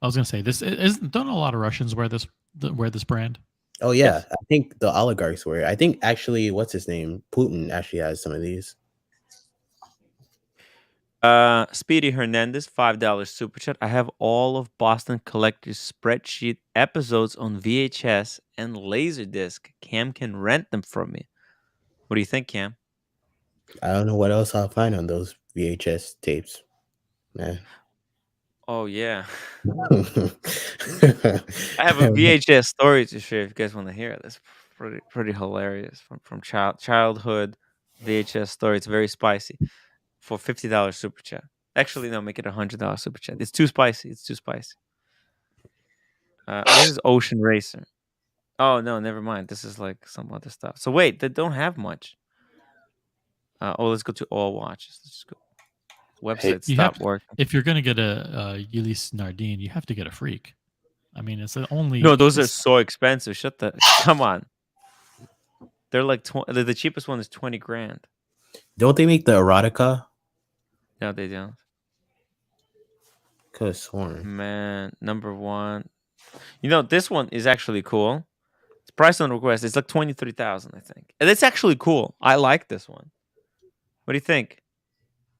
was going to say this don't a lot of Russians wear this brand?
Oh yeah, yes. I think the oligarchs wear it. I think actually, what's his name? Putin actually has some of these.
Speedy Hernandez, $5 super chat. I have all of Boston Collector's spreadsheet episodes on VHS and Laserdisc. Cam can rent them from me. What do you think, Cam?
I don't know what else I'll find on those VHS tapes, man.
Oh yeah. I have a VHS story to share if you guys want to hear it. That's pretty hilarious from childhood VHS story. It's very spicy. For $50 super chat. Actually, no, make it $100 super chat. It's too spicy. It's too spicy. This is Ocean Racer. Oh no, never mind. This is like some other stuff. So wait, they don't have much. Let's go to all watches. Let's just go. Website stop working.
If you're gonna get a Ulysse Nardin, you have to get a Freak. I mean, it's the only.
No, those are so expensive. Come on. They're like the cheapest one is $20,000.
Don't they make the erotica?
No, they don't.
Could have sworn.
Man, number one. You know, this one is actually cool. It's price on request. It's like $23,000, I think. And it's actually cool. I like this one. What do you think,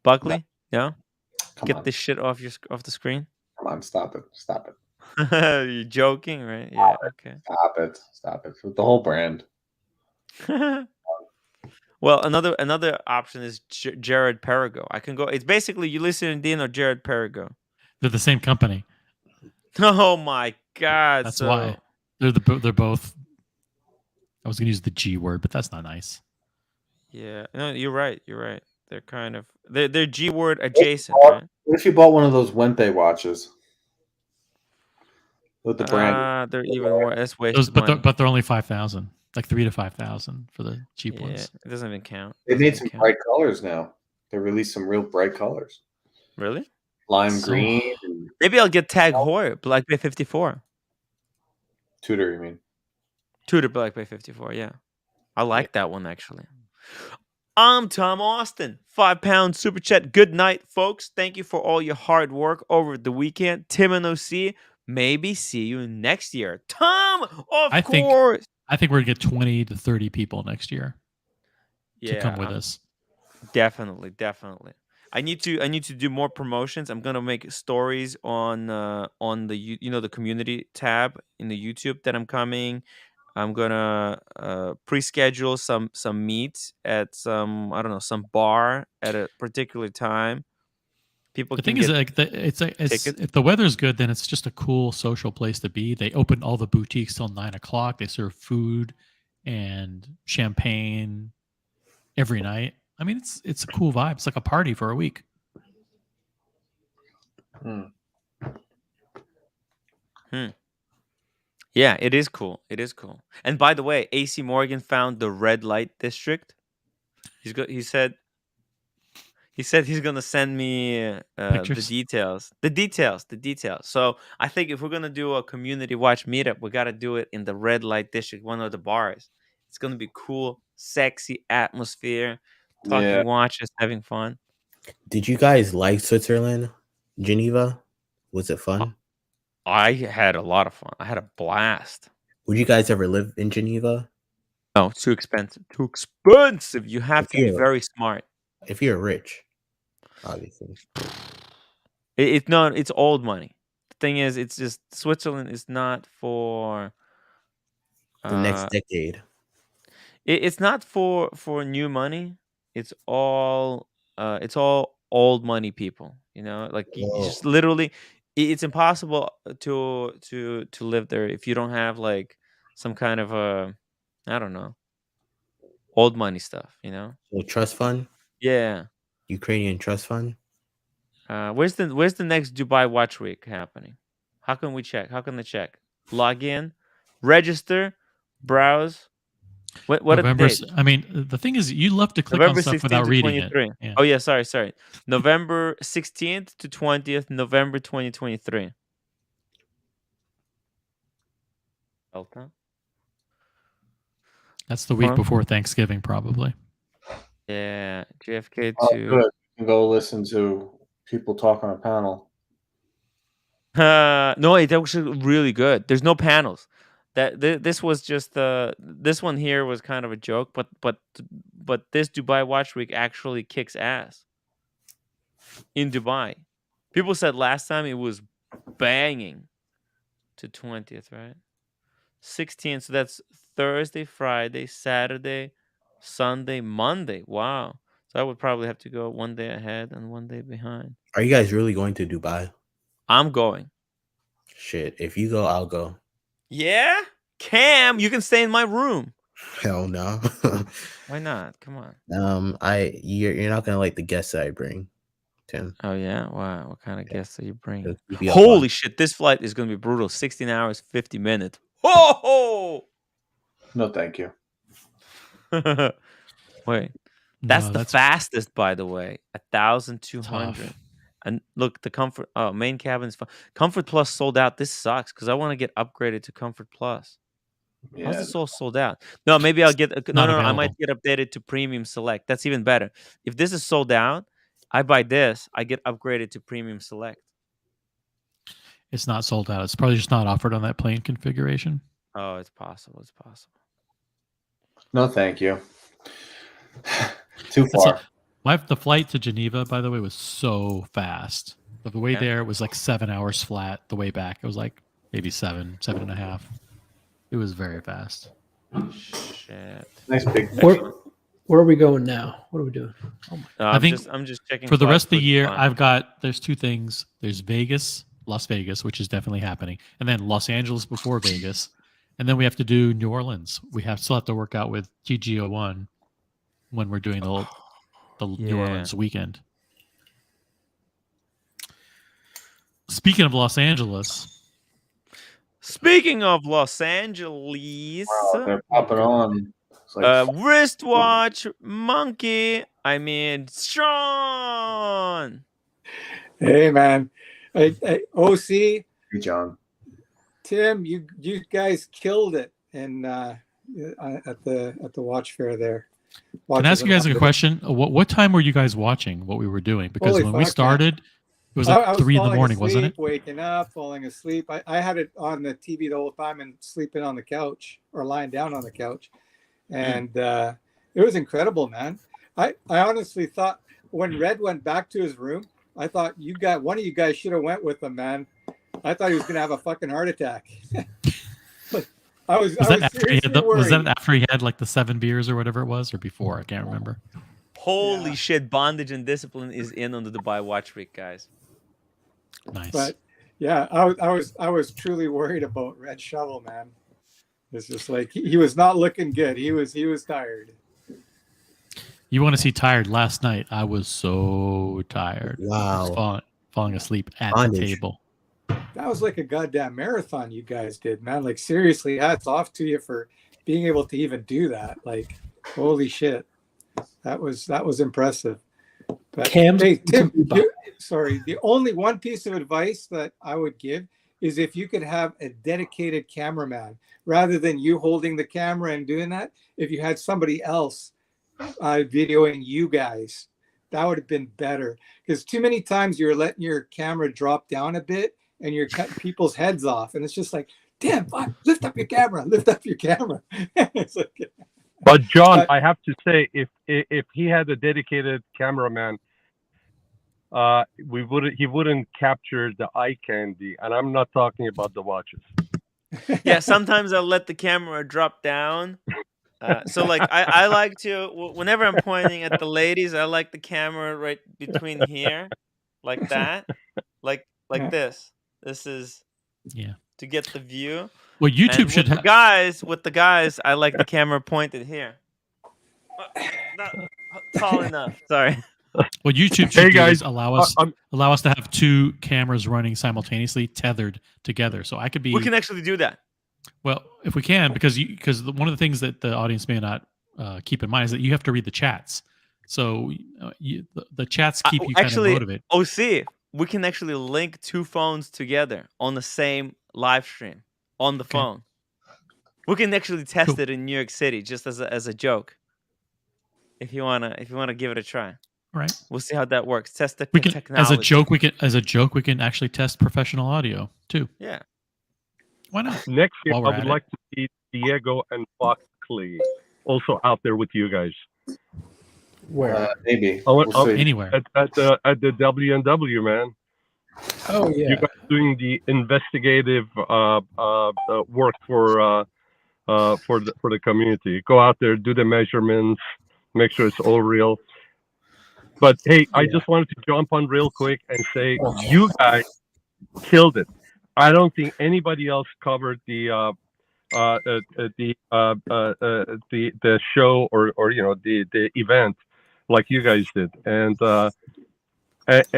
Buckley? Yeah. Get this shit off the screen.
Come on, stop it. Stop it.
You're joking, right? Yeah. Okay.
Stop it. With the whole brand.
Well, another option is Jared Perigo. I can go. It's basically Ulysse Nardin or Jared Perigo.
They're the same company.
Oh my god!
That's why they're both. I was gonna use the G word, but that's not nice.
Yeah, no, you're right. They're kind of they're G word adjacent.
Right? What if you bought one of those Wente watches with the brand?
They're even more. That's
but they're only 5,000. Like 3,000 to 5,000 for the cheap ones.
It doesn't even count.
They made some bright colors now. They released some real bright colors.
Really?
Lime green.
Maybe I'll get Tag Heuer Black Bay 54.
Tudor, you mean?
Tudor Black Bay 54. Yeah, I like that one actually. I'm Tom Austin. £5 super chat. Good night, folks. Thank you for all your hard work over the weekend. Tim and OC. Maybe see you next year. Tom, of course.
I think we're gonna get 20 to 30 people next year to come with us.
Definitely. I need to do more promotions. I'm gonna make stories on the the community tab in the YouTube that I'm coming. I'm gonna pre-schedule some meets at some bar at a particular time. People.
The thing is, like, if the weather's good, then it's just a cool social place to be. They open all the boutiques till 9 o'clock. They serve food and champagne every night. I mean, it's a cool vibe. It's like a party for a week.
Yeah, it is cool. And by the way, AC Morgan found the red light district. He said he's gonna send me the details. The details. So I think if we're gonna do a community watch meetup, we gotta do it in the red light district, one of the bars. It's gonna be cool, sexy atmosphere, talking watches, having fun.
Did you guys like Switzerland, Geneva? Was it fun?
I had a lot of fun. I had a blast.
Would you guys ever live in Geneva?
No, too expensive. You have to be very smart.
If you're rich, obviously.
It's old money. The thing is, it's just Switzerland is not for
the next decade.
It's not for new money. It's all old money people. You know, like you just literally. It's impossible to live there if you don't have like some kind of I don't know, old money stuff, you know.
So trust fund?
Yeah.
Ukrainian trust fund?
Where's the next Dubai Watch Week happening? How can we check? How can they check? Log in, register, browse. What
November,
are the dates?
I mean, the thing is, you love to click
November
on stuff without reading it.
Yeah. Oh yeah, sorry. November 16th to 20th, November 2023. Delta.
That's the week before Thanksgiving, probably.
Yeah, JFK
Oh,
to.
good. You can go listen to people talk on a panel.
No, it's actually really good. There's no panels. This was just this one here was kind of a joke, but this Dubai Watch Week actually kicks ass in Dubai. People said last time it was banging to 20th, right? 16th, so that's Thursday, Friday, Saturday, Sunday, Monday. Wow. So I would probably have to go one day ahead and one day behind.
Are you guys really going to Dubai?
I'm going.
Shit, if you go, I'll go.
Yeah? Cam, you can stay in my room.
Hell no.
Why not? Come on.
You're not gonna like the guests that I bring, Tim.
Oh yeah? Wow. What kind of guests are you bringing?
Keep
Holy shit, this flight is gonna be brutal. 16 hours, 50 minutes. Ho!
No, thank you.
Wait. That's the fastest, by the way. 1,200. And look, the comfort main cabin's fine. Comfort Plus sold out. This sucks because I want to get upgraded to Comfort Plus.
Yeah.
How's this all sold out? No, maybe I'll get no. I might
available.
get updated to Premium Select. That's even better. If this is sold out, I buy this. I get upgraded to Premium Select.
It's not sold out. It's probably just not offered on that plane configuration.
Oh, it's possible. It's possible.
No, thank you. Too far.
The flight to Geneva, by the way, was so fast. The way there, it was like 7 hours flat. The way back, it was like maybe 7.5. It was very fast.
Shit.
Nice big.
Where are we going now? What are we doing?
Oh
I think
I'm just checking
for the rest of the year.
Fun.
There's two things. There's Las Vegas, which is definitely happening, and then Los Angeles before Vegas, and then we have to do New Orleans. We still have to work out with TG01 when we're doing the New Orleans weekend. Speaking of Los Angeles.
Speaking of Los Angeles,
wow, they're popping on. It's like
wristwatch monkey. I mean, Sean.
Hey man, OC.
Hey, John.
Tim, you guys killed it, and at the watch fair there.
Can I ask you guys a question? What time were you guys watching what we were doing? Because when we started. It was like 3 in the morning, wasn't it?
Waking up, falling asleep. I had it on the TV the whole time and sleeping on the couch or lying down on the couch. And it was incredible, man. I honestly thought when Red went back to his room, I thought one of you guys should have went with him, man. I thought he was going to have a fucking heart attack. Was
that after he had like the 7 beers or whatever it was, or before? I can't remember.
Holy shit, Bondage and Discipline is in on the Dubai Watch Week, guys.
Nice.
But yeah, I was truly worried about Red Shovel, man. It's just like he was not looking good. He was tired.
You want to see tired? Last night I was so tired.
Wow.
I was falling asleep at the table.
That was like a goddamn marathon you guys did, man. Like seriously, hats off to you for being able to even do that. Like, holy shit. That was impressive. But hey, Tim, sorry. The only one piece of advice that I would give is if you could have a dedicated cameraman rather than you holding the camera and doing that. If you had somebody else videoing you guys, that would have been better. Because too many times you're letting your camera drop down a bit and you're cutting people's heads off, and it's just like, damn, fuck, lift up your camera. It's like,
but John, I have to say, if he had a dedicated cameraman, he wouldn't capture the eye candy, and I'm not talking about the watches.
Yeah, sometimes I'll let the camera drop down. So like I like to, whenever I'm pointing at the ladies, I like the camera right between here, like that, like this. This is to get the view.
Well, YouTube should
have with the guys. I like the camera pointed here. Not tall enough. Sorry.
Well, YouTube should allow us to have 2 cameras running simultaneously, tethered together. So I could be.
We can actually do that.
Well, if we can, because one of the things that the audience may not keep in mind is that you have to read the chats. So the chats keep you kind of motivated.
OC, we can actually link 2 phones together on the same live stream on the phone. We can actually test it in New York City just as a joke. if you wanna give it a try.
Right.
We'll see how that works. Test the technology.
As a joke, we can actually test professional audio too.
Yeah.
Why not?
Next year,
While
I
we're
would
at
like to see Diego and Buckley also out there with you guys.
Where?
Maybe.
Anywhere.
At the WNW, man.
Oh yeah.
You guys doing the investigative work for the community. Go out there, do the measurements, make sure it's all real. But hey, I just wanted to jump on real quick and say you guys killed it. I don't think anybody else covered the show or the event like you guys did. And I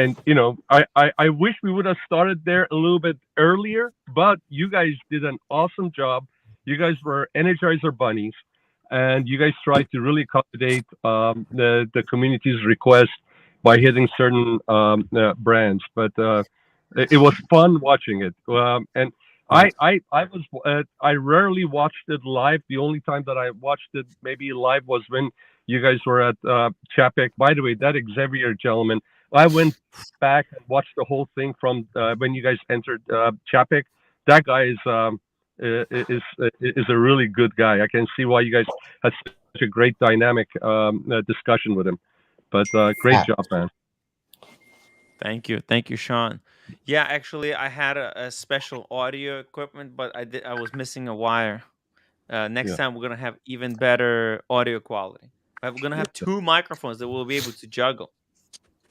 wish we would have started there a little bit earlier, but you guys did an awesome job. You guys were Energizer bunnies, and you guys tried to really accommodate the community's request by hitting certain brands. But it was fun watching it. And I rarely watched it live. The only time that I watched it maybe live was when you guys were at Chapek. By the way, that Xavier gentleman, I went back and watched the whole thing from when you guys entered Chapek. That guy is a really good guy. I can see why you guys had such a great dynamic discussion with him. But great job, man.
Thank you, Sean. Yeah, actually, I had a special audio equipment, but I was missing a wire. Next time, we're gonna have even better audio quality. We're gonna have 2 microphones that we'll be able to juggle.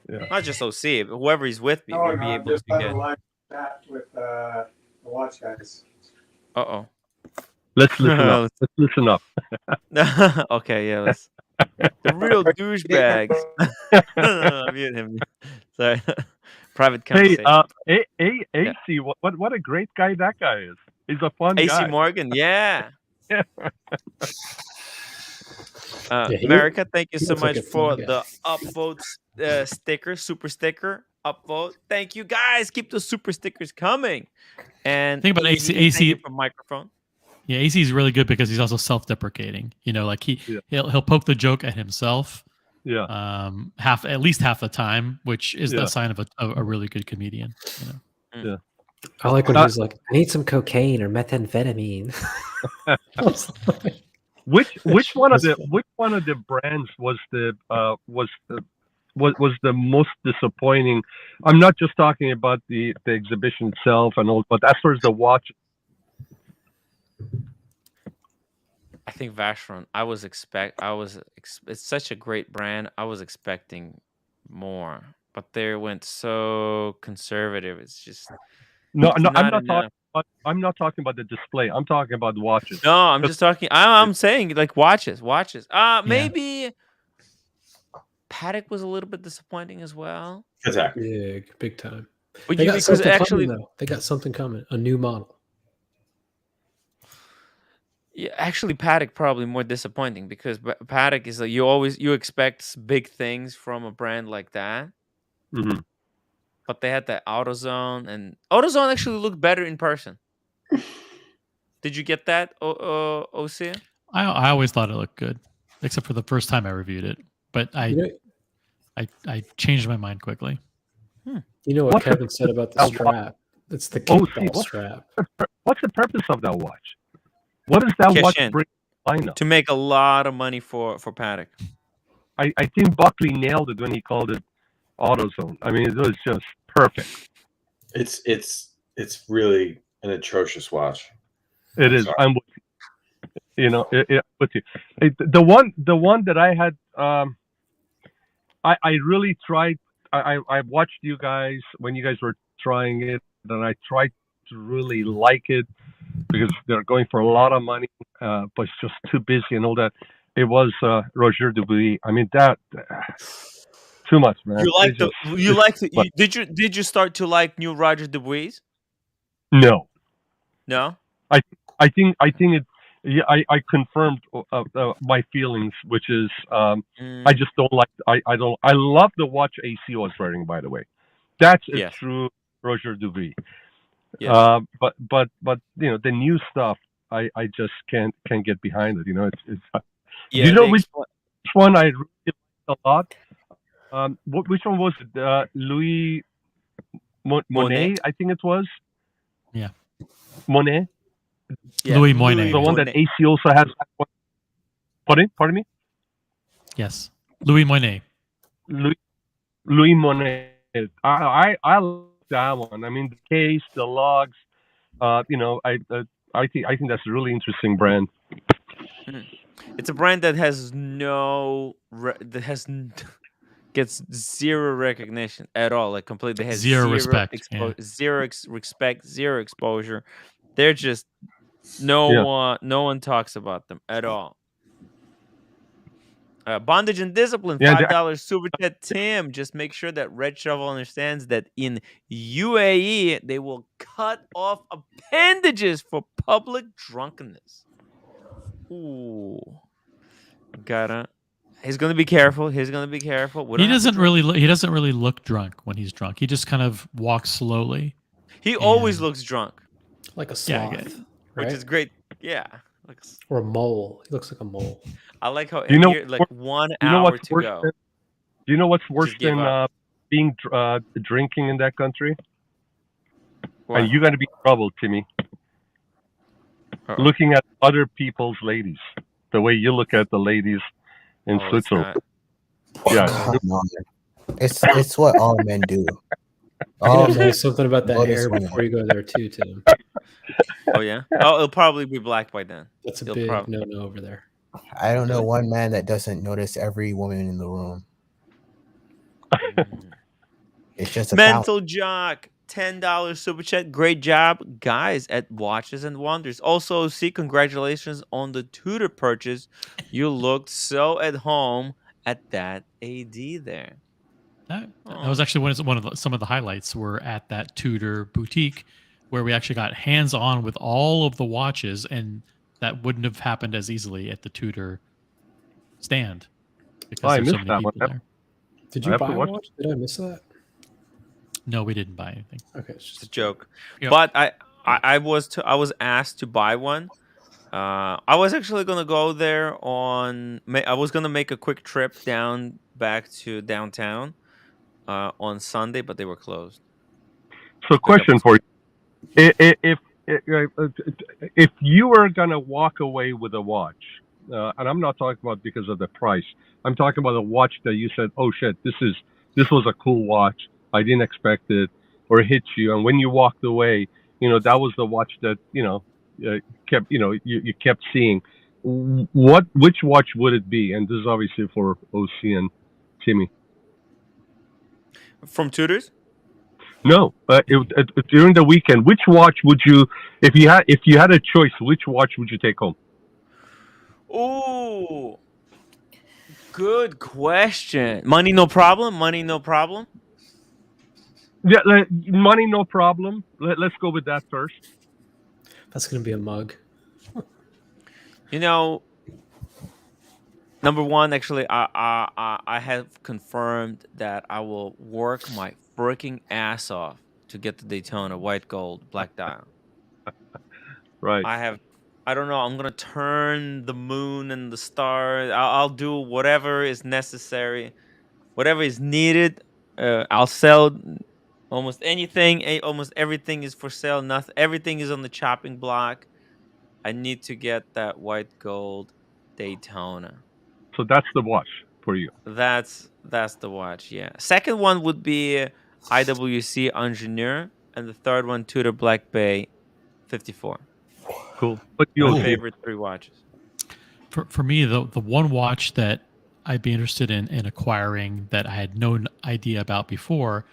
Yeah.
Not just OC, but whoever is with me will be able to get.
Live chat with the watch guys.
Uh-oh.
Let's listen up. Let's listen up.
Okay, yeah, let's. The real douchebags. Mute him. Sorry. Private conversation.
Hey, AC, what a great guy that guy is. He's a fun guy.
AC Morgan, yeah. America, thank you so much for the upvote sticker, super sticker, upvote. Thank you guys. Keep the super stickers coming. And
think about AC
for microphone.
Yeah, AC is really good because he's also self-deprecating. You know, like he'll poke the joke at himself.
Yeah.
At least half the time, which is the sign of a really good comedian. You know?
Yeah. I like when he's like, I need some cocaine or methamphetamine.
Which one of the brands was the most disappointing? I'm not just talking about the exhibition itself and all, but as far as the watch.
I think Vacheron. It's such a great brand. I was expecting more, but they went so conservative. It's just
I'm not talking about the display. I'm talking about watches.
No, I'm just talking. I'm saying like watches. Maybe Patek was a little bit disappointing as well.
Yeah, big time.
But
they got something coming, though. They got something coming. A new model.
Yeah, actually, Patek probably more disappointing because Patek is like you expect big things from a brand like that.
Mm-hmm.
But they had that AutoZone, and AutoZone actually looked better in person. Did you get that, OC?
I always thought it looked good, except for the first time I reviewed it. But I changed my mind quickly.
You know what Kevin said about the strap? It's the kickball strap.
What's the purpose of that watch? What does that watch bring to lineup?
To make a lot of money for Patek.
I think Buckley nailed it when he called it AutoZone. I mean, it was just perfect.
It's really an atrocious watch.
It is. I'm with you. You know, with you. The one that I had, I really tried. I watched you guys when you guys were trying it, and I tried to really like it because they're going for a lot of money, but it's just too busy and all that. It was Roger Dubuis. I mean that. Too much, man.
Did you start to like new Roger Dubuis?
No.
I
think it. Yeah, I confirmed my feelings, which is I just don't like. I love the watch AC was wearing, by the way. That's a true Roger Dubuis.
Yes.
But you know the new stuff, I just can't get behind it. You know, it's
yeah.
you know which one I really liked a lot. Which one was it? Louis Monet, I think it was.
Yeah.
Monet.
Yeah, Louis Monet.
The one that AC also has. Pardon me.
Yes, Louis Monet.
Louis Monet. I like that one. I mean, the case, the logs. I think that's a really interesting brand.
It's a brand that has gets zero recognition at all. Like completely has
zero respect,
zero respect, zero exposure. They're just no one talks about them at all. Bondage and Discipline, $5 super chat. Tim, just make sure that Red Shovel understands that in UAE they will cut off appendages for public drunkenness. Ooh, he's gonna be careful. He doesn't
really look drunk when he's drunk. He just kind of walks slowly.
He always looks drunk,
like a sloth,
which is great. Yeah,
or a mole. He looks like a mole.
I like how like 1 hour to go.
Do you know what's worse than being drinking in that country?
What?
And you're gonna be in trouble, Timmy. Looking at other people's ladies, the way you look at the ladies in Switzerland. Yeah,
it's what all men do.
There's something about that hair before you go there too, Tim.
Oh yeah. Oh, it'll probably be black by then.
That's a big no over there.
I don't know one man that doesn't notice every woman in the room. It's just a
mental jock. $10 super chat. Great job, guys, at Watches and Wonders. Also, congratulations on the Tudor purchase. You looked so at home at that AD there.
That was actually some of the highlights were at that Tudor boutique where we actually got hands-on with all of the watches, and that wouldn't have happened as easily at the Tudor stand because there's so many people there.
Did you buy a watch? Did I miss that?
No, we didn't buy anything.
Okay,
it's just a joke. Yep. But I was asked to buy one. I was actually gonna go there I was gonna make a quick trip back to downtown on Sunday, but they were closed.
So, question for you: if you were gonna walk away with a watch, and I'm not talking about because of the price, I'm talking about a watch that you said, "Oh shit, this was a cool watch. I didn't expect it," or it hit you, and when you walked away, that was the watch that kept you kept seeing. Which watch would it be? And this is obviously for OC and Timmy.
From Tudors?
No, during the weekend. Which watch would you, if you had a choice, which watch would you take home?
Ooh, good question. Money no problem.
Yeah, money no problem. Let's go with that first.
That's gonna be a mug.
Number one, actually, I have confirmed that I will work my freaking ass off to get the Daytona white gold black dial.
Right.
I don't know. I'm gonna turn the moon and the stars. I'll do whatever is necessary, whatever is needed. I'll sell almost anything. Almost everything is for sale. Everything is on the chopping block. I need to get that white gold Daytona.
So that's the watch for you.
That's the watch. Yeah. Second one would be IWC Ingenieur, and the third one Tudor Black Bay 54.
Cool. What's your
favorite 3 watches?
For me, the one watch that I'd be interested in acquiring that I had no idea about before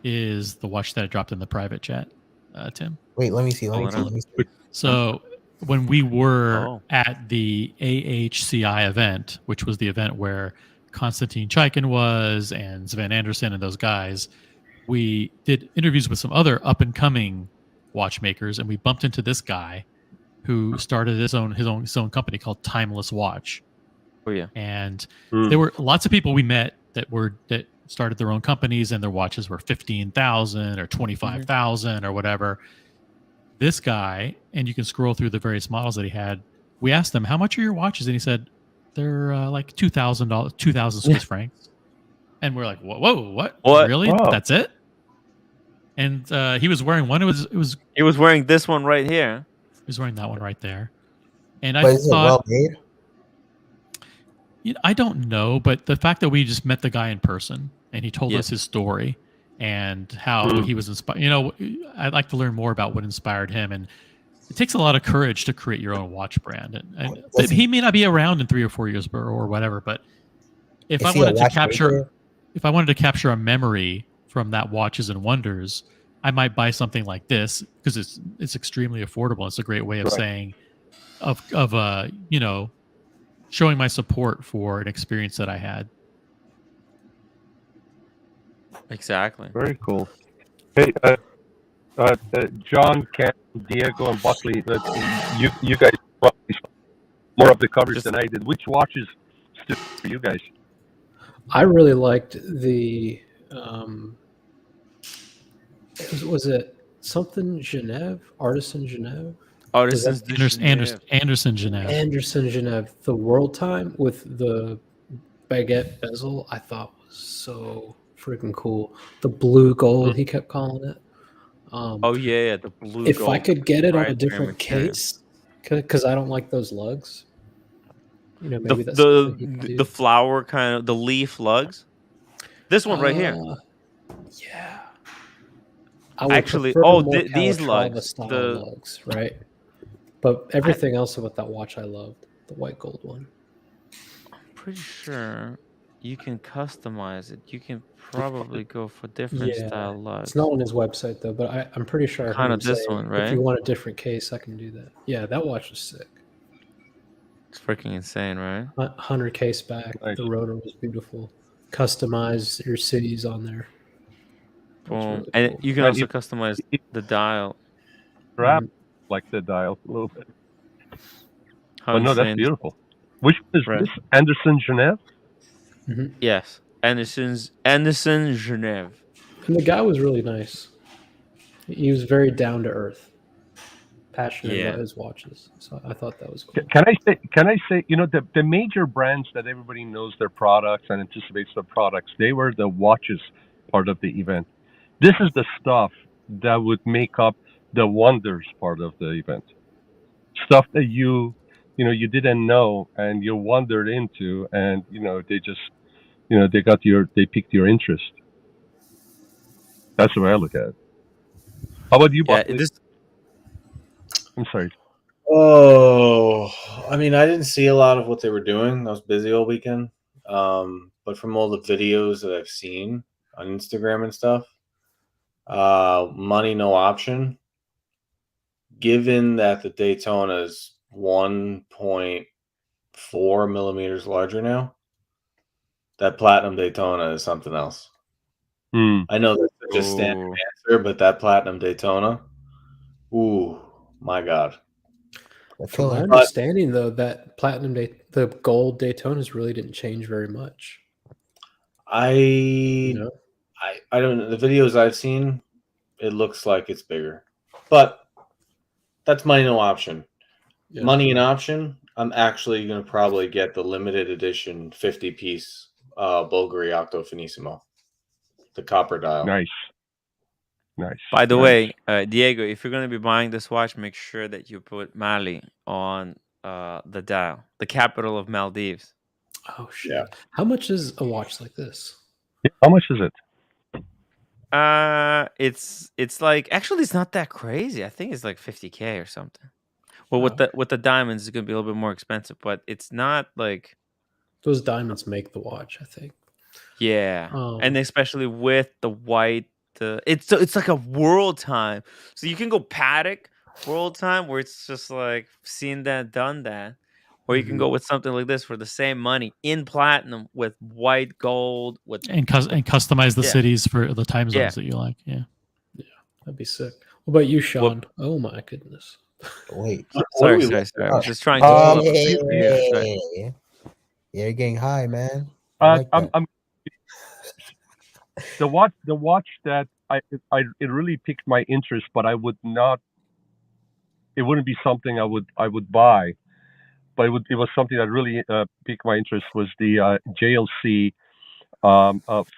is the watch that I dropped in the private chat, Tim.
Wait, let me see.
So when we were at the AHCI event, which was the event where Konstantin Chaikin was and Sven Anderson and those guys, we did interviews with some other up-and-coming watchmakers, and we bumped into this guy who started his own company called Timeless Watch.
Oh yeah.
And there were lots of people we met that started their own companies, and their watches were 15,000 or 25,000 or whatever. This guy, and you can scroll through the various models that he had. We asked him, "How much are your watches?" And he said, They're like $2,000, 2,000 Swiss francs. And we're like, whoa, what? Really?
Whoa.
That's it? And he was wearing one.
He was wearing this one right here.
He was wearing that one right there. And
But is it well made?
I don't know, but the fact that we just met the guy in person and he told us his story and how he was inspired. I'd like to learn more about what inspired him. And it takes a lot of courage to create your own watch brand. And he may not be around in 3 or 4 years or whatever, but if I wanted to capture a memory from that Watches and Wonders, I might buy something like this because it's extremely affordable. It's a great way of saying showing my support for an experience that I had.
Exactly.
Very cool. Hey, John, Cam, Diego, and Buckley, you guys probably more of the coverage than I did. Which watches stood for you guys?
I really liked the was it something Genève? Artisan Genève?
Anderson Genève.
Anderson Genève. The World Time with the baguette bezel, I thought was so freaking cool. The blue gold, he kept calling it.
The blue
if
gold.
I could get it on a different case, because I don't like those lugs. Maybe that's
the flower kind of the leaf lugs. This one right here.
Yeah.
Actually, these lugs,
lugs, right? But everything else about that watch, I loved the white gold one.
I'm pretty sure you can customize it. You can probably go for different style lugs.
It's not on his website though, but I'm pretty sure I heard him say,
one, right?
If you want a different case, I can do that. Yeah, that watch was sick.
It's freaking insane, right?
100 case back. Nice. The rotor was beautiful. Customize your cities on there.
Boom. Really cool. You can also customize the dial.
Perhaps like the dial a little bit. But no, that's beautiful. Which one is this? Anderson Genève?
Mm-hmm.
Yes. Anderson Genève.
And the guy was really nice. He was very down to earth. Passionate about his watches. So I thought that was cool.
Can I say, the major brands that everybody knows their products and anticipates their products, they were the watches part of the event. This is the stuff that would make up the wonders part of the event. Stuff that you didn't know and you wandered into, and they just they piqued your interest. That's the way I look at it. How about you, Buckley? I'm sorry.
Oh, I mean, I didn't see a lot of what they were doing. I was busy all weekend. But from all the videos that I've seen on Instagram and stuff, money no option. Given that the Daytona is 1.4 millimeters larger now, that platinum Daytona is something else. I know that's just standard answer, but that platinum Daytona, ooh, my God.
From my understanding, though, that the gold Daytonas really didn't change very much.
I don't know. The videos I've seen, it looks like it's bigger, but that's money no option. Yeah. Money and option. I'm actually going to probably get the limited edition 50-piece Bulgari Octo Finissimo, the copper dial.
Nice.
By the way, Diego, if you're going to be buying this watch, make sure that you put Mali on the dial, the capital of Maldives.
Oh shit! Yeah. How much is a watch like this?
Yeah, how much is it?
It's like, actually it's not that crazy. I think it's like $50K or something. Well, with the diamonds, it's gonna be a little bit more expensive, but it's not like
those diamonds make the watch, I think.
Yeah, and especially with the white, it's like a world time. So you can go Patek world time, where it's just like seen that, done that. Or you can go with something like this for the same money in platinum with white gold
and customize the cities for the time zones that you like. Yeah,
that'd be sick. What about you, Sean? Oh my goodness!
Wait,
sorry. I was just trying to.
You're getting high, man.
I'm the watch that it really piqued my interest, but I would not. It wouldn't be something I would buy. but it was something that really piqued my interest. Was the JLC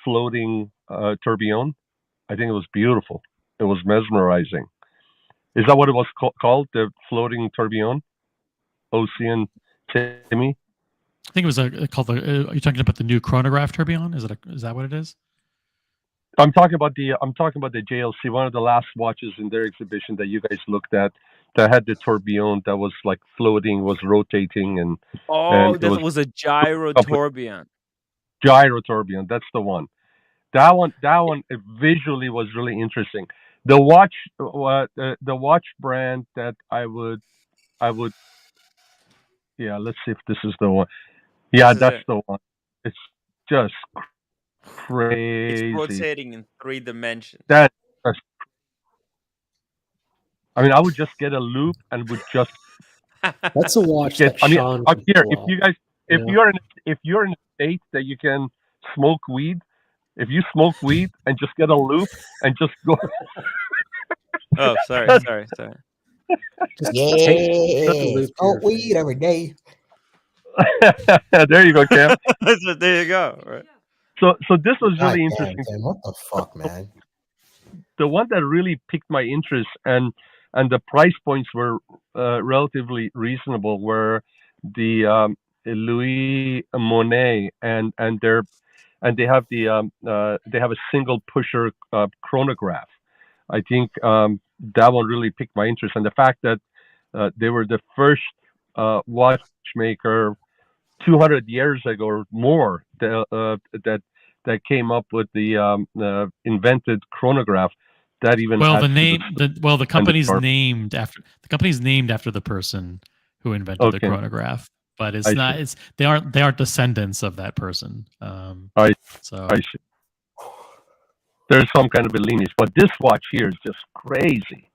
floating tourbillon. I think it was beautiful. It was mesmerizing. Is that what it was called? The floating tourbillon? Ocean Timmy?
I think it was called the. Are you talking about the new chronograph tourbillon? Is that what it is?
I'm talking about the JLC, one of the last watches in their exhibition that you guys looked at, that had the tourbillon that was like floating, was rotating, and
that was a gyro tourbillon.
Gyro tourbillon, that's the one. That one visually was really interesting. The watch brand that I would, yeah. Let's see if this is the one. Yeah, that's the one. It's just crazy.
It's rotating in 3 dimensions.
I mean, I would just get a loop and would just.
That's a watch that Sean.
I'm here. If you guys, if you're in a state that you can smoke weed, if you smoke weed and just get a loop and just go.
Oh, sorry.
Yeah, smoke weed every day.
There you go, Cam.
There you go. Right.
So this was really interesting.
Damn, what the fuck, man?
The one that really piqued my interest and the price points were relatively reasonable were the Louis Monet and they have a single pusher chronograph. I think that one really piqued my interest, and the fact that they were the first watchmaker 200 years ago or more that came up with the invented chronograph. That even
the company's named after the person who invented the chronograph, but it's not. They aren't descendants of that person.
I see. There's some kind of a lineage, but this watch here is just crazy.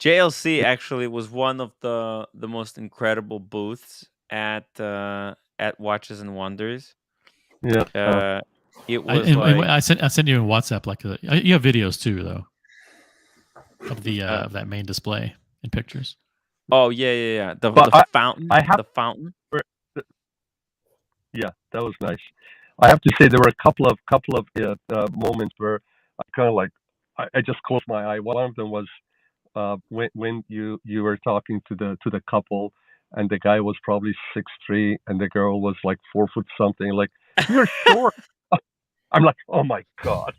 JLC actually was one of the most incredible booths at Watches and Wonders.
Yeah.
It was
I sent you in WhatsApp you have videos too though of that main display in pictures.
Oh yeah. The fountain. The fountain.
Yeah, that was nice. I have to say there were a couple of moments where I kind of like I just closed my eye. One of them was when you were talking to the couple, and the guy was probably 6'3" and the girl was like 4 foot something. Like, you're short. I'm like, oh my god.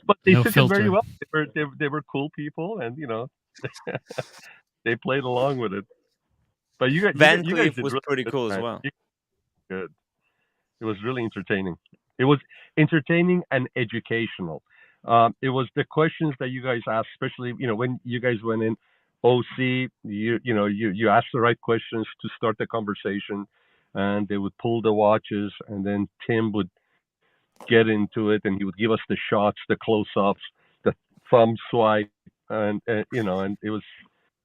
But they took it very well. They were cool people, and they played along with it. But you guys
was
really
pretty cool as well.
Good. It was really entertaining. It was entertaining and educational. It was the questions that you guys asked, especially when you guys went in OC. You asked the right questions to start the conversation, and they would pull the watches, and then Tim would get into it, and he would give us the shots, the close-ups, the thumb swipe, and it was.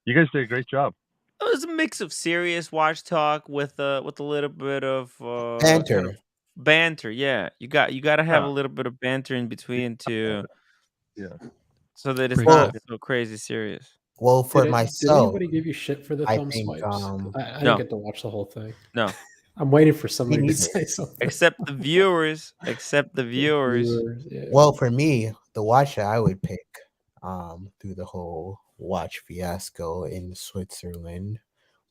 You guys did a great job.
It was a mix of serious watch talk with a little bit of
banter.
Banter, yeah. You got to have a little bit of banter in between too.
Yeah.
So that it's not so crazy serious.
Well, for myself,
did anybody give you shit for the thumb swipes? I didn't get to watch the whole thing.
No.
I'm waiting for somebody to say something.
Except the viewers.
Yeah.
Well, for me, the watch that I would pick through the whole watch fiasco in Switzerland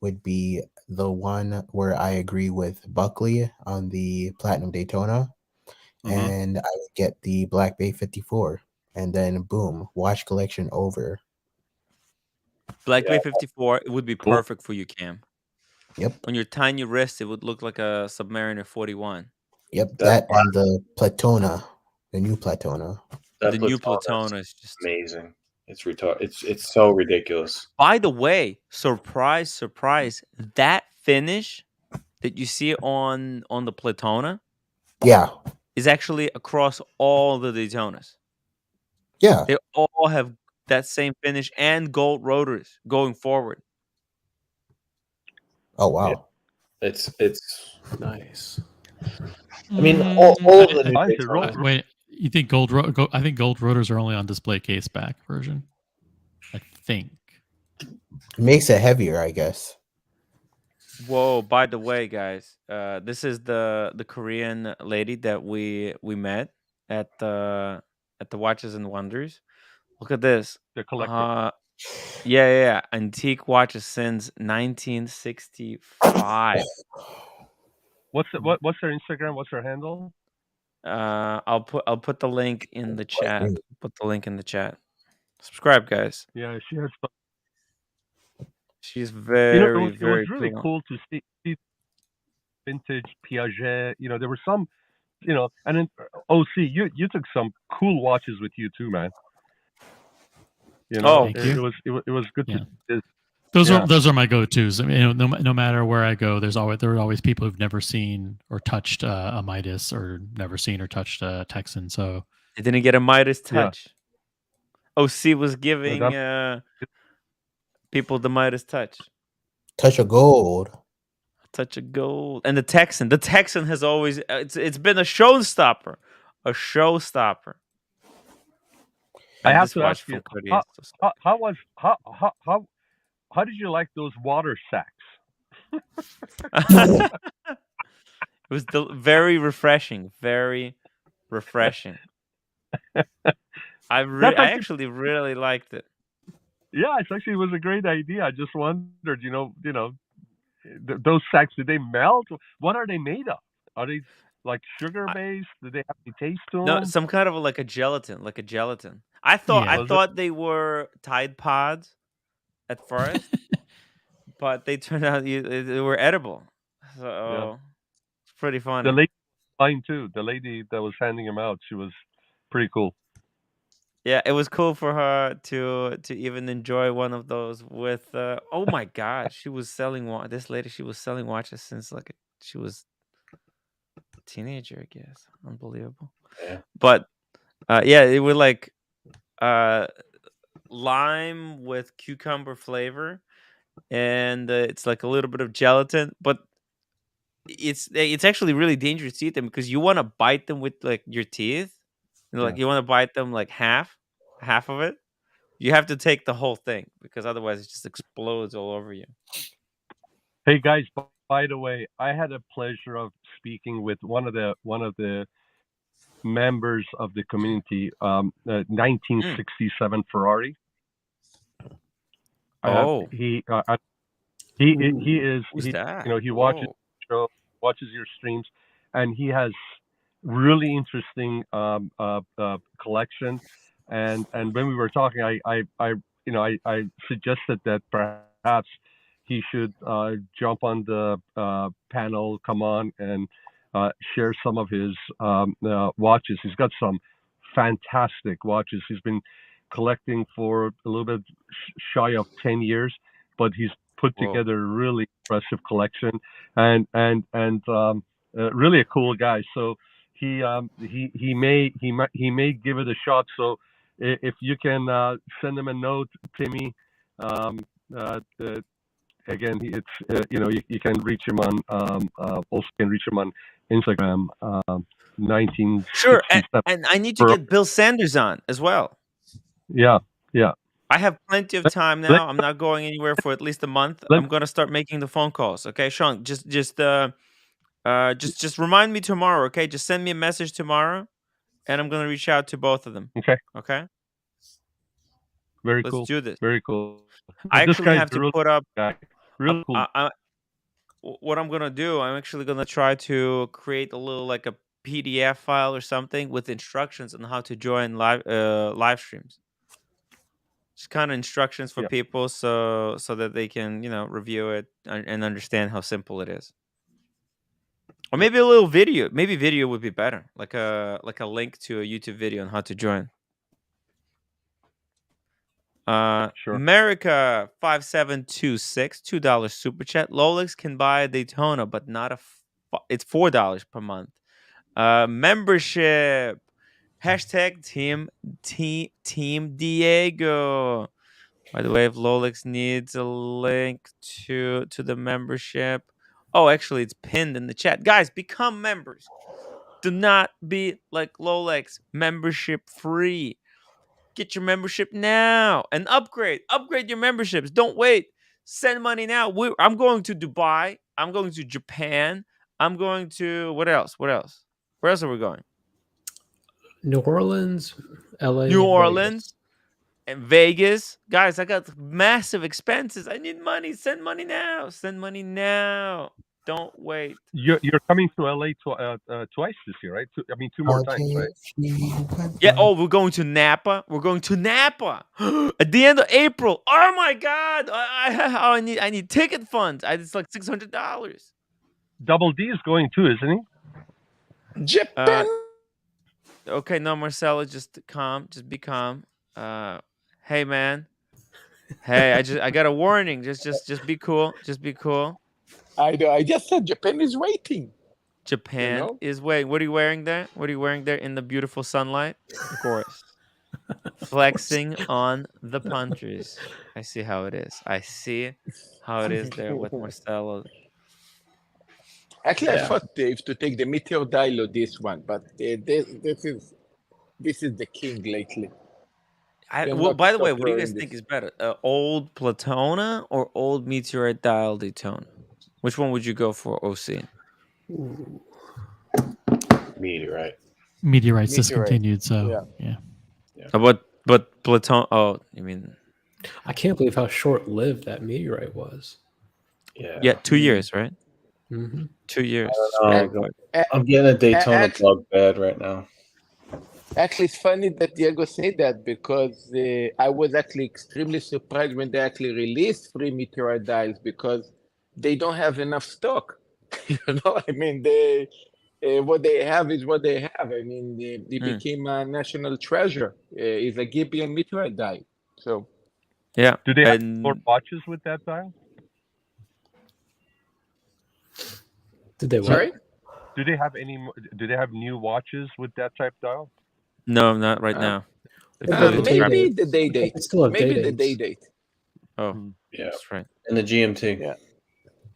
would be the one where I agree with Buckley on the Platinum Daytona, and I would get the Black Bay 54, and then boom, watch collection over.
Black Bay 54, it would be perfect for you, Cam.
Yep.
On your tiny wrist, it would look like a Submariner 41.
Yep, that and the Platona, the new Platona.
The new Platona is just
amazing. It's it's so ridiculous.
By the way, surprise, that finish that you see on the Platona, is actually across all the Daytonas.
Yeah.
They all have that same finish and gold rotors going forward.
Oh wow.
Yeah. It's
nice.
I mean, all of the new Daytonas.
Wait, you think I think gold rotors are only on display case back version? I think.
It makes it heavier, I guess.
Whoa! By the way, guys, this is the Korean lady that we met at the Watches and Wonders. Look at this.
The collector.
Yeah. Antique watches since 1965.
What's their Instagram? What's their handle?
I'll put the link in the chat. Put the link in the chat. Subscribe, guys.
Yeah, she has.
She's very,
it was really
cool
to see vintage Piaget. There were some, and then OC, you took some cool watches with you too, man. It was good to.
Those are my go-tos. I mean, no matter where I go, there are always people who've never seen or touched a Midas, or never seen or touched a Texan. So
they didn't get a Midas touch. Yeah. OC was giving people the Midas touch.
Touch of gold.
Touch of gold. And the Texan has always it's been a showstopper. A showstopper.
I have to ask you, how did you like those water sacks?
It was very refreshing. Very refreshing. I actually really liked it.
Yeah, it was a great idea. I just wondered, those sacks, did they melt? What are they made of? Are they like sugar based? Do they have any taste to them?
No, some kind of like a gelatin. I thought they were Tide Pods at first, but they turned out they were edible. So it's pretty funny.
The lady fine too. The lady that was handing them out, she was pretty cool.
Yeah, it was cool for her to even enjoy one of those with. Oh my gosh, she was selling this lady. She was selling watches since she was a teenager, I guess. Unbelievable.
Yeah.
But it was like lime with cucumber flavor, and it's like a little bit of gelatin, but it's actually really dangerous to eat them because you want to bite them with like your teeth. You want to bite them like half of it. You have to take the whole thing because otherwise it just explodes all over you.
Hey guys, by the way, I had a pleasure of speaking with one of the members of the community, 1967 Ferrari. He is.
Who's that?
He watches your streams, and he has really interesting collection. And when we were talking, I suggested that perhaps he should jump on the panel, come on, and share some of his watches. He's got some fantastic watches. He's been collecting for a little bit shy of 10 years, but he's put together a really impressive collection, and really a cool guy. So he may give it a shot. So if you can send him a note, Timmy. Again, it's you can reach him on also can reach him on Instagram. 1967.
Sure, and I need to get Bill Sanders on as well.
Yeah.
I have plenty of time now. I'm not going anywhere for at least a month. I'm gonna start making the phone calls. Okay, Sean, just remind me tomorrow. Okay, just send me a message tomorrow, and I'm gonna reach out to both of them. Okay.
Very cool.
Let's do this.
Very cool.
I actually have to put up.
Real cool.
What I'm gonna do, I'm actually gonna try to create a little like a PDF file or something with instructions on how to join live streams. Just kind of instructions for people so that they can review it and understand how simple it is. Or maybe a little video. Maybe video would be better, like a link to a YouTube video on how to join.
Sure.
America 5726 $2 super chat. Rolex can buy a Daytona, but not it's $4 per month. Membership. Hashtag Team Diego. By the way, if Rolex needs a link to the membership. Oh, actually, it's pinned in the chat. Guys, become members. Do not be like Rolex, membership free. Get your membership now and upgrade your memberships. Don't wait. Send money now. I'm going to Dubai. I'm going to Japan. I'm going to what else? Where else are we going?
New Orleans, LA,
New Orleans.
Vegas.
And Vegas. Guys, I got massive expenses. I need money. Send money now. Don't wait.
You're coming to LA twice this year, right? Two more times, right?
Yeah. Oh, we're going to Napa. At the end of April. Oh my God! I need ticket funds. It's like $600.
Double D is going too, isn't he?
Japan.
Okay, no, Marcelo, just be calm. Hey man. Hey, I got a warning. Just be cool.
I just said Japan is waiting.
Japan is waiting. What are you wearing there? In the beautiful sunlight? Of course. Flexing on the punches. I see how it is. There with Marcelo.
Actually, I thought Dave to take the Meteor Dial or this one, but this is the king lately.
By the way, what do you guys think is better? Old Platona or old Meteorite Dial Daytona? Which one would you go for, OC?
Meteorite's discontinued, so yeah.
But Platon. Oh, you mean?
I can't believe how short-lived that meteorite was.
Yeah, 2 years, right?
Mm-hmm.
2 years.
I'm getting a Daytona bug bad right now.
Actually, it's funny that Diego said that because I was actually extremely surprised when they actually released free Meteorite dials because they don't have enough stock. I mean, what they have is what they have. I mean, they became a national treasure. It's a Gibeon Meteorite dial. So,
yeah.
Do they have more watches with that dial?
Did they?
Sorry?
Do they have any? Do they have new watches with that type dial?
No, not right now.
Maybe the day date.
Maybe
the day date.
Oh, yeah, that's right.
And the GMT.
Yeah.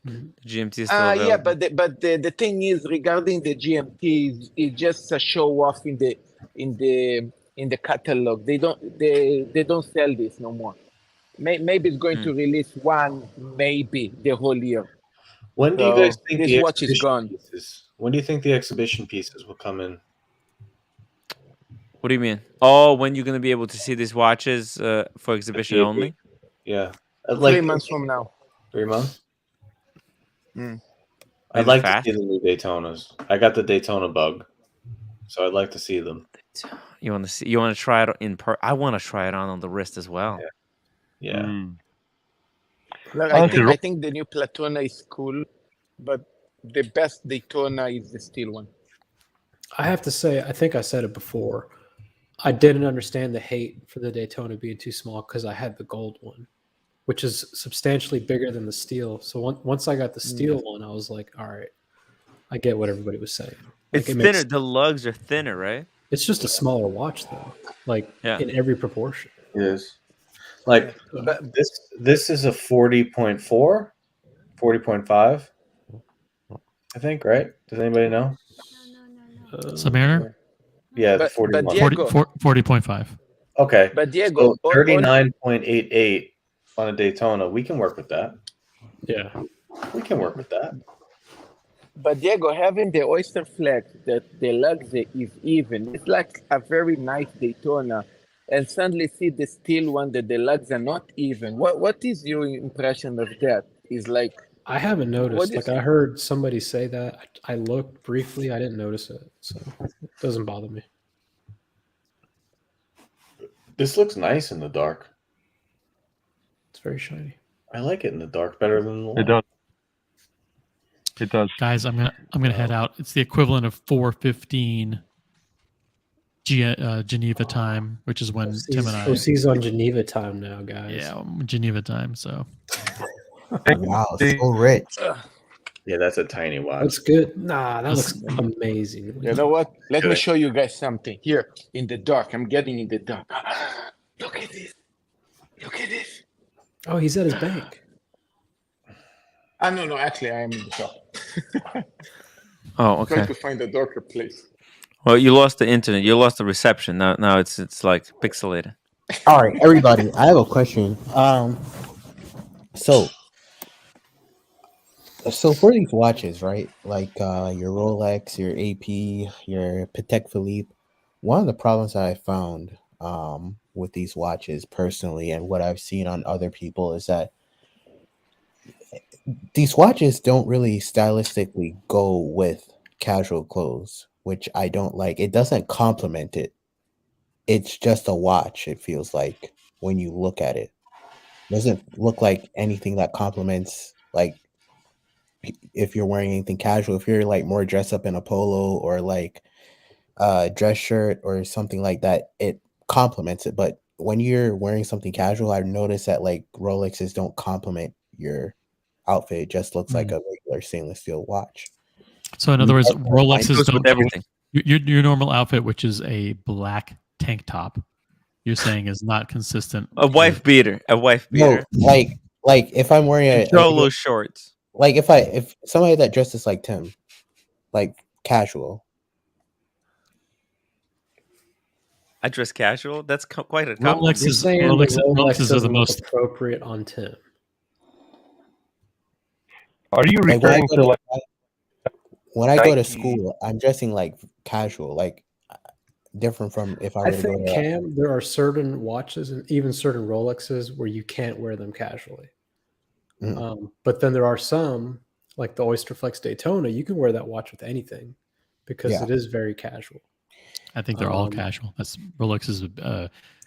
The GMT is still available.
Yeah, but the thing is regarding the GMT is just a show off in the catalog. They don't sell this no more. Maybe it's going to release one, maybe the whole year.
When do you guys think
this watch is gone?
When do you think the exhibition pieces will come in?
What do you mean? Oh, when you're going to be able to see these watches for exhibition only?
Yeah.
3 months from now.
3 months? I'd like to see the new Daytonas. I got the Daytona bug, so I'd like to see them.
You want to see? You want to try it in I want to try it on the wrist as well.
Yeah.
Look, I think the new Platona is cool, but the best Daytona is the steel one.
I have to say, I think I said it before. I didn't understand the hate for the Daytona being too small because I had the gold one, which is substantially bigger than the steel. So once I got the steel one, I was like, all right, I get what everybody was saying.
It's thinner. The lugs are thinner, right?
It's just a smaller watch, though, in every proportion.
It is. Like this is a 40.4, 40.5, I think, right? Does anybody know?
Submariner?
Yeah, the
40.5.
Okay.
But Diego,
39.88 on a Daytona. We can work with that.
Yeah.
We can work with that.
But Diego, having the oyster flex that the lugs is even, it's like a very nice Daytona. And suddenly see the steel one that the lugs are not even. What is your impression of that? Is like
I haven't noticed. Like I heard somebody say that. I looked briefly. I didn't notice it, so it doesn't bother me.
This looks nice in the dark.
It's very shiny.
I like it in the dark better than the light.
It does. It does.
Guys, I'm gonna head out. It's the equivalent of 4:15 Geneva time, which is when Tim and I.
OC's on Geneva time now, guys.
Yeah, Geneva time. So.
Wow, so rich.
Yeah, that's a tiny watch.
That's good. Nah, that looks amazing.
You know what? Let me show you guys something. Here, in the dark. I'm getting in the dark. Look at this. Look at this.
Oh, he's at his bank.
No, actually, I am in the dark.
Oh, okay.
Trying to find a darker place.
Well, you lost the internet. You lost the reception. Now it's like pixelated.
All right, everybody. I have a question. So for these watches, right? Like your Rolex, your AP, your Patek Philippe. One of the problems that I found with these watches personally, and what I've seen on other people, is that these watches don't really stylistically go with casual clothes, which I don't like. It doesn't complement it. It's just a watch, it feels like, when you look at it. It doesn't look like anything that complements, like, if you're wearing anything casual. If you're like more dressed up in a polo or like a dress shirt or something like that, it complements it. But when you're wearing something casual, I've noticed that like Rolexes don't complement your outfit. It just looks like a regular stainless steel watch.
So in other words, Rolexes don't
with everything.
Your normal outfit, which is a black tank top, you're saying is not consistent.
A wife beater.
No, like if I'm wearing a
Polo shorts.
Like if somebody that dresses like Tim, like casual.
I dress casual. That's quite a
compliment.
compliment.
You're saying Rolexes are the most appropriate on Tim.
Are you referring to like
when I go to school, I'm dressing like casual, like different from if I were to go to
Cam, there are certain watches and even certain Rolexes where you can't wear them casually. But then there are some, like the Oyster Flex Daytona, you can wear that watch with anything because it is very casual.
I think they're all casual. That's Rolex's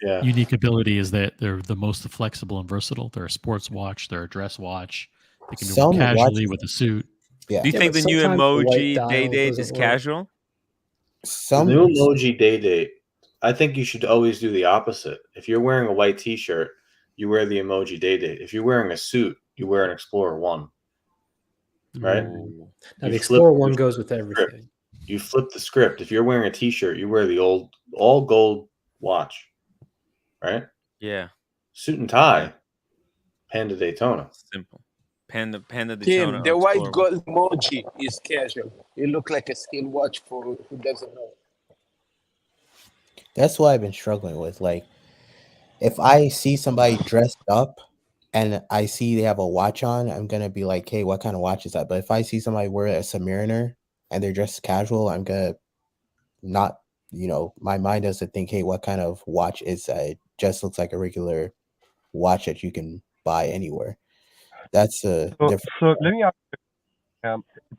unique ability is that they're the most flexible and versatile. They're a sports watch. They're a dress watch. They can do it casually with a suit.
Do you think the new emoji day date is casual?
The new emoji day date, I think you should always do the opposite. If you're wearing a white t-shirt, you wear the emoji day date. If you're wearing a suit, you wear an Explorer 1. Right?
Now the Explorer 1 goes with everything.
You flip the script. If you're wearing a t-shirt, you wear the old all gold watch. Right?
Yeah.
Suit and tie. Panda Daytona.
Simple. Panda Daytona.
Tim, the white gold emoji is casual. It looks like a skill watch for who doesn't know.
That's what I've been struggling with. Like, if I see somebody dressed up and I see they have a watch on, I'm gonna be like, "Hey, what kind of watch is that?" But if I see somebody wear a Submariner and they're dressed casual, I'm gonna not, my mind doesn't think, "Hey, what kind of watch is that?" It just looks like a regular watch that you can buy anywhere. That's a different.
So let me ask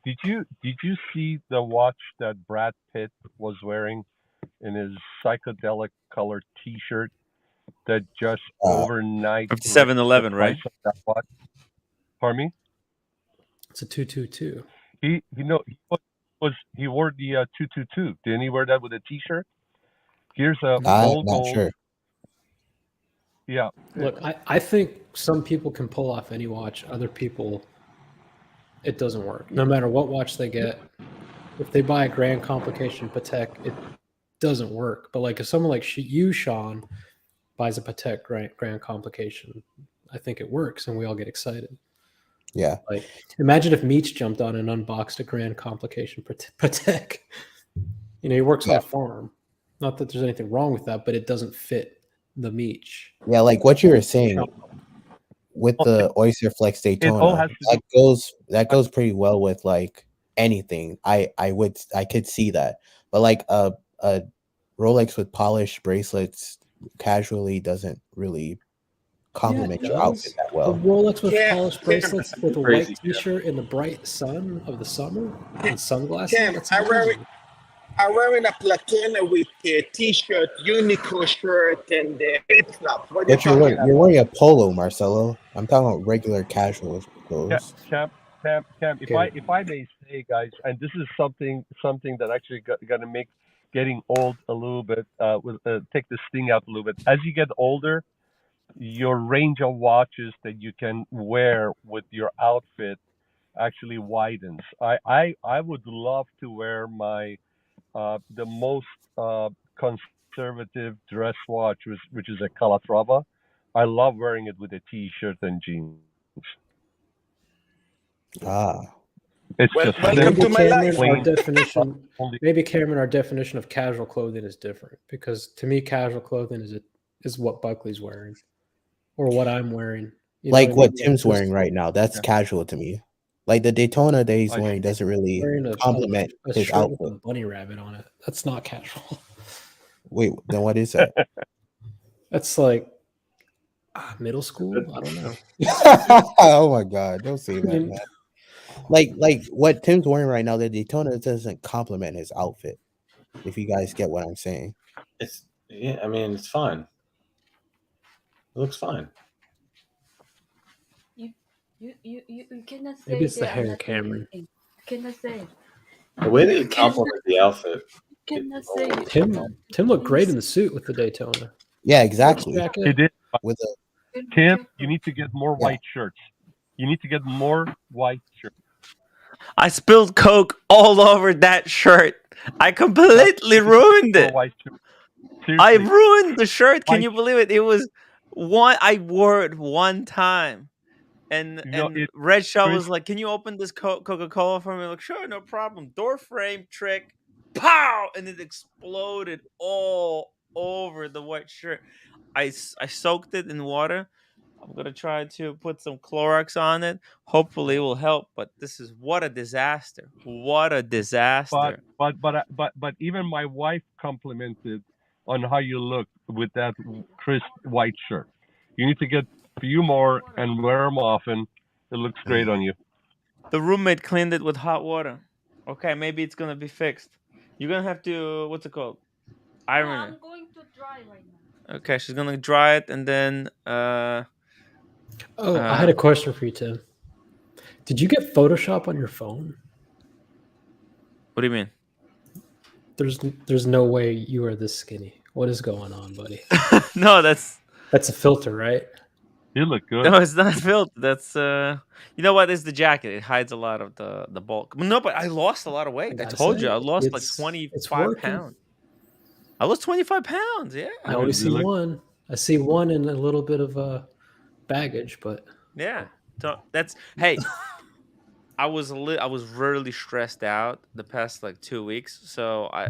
you, did you see the watch that Brad Pitt was wearing in his psychedelic colored T-shirt that just overnight
7-Eleven, right?
That watch? Pardon me?
It's a 222.
He wore the 222. Didn't he wear that with a T-shirt? Here's a old gold.
Sure.
Yeah.
Look, I think some people can pull off any watch. Other people, it doesn't work. No matter what watch they get, if they buy a Grand Complication Patek, it doesn't work. But like if someone like you, Sean, buys a Patek Grand Complication, I think it works, and we all get excited.
Yeah.
Like imagine if Meech jumped on and unboxed a Grand Complication Patek. He works on a farm. Not that there's anything wrong with that, but it doesn't fit the Meech.
Yeah, like what you were saying with the Oyster Flex Daytona, that goes pretty well with like anything. I could see that, but like a Rolex with polished bracelets casually doesn't really complement your outfit that well.
A Rolex with polished bracelets with a white T-shirt in the bright sun of the summer and sunglasses.
I'm wearing a Platina with a T-shirt, Uniqlo shirt, and flip-flops.
But you're wearing a polo, Marcelo. I'm talking about regular casual clothes.
Cam, if I may say, guys, and this is something that actually gonna make getting old a little bit, take the sting out a little bit. As you get older, your range of watches that you can wear with your outfit actually widens. I would love to wear my the most conservative dress watch, which is a Calatrava. I love wearing it with a T-shirt and jeans. It's just
welcome to my life.
Maybe Cameron, our definition of casual clothing is different, because to me, casual clothing is what Buckley's wearing, or what I'm wearing.
Like what Tim's wearing right now. That's casual to me. Like the Daytona that he's wearing doesn't really complement his outfit.
With a bunny rabbit on it. That's not casual.
Wait, then what is that?
That's like middle school. I don't know.
Oh my God! Don't say that, man. Like what Tim's wearing right now, the Daytona doesn't complement his outfit. If you guys get what I'm saying,
I mean, it's fine. It looks fine.
You cannot say
maybe it's the hair, Cameron.
You cannot say.
The way that you compliment the outfit.
You cannot say.
Tim looked great in the suit with the Daytona.
Yeah, exactly.
He did.
With a
Tim, you need to get more white shirts. You need to get more white shirts.
I spilled Coke all over that shirt. I completely ruined it. I ruined the shirt. Can you believe it? It was one. I wore it one time. And Red Shaw was like, "Can you open this Coca-Cola for me?" I'm like, sure, no problem. Door frame trick, pow, and it exploded all over the white shirt. I soaked it in water. I'm gonna try to put some Clorox on it. Hopefully, it will help. But this is what a disaster! What a disaster!
But even my wife complimented on how you look with that crisp white shirt. You need to get a few more and wear them often. It looks great on you.
The roommate cleaned it with hot water. Okay, maybe it's gonna be fixed. You're gonna have to, what's it called? Iron it.
I'm going to dry right now.
Okay, she's gonna dry it and then.
I had a question for you, Tim. Did you get Photoshop on your phone?
What do you mean?
There's no way you are this skinny. What is going on, buddy?
No, that's
a filter, right?
You look good.
No, it's not filter. That's you know what? It's the jacket. It hides a lot of the bulk. No, but I lost a lot of weight. I told you I lost like 25 pounds. I lost 25 pounds. Yeah.
I only see one. I see one and a little bit of baggage, but
yeah. So that's hey. I was really stressed out the past like 2 weeks, so I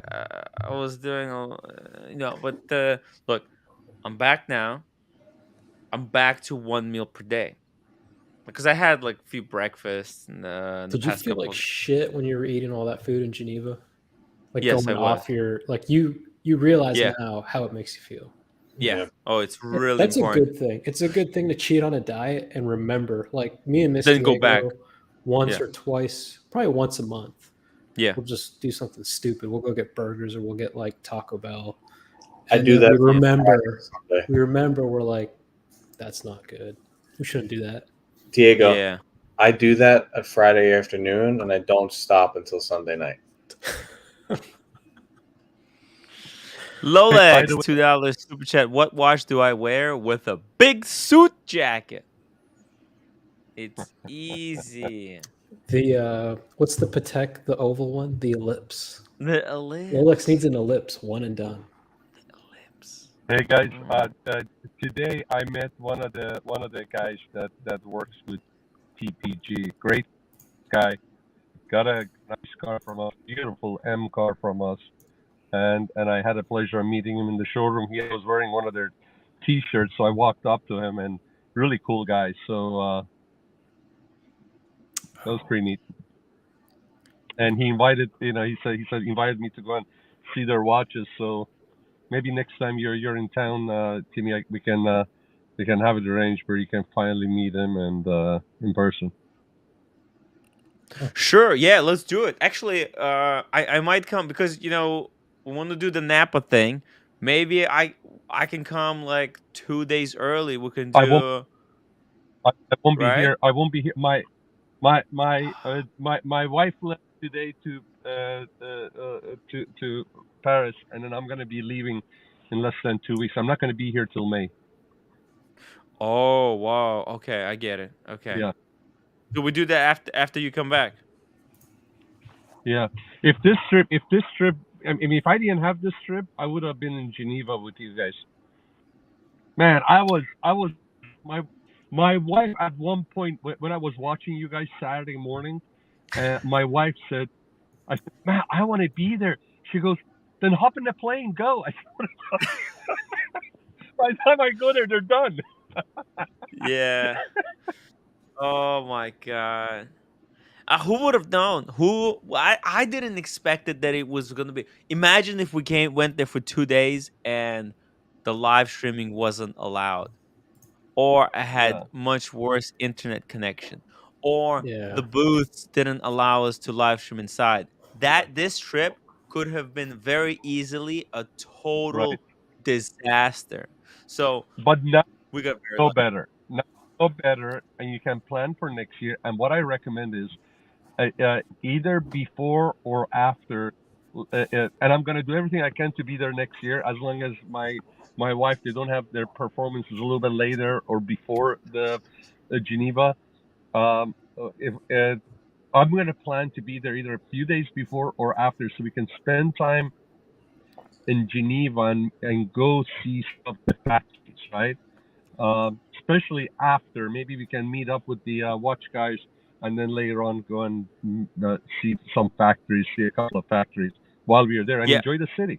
was doing but look, I'm back now. I'm back to 1 meal per day because I had like a few breakfasts. And
did you feel like shit when you were eating all that food in Geneva? Like
yes,
going off your like you realize now how it makes you feel.
Yeah. Oh, it's really
that's
important.
A good thing. It's a good thing to cheat on a diet and remember. Like me and Miss Diego,
go back
once or twice, probably once a month.
Yeah,
we'll just do something stupid. We'll go get burgers or we'll get like Taco Bell.
I do that.
We remember. We're like, that's not good. We shouldn't do that.
Diego.
Yeah.
I do that a Friday afternoon and I don't stop until Sunday night.
Rolex, $2 super chat. What watch do I wear with a big suit jacket? It's easy.
The what's the Patek, the oval one? The ellipse.
The ellipse.
Rolex needs an ellipse, one and done.
The ellipse.
Hey guys, today I met one of the guys that works with TPG. Great guy. Got a nice car from us, beautiful M car from us. And I had a pleasure of meeting him in the showroom. He was wearing one of their T-shirts, so I walked up to him, and really cool guy. So that was pretty neat. And he invited, he said he invited me to go and see their watches. So maybe next time you're in town, Timmy, we can have it arranged where you can finally meet him and in person.
Sure, yeah, let's do it. Actually, I might come because we want to do the Napa thing. Maybe I can come like 2 days early. We can do.
I won't be here. I won't be here. My wife left today to Paris, and then I'm gonna be leaving in less than 2 weeks. I'm not gonna be here till May.
Oh wow! Okay, I get it. Okay.
Yeah.
Do we do that after you come back?
Yeah. If this trip, I mean, if I didn't have this trip, I would have been in Geneva with you guys. Man, I was my wife at one point when I was watching you guys Saturday morning, my wife said, I said, man, I want to be there. She goes, then hop in the plane, go. I said, By the time I go there, they're done.
Yeah. Oh my god. Who would have known? I didn't expect it that it was gonna be. Imagine if we went there for 2 days and the live streaming wasn't allowed, or I had
Yeah.
much worse internet connection, or
Yeah.
the booths didn't allow us to live stream inside. This trip could have been very easily a
Right.
total disaster. So
But now
we got very
so
lucky.
better. Now so better, and you can plan for next year. And what I recommend is either before or after. And I'm going to do everything I can to be there next year, as long as my wife, they don't have their performances a little bit later or before the Geneva. If I'm going to plan to be there either a few days before or after, so we can spend time in Geneva and go see some of the factories, right? Especially after, maybe we can meet up with the watch guys, and then later on go and see some factories, see a couple of factories while we are there, and
Yeah.
enjoy the city.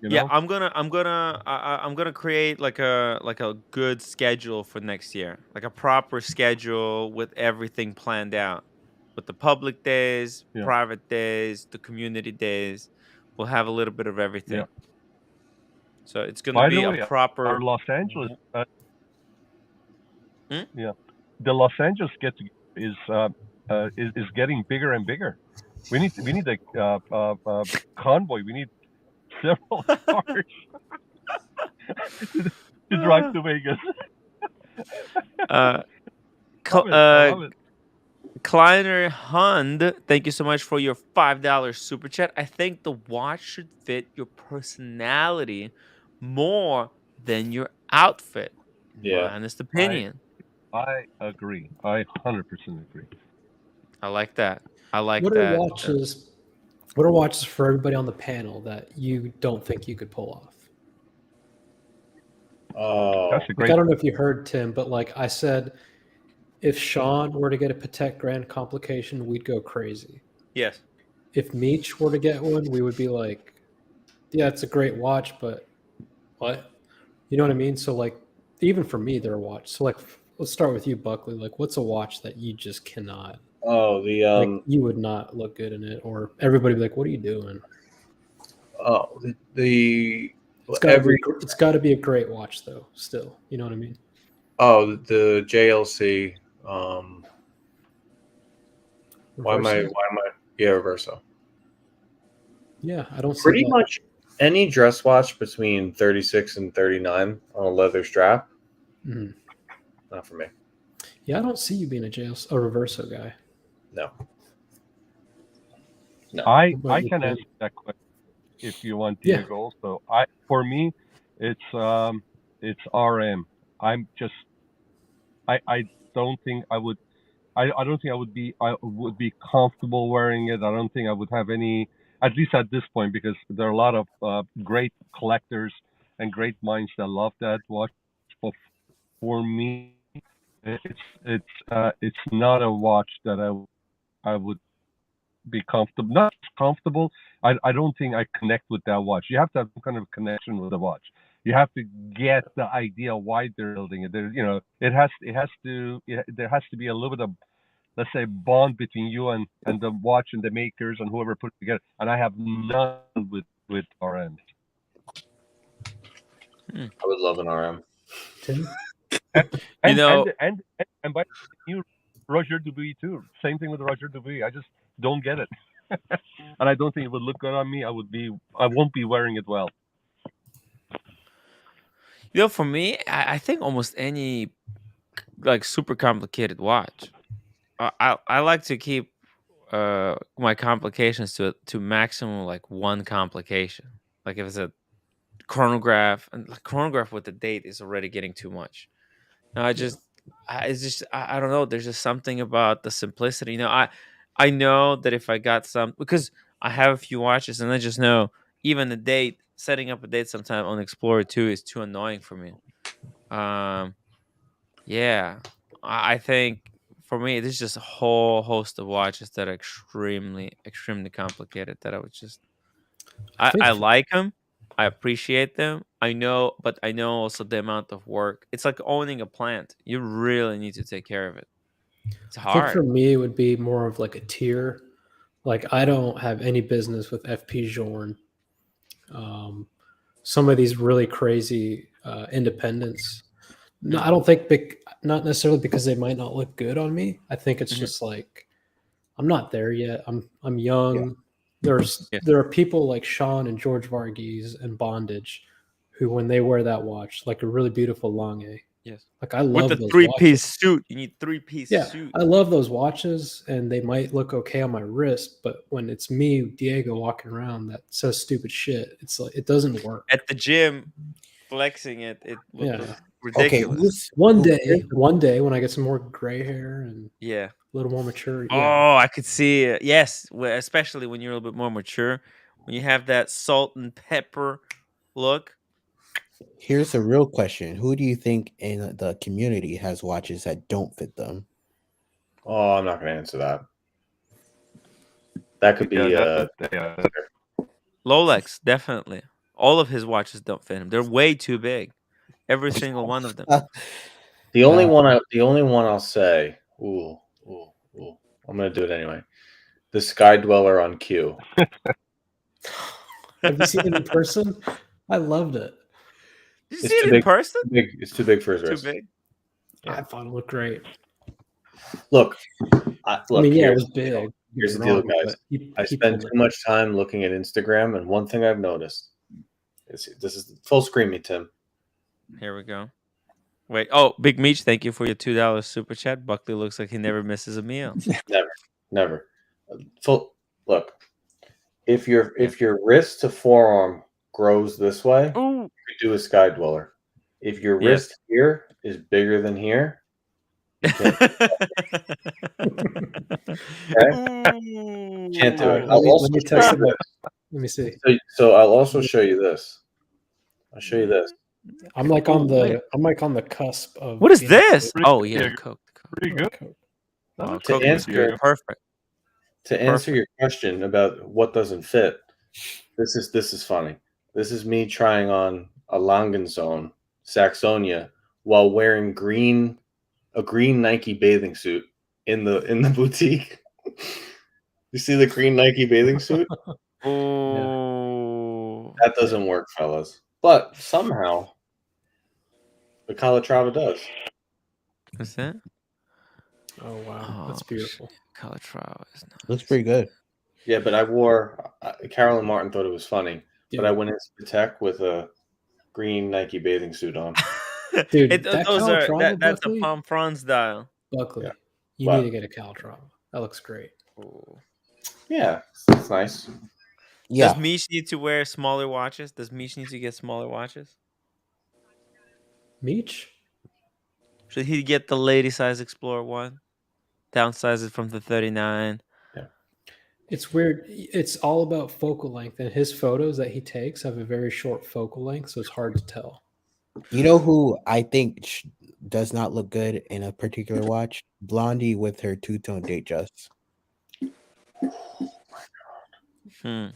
You
Yeah,
know?
I'm gonna create like a good schedule for next year, like a proper schedule with everything planned out, with the public days,
Yeah.
private days, the community days. We'll have a little bit of
Yeah.
everything. So it's gonna
By the
be a
way,
proper.
our Los Angeles,
Hmm?
yeah, the Los Angeles get together is getting bigger and bigger. We need a convoy. We need several cars to drive to Vegas.
Uh,
Love it. I love it.
Kleiner Hund, thank you so much for your $5 super chat. I think the watch should fit your personality more than your outfit.
Yeah.
My honest opinion.
I agree. I 100% agree.
I like that. I like
What
that.
are watches? What are watches for everybody on the panel that you don't think you could pull off?
Oh,
that's a
Like,
great.
I don't know if you heard, Tim, but like I said, if Sean were to get a Patek Grand complication, we'd go crazy.
Yes.
If Meech were to get one, we would be like, yeah, it's a great watch, but what? You know what I mean? So like, even for me, they're a watch. So like, let's start with you, Buckley. Like, what's a watch that you just cannot?
Oh, the
like, you would not look good in it, or everybody would be like, "What are you doing?"
Oh,
it's got to be a great watch, though. Still, you know what I mean?
Oh, the JLC. Why am I? Yeah, Reverso.
Yeah, I don't see
Pretty
that.
much any dress watch between 36 and 39 on a leather strap.
Mhm.
Not for me.
Yeah, I don't see you being a Reverso guy.
No.
I can answer that question if you want, Diego. Yeah. So for me, it's RM. I'm just I don't think I would. I don't think I would be comfortable wearing it. I don't think I would have any, at least at this point, because there are a lot of great collectors and great minds that love that watch. But for me, it's not a watch that I would be comfortable. Not comfortable. I don't think I connect with that watch. You have to have some kind of connection with the watch. You have to get the idea why they're building it. There has to be a little bit of, let's say, bond between you and the watch and the makers and whoever put it together. And I have none with RMs.
I would love an RM.
And by you, Roger Dubuis too. Same thing with Roger Dubuis. I just don't get it, and I don't think it would look good on me. I won't be wearing it well.
For me, I think almost any like super complicated watch. I like to keep my complications to maximum like one complication. Like if it's a chronograph, and like chronograph with the date is already getting too much. No, it's just I don't know. There's just something about the simplicity. I know that if I got because I have a few watches and I just know even the date, setting up a date sometime on Explorer 2 is too annoying for me. Yeah, I think for me there's just a whole host of watches that are extremely complicated that I would just I like them, I appreciate them. I know, but I know also the amount of work. It's like owning a plant. You really need to take care of it. It's
I think for
hard.
me, it would be more of like a tier. Like I don't have any business with FP Journe. Some of these really crazy independents. No, I don't think not necessarily because they might not look good on me. I think it's just like I'm not there yet. I'm young. Yeah. There are people like Sean and George Varghese and Bondage who, when they wear that watch, like a really beautiful Lange.
Yes.
Like I love
with the
those
3-piece suit. You need 3-piece suit.
I love those watches, and they might look okay on my wrist, but when it's me, Diego, walking around that says stupid shit, it's like it doesn't work.
At the gym, flexing it would look ridiculous.
Okay, one day when I get some more gray hair and
a
little more mature.
Oh, I could see it. Yes, especially when you're a little bit more mature, when you have that salt and pepper look.
Here's a real question: who do you think in the community has watches that don't fit them?
Oh, I'm not going to answer that. That could be
Rolex, definitely. All of his watches don't fit him. They're way too big. Every single one of them.
The only one I'll say. Ooh. I'm going to do it anyway. The Sky Dweller on Q.
Have you seen it in person? I loved it.
Did you see it in person?
It's too big for his wrist.
Too big.
Yeah. I thought it looked great.
Look,
I mean, yeah, it was big.
Here's the deal, guys. I spend too much time looking at Instagram, and one thing I've noticed is this is full screen me, Tim.
Here we go. Wait. Oh, Big Meech, thank you for your $2 super chat. Buckley looks like he never misses a meal.
Never. Full look. If your wrist to forearm grows this way, you do a Sky Dweller. If your wrist here is bigger than here, can't do it.
Let me see.
So I'll also show you this. I'll show you this.
I'm like on the cusp of.
What is this? Oh yeah, Coke.
Pretty good.
To answer your question about what doesn't fit, this is funny. This is me trying on a Langenzoon Saxonia while wearing a green Nike bathing suit in the boutique. You see the green Nike bathing suit?
Oh,
that doesn't work, fellas. But somehow the Calatrava does.
What's that?
Oh wow, that's beautiful.
Calatrava is nice.
Looks pretty good.
Yeah, but I wore. Carolyn Martin thought it was funny, but I went into the tech with a green Nike bathing suit on.
Dude,
that's a Palm Franz dial.
Buckley, you need to get a Calatrava. That looks great.
Ooh.
Yeah, it's nice.
Yeah.
Does Mish need to wear smaller watches? Does Mish need to get smaller watches?
Mish?
Should he get the lady size Explorer 1? Downsize it from the 39.
Yeah.
It's weird. It's all about focal length, and his photos that he takes have a very short focal length, so it's hard to tell.
You know who I think does not look good in a particular watch? Blondie with her two-tone date just. It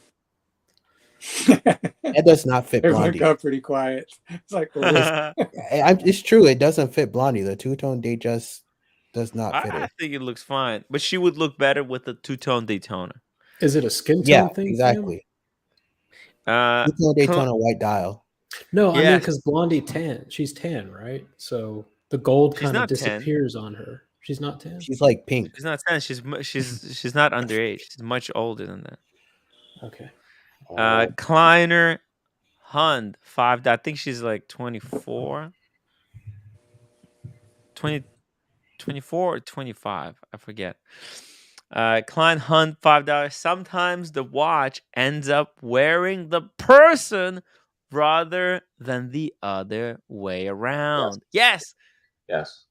does not fit Blondie.
It got pretty quiet. It's like
it's true. It doesn't fit Blondie. The two-tone date just does not fit
I
it.
think it looks fine, but she would look better with the two-tone Daytona.
Is it a skin tone thing?
Exactly. Two-tone Daytona white dial.
No, I mean because Blondie tan. She's tan, right? So the gold kind of disappears on her. She's not tan.
She's like pink.
She's not tan. She's not underage. She's much older than that.
Okay.
Kleiner Hund 5. I think she's like 24. 24 or 25. I forget. Klein Hunt $5. Sometimes the watch ends up wearing the person rather than the other way around. Yes.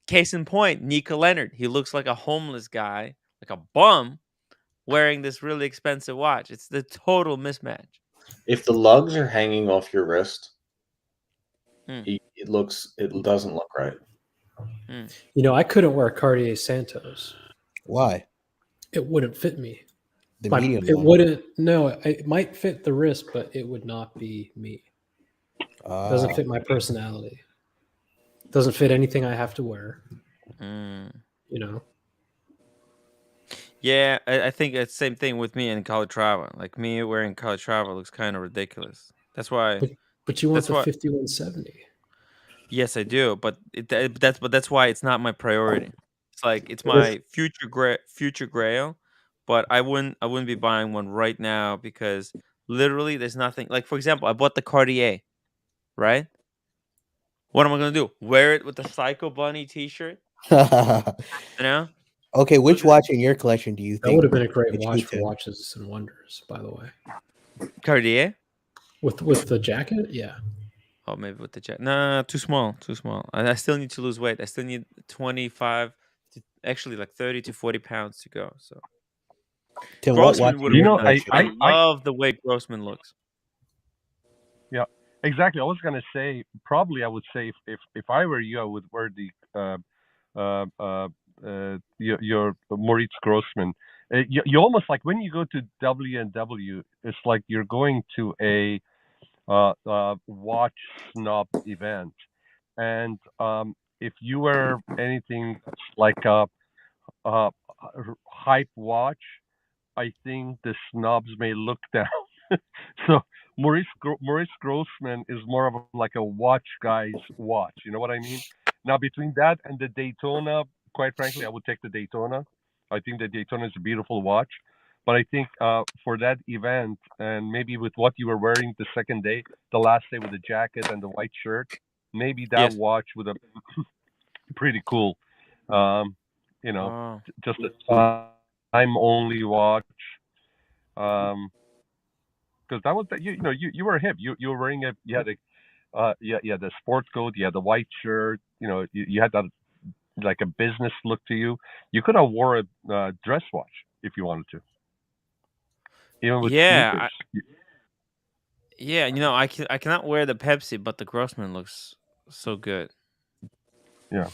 Case in point, Nico Leonard. He looks like a homeless guy, like a bum, wearing this really expensive watch. It's the total mismatch.
If the lugs are hanging off your wrist, it doesn't look right.
You know, I couldn't wear Cartier Santos.
Why?
It wouldn't fit me.
The medium
it wouldn't. No, it might fit the wrist, but it would not be me. Doesn't fit my personality. Doesn't fit anything I have to wear. You know.
Yeah, I think it's the same thing with me in Calatrava. Like me wearing Calatrava looks kind of ridiculous. That's why.
But you want the 5170.
Yes, I do, but that's why it's not my priority. It's like it's my future grail, but I wouldn't be buying one right now because literally there's nothing. Like for example, I bought the Cartier, right? What am I gonna do? Wear it with the Psycho Bunny T-shirt? You know?
Okay, which watch in your collection do you think
that would have been a great watch for Watches and Wonders, by the way?
Cartier
with the jacket, yeah.
Oh, maybe with the jacket. Nah, too small, too small. I still need to lose weight. I still need 25 to actually like 30 to 40 pounds to go. So
Tim,
Grossman would have been nice. I
I
love the way Grossman looks.
Yeah, exactly. I was gonna say probably I would say if I were you, I would wear the your Moritz Grossman. You almost like when you go to W&W, it's like you're going to a watch snob event, and if you wear anything like a hype watch, I think the snobs may look down. So Maurice Grossman is more of like a watch guy's watch. You know what I mean? Now between that and the Daytona, quite frankly, I would take the Daytona. I think the Daytona is a beautiful watch. But I think for that event, and maybe with what you were wearing the second day, the last day with the jacket and the white shirt, maybe that watch would have been pretty cool. You know, just a time only watch. Because that was you know you were hip. You were wearing you had the sports coat, you had the white shirt. You know, you had that like a business look to you. You could have wore a dress watch if you wanted to. Even with sneakers.
Yeah, you know, I cannot wear the Pepsi, but the Grossman looks so good.
Yeah.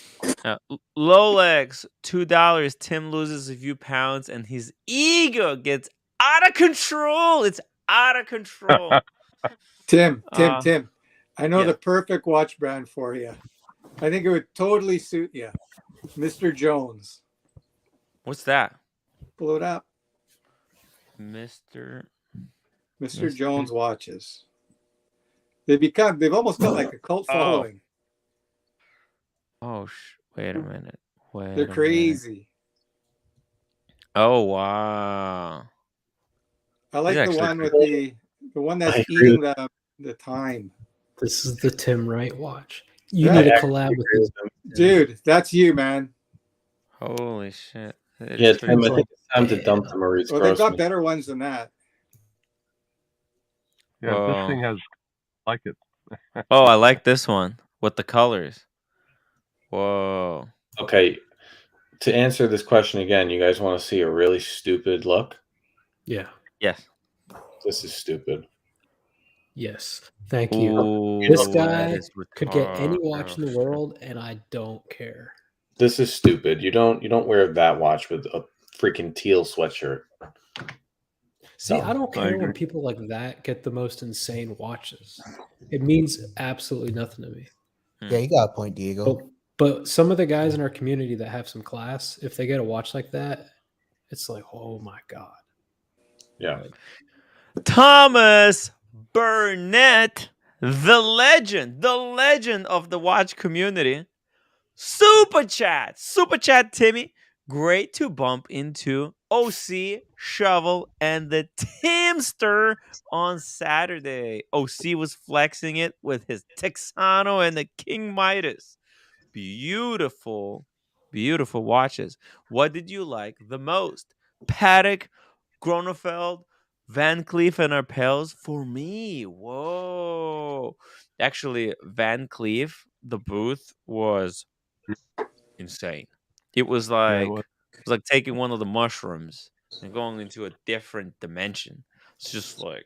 Rolex, $2. Tim loses a few pounds, and his ego gets out of control. It's out of control.
Tim. I know the perfect watch brand for you. I think it would totally suit you, Mr. Jones.
What's that?
Pull it up.
Mr.
Jones watches. They've almost got like a cult following.
Oh, wait a minute.
They're crazy.
Oh wow!
I like the one with the one that's eating the time.
This is the Tim Wright watch. You need to collab with this.
Dude, that's you, man.
Holy shit.
Yeah, Tim, I think it's time to dump the Maurice Grossman.
They've got better ones than that.
Yeah, this thing has like it.
Oh, I like this one with the colors. Whoa.
Okay, to answer this question again, you guys want to see a really stupid look?
Yeah.
Yes.
This is stupid.
Yes. Thank you. This guy could get any watch in the world, and I don't care.
This is stupid. You don't wear that watch with a freaking teal sweatshirt.
See, I don't care when people like that get the most insane watches. It means absolutely nothing to me.
Yeah, you got a point, Diego.
But some of the guys in our community that have some class, if they get a watch like that, it's like, oh my God.
Yeah.
Thomas Burnett, the legend of the watch community. Super chat, Timmy. Great to bump into OC, Shovel, and the Timster on Saturday. OC was flexing it with his Texano and the King Midas. Beautiful watches. What did you like the most? Patek, Gronefeld, Van Cleef, and Arpels? For me, whoa. Actually, Van Cleef, the booth was insane. It was like taking one of the mushrooms and going into a different dimension. It's just like,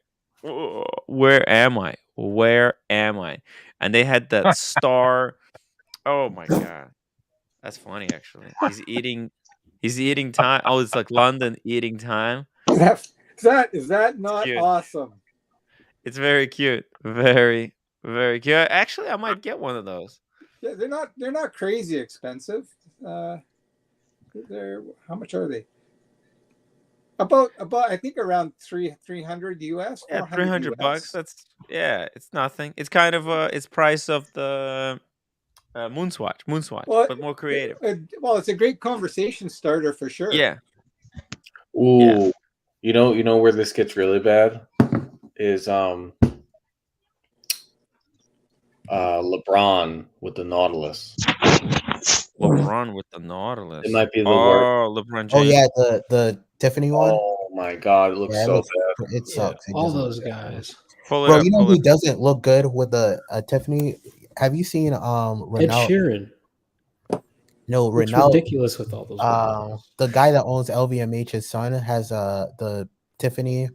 where am I? And they had that star. Oh my God, that's funny. Actually, he's eating time. Oh, it's like London eating time.
Is that not awesome?
It's very cute. Very Very good. Actually, I might get one of those.
Yeah, they're not crazy expensive. They're how much are they? About I think around 300 US.
Yeah, $300. That's it's nothing. It's kind of it's price of the Moonswatch, but more creative.
Well, it's a great conversation starter for sure.
Yeah.
Ooh,
yeah.
You know where this gets really bad is LeBron with the Nautilus.
LeBron with the Nautilus.
It might be the worst.
LeBron James.
Oh yeah, the Tiffany one.
Oh my God, it looks so bad.
It sucks. It
all those guys.
Bro, you know who doesn't look good with a Tiffany? Have you seen Ronaldo?
Ed Sheeran.
No,
it's
Ronaldo.
Ridiculous with all those.
The guy that owns LVMH's son has the Tiffany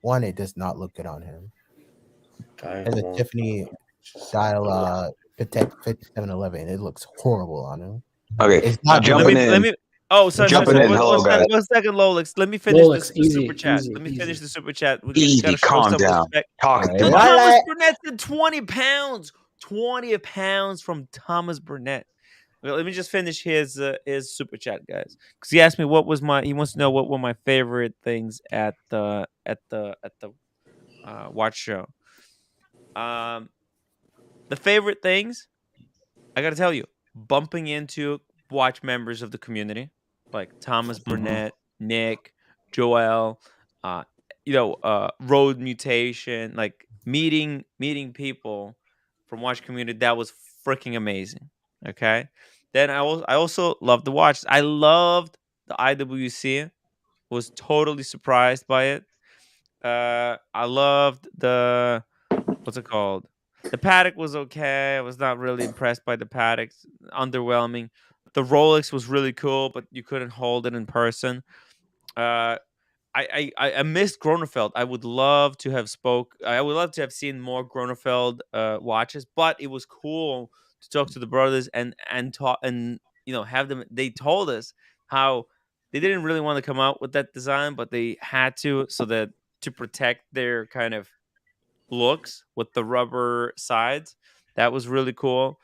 one. It does not look good on him. Has a Tiffany style Patek 5711. It looks horrible on him.
Okay,
it's not
jumping in.
Let me. Oh, sorry.
Hello, guys.
1 second, Lolix. Let me finish the super chat. Let me finish the super chat.
Easy, calm down. Talk to
Thomas Burnett said 20 pounds. 20 pounds from Thomas Burnett. Well, let me just finish his super chat, guys, because he asked me he wants to know what were my favorite things at the watch show. The favorite things, I got to tell you, bumping into watch members of the community like Thomas Burnett, Nick, Joel, Road Mutation, like meeting people from watch community. That was freaking amazing. Okay. Then I also loved the watch. I loved the IWC. Was totally surprised by it. I loved the what's it called? The Patek was okay. I was not really impressed by the Patek. Underwhelming. The Rolex was really cool, but you couldn't hold it in person. I missed Gronefeld. I would love to have seen more Gronefeld watches, but it was cool to talk to the brothers and talk and have them. They told us how they didn't really want to come out with that design, but they had to to protect their kind of looks with the rubber sides. That was really cool.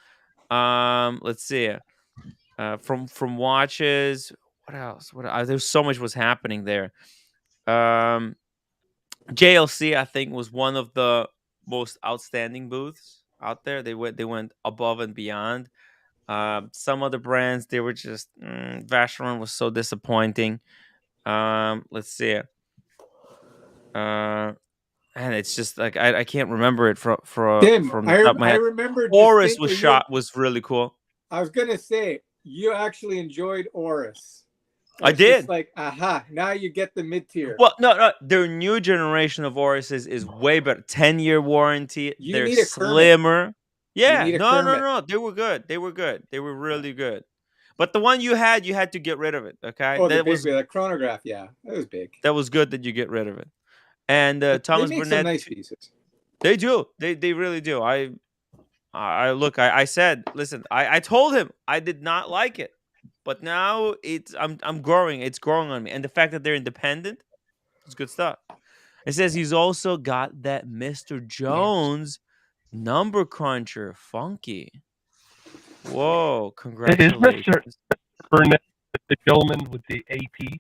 Let's see. From watches, what else? There's so much was happening there. JLC, I think, was one of the most outstanding booths out there. They went above and beyond. Some other brands, they were just Vacheron was so disappointing. Let's see. And it's just like I can't remember it from
Tim,
from the top of my head.
I remember
Oris was really cool.
I was gonna say you actually enjoyed Oris.
I did.
Like, now you get the mid-tier.
Well, no, their new generation of Orises is way better. 10-year warranty. They're slimmer. Yeah, no. They were good. They were really good. But the one you had to get rid of it. Okay,
the chronograph. Yeah, that was big.
That was good that you get rid of it. And Thomas Burnett,
some nice pieces.
They do. They really do. I said, listen, I told him I did not like it. But now I'm growing. It's growing on me. And the fact that they're independent, it's good stuff. It says he's also got that Mr. Jones number cruncher. Funky. Whoa, congratulations.
Is Mr. Burnett the gentleman with the AP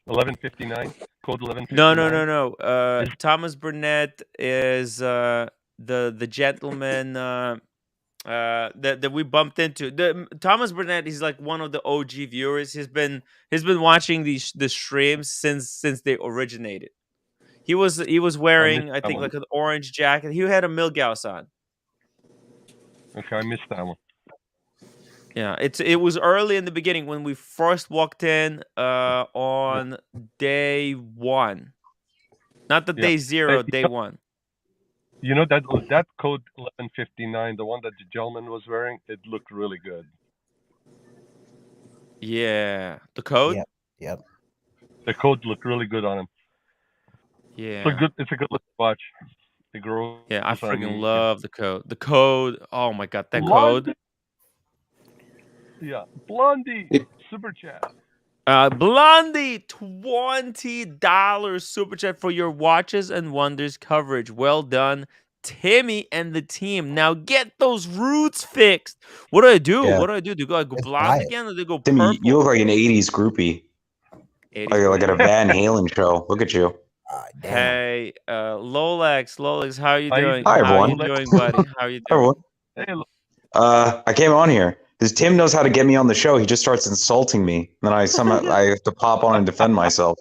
1159? Code 1159?
No. Thomas Burnett is the gentleman that we bumped into. Thomas Burnett, he's like one of the OG viewers. He's been watching the streams since they originated. He was wearing I think like an orange jacket. He had a Milgauss on.
Okay, I missed that one.
Yeah, it was early in the beginning when we first walked in on day 1, not the day 0, day 1.
You know that code 1159, the one that the gentleman was wearing, it looked really good.
Yeah, the code.
Yep.
The code looked really good on him.
Yeah,
it's a good looking watch. The girl.
Yeah, I freaking love the code. The code. Oh my god, that code.
Yeah, Blondie super chat.
Blondie, $20 super chat for your Watches and Wonders coverage. Well done, Timmy and the team. Now get those roots fixed. What do I do?
Yeah.
What do I do? Do I go blonde again, or do I go
Timmy,
purple?
you look like an 80s groupie.
80s
like at a Van Halen show. Look at you.
Hey, Lolex, how you doing?
Hi, everyone.
How you doing, buddy? How you doing?
Hi, everyone. I came on here because Tim knows how to get me on the show. He just starts insulting me, and then I have to pop on and defend myself.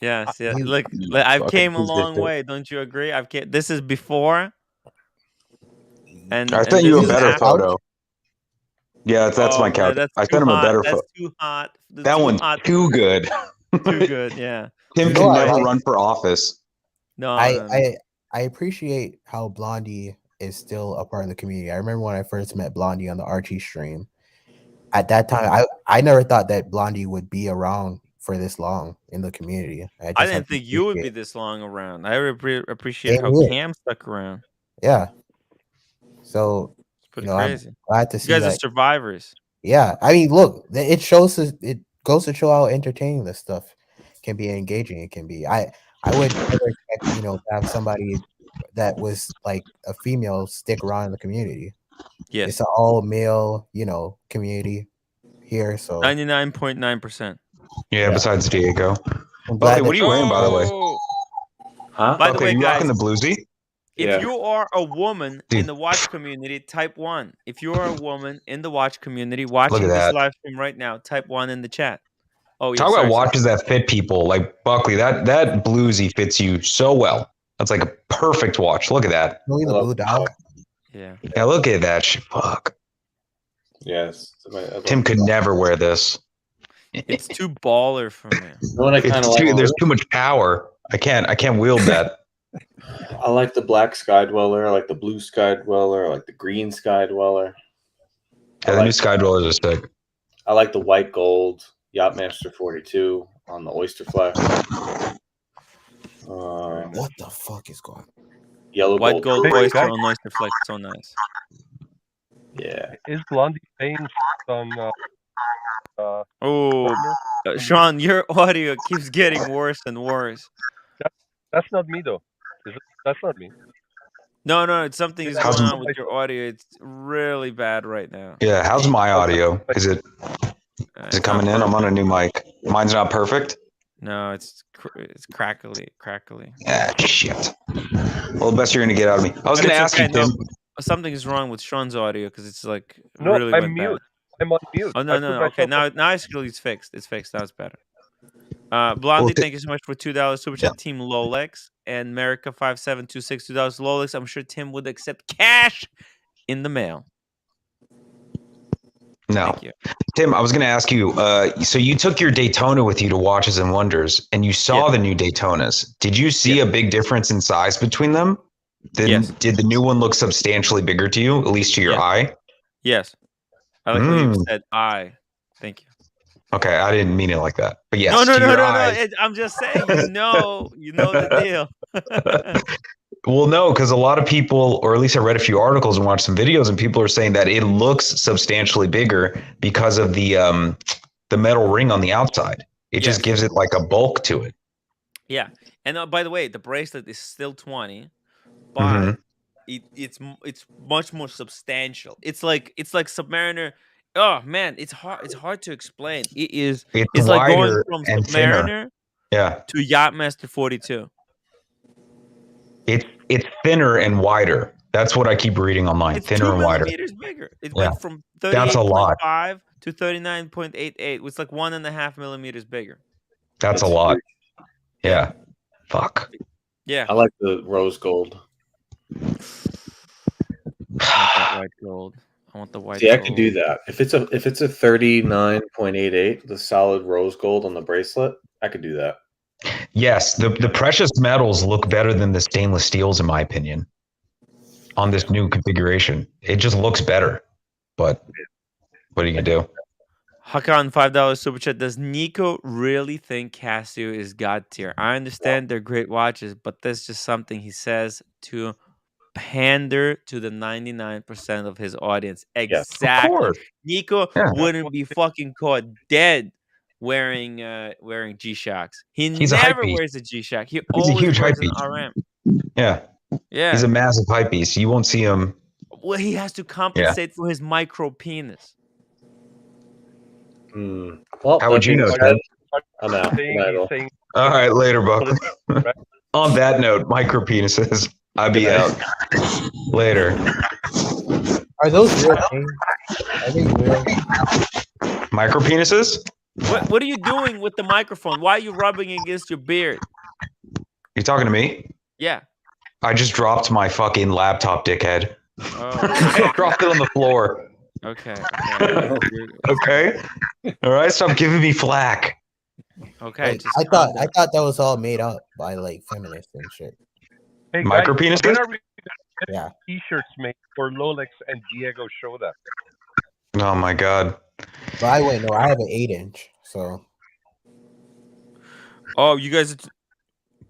Yes, yeah. Look, I've came a long way. Don't you agree? This is before. And
I sent you a better photo. Yeah, that's my couch. I sent him a better photo.
That's too hot.
That one's too good.
Too good, yeah.
Tim can never run for office.
No, I appreciate how Blondie is still a part of the community. I remember when I first met Blondie on the Archie stream. At that time, I never thought that Blondie would be around for this long in the community.
I didn't think you would be this long around. I appreciate how Cam stuck around.
Yeah. So,
I'm
glad to see
you guys are survivors.
Yeah, I mean, look, it goes to show how entertaining this stuff can be, engaging it can be. I would never expect to have somebody that was like a female stick around in the community.
Yes,
it's an all male community here. So
99.9%.
Yeah, besides Diego. Okay, what are you wearing, by the way?
Huh? By the way,
you
guys,
rocking the bluesy?
If you are a woman in the watch community, type 1. If you are a woman in the watch community watching this live stream right now, type 1 in the chat. Oh, yeah.
Talk about watches that fit people. Like Buckley, that bluesy fits you so well. That's like a perfect watch. Look at that.
Really, the blue dial?
Yeah.
Yeah, look at that shit. Fuck.
Yes.
Tim could never wear this.
It's too baller for me.
There's too much power. I can't wield that.
I like the black Sky Dweller. I like the blue Sky Dweller. I like the green Sky Dweller.
Yeah, the new Sky Dwellers are sick.
I like the white gold Yachtmaster 42 on the Oyster Flex.
What the fuck is going on?
Yellow
white gold Oyster on Oyster Flex. So nice.
Yeah.
Is Blondie paying some...
Sean, your audio keeps getting worse and worse.
That's not me, though. That's not me.
No, it's something is going on with your audio. It's really bad right now.
Yeah, how's my audio? Is it coming in? I'm on a new mic. Mine's not perfect?
No, it's crackly.
Ah, shit. Well, the best you're going to get out of me. I was going to ask you, Tim.
Something is wrong with Sean's audio because it's like
really I'm mute. Bad. I'm on mute.
Oh, no. Okay, now it's fixed. It's fixed. Now it's better. Blondie, thank you so much for $2 super chat. Team Lolex and America5726 $2 Lolex. I'm sure Tim would accept cash in the mail.
No,
thank you.
Tim, I was going to ask you. So you took your Daytona with you to Watches and Wonders, and you saw the new Daytonas. Did you see a big difference in size between them? Did the new one look substantially bigger to you, at least to your eye?
Yes. I like when you said eye. Thank you.
Okay, I didn't mean it like that, but yes.
No. I'm just saying, you know the deal.
Well, no, because a lot of people, or at least I read a few articles and watched some videos, and people are saying that it looks substantially bigger because of the metal ring on the outside. It just gives it like a bulk to it.
Yeah, and by the way, the bracelet is still 20, but it's much more substantial. It's like Submariner. Oh man, it's hard to explain. It's like going from Submariner
to
Yachtmaster 42.
It's thinner and wider. That's what I keep reading online.
It's
thinner and wider.
2 millimeters bigger. It went from 38.5 to 39.88. It's like 1.5 millimeters bigger.
That's a lot. Yeah. Fuck.
Yeah.
I like the rose gold.
I want that white gold. I want the white.
See, I could do that. If it's a 39.88, the solid rose gold on the bracelet, I could do that.
Yes, the precious metals look better than the stainless steels, in my opinion, on this new configuration. It just looks better. But what are you gonna do?
Hakan, $5 super chat. Does Nico really think Casio is god tier? I understand they're great watches, but that's just something he says to pander to the 99% of his audience. Exactly.
Of course.
Nico wouldn't be fucking caught dead wearing G-Shocks. He never wears a G-Shock. He always wears an RM.
Yeah.
Yeah.
He's a massive hype beast. You won't see him.
Well, he has to compensate for his micro penis.
Well,
how would you know, Ted?
I'm out.
All right, later, Buckley. On that note, micro penises. I'll be out. Later.
Are those real things? Are they real?
Micro penises?
What are you doing with the microphone? Why are you rubbing against your beard?
You talking to me?
Yeah.
I just dropped my fucking laptop, dickhead.
Oh.
I dropped it on the floor.
Okay.
Okay. All right. Stop giving me flack.
Okay.
Like, I thought that was all made up by like feminists and shit.
Hey,
micro
guys,
penises?
when are we
Yeah.
T-shirts made for Rolex and Diego Shoda?
Oh my god.
But I wait, no, I have an 8-inch, so.
Oh, you guys.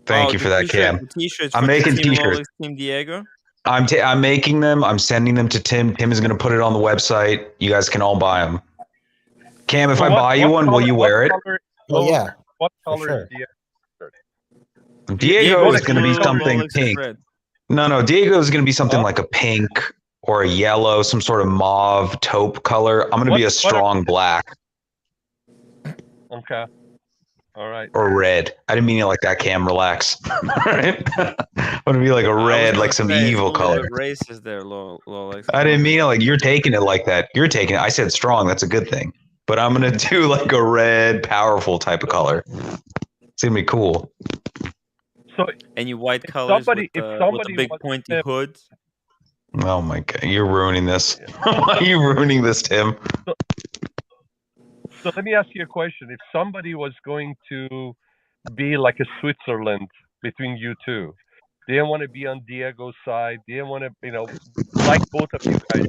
Thank you for that, Cam. I'm making T-shirts.
Team Diego.
I'm making them. I'm sending them to Tim. Tim is going to put it on the website. You guys can all buy them. Cam, if I buy you one, will you wear it?
Oh yeah.
What color is Diego?
Diego is going to be something pink. No, Diego is going to be something like a pink or a yellow, some sort of mauve taupe color. I'm going to be a strong black.
Okay. All right.
Or red. I didn't mean it like that, Cam. Relax. Right? I'm going to be like a red, like some evil color.
Racist there, Lolex.
I didn't mean it like you're taking it like that. You're taking it. I said strong. That's a good thing. But I'm going to do like a red, powerful type of color. It's going to be cool.
So,
and you white colors with the big pointy hoods.
Oh my god, you're ruining this. Why are you ruining this, Tim?
So let me ask you a question. If somebody was going to be like a Switzerland between you two, they didn't want to be on Diego's side, they didn't want to, like both of you guys,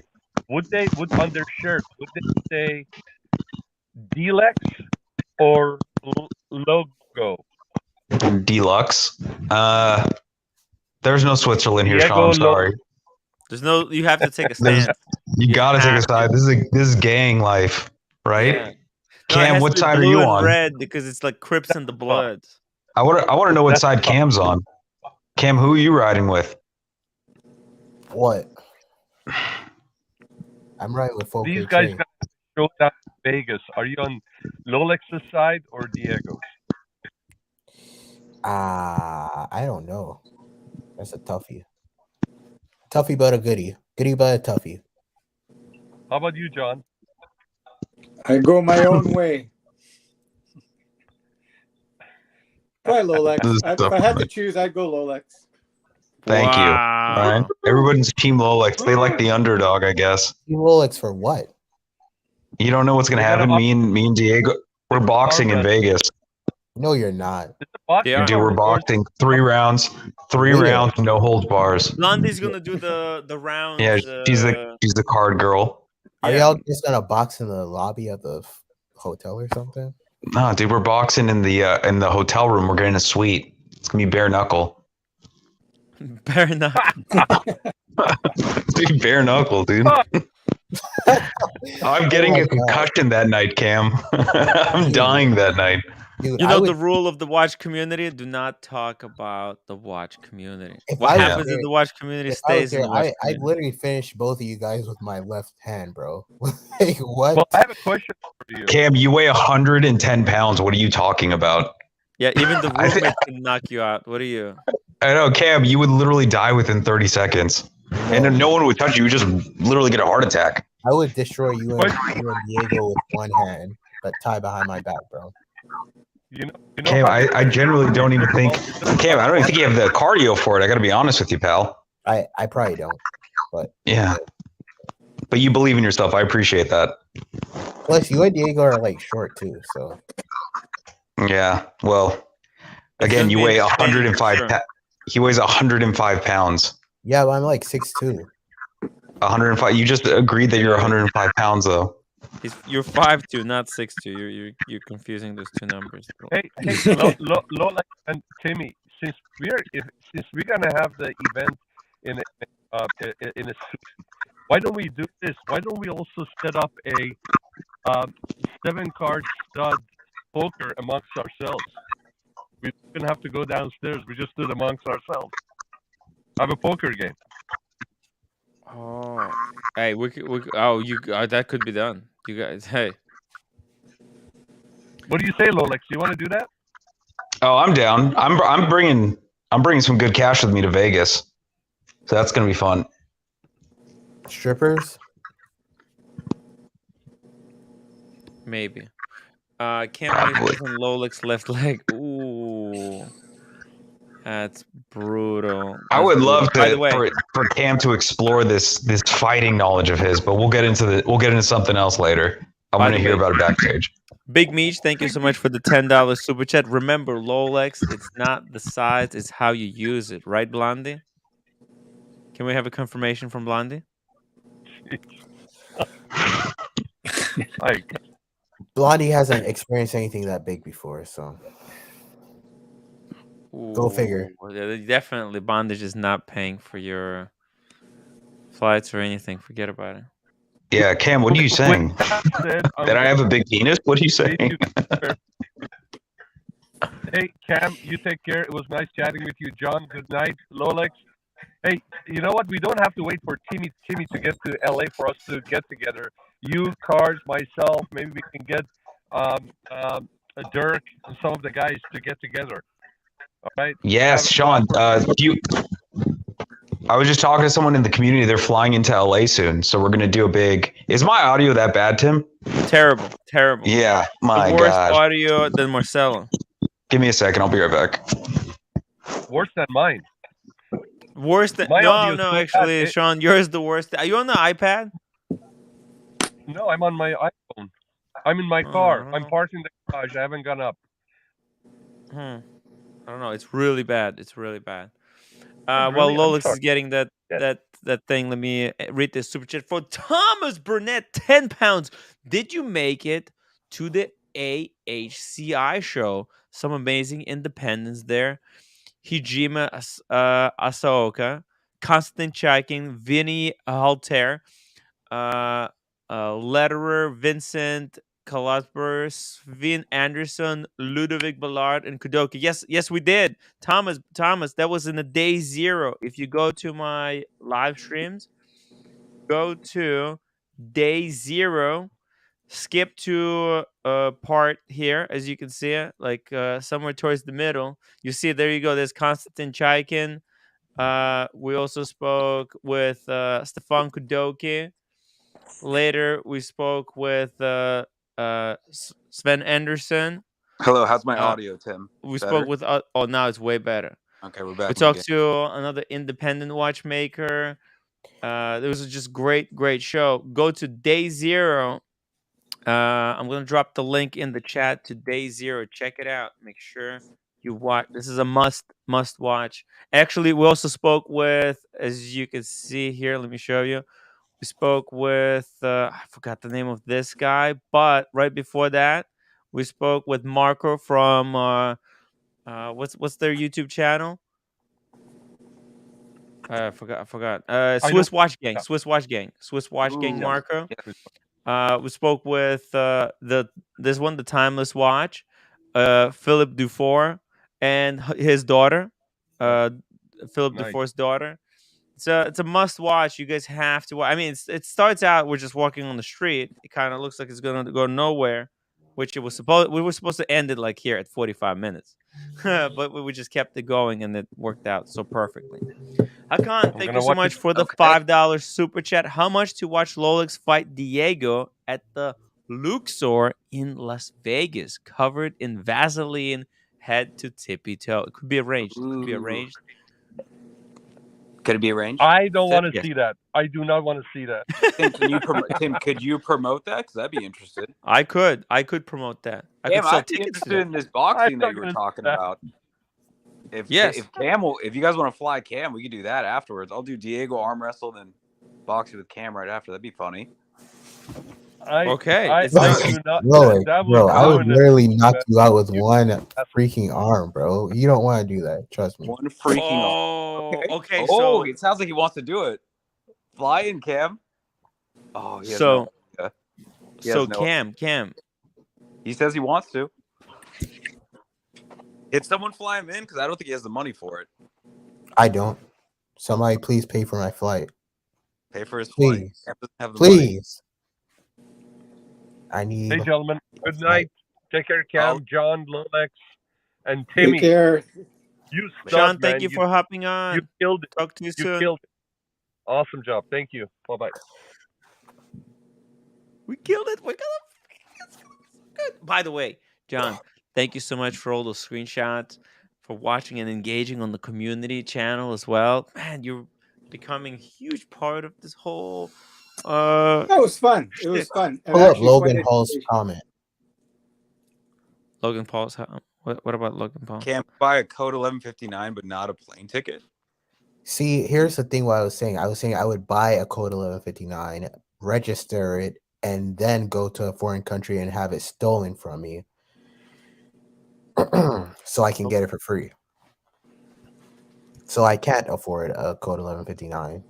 would on their shirt, would they say Deluxe or Logo?
Deluxe. There's no Switzerland here, Sean. I'm sorry.
There's no. You have to take a stand.
You gotta take a side. This is gang life, right?
Yeah.
Cam, what side are you on?
Red because it's like Crips and the Bloods.
I want to know what side Cam's on. Cam, who are you riding with?
What? I'm riding with folks.
These guys got show down in Vegas. Are you on Lolex's side or Diego's?
I don't know. That's a toughie. Toughie but a goodie. Goodie but a toughie.
How about you, John?
I go my own way. Probably Rolex. If I had to choose, I'd go Rolex.
Thank you. All right. Everybody's team Rolex. They like the underdog, I guess.
Team Rolex for what?
You don't know what's gonna happen. Me and Diego, we're boxing in Vegas.
No, you're not.
Dude, we're boxing 3 rounds, no holds bars.
Blondie's gonna do the rounds.
Yeah, she's the card girl.
Are y'all just gonna box in the lobby of the hotel or something?
No, dude, we're boxing in the hotel room. We're getting a suite. It's gonna be bare knuckle.
Bare knuckle.
Dude, bare knuckle, dude. I'm getting a concussion that night, Cam. I'm dying that night.
Dude,
you know the rule of the watch community: do not talk about the watch community. What happens in the watch community stays in the watch
community. I literally finished both of you guys with my left hand, bro. Like, what?
Well, I have a question for you.
Cam, you weigh 110 pounds. What are you talking about?
Yeah, even the roommate can knock you out. What are you?
I know, Cam, you would literally die within 30 seconds. And no one would touch you. You would just literally get a heart attack.
I would destroy you and Diego with one hand, but tie behind my back, bro.
Cam, I generally don't even think. Cam, I don't even think you have the cardio for it. I got to be honest with you, pal.
I probably don't, but
yeah. But you believe in yourself. I appreciate that.
Plus, you and Diego are like short too, so.
Yeah. Well, again, you weigh 105. He weighs 105 pounds.
Yeah, but I'm like 6'2".
105. You just agreed that you're 105 pounds, though.
You're 5'2", not 6'2". You're confusing those two numbers.
Hey, Lola and Timmy, since we're gonna have the event in a why don't we do this? Why don't we also set up a 7-card stud poker amongst ourselves? We don't have to go downstairs. We just do it amongst ourselves. I have a poker game.
Oh, hey, that could be done. You guys, hey.
What do you say, Lolex? Do you want to do that?
Oh, I'm down. I'm bringing some good cash with me to Vegas, so that's gonna be fun.
Strippers?
Maybe. Can't wait on Lolex left leg. Ooh, that's brutal.
I would love to for Cam to explore this fighting knowledge of his, but we'll get into something else later. I want to hear about it backstage.
Big Meech, thank you so much for the $10 super chat. Remember, Rolex, it's not the size, it's how you use it, right, Blondie? Can we have a confirmation from Blondie?
Blondie hasn't experienced anything that big before, so go figure.
Definitely, bondage is not paying for your flights or anything. Forget about it.
Yeah, Cam, what are you saying? That I have a big penis? What are you saying?
Hey, Cam, you take care. It was nice chatting with you, John. Good night, Lolex. Hey, you know what? We don't have to wait for Timmy to get to LA for us to get together. You, Cars, myself, maybe we can get Dirk and some of the guys to get together. All right?
Yes, Sean. I was just talking to someone in the community. They're flying into LA soon, so we're gonna do a big. Is my audio that bad, Tim?
Terrible.
Yeah, my
worse
God.
audio than Marcelo.
Give me a second. I'll be right back.
Worse than mine.
Worse than no. Actually, Sean, yours is the worst. Are you on the iPad?
No, I'm on my iPhone. I'm in my car. I'm parked in the garage. I haven't gone up.
I don't know. It's really bad.
Really?
While Lolex is getting that thing, let me read this super chat for Thomas Burnett, 10 pounds. Did you make it to the AHCI show? Some amazing independents there. Hijima Asaoka, Konstantin Chaikin, Vinny Halter, Letterer, Vincent Kalasper, Sven Anderson, Ludovic Ballard, and Kudoki. Yes, we did. Thomas, that was in the day 0. If you go to my live streams, go to day 0, skip to a part here, as you can see it, like somewhere towards the middle. You see, there you go. There's Konstantin Chaikin. We also spoke with Stefan Kudoki. Later, we spoke with Sven Anderson.
Hello, how's my audio, Tim?
We spoke with now it's way better.
Okay, we're back.
We talked to another independent watchmaker. It was just great show. Go to day 0. I'm gonna drop the link in the chat to day 0. Check it out. Make sure you watch. This is a must watch. Actually, we also spoke with, as you can see here. Let me show you. We spoke with I forgot the name of this guy, but right before that, we spoke with Marco from what's their YouTube channel? I forgot. Swiss Watch Gang. Marco. We spoke with the Timeless Watch, Philip Dufour and his daughter, Philip Dufour's daughter. It's a must watch. You guys have to watch. I mean, it starts out we're just walking on the street. It kind of looks like it's gonna go nowhere, which we were supposed to end it like here at 45 minutes, but we just kept it going and it worked out so perfectly. Hakan, thank you so much for the $5 super chat. How much to watch Rolex fight Diego at the Luxor in Las Vegas, covered in Vaseline, head to tippy toe? It could be arranged.
Could it be arranged?
I don't want to see that. I do not want to see that.
Tim, could you promote that? Because I'd be interested.
I could promote that.
I'd be interested in this boxing that you were talking about. If you guys want to fly Cam, we could do that afterwards. I'll do Diego arm wrestle, then boxing with Cam right after. That'd be funny.
I would literally knock you out with one freaking arm, bro. You don't want to do that. Trust me.
One freaking arm.
Okay.
So it sounds like he wants to do it. Fly in, Cam. Oh,
Cam.
He says he wants to. Did someone fly him in? Because I don't think he has the money for it.
I don't. Somebody please pay for my flight.
Pay for his
please.
flight. Cam doesn't have the
please. I need.
Hey, gentlemen. Good night. Take care, Cam, John, Lolex, and Timmy.
Take care.
You stud,
Sean, thank
man.
you for hopping on.
You killed it.
Talk to you
You
soon.
killed it. Awesome job. Thank you. Bye-bye.
We killed it. We're gonna good. By the way, John, thank you so much for all those screenshots, for watching and engaging on the community channel as well. Man, you're becoming a huge part of this whole
that was fun. It was fun.
Pull up Logan Paul's comment.
Logan Paul's what about Logan Paul?
Can't buy a code 1159 but not a plane ticket.
See, here's the thing. What I was saying I would buy a code 1159, register it, and then go to a foreign country and have it stolen from me, so I can get it for free. So I can't afford a code 1159.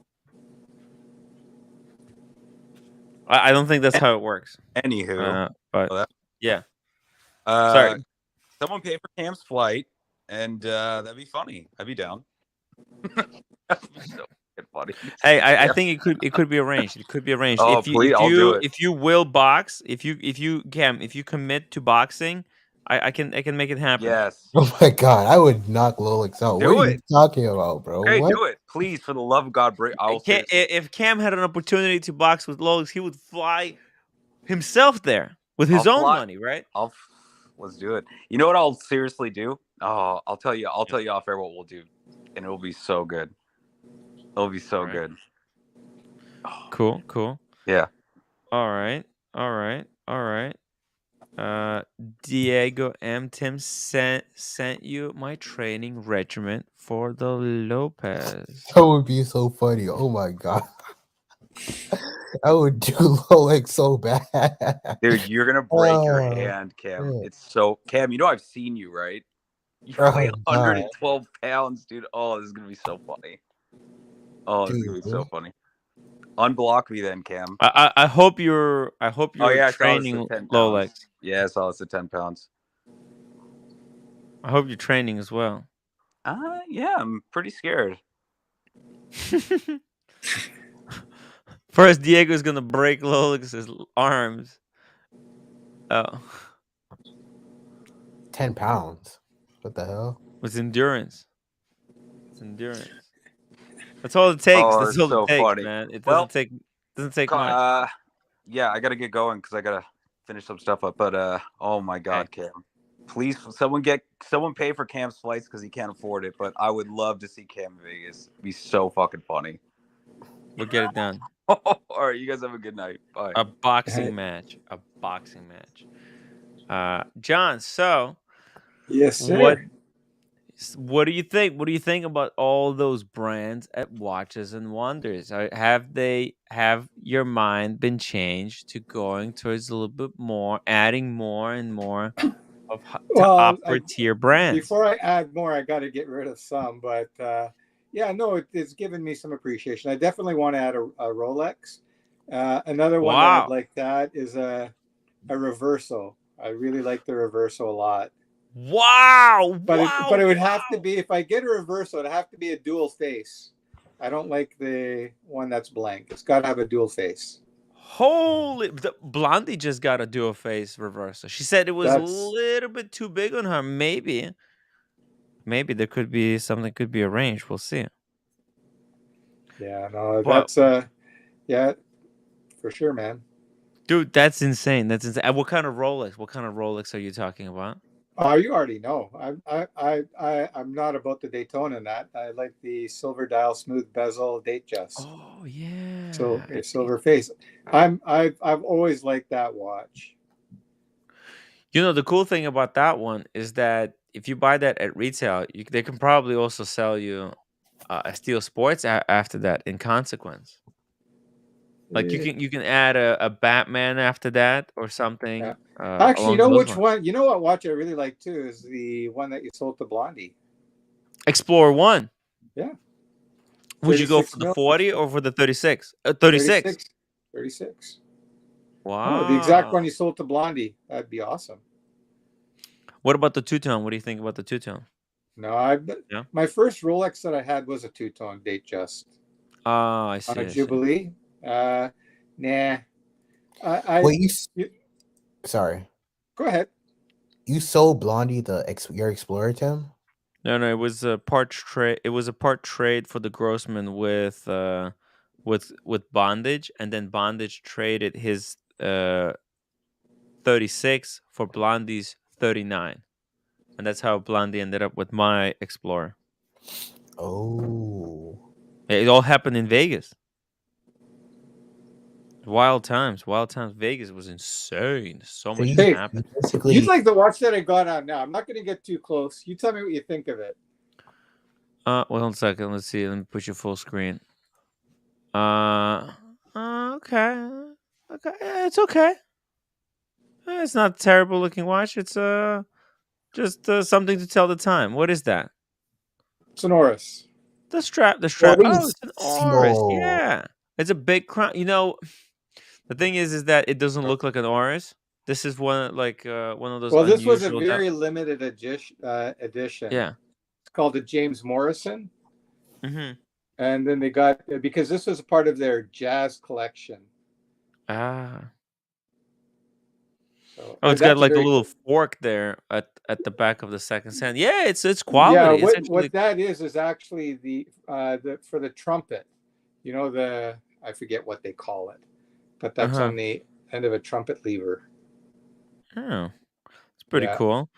I don't think that's how it works.
Anywho,
but yeah.
Sorry. Someone pay for Cam's flight, and that'd be funny. I'd be down. That'd be so funny.
Hey, I think it could be arranged. It could be arranged.
Oh, please, I'll do it.
If you will box, if you commit to boxing, I can make it happen.
Yes.
Oh my god, I would knock Lolex out. What are you talking about, bro?
Hey,
what?
do it, please, for the love of God.
If Cam had an opportunity to box with Lolex, he would fly himself there with his own money, right?
Let's do it. You know what I'll seriously do? Oh, I'll tell you off air what we'll do, and it'll be so good. It'll be so good.
Cool.
Yeah.
All right. Diego M. Tim sent you my training regimen for the Lopez.
That would be so funny. Oh my god. I would do Lolex so bad.
Dude, you're gonna break your hand, Cam.
Yeah.
It's so Cam, you know I've seen you, right? You weigh 112 pounds, dude. Oh, this is gonna be so funny. Oh, this is gonna be so funny. Unblock me then, Cam.
I hope you're training Lolex.
Yeah, I saw it's at 10 pounds.
I hope you're training as well.
Yeah, I'm pretty scared.
First, Diego's gonna break Lolex's arms. Oh.
10 pounds. What the hell?
It's endurance. That's all it takes.
Oh,
That's all
so
it takes,
funny.
man. It doesn't take much.
Yeah, I gotta get going because I gotta finish some stuff up. But oh my god, Cam. Please someone pay for Cam's flights because he can't afford it. But I would love to see Cam in Vegas. It'd be so fucking funny.
We'll get it done.
All right, you guys have a good night. Bye.
A boxing match. John, so
yes, sir.
What do you think? What do you think about all those brands at Watches and Wonders? Have your mind been changed to going towards a little bit more, adding more and more of upper tier brands?
Before I add more, I got to get rid of some, but yeah, no, it's given me some appreciation. I definitely want to add a Rolex. Another one that I'd like to add is a Reverso. I really like the Reverso a lot.
Wow!
But it would have to be, if I get a Reverso, it'd have to be a dual face. I don't like the one that's blank. It's got to have a dual face.
Holy, Blondie just got a dual face Reverso. She said it was a little bit too big on her. Maybe there could be something could be arranged. We'll see.
Yeah, no, that's yeah, for sure, man.
Dude, that's insane. That's insane. What kind of Rolex? What kind of Rolex are you talking about?
Oh, you already know. I'm not about the Daytona in that. I like the silver dial, smooth bezel, Datejust.
Oh yeah.
So silver face. I've always liked that watch.
You know, the cool thing about that one is that if you buy that at retail, they can probably also sell you a Steel Sports after that. In consequence, like you can add a Batman after that or something.
Yeah. Actually, you know which one? You know what watch I really like too is the one that you sold to Blondie.
Explorer 1.
Yeah.
Would you go for the 40 or for the 36? 36.
36.
Wow.
Oh, the exact one you sold to Blondie. That'd be awesome.
What about the two-tone? What do you think about the two-tone?
No, my first Rolex that I had was a two-tone date just.
Oh, I see.
On a Jubilee. Nah.
Sorry.
Go ahead.
You sold Blondie your Explorer, Tim?
No, it was a part trade. It was a part trade for the Grossman with Bondage, and then Bondage traded his 36 for Blondie's 39, and that's how Blondie ended up with my Explorer.
Oh,
it all happened in Vegas. Wild times. Vegas was insane. So much happened.
You'd like the watch that I got on now. I'm not going to get too close. You tell me what you think of it.
Well, 1 second. Let's see. Let me put you full screen. Okay. It's okay. It's not a terrible looking watch. It's just something to tell the time. What is that?
It's an Oris.
The strap. Oh, it's an Oris. Yeah, it's a big crown. You know, the thing is that it doesn't look like an Oris. This is one of those.
Well, this was a very limited edition.
Yeah,
it's called a James Morrison.
Mm-hmm.
And then they got, because this was a part of their jazz collection.
Ah.
So,
it's got like a little fork there at the back of the second stand. Yeah, it's quality.
Yeah, what that is actually the for the trumpet. You know, I forget what they call it, but that's on the end of a trumpet lever.
Oh, it's pretty cool.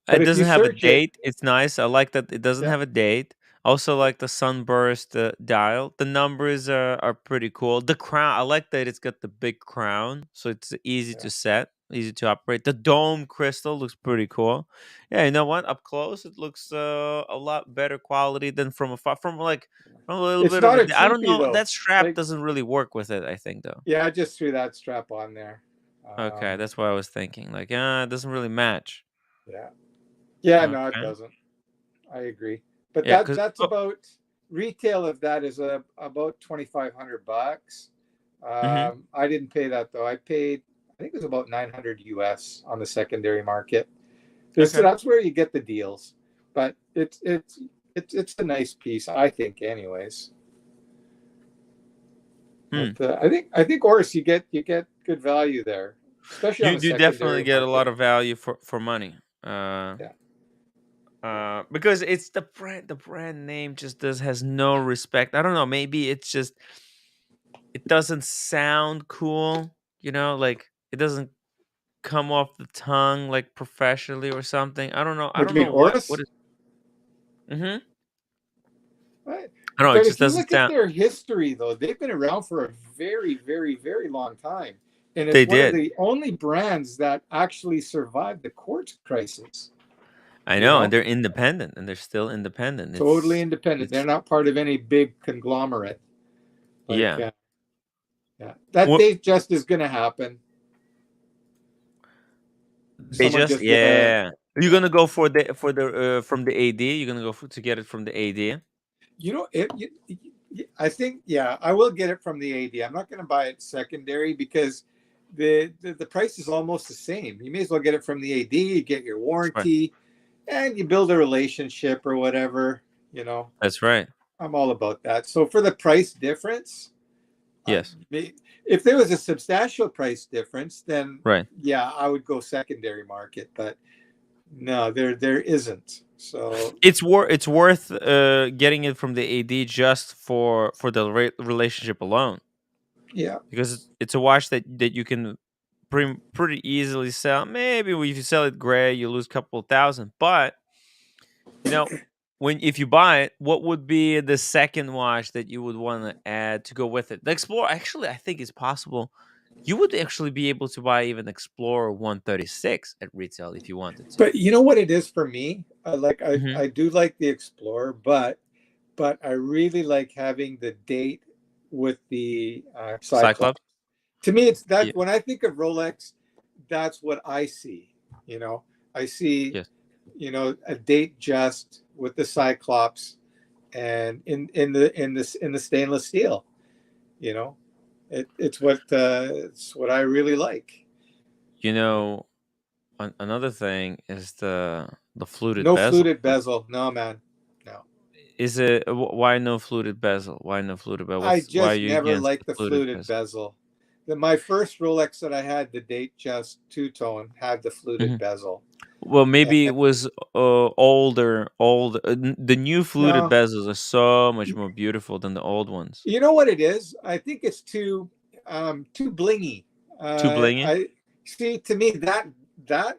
But
it doesn't have a date. It's nice. I like that it doesn't have a date. Also like the sunburst dial. The numbers are pretty cool. The crown, I like that it's got the big crown, so it's easy to set, easy to operate. The dome crystal looks pretty cool. Yeah, you know what? Up close, it looks a lot better quality than from afar. From a little bit of I don't know. That strap doesn't really work with it, I think, though.
Yeah, I just threw that strap on there.
Okay, that's what I was thinking. Like, it doesn't really match.
Yeah. Yeah, no, it doesn't. I agree. But that's about retail of that is about $2,500. I didn't pay that though. I think it was about $900 US on the secondary market. That's where you get the deals. But it's a nice piece, I think, anyways. But, I think Oris, you get good value there, especially on the
you definitely get a lot of value for money. Because it's the brand name just has no respect. I don't know, maybe it's just it doesn't sound cool, you know, like it doesn't come off the tongue like professionally or something. I don't know. I don't know what is.
Right.
I don't know. It just doesn't
look at their history, though, they've been around for a very, very, very long time, and it's one of the only brands that actually survived the quartz crisis.
I know, and they're independent, and they're still independent.
Totally independent. They're not part of any big conglomerate.
Yeah.
That date just is going to happen.
They You're gonna go for the from the AD. You're gonna go to get it from the AD.
You know, I think I will get it from the AD. I'm not going to buy it secondary because the price is almost the same. You may as well get it from the AD. You get your warranty. Right. And you build a relationship or whatever, you know.
That's right.
I'm all about that. So for the price difference,
yes.
If there was a substantial price difference, then
right.
Yeah, I would go secondary market. But no, there isn't. So
it's worth getting it from the AD just for the relationship alone.
Yeah,
because it's a watch that you can pretty easily sell. Maybe if you sell it gray, you lose a couple of thousand. But you know, if you buy it, what would be the second watch that you would want to add to go with it? The Explorer, actually, I think it's possible. You would actually be able to buy even Explorer 136 at retail if you wanted to.
But you know what it is for me? I do like the Explorer, but I really like having the date with the Cyclops. To me, it's that when I think of Rolex, that's what I see. You know, I see, you know, a date just with the Cyclops, and in the stainless steel. You know, it's what I really like.
You know, Another thing is the fluted
No
bezel.
fluted bezel. No, man. No.
Is it why no fluted bezel? Why no fluted bezel?
I
Why are
just
you
never
against
liked
the
the
fluted
fluted
bezel?
bezel. My first Rolex that I had, the Datejust two-tone, had the fluted bezel.
Well, maybe it was older. The new fluted
No.
bezels are so much more beautiful than the old ones.
You know what it is? I think it's too blingy.
Too blingy?
I see. To me, that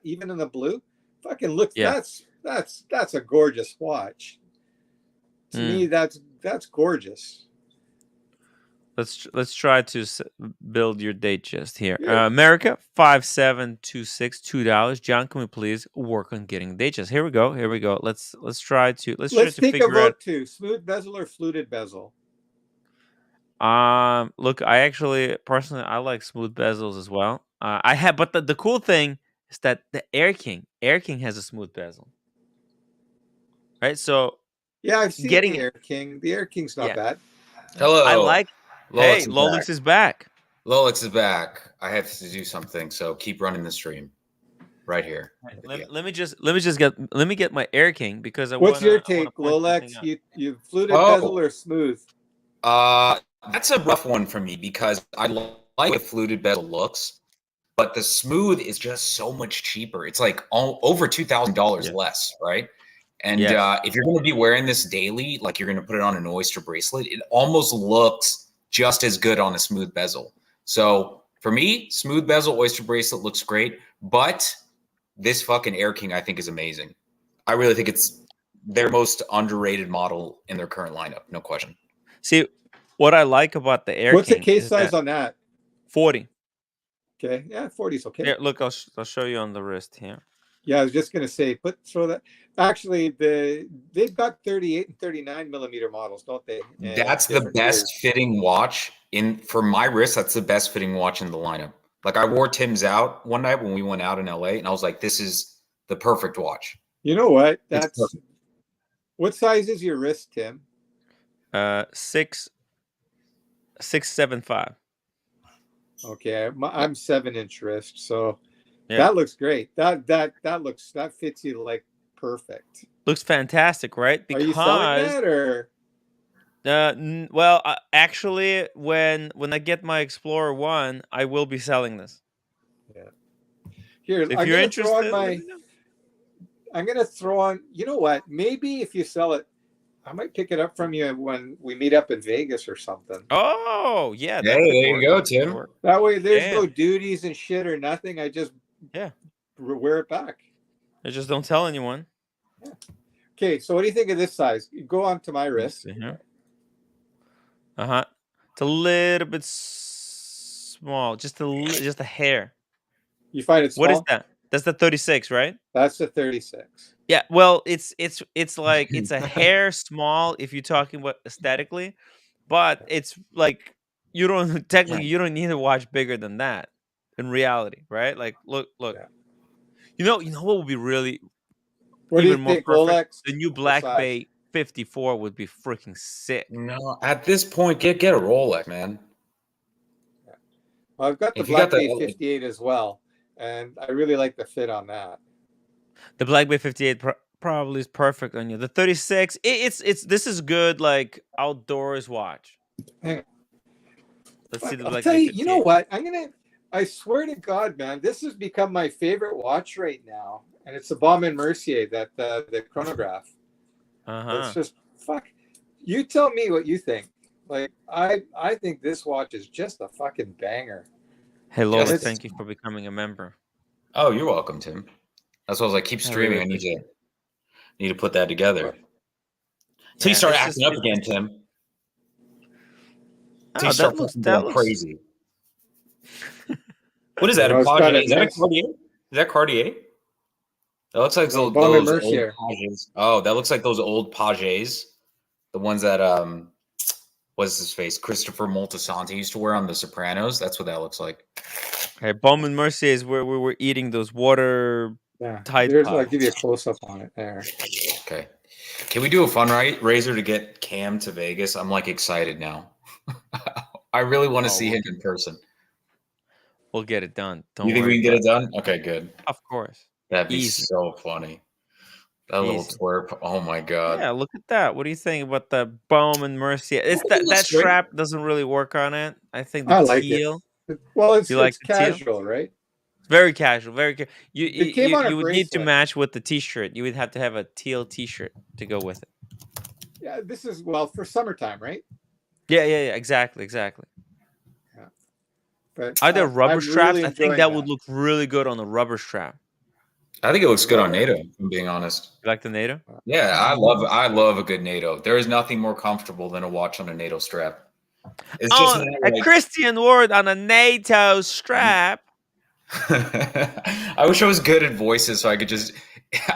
even in the blue, fucking looks.
Yeah.
That's a gorgeous watch. To me, that's gorgeous.
Let's try to build your Datejust here. America 5726 $2. John, can we please work on getting Datejust? Here we go. Let's try to
Take a
figure
vote
out.
too. Smooth bezel or fluted bezel?
Look, I actually personally I like smooth bezels as well. I have, but the cool thing is that the Air King has a smooth bezel, right? So
yeah, I've seen
getting
the Air King. The Air King's not bad.
Hello.
I like.
Lolex
Lolex is back.
Lolex is back. I have to do something, so keep running the stream right here.
Let me get my Air King because I.
What's your take, Lolex? You fluted bezel or smooth?
That's a rough one for me because I like the fluted bezel looks, but the smooth is just so much cheaper. It's like over $2,000 less, right? And if you're going to be wearing this daily, like you're going to put it on an oyster bracelet, it almost looks just as good on a smooth bezel. So for me, smooth bezel oyster bracelet looks great, but this fucking Air King I think is amazing. I really think it's their most underrated model in their current lineup, no question.
See, what I like about the Air
What's
King.
The case size on that?
40.
Okay, yeah, 40 is okay.
Here, look, I'll show you on the wrist here.
Yeah, I was just gonna say, throw that. Actually, they've got 38 and 39 millimeter models, don't they? And
that's the best fitting watch for my wrist. That's the best fitting watch in the lineup. Like I wore Tim's out one night when we went out in LA, and I was like, "This is the perfect watch."
You know what? What size is your wrist, Tim?
6'7"
Okay, I'm 7-inch wrist, so that looks great. That fits you like perfect.
Looks fantastic, right?
Because, are you selling that or?
Well, actually, when I get my Explorer 1, I will be selling this.
Yeah. Here,
if you're interested,
I'm gonna throw on. You know what? Maybe if you sell it, I might pick it up from you when we meet up in Vegas or something.
Oh, yeah.
Hey, there you go, Tim.
That way there's no duties and shit or nothing. I just wear it back.
I just don't tell anyone.
Yeah. Okay, so what do you think of this size? You go on to my wrist.
It's a little bit small, just a hair.
You find it small?
What is that? That's the 36, right?
That's the 36.
Yeah, well, it's like it's a hair small if you're talking about aesthetically, but it's like you don't need a watch bigger than that in reality, right? Like look. Yeah. You know what would be really even more perfect? Rolex? The new Black Bay 54 would be freaking sick.
No, at this point, get a Rolex, man.
Yeah. Well, I've got the Black Bay 58 as well, and I really like the fit on that.
The Black Bay 58 probably is perfect on you. The 36, this is good, like outdoors watch.
Let's
see the Black
I'll tell
Bay
you,
58.
You know what? I swear to God, man, this has become my favorite watch right now, and it's the Baume & Mercier, that the chronograph. It's just fuck. You tell me what you think. Like I think this watch is just a fucking banger.
Hey, Lola, thank you for becoming a member.
Oh, you're welcome, Tim. That's why I was like, keep streaming. I need to put that together. Until you start acting up again, Tim. Until you start going crazy. What is that? A Cartier? Is that a Cartier? Is that Cartier? That looks like those old Pages. Oh, that looks like those old Pages. The ones that what's his face? Christopher Moltisanti used to wear on The Sopranos. That's what that looks like.
Okay, Baume & Mercier is where we were eating those water tight
pots. I'll give you a close up on it there.
Okay. Can we do a fundraiser to get Cam to Vegas? I'm like excited now. I really want to see him in person.
We'll get it done. Don't
You think
worry.
we can get it done? Okay, good.
Of course.
That'd be
Easy.
so funny. That little twerp. Oh my god.
Yeah, look at that. What do you think about the Bowman Mercier? It's that strap doesn't really work on it. I think the teal.
Well, it's
you like
it's
the teal?
casual, right?
Very casual.
It came on a
you would need to
bracelet.
match with the T-shirt. You would have to have a teal T-shirt to go with it.
Yeah, this is for summertime, right?
Yeah. Exactly.
Yeah. But
Are there rubber
I'm
straps?
really
I think
enjoying
that would look really good on a rubber strap.
I think it looks good on NATO, if I'm being honest.
You like the NATO?
Yeah, I love a good NATO. There is nothing more comfortable than a watch on a NATO strap. It's just
a Christian word on a NATO strap.
I wish I was good at voices so I could just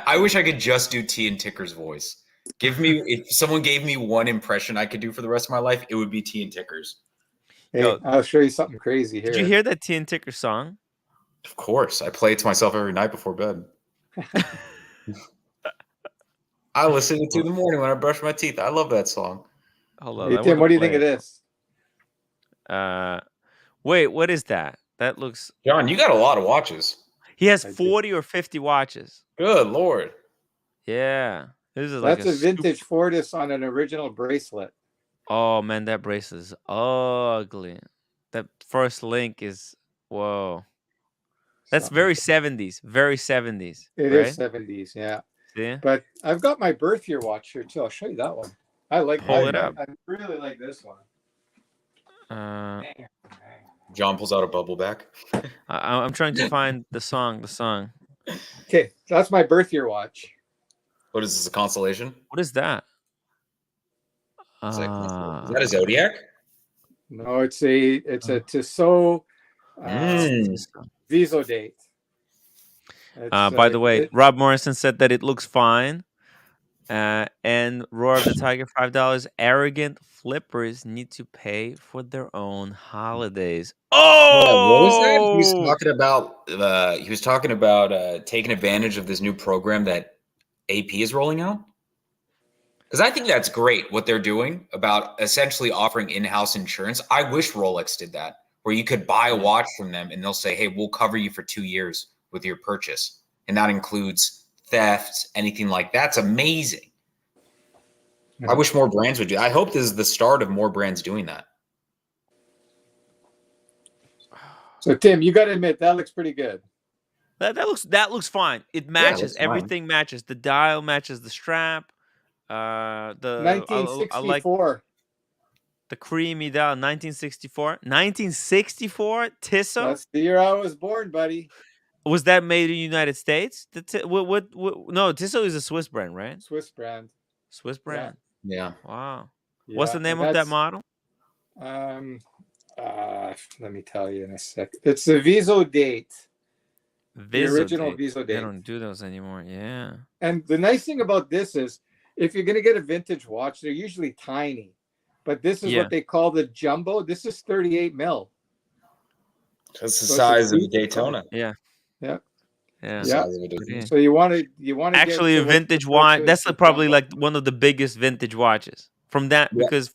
I wish I could just do T and Ticker's voice. If someone gave me one impression I could do for the rest of my life, it would be T and Ticker's.
Hey, I'll show you something crazy here.
Did you hear that T and Ticker song?
Of course. I play it to myself every night before bed. I listen to it in the morning when I brush my teeth. I love that song.
Hold
Hey, Tim, what do you think of this?
Wait, what is that? That looks...
John, you got a lot of watches.
He has 40 or 50 watches.
Good Lord.
Yeah. This is like
That's a vintage Fortis on an original bracelet.
Oh, man, that bracelet is ugly. That first link is... Whoa. That's very 70s. Very 70s.
It is 70s, yeah.
See?
But I've got my birth year watch here, too. I'll show you that one. I like
Pull it up.
I really like this one.
John pulls out a bubble back.
I'm trying to find the song.
Okay, so that's my birth year watch.
What is this, a constellation?
What is that?
Is that a Zodiac?
No, it's a Tissot Viso date.
By the way, Rob Morrison said that it looks fine. And Roar of the Tiger, $5. Arrogant flippers need to pay for their own holidays. Oh,
yeah, what was that? He was talking about taking advantage of this new program that AP is rolling out. Because I think that's great what they're doing about essentially offering in-house insurance. I wish Rolex did that, where you could buy a watch from them and they'll say, "Hey, we'll cover you for 2 years with your purchase," and that includes theft, anything like that. That's amazing. I wish more brands would do. I hope this is the start of more brands doing that.
So Tim, you got to admit that looks pretty good.
That looks fine. It matches. Everything matches. The dial matches the strap. The
1964.
I like the creamy dial. 1964. 1964. Tissot.
That's the year I was born, buddy.
Was that made in the United States? What? No, Tissot is a Swiss brand, right?
Swiss brand.
Swiss brand.
Yeah.
Wow.
Yeah,
what's the name of that model?
Let me tell you in a sec. It's the Viso date. The original Viso date.
They don't do those anymore. Yeah.
And the nice thing about this is, if you're gonna get a vintage watch, they're usually tiny, but this is what they call the jumbo. This is 38 mil.
That's the size of a Daytona.
Yeah.
Yeah. So you want to
actually a vintage watch. That's probably like one of the biggest vintage watches from that because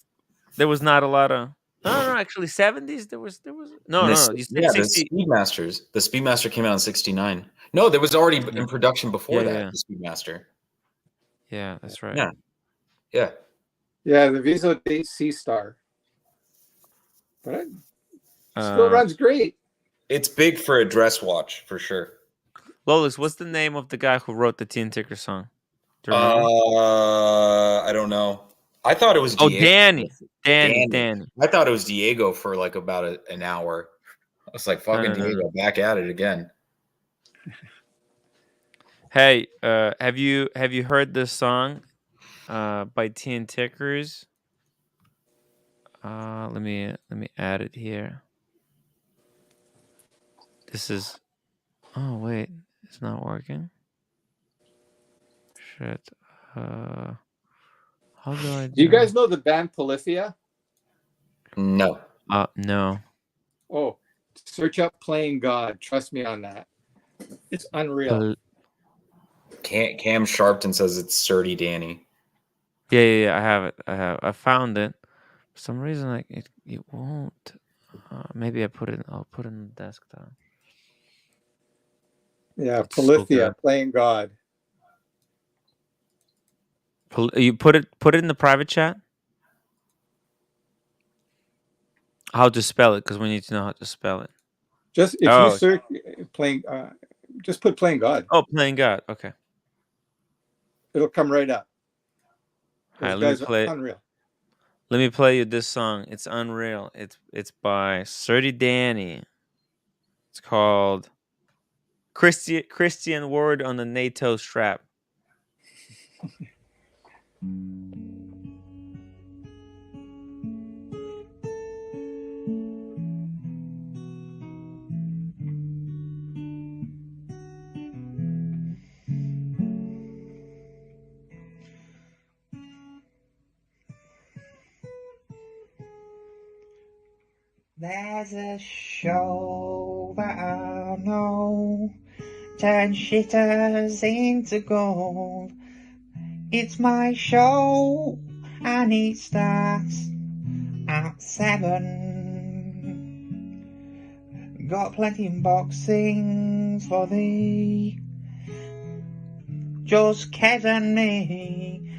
there was not a lot of. No, actually 70s there was no. You said 60.
The Speedmasters. The Speedmaster came out in 69. No, there was already in production before that.
Yeah.
The Speedmaster.
Yeah, that's right.
Yeah.
The Viso Date C Star. But it still runs great.
It's big for a dress watch for sure.
Lolis, what's the name of the guy who wrote the Teen Ticker song?
I don't know. I thought it was
Diego. Danny.
I thought it was Diego for like about an hour. I was like, fucking Diego, back at it again.
Hey, have you heard this song by Teen Tickers? Let me add it here. This is. Oh wait, it's not working. Shit. How do I?
Do you guys know the band Polyphia?
No.
No.
Oh, search up "Playing God." Trust me on that. It's unreal.
Cam Sharpton says it's Surdy Danny.
Yeah. I have it. I found it. For some reason, like it won't. Maybe I'll put it in the desktop.
Yeah,
It's so
Polithia,
good.
playing God.
You put it in the private chat. How to spell it, because we need to know how to spell it.
Just if you search playing, just put playing God.
Oh, playing God. Okay.
It'll come right up.
All right,
Those guys are unreal.
Let me play you this song. It's unreal. It's by Surdy Danny. It's called Christian Word on the NATO Strap.
There's a show that I know turns shitters into gold. It's my show and it starts at 7. Got plenty of boxing for thee, just Ked and me.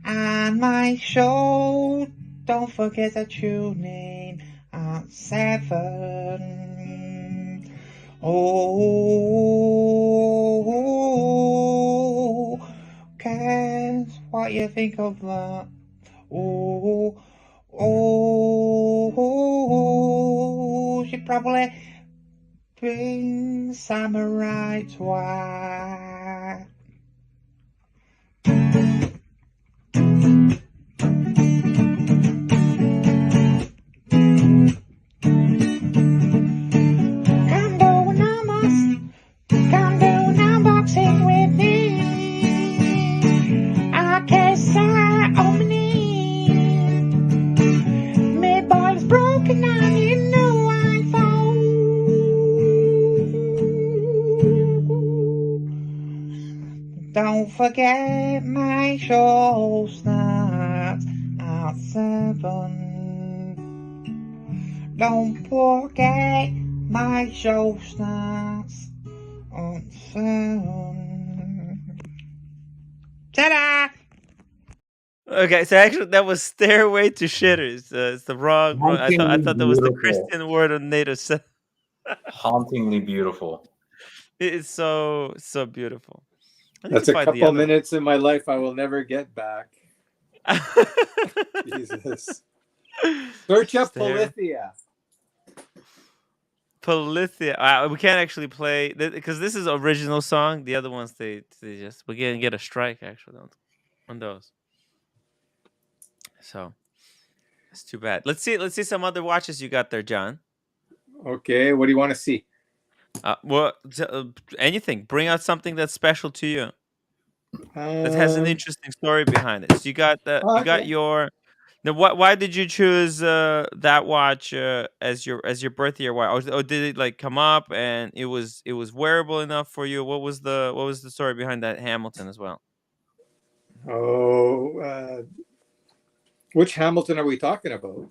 And my show, don't forget to tune in at 7. Oh, Ked, what you think of that? She probably brings samurai twat. Come do an unboxing with me. I can't say on my knee. My ball's broken and you know I fall. Don't forget my show starts at 7. Don't forget my show starts at 7. Ta-da!
Okay, so actually that was Stairway to Shitters. It's the wrong. I thought that was the Christian Word on NATO.
Hauntingly beautiful.
It's so beautiful.
That's a couple minutes in my life I will never get back. Jesus. Search up Polithia.
Polithia. We can't actually play because this is original song. The other ones they just we're gonna get a strike actually on those. So it's too bad. Let's see some other watches you got there, John.
Okay, what do you want to see?
Well, anything. Bring out something that's special to you. That has an interesting story behind it. So you got your. Now, why did you choose that watch as your birthday watch? Or did it like come up and it was wearable enough for you? What was the story behind that Hamilton as well?
Which Hamilton are we talking about?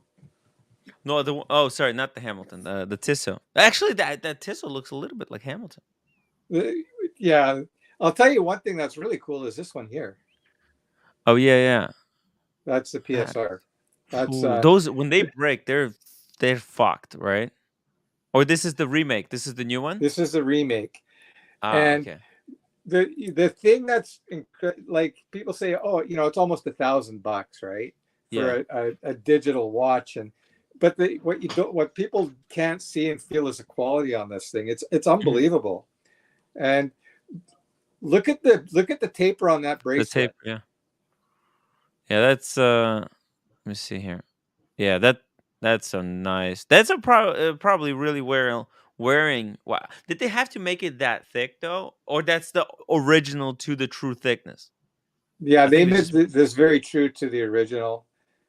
No, sorry, not the Hamilton. The Tissot. Actually, that Tissot looks a little bit like Hamilton.
Yeah, I'll tell you one thing that's really cool is this one here.
Oh yeah.
That's the PSR. That's
those when they break, they're fucked, right? Or this is the remake. This is the new one.
This is the remake.
And okay.
The thing that's like people say, oh, it's almost $1,000, right? For a digital watch, but what people can't see and feel is the quality on this thing. It's unbelievable. And look at the taper on that bracelet.
The taper, yeah. That's let me see here. Yeah, that's so nice. That's probably really wearing. Wow, did they have to make it that thick though, or that's the original to the true thickness?
Yeah, they made this very true to the original.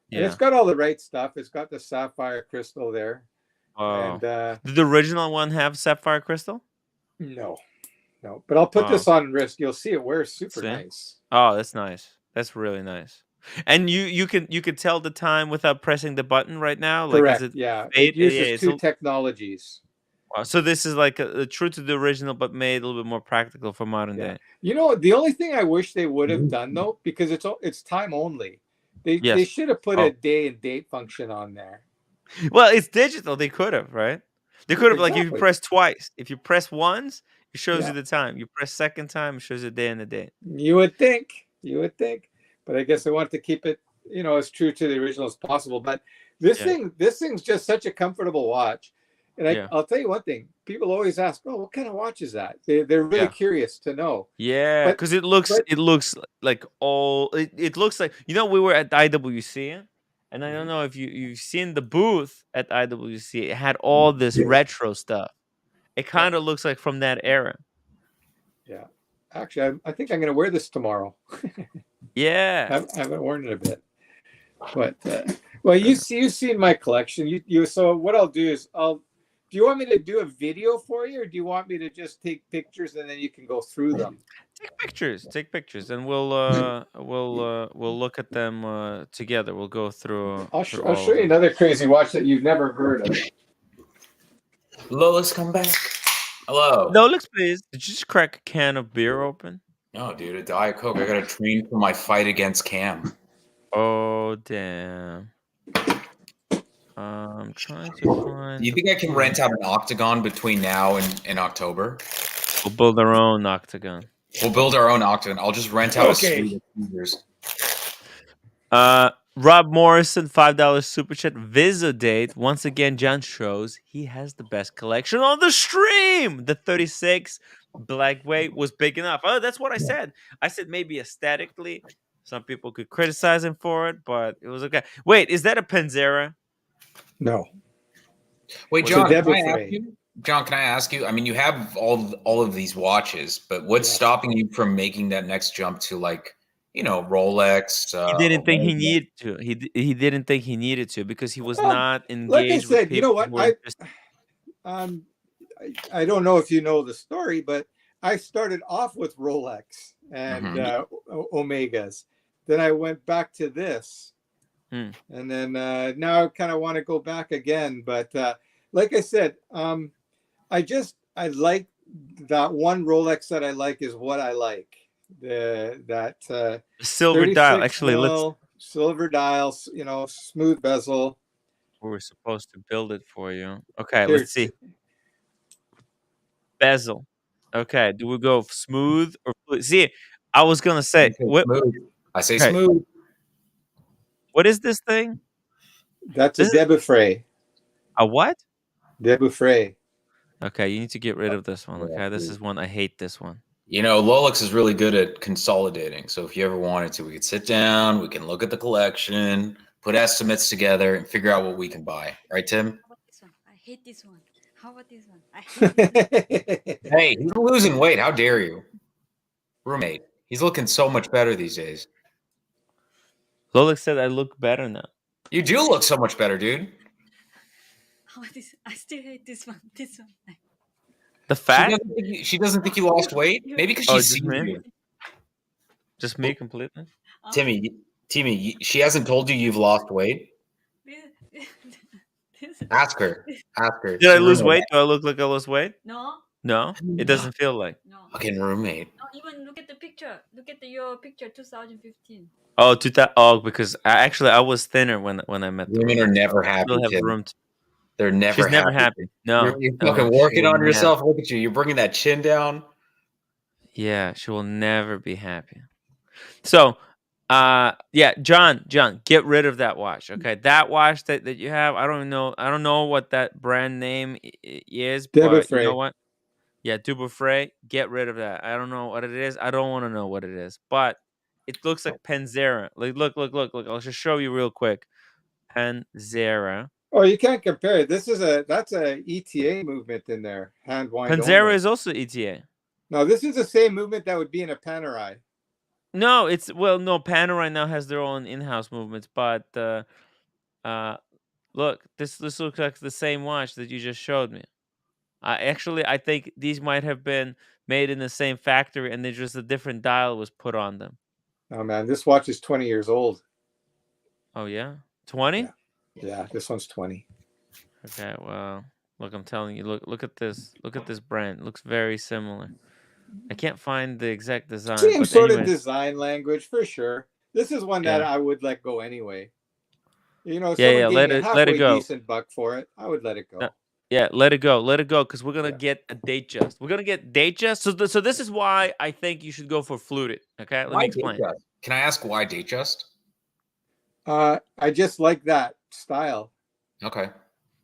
Yeah.
And it's got all the right stuff. It's got the sapphire crystal there.
And did the original one have sapphire crystal?
No. But I'll put this on wrist. You'll see it wears super nice.
Oh, that's nice. That's really nice. And you can tell the time without pressing the button right now. Like,
Correct.
is it
Yeah,
fade?
it uses
it's
two technologies.
so this is like a true to the original, but made a little bit more practical for modern day.
You know, the only thing I wish they would have done though, because it's time only. They should have put a day and date function on there.
Well, it's digital. They could have, right? They could have, like, if you
Exactly.
press twice. If you press once, it shows you the time. You press second time, it shows you the day and the date.
You would think, but I guess they want to keep it, as true to the original as possible. But this thing's just such a comfortable watch. And I'll tell you one thing: people always ask, "Oh, what kind of watch is that?" They're really curious to know.
Yeah, because it looks like it looks like, we were at IWC, and I don't know if you've seen the booth at IWC. It had all this retro stuff. It kind of looks like from that era.
Yeah, actually, I think I'm going to wear this tomorrow.
Yeah,
I haven't worn it a bit, but well, you've seen my collection. You so what I'll do is do you want me to do a video for you, or do you want me to just take pictures and then you can go through them?
Take pictures, and we'll look at them together. We'll go through.
I'll show you another crazy watch that you've never heard of.
Lois, come back. Hello.
Rolex, please. Did you just crack a can of beer open?
No, dude, a Diet Coke. I got to train for my fight against Cam.
Oh, damn. I'm trying to find.
Do you think I can rent out an octagon between now and October?
We'll build our own octagon.
We'll build our own octagon. I'll just rent out a suite of
Rob Morrison, $5 super chat. Visodate. Once again, John shows he has the best collection on the stream. The 36 Blackweight was big enough. Oh, that's what I said. I said maybe aesthetically, some people could criticize him for it, but it was okay. Wait, is that a Panzera?
No.
Wait, John, can I ask you? John, can I ask you? I mean, you have all of these watches, but what's stopping you from making that next jump to, like, Rolex?
He didn't think he needed to. He didn't think he needed to because he was not engaged.
Like I said,
with people
you know what? I don't know if you know the story, but I started off with Rolex and Omegas. Then I went back to this. And then now I kind of want to go back again. But like I said, I like that one Rolex that I like is what I like. That
silver dial. Actually,
silver dial, smooth bezel.
We were supposed to build it for you. Okay, let's see. Bezel. Okay, do we go smooth or fluid? See, I was gonna say
smooth. I say smooth.
What is this thing?
That's a Debufray.
A what?
Debufray.
Okay, you need to get rid of this one. Okay, this is one. I hate this one.
Rolex is really good at consolidating. So if you ever wanted to, we could sit down, we can look at the collection, put estimates together, and figure out what we can buy. Right, Tim?
How about this one? I hate this one. How about this one? I hate this one.
Hey, you're losing weight. How dare you? Roommate. He's looking so much better these days.
Rolex said I look better now.
You do look so much better, dude.
How about this? I still hate this one. This one.
The fat?
She doesn't think you lost weight? Maybe because she sees you.
Just me completely?
Timmy, she hasn't told you you've lost weight? Ask her.
Did I lose weight? Do I look like I lost weight?
No.
No? It doesn't feel like.
No.
Fucking roommate.
No, even look at the picture. Look at your picture, 2015.
Oh, because I was thinner when I met them.
Women are never happy. They're never
She's never happy. No.
You're fucking working on yourself. Look at you. You're bringing that chin down.
Yeah, she will never be happy. So, John, get rid of that watch. Okay, that watch that you have, I don't know what that brand name is, but you know what? Yeah, Dubufray. Get rid of that. I don't know what it is. I don't want to know what it is, but it looks like Panzera. Like, look. I'll just show you real quick. Panzera.
Oh, you can't compare it. That's a ETA movement in there. Hand wind.
Panzera is also ETA.
No, this is the same movement that would be in a Panerai.
No, Panerai now has their own in-house movements, but look, this looks like the same watch that you just showed me. I think these might have been made in the same factory, and just a different dial was put on them.
Oh man, this watch is 20 years old.
Oh yeah, 20.
Yeah, this one's 20.
Okay, well, look, I'm telling you, look at this. Look at this brand. It looks very similar. I can't find the exact design,
Same
but
sort of
anyways,
design language for sure. This is one that
yeah,
I would let go anyway. You know,
yeah,
someone
yeah.
gave me a
Let it
halfway
go.
decent buck for it. I would let it go.
Yeah, let it go, because we're gonna get a date just. We're gonna get date just. So this is why I think you should go for fluted. Okay, let me
Why
explain.
Datejust? Can I ask why Datejust?
I just like that style.
Okay.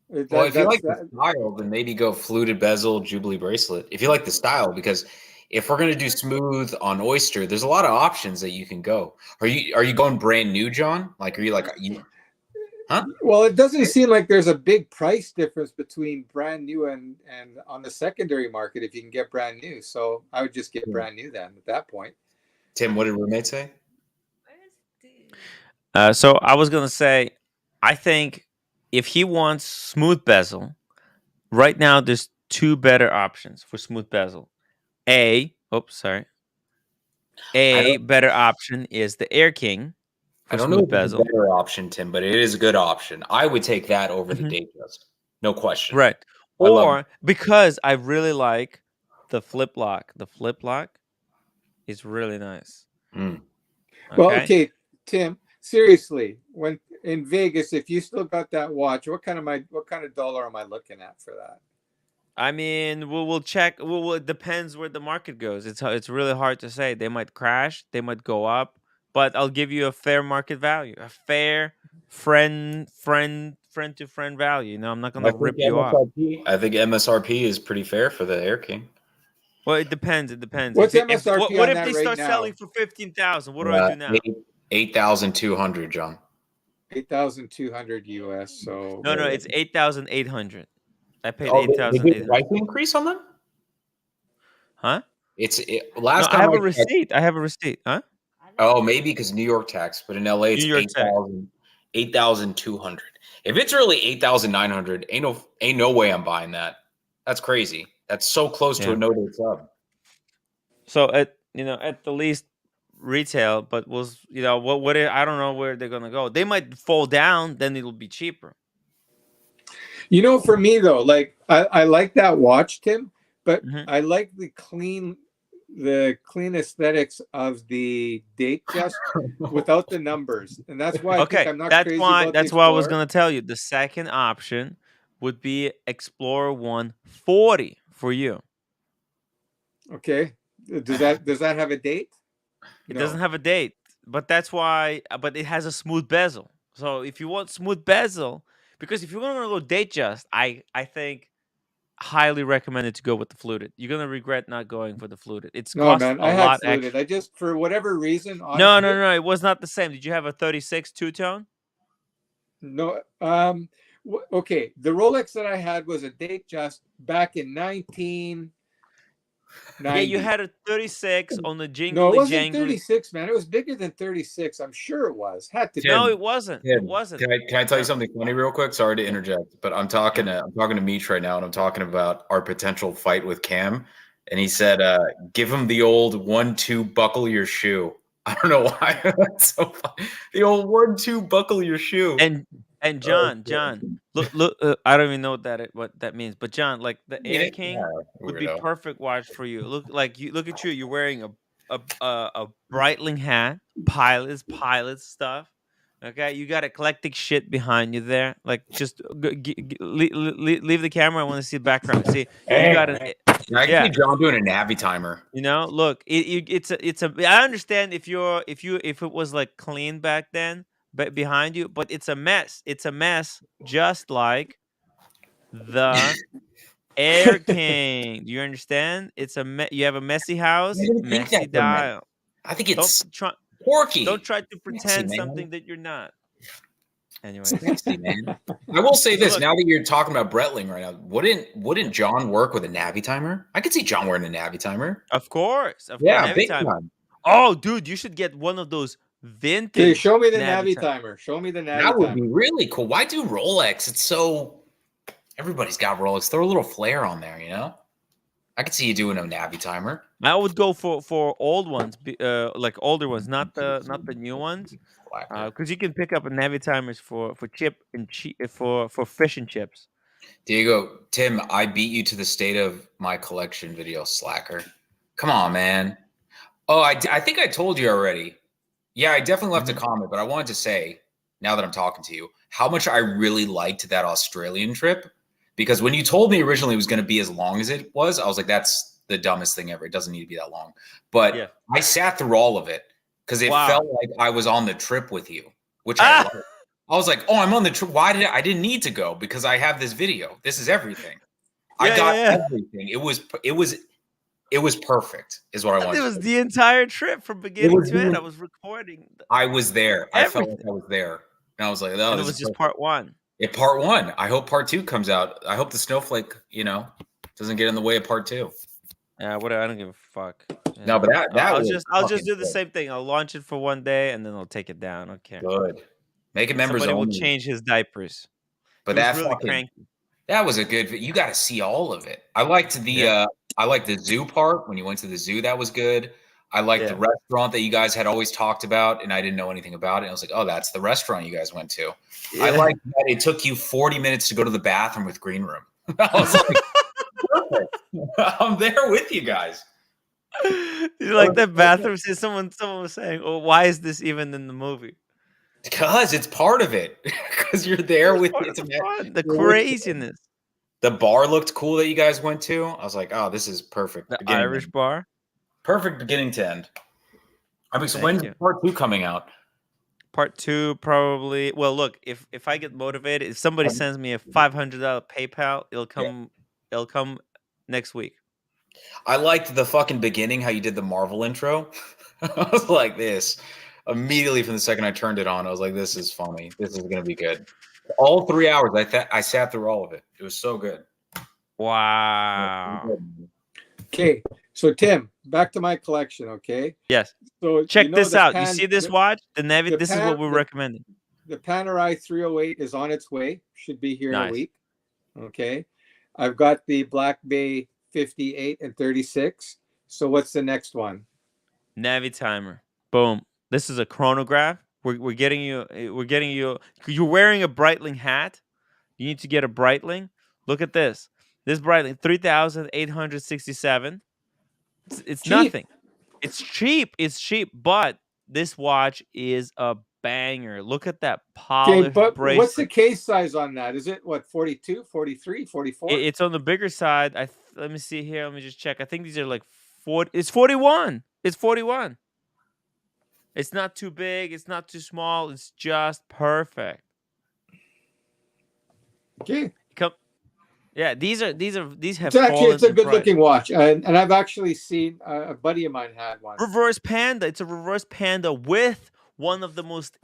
Well, if you like the
that.
style, then maybe go fluted bezel Jubilee bracelet. If you like the style, because if we're gonna do smooth on Oyster, there's a lot of options that you can go. Are you going brand new, John? Like, are you like you? Huh?
Well, it doesn't seem like there's a big price difference between brand new and on the secondary market if you can get brand new. So I would just get brand new then at that point.
Tim, what did roommate say?
So I was gonna say, I think if he wants smooth bezel, right now there's two better options for smooth bezel. A better option is the Air King for
I don't know
smooth
if it's a
bezel.
better option, Tim, but it is a good option. I would take that over the Datejust. No question.
Right.
I love
Or because I really like the flip lock. The flip lock is really nice.
Well, okay, Tim, seriously, when in Vegas, if you still got that watch, what kind of dollar am I looking at for that?
I mean, we'll check. It depends where the market goes. It's really hard to say. They might crash, they might go up, but I'll give you a fair market value, a fair friend to friend value. You know, I'm not gonna rip you off.
I think MSRP is pretty fair for the Air King.
Well, it depends. It depends.
What's MSRP
what
on
if
that
they
right
start
now?
selling for 15,000? What do I do now?
8,200, John.
8,200 US. So
no, it's 8,800. I paid
Oh,
8,800.
they did price increase on them?
Huh?
Last time
I have a receipt. I have a receipt. Huh?
Oh, maybe because New York tax, but in LA it's 8,200. If it's really 8,900, ain't no way I'm buying that. That's crazy. That's so close to a no-date sub.
So at the least retail, but what I don't know where they're gonna go. They might fall down, then it'll be cheaper.
You know, for me though, like I like that watch, Tim, but I like the clean aesthetics of the date just without the numbers, and that's why I think I'm not crazy about
that's why I was gonna tell you the second option would be Explorer 140 for you.
Okay, does that have a date?
It doesn't have a date, but that's why. But it has a smooth bezel. So if you want smooth bezel, because if you're gonna go date just, I think highly recommended to go with the fluted. You're gonna regret not going for the fluted. It's
No,
cost
man,
a
I had
lot
fluted.
extra.
I just, for whatever reason, honestly,
No, it was not the same. Did you have a 36 two-tone?
No. Okay, the Rolex that I had was a date just back in 1990.
Yeah, you had a 36 on the jingly.
No, it wasn't
jangly.
36, man. It was bigger than 36. I'm sure it was. Had to be.
No, it wasn't.
Tim,
It wasn't.
Can I tell you something funny real quick? Sorry to interject, but I'm talking to Meech right now, and I'm talking about our potential fight with Cam. And he said, give him the old 1-2 buckle your shoe. I don't know why. That's so funny. The old 1-2 buckle your shoe.
And John, look. I don't even know what that means. But John, like the Air King would be perfect watch for you. Look at you. You're wearing a Breitling hat, pilot stuff. Okay, you got eclectic shit behind you there. Like, just leave the camera. I want to see the background. See, you got an.
I can see John doing a Navi timer.
You know, look, it's a. I understand if it was like clean back then, but behind you, but it's a mess. It's a mess, just like the Air King. Do you understand? It's you have a messy house, messy dial.
I think it's
quirky. Don't try to pretend something that you're not. Anyway,
sexy, man. I will say this: now that you're talking about Breitling right now, wouldn't John work with a Navi timer? I could see John wearing a Navi timer.
Of course,
yeah, big time.
Oh, dude, you should get one of those vintage.
Okay, show me the Navi timer. Show me the Navi timer.
That would be really cool. Why do Rolex? It's so everybody's got Rolex. Throw a little flair on there, you know. I could see you doing a Navi timer.
I would go for old ones, like older ones, not the new ones, because you can pick up a Navi timers for chip and for fish and chips.
Diego, Tim, I beat you to the state of my collection video, slacker. Come on, man. Oh, I think I told you already. Yeah, I definitely left a comment, but I wanted to say, now that I'm talking to you, how much I really liked that Australian trip. Because when you told me originally it was going to be as long as it was, I was like, that's the dumbest thing ever. It doesn't need to be that long. But I sat through all of it because it felt like I was on the trip with you, which I loved. I was like, oh, I'm on the trip. Why did I didn't need to go because I have this video. This is everything. I got everything. It was perfect, is what I wanted.
It was the entire trip from beginning to end. I was recording.
I was there. I felt like I was there. And I was like, oh,
it was just part one.
Yeah, part one. I hope part two comes out. I hope the snowflake, doesn't get in the way of part two.
Yeah, whatever. I don't give a fuck. Yeah.
No, but
I'll just do the same thing. I'll launch it for one day and then I'll take it down. Okay.
Good. Make it members
Somebody
only.
will change his diapers.
But that really cranky. That was a good. You got to see all of it. I liked the zoo part when you went to the zoo. That was good. I liked the restaurant that you guys had always talked about, and I didn't know anything about it. And I was like, oh, that's the restaurant you guys went to. Yeah. I liked that it took you 40 minutes to go to the bathroom with green room. I was like, perfect. I'm there with you guys.
You like that bathroom scene? Someone was saying, "Oh, why is this even in the movie?"
Because it's part of it. Because you're there with
the craziness.
The bar looked cool that you guys went to. I was like, oh, this is perfect.
The Irish bar.
Perfect beginning to end. I mean, so when's part two coming out?
Part two probably. Well, look, if I get motivated, if somebody sends me a $500 PayPal, it'll come. Yeah. It'll come next week.
I liked the fucking beginning, how you did the Marvel intro. I was like this. Immediately from the second I turned it on, I was like, this is funny. This is going to be good. All 3 hours, I sat through all of it. It was so good.
Wow.
Okay. So, Tim, back to my collection, okay?
Yes.
So
check this out. You see this watch? The Navy, this is what we're recommending.
The Panerai 308 is on its way. Should be here in a week. Okay. I've got the Black Bay 58 and 36. So what's the next one?
Navy timer. Boom. This is a chronograph. We're getting you. You're wearing a Breitling hat. You need to get a Breitling. Look at this. This Breitling 3,867. It's nothing. It's cheap. It's cheap. But this watch is a banger. Look at that polished bracelet.
What's the case size on that? Is it what 42, 43, 44?
It's on the bigger side. Let me see here. Let me just check. I think these are like 40. It's 41. It's 41. It's not too big. It's not too small. It's just perfect.
Okay.
Yeah, these have.
It's a good looking watch, and I've actually seen a buddy of mine had one.
Reverse Panda. It's a reverse Panda with one of the most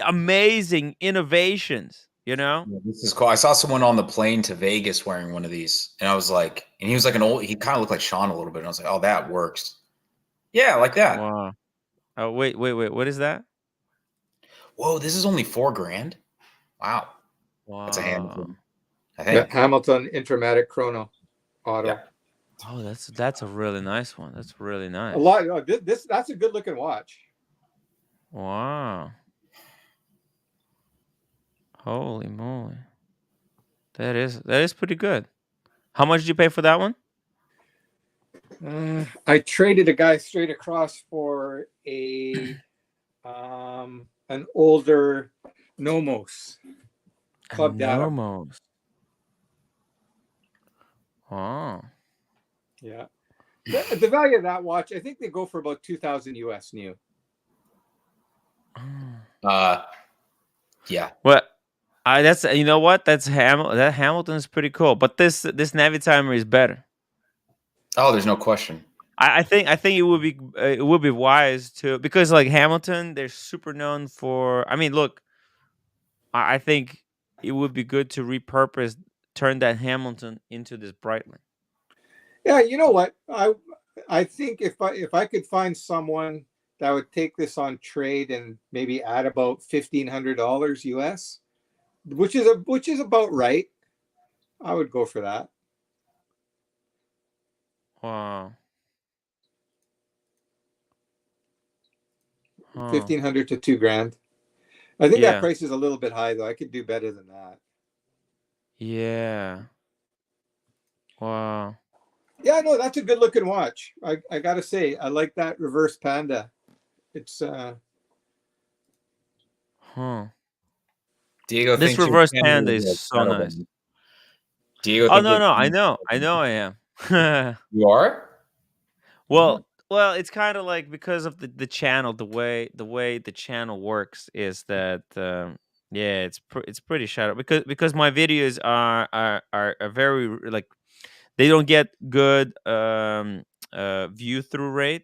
amazing innovations.
Yeah, this is cool. I saw someone on the plane to Vegas wearing one of these, and I was like, and he was like he kind of looked like Sean a little bit. And I was like, oh, that works. Yeah, like that.
Wow. Oh, wait. What is that?
Whoa, this is only $4,000. Wow. That's a Hamilton. I think.
Yeah, Hamilton Intramatic Chrono Auto.
Yeah.
Oh, that's a really nice one. That's really nice.
That's a good looking watch.
Wow. Holy moly. That is pretty good. How much did you pay for that one?
I traded a guy straight across for an older Nomos Club Data.
Nomos. Oh.
Yeah. The value of that watch, I think they go for about 2,000 US new.
Yeah.
Well, that's you know what? That Hamilton is pretty cool, but this Navi timer is better.
Oh, there's no question.
I think it would be wise to, because like Hamilton, they're super known for. I mean, look, I think it would be good to turn that Hamilton into this Breitling.
Yeah, you know what? I think if I could find someone that would take this on trade and maybe add about $1,500 US, which is about right, I would go for that.
Wow.
1,500 to $2,000. I think that price is a little bit high, though. I could do better than that.
Yeah. Wow.
Yeah, no, that's a good looking watch. I gotta say, I like that reverse panda. It's
Diego,
this reverse panda is so nice.
Diego,
oh no, I know I am.
You are?
Well, it's kind of like because of the channel, the way the channel works is that yeah, it's pretty shadow because my videos are very like they don't get good view through rate.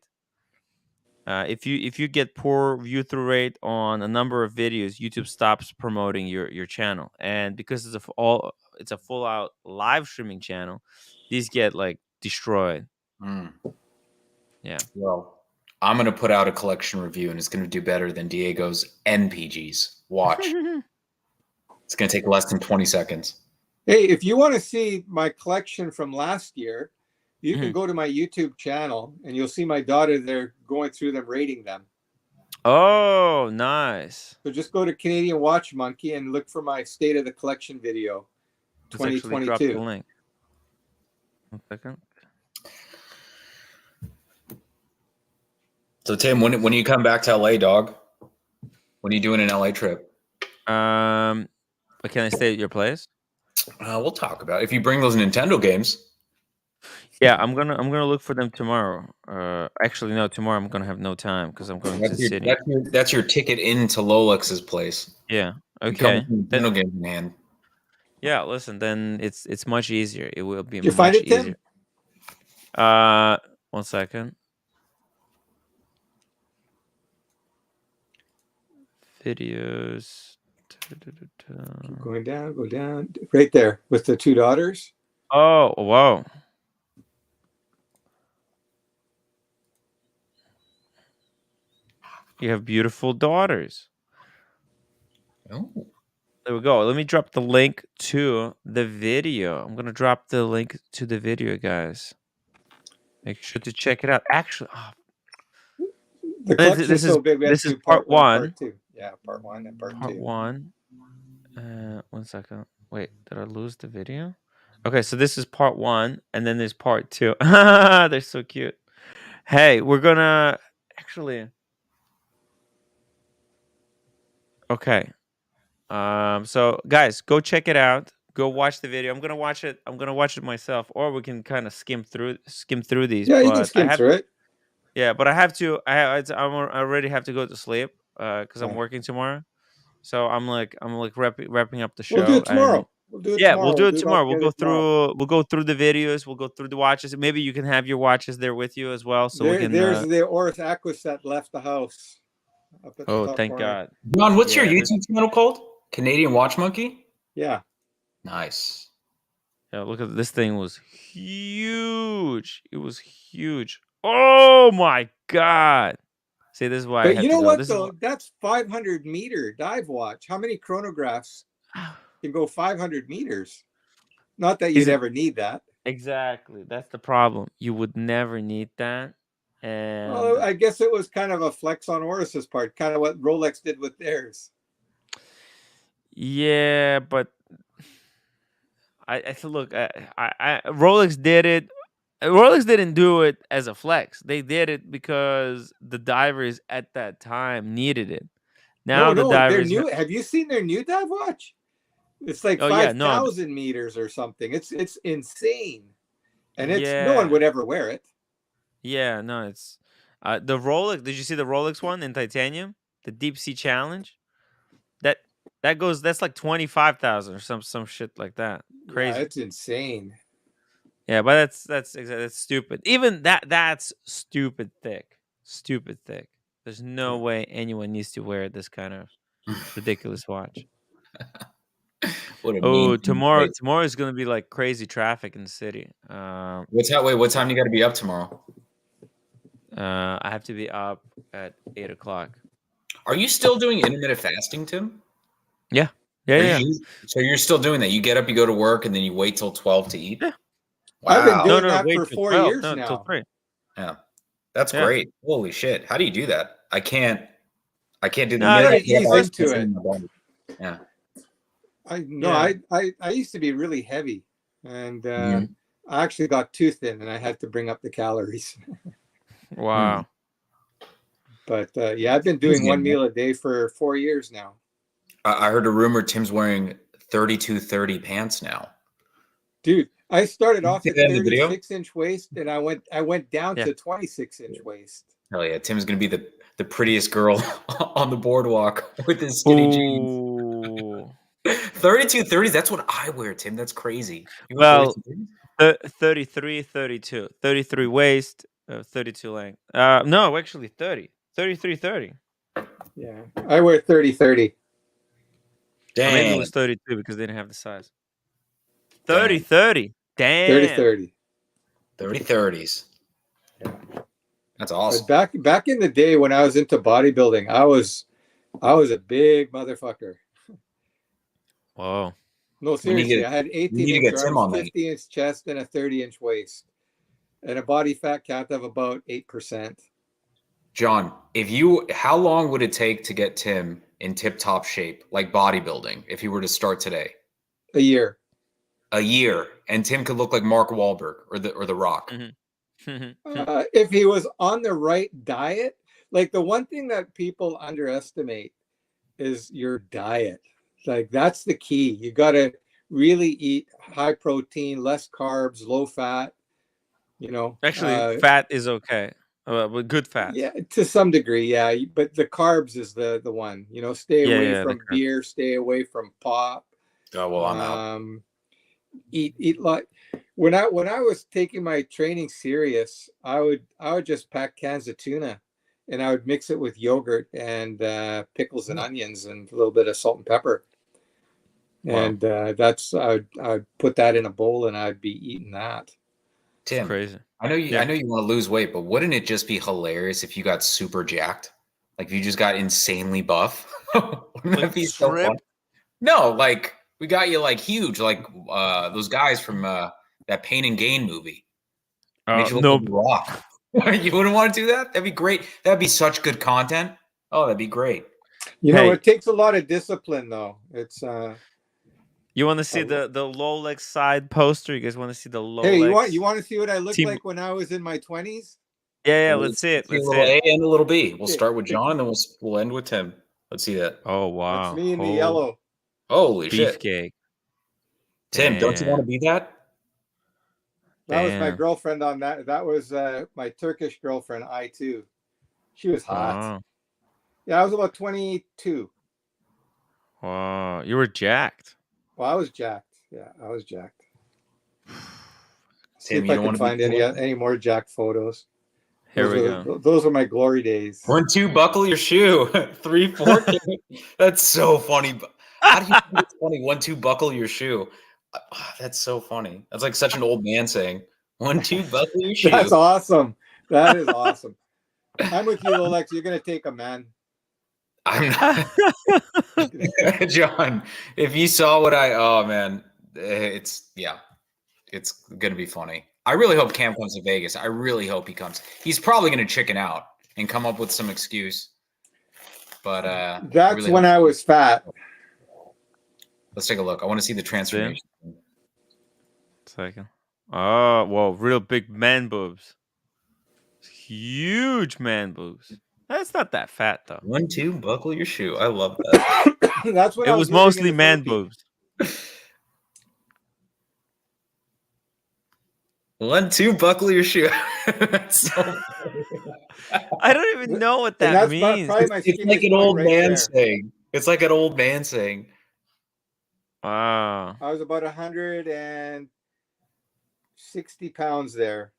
If you get poor view through rate on a number of videos, YouTube stops promoting your channel, and because it's a full out live streaming channel, these get like destroyed. Yeah.
Well, I'm gonna put out a collection review, and it's gonna do better than Diego's NPGs. Watch. It's gonna take less than 20 seconds.
Hey, if you want to see my collection from last year, you can go to my YouTube channel and you'll see my daughter there going through them, rating them.
Oh, nice.
So just go to Canadian Watch Monkey and look for my State of the Collection video, 2022.
Drop the link. 1 second.
So Tim, when you come back to LA, dog? When are you doing an LA trip?
Can I stay at your place?
We'll talk about it. If you bring those Nintendo games.
Yeah, I'm gonna look for them tomorrow. Actually, no, tomorrow I'm gonna have no time because I'm going to the city.
That's your ticket into Lolex's place.
Yeah. Okay.
Nintendo games in hand.
Yeah. Listen, then it's much easier. It will be
Did you
much
find it,
easier.
Tim?
1 second. Videos.
Keep going down, go down. Right there with the two daughters.
Oh, wow. You have beautiful daughters.
Oh.
There we go. Let me drop the link to the video. I'm going to drop the link to the video, guys. Make sure to check it out. Actually,
the collection is so big.
This is part one.
Part two. Yeah, part one and part two.
Part one. 1 second. Wait, did I lose the video? Okay, so this is part one, and then there's part two. They're so cute. Hey, we're gonna actually. Okay. So guys, go check it out. Go watch the video. I'm gonna watch it. I'm gonna watch it myself, or we can kind of skim through these.
Yeah, you can skim through it.
Yeah, but I have to. I already have to go to sleep because I'm working tomorrow. So I'm wrapping up the show.
We'll do it tomorrow. We'll do it
tomorrow. We'll go through the videos. We'll go through the watches. Maybe you can have your watches there with you as well. So
there's the Oris Aquis that left the house.
Oh, thank God.
John, what's your YouTube channel called? Canadian Watch Monkey?
Yeah.
Nice.
Yeah, look at this thing was huge. It was huge. Oh my God. See, this is why.
But you know what though? That's 500-meter dive watch. How many chronographs can go 500 meters? Not that you'd ever need that.
Exactly. That's the problem. You would never need that. And
well, I guess it was kind of a flex on Oris's part, kind of what Rolex did with theirs.
Yeah, but I look. Rolex did it. Rolex didn't do it as a flex. They did it because the divers at that time needed it. Now the divers.
New. Have you seen their new dive watch? It's like 5,000 meters or something. It's insane, and no one would ever wear it.
Yeah, no, it's the Rolex. Did you see the Rolex one in titanium? The Deep Sea Challenge. That's like 25,000 or some shit like that. Crazy.
Yeah, it's insane.
Yeah, but that's stupid. Even that's stupid thick. Stupid thick. There's no way anyone needs to wear this kind of ridiculous watch. Tomorrow is gonna be like crazy traffic in the city.
What time you got to be up tomorrow?
I have to be up at 8 o'clock.
Are you still doing intermittent fasting, Tim?
Yeah.
So you're still doing that? You get up, you go to work, and then you wait till 12 to eat?
Yeah.
Wow.
I've been doing that for 4 years now.
Till 3.
Yeah, that's great. Holy shit! How do you do that? I can't do the
minute. Ease into it.
Yeah.
I used to be really heavy, and I actually got too thin, and I had to bring up the calories.
Wow.
But I've been doing one meal a day for 4 years now.
I heard a rumor Tim's wearing 32-30 pants now.
Dude, I started off at 36-inch waist, and I went down to 26-inch waist.
Hell yeah, Tim's gonna be the prettiest girl on the boardwalk with his skinny jeans. 32-30s, that's what I wear, Tim. That's crazy.
Well, 33, 32. 33 waist, 32 length. No, actually 30. 33, 30.
Yeah, I wear 30-30.
Or maybe it was 32 because they didn't have the size. 30-30. Damn.
30-30.
30-30s. Yeah. That's awesome.
But back in the day when I was into bodybuilding, I was a big motherfucker.
Whoa.
No, seriously, I had 18-inch arms, 50-inch chest, and a 30-inch waist, and a body fat cap of about 8%.
John, how long would it take to get Tim in tip-top shape, like bodybuilding, if he were to start today?
A year.
A year, and Tim could look like Mark Wahlberg or the Rock.
If he was on the right diet, like the one thing that people underestimate is your diet. Like that's the key. You got to really eat high protein, less carbs, low fat.
Actually, fat is okay. But good fat.
Yeah, to some degree, yeah. But the carbs is the one. Stay away from beer, stay away from pop.
Oh well, I'm out.
Eat like when I was taking my training serious, I would just pack cans of tuna, and I would mix it with yogurt and pickles and onions and a little bit of salt and pepper. Wow. And I'd put that in a bowl and I'd be eating that.
Tim,
crazy.
I know you want to lose weight, but wouldn't it just be hilarious if you got super jacked? Like if you just got insanely buff? Wouldn't that be so fun? No, like we got you like huge, like those guys from that Pain and Gain movie. Made you look like The Rock. You wouldn't want to do that? That'd be great. That'd be such good content. Oh, that'd be great.
It takes a lot of discipline though. It's
you want to see the Rolex side poster? You guys want to see the Rolex?
Hey, you want to see what I looked like when I was in my 20s?
Yeah, let's see it. Let's see
A and a little B. We'll start with John, and then we'll end with Tim. Let's see that.
Oh wow,
that's me in the yellow.
Holy shit,
beefcake.
Tim, don't you want to be that?
That was my girlfriend on that. That was my Turkish girlfriend, I2. She was hot.
Wow.
Yeah, I was about 22.
Wow, you were jacked.
Well, I was jacked. Yeah, I was jacked. See
Tim,
if I can find any more jacked photos.
Here we go.
Those are my glory days.
1-2, buckle your shoe. 3-4. That's so funny. How do you think it's funny? 1-2, buckle your shoe. That's so funny. That's like such an old man saying, 1-2, buckle your shoe.
That's awesome. That is awesome. I'm with you, Rolex. You're gonna take a man.
I'm not. John, if you saw what it's gonna be funny. I really hope Cam comes to Vegas. I really hope he comes. He's probably gonna chicken out and come up with some excuse. But
that's really when I was fat.
Let's take a look. I want to see the transformation.
Second. Oh, whoa, real big man boobs. Huge man boobs. That's not that fat though.
1-2, buckle your shoe. I love that.
That's what
it was mostly man boobs.
1-2, buckle your shoe. So
I don't even know what that means.
It's like an old man saying. It's like an old man saying.
Wow.
I was about 160 pounds there.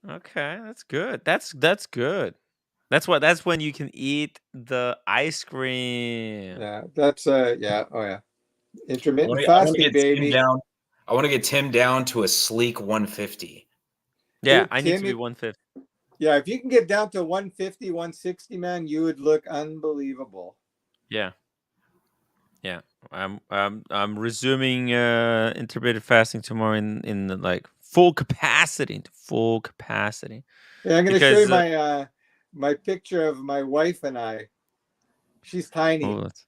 Okay, that's good. That's good. That's when you can eat the ice cream.
Yeah, that's yeah. Oh yeah. Intermittent fasting, baby.
I want to get Tim down to a sleek 150.
Yeah,
Dude,
I need to be 150.
Yeah, if you can get down to 150, 160, man, you would look unbelievable.
Yeah. Yeah. I'm resuming intermittent fasting tomorrow in like full capacity, into full capacity.
Yeah, I'm going to show you my my picture of my wife and I. She's tiny.
Oh, let's see.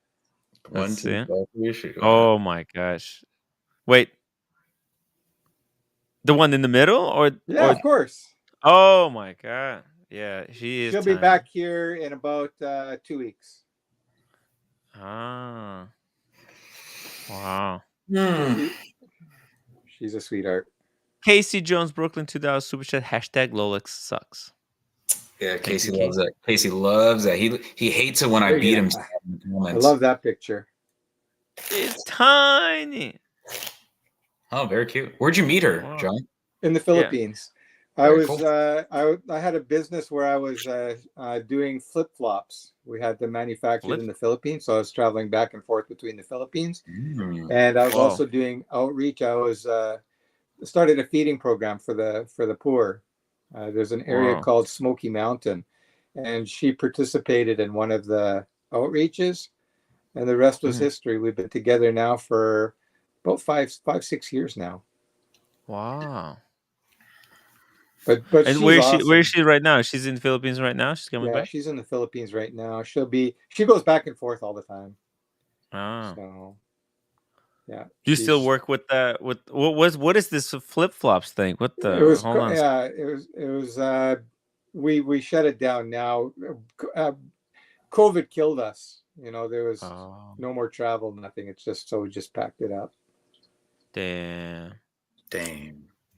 1, 2, 3.
Oh my gosh! Wait, the one in the middle, or
Yeah, of course.
Oh my god! Yeah, she is.
She'll be back here in about 2 weeks.
Ah, wow.
She's a sweetheart.
Casey Jones, Brooklyn, $2 super chat. #Rolex sucks.
Yeah, Casey loves that. Casey loves that. He hates it when I beat him.
I love that picture.
It's tiny.
Oh, very cute. Where'd you meet her, John?
In the Philippines. Yeah. I had a business where I was doing flip-flops. We had them manufactured in the Philippines, so I was traveling back and forth between the Philippines. And I was also doing outreach. I was started a feeding program for the poor. There's an area called Smoky Mountain, and she participated in one of the outreaches, and the rest was history. We've been together now for about 6 years now.
Wow.
But
and where is she right now? She's in the Philippines right now. She's coming back.
She's in the Philippines right now. She goes back and forth all the time. So, yeah.
Do you still work with that? With what is this flip flops thing? What the?
It was it was we shut it down now. COVID killed us. There was no more travel, nothing. It's just we just packed it up.
Damn.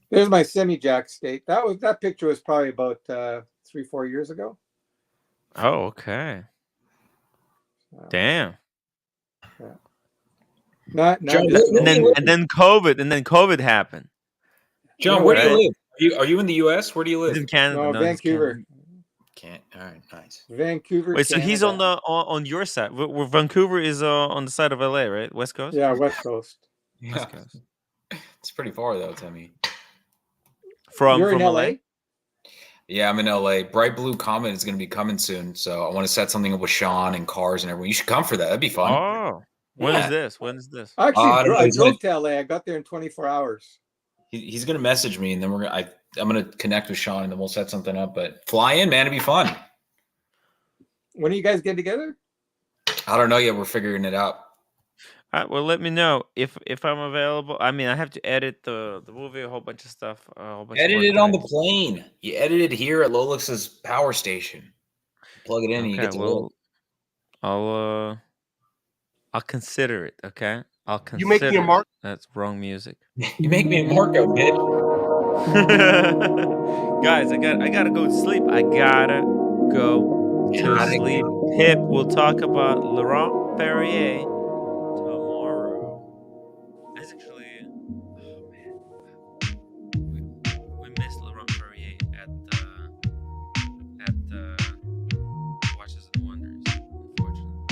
There's my semi-jack state. That picture was probably about 3-4 years ago.
Oh, okay. Damn.
Yeah. Not
and then COVID happened.
John, where do you live? Are you in the U.S.? Where do you live?
In Canada.
No, Vancouver.
All right, nice.
Vancouver.
Wait, so he's on your side. Where Vancouver is on the side of LA, right? West Coast.
Yeah, West Coast.
West Coast. It's pretty far though, Timmy.
From
in
LA?
Yeah, I'm in LA. Bright Blue Comet is going to be coming soon, so I want to set something up with Sean and cars and everyone. You should come for that. That'd be fun.
Oh, when is this? When is this?
Actually, I drove to LA. I got there in 24 hours.
He's going to message me, and then I'm going to connect with Sean, and then we'll set something up. But fly in, man. It'd be fun.
When are you guys getting together?
I don't know yet. We're figuring it out.
All right, well, let me know if I'm available. I mean, I have to edit the movie, a whole bunch of stuff.
Edit it on the plane. You edit it here at Lolix's power station. Plug it in, and you get to work.
I'll consider it. Okay, I'll consider.
You make me a mark.
That's wrong music.
You make me a Marco, bitch.
Guys, I gotta go to sleep. I gotta go to sleep. Pip, we'll talk about Laurent Perrier tomorrow. That's actually, oh man, we missed Laurent Perrier at the Watches and Wonders, unfortunately.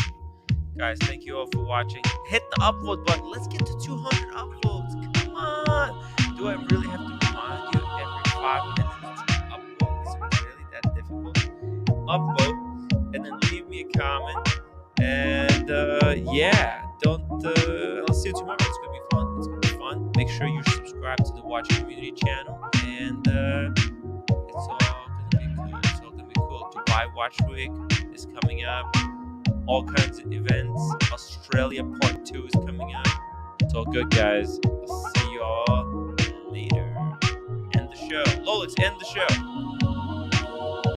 Guys, thank you all for watching. Hit the upvote button. Let's get to 200 upvotes. Come on. Do I really have to remind you every 5 minutes to upvote? Is it really that difficult? Upvote and then leave me a comment. And I'll see you tomorrow. It's gonna be fun. It's gonna be fun. Make sure you subscribe to the Watch Community channel, and it's all gonna be cool. It's all gonna be cool. Dubai Watch Week is coming up. All kinds of events. Australia Part 2 is coming up. It's all good, guys. I'll see you all later. End the show. Lolix, end the show.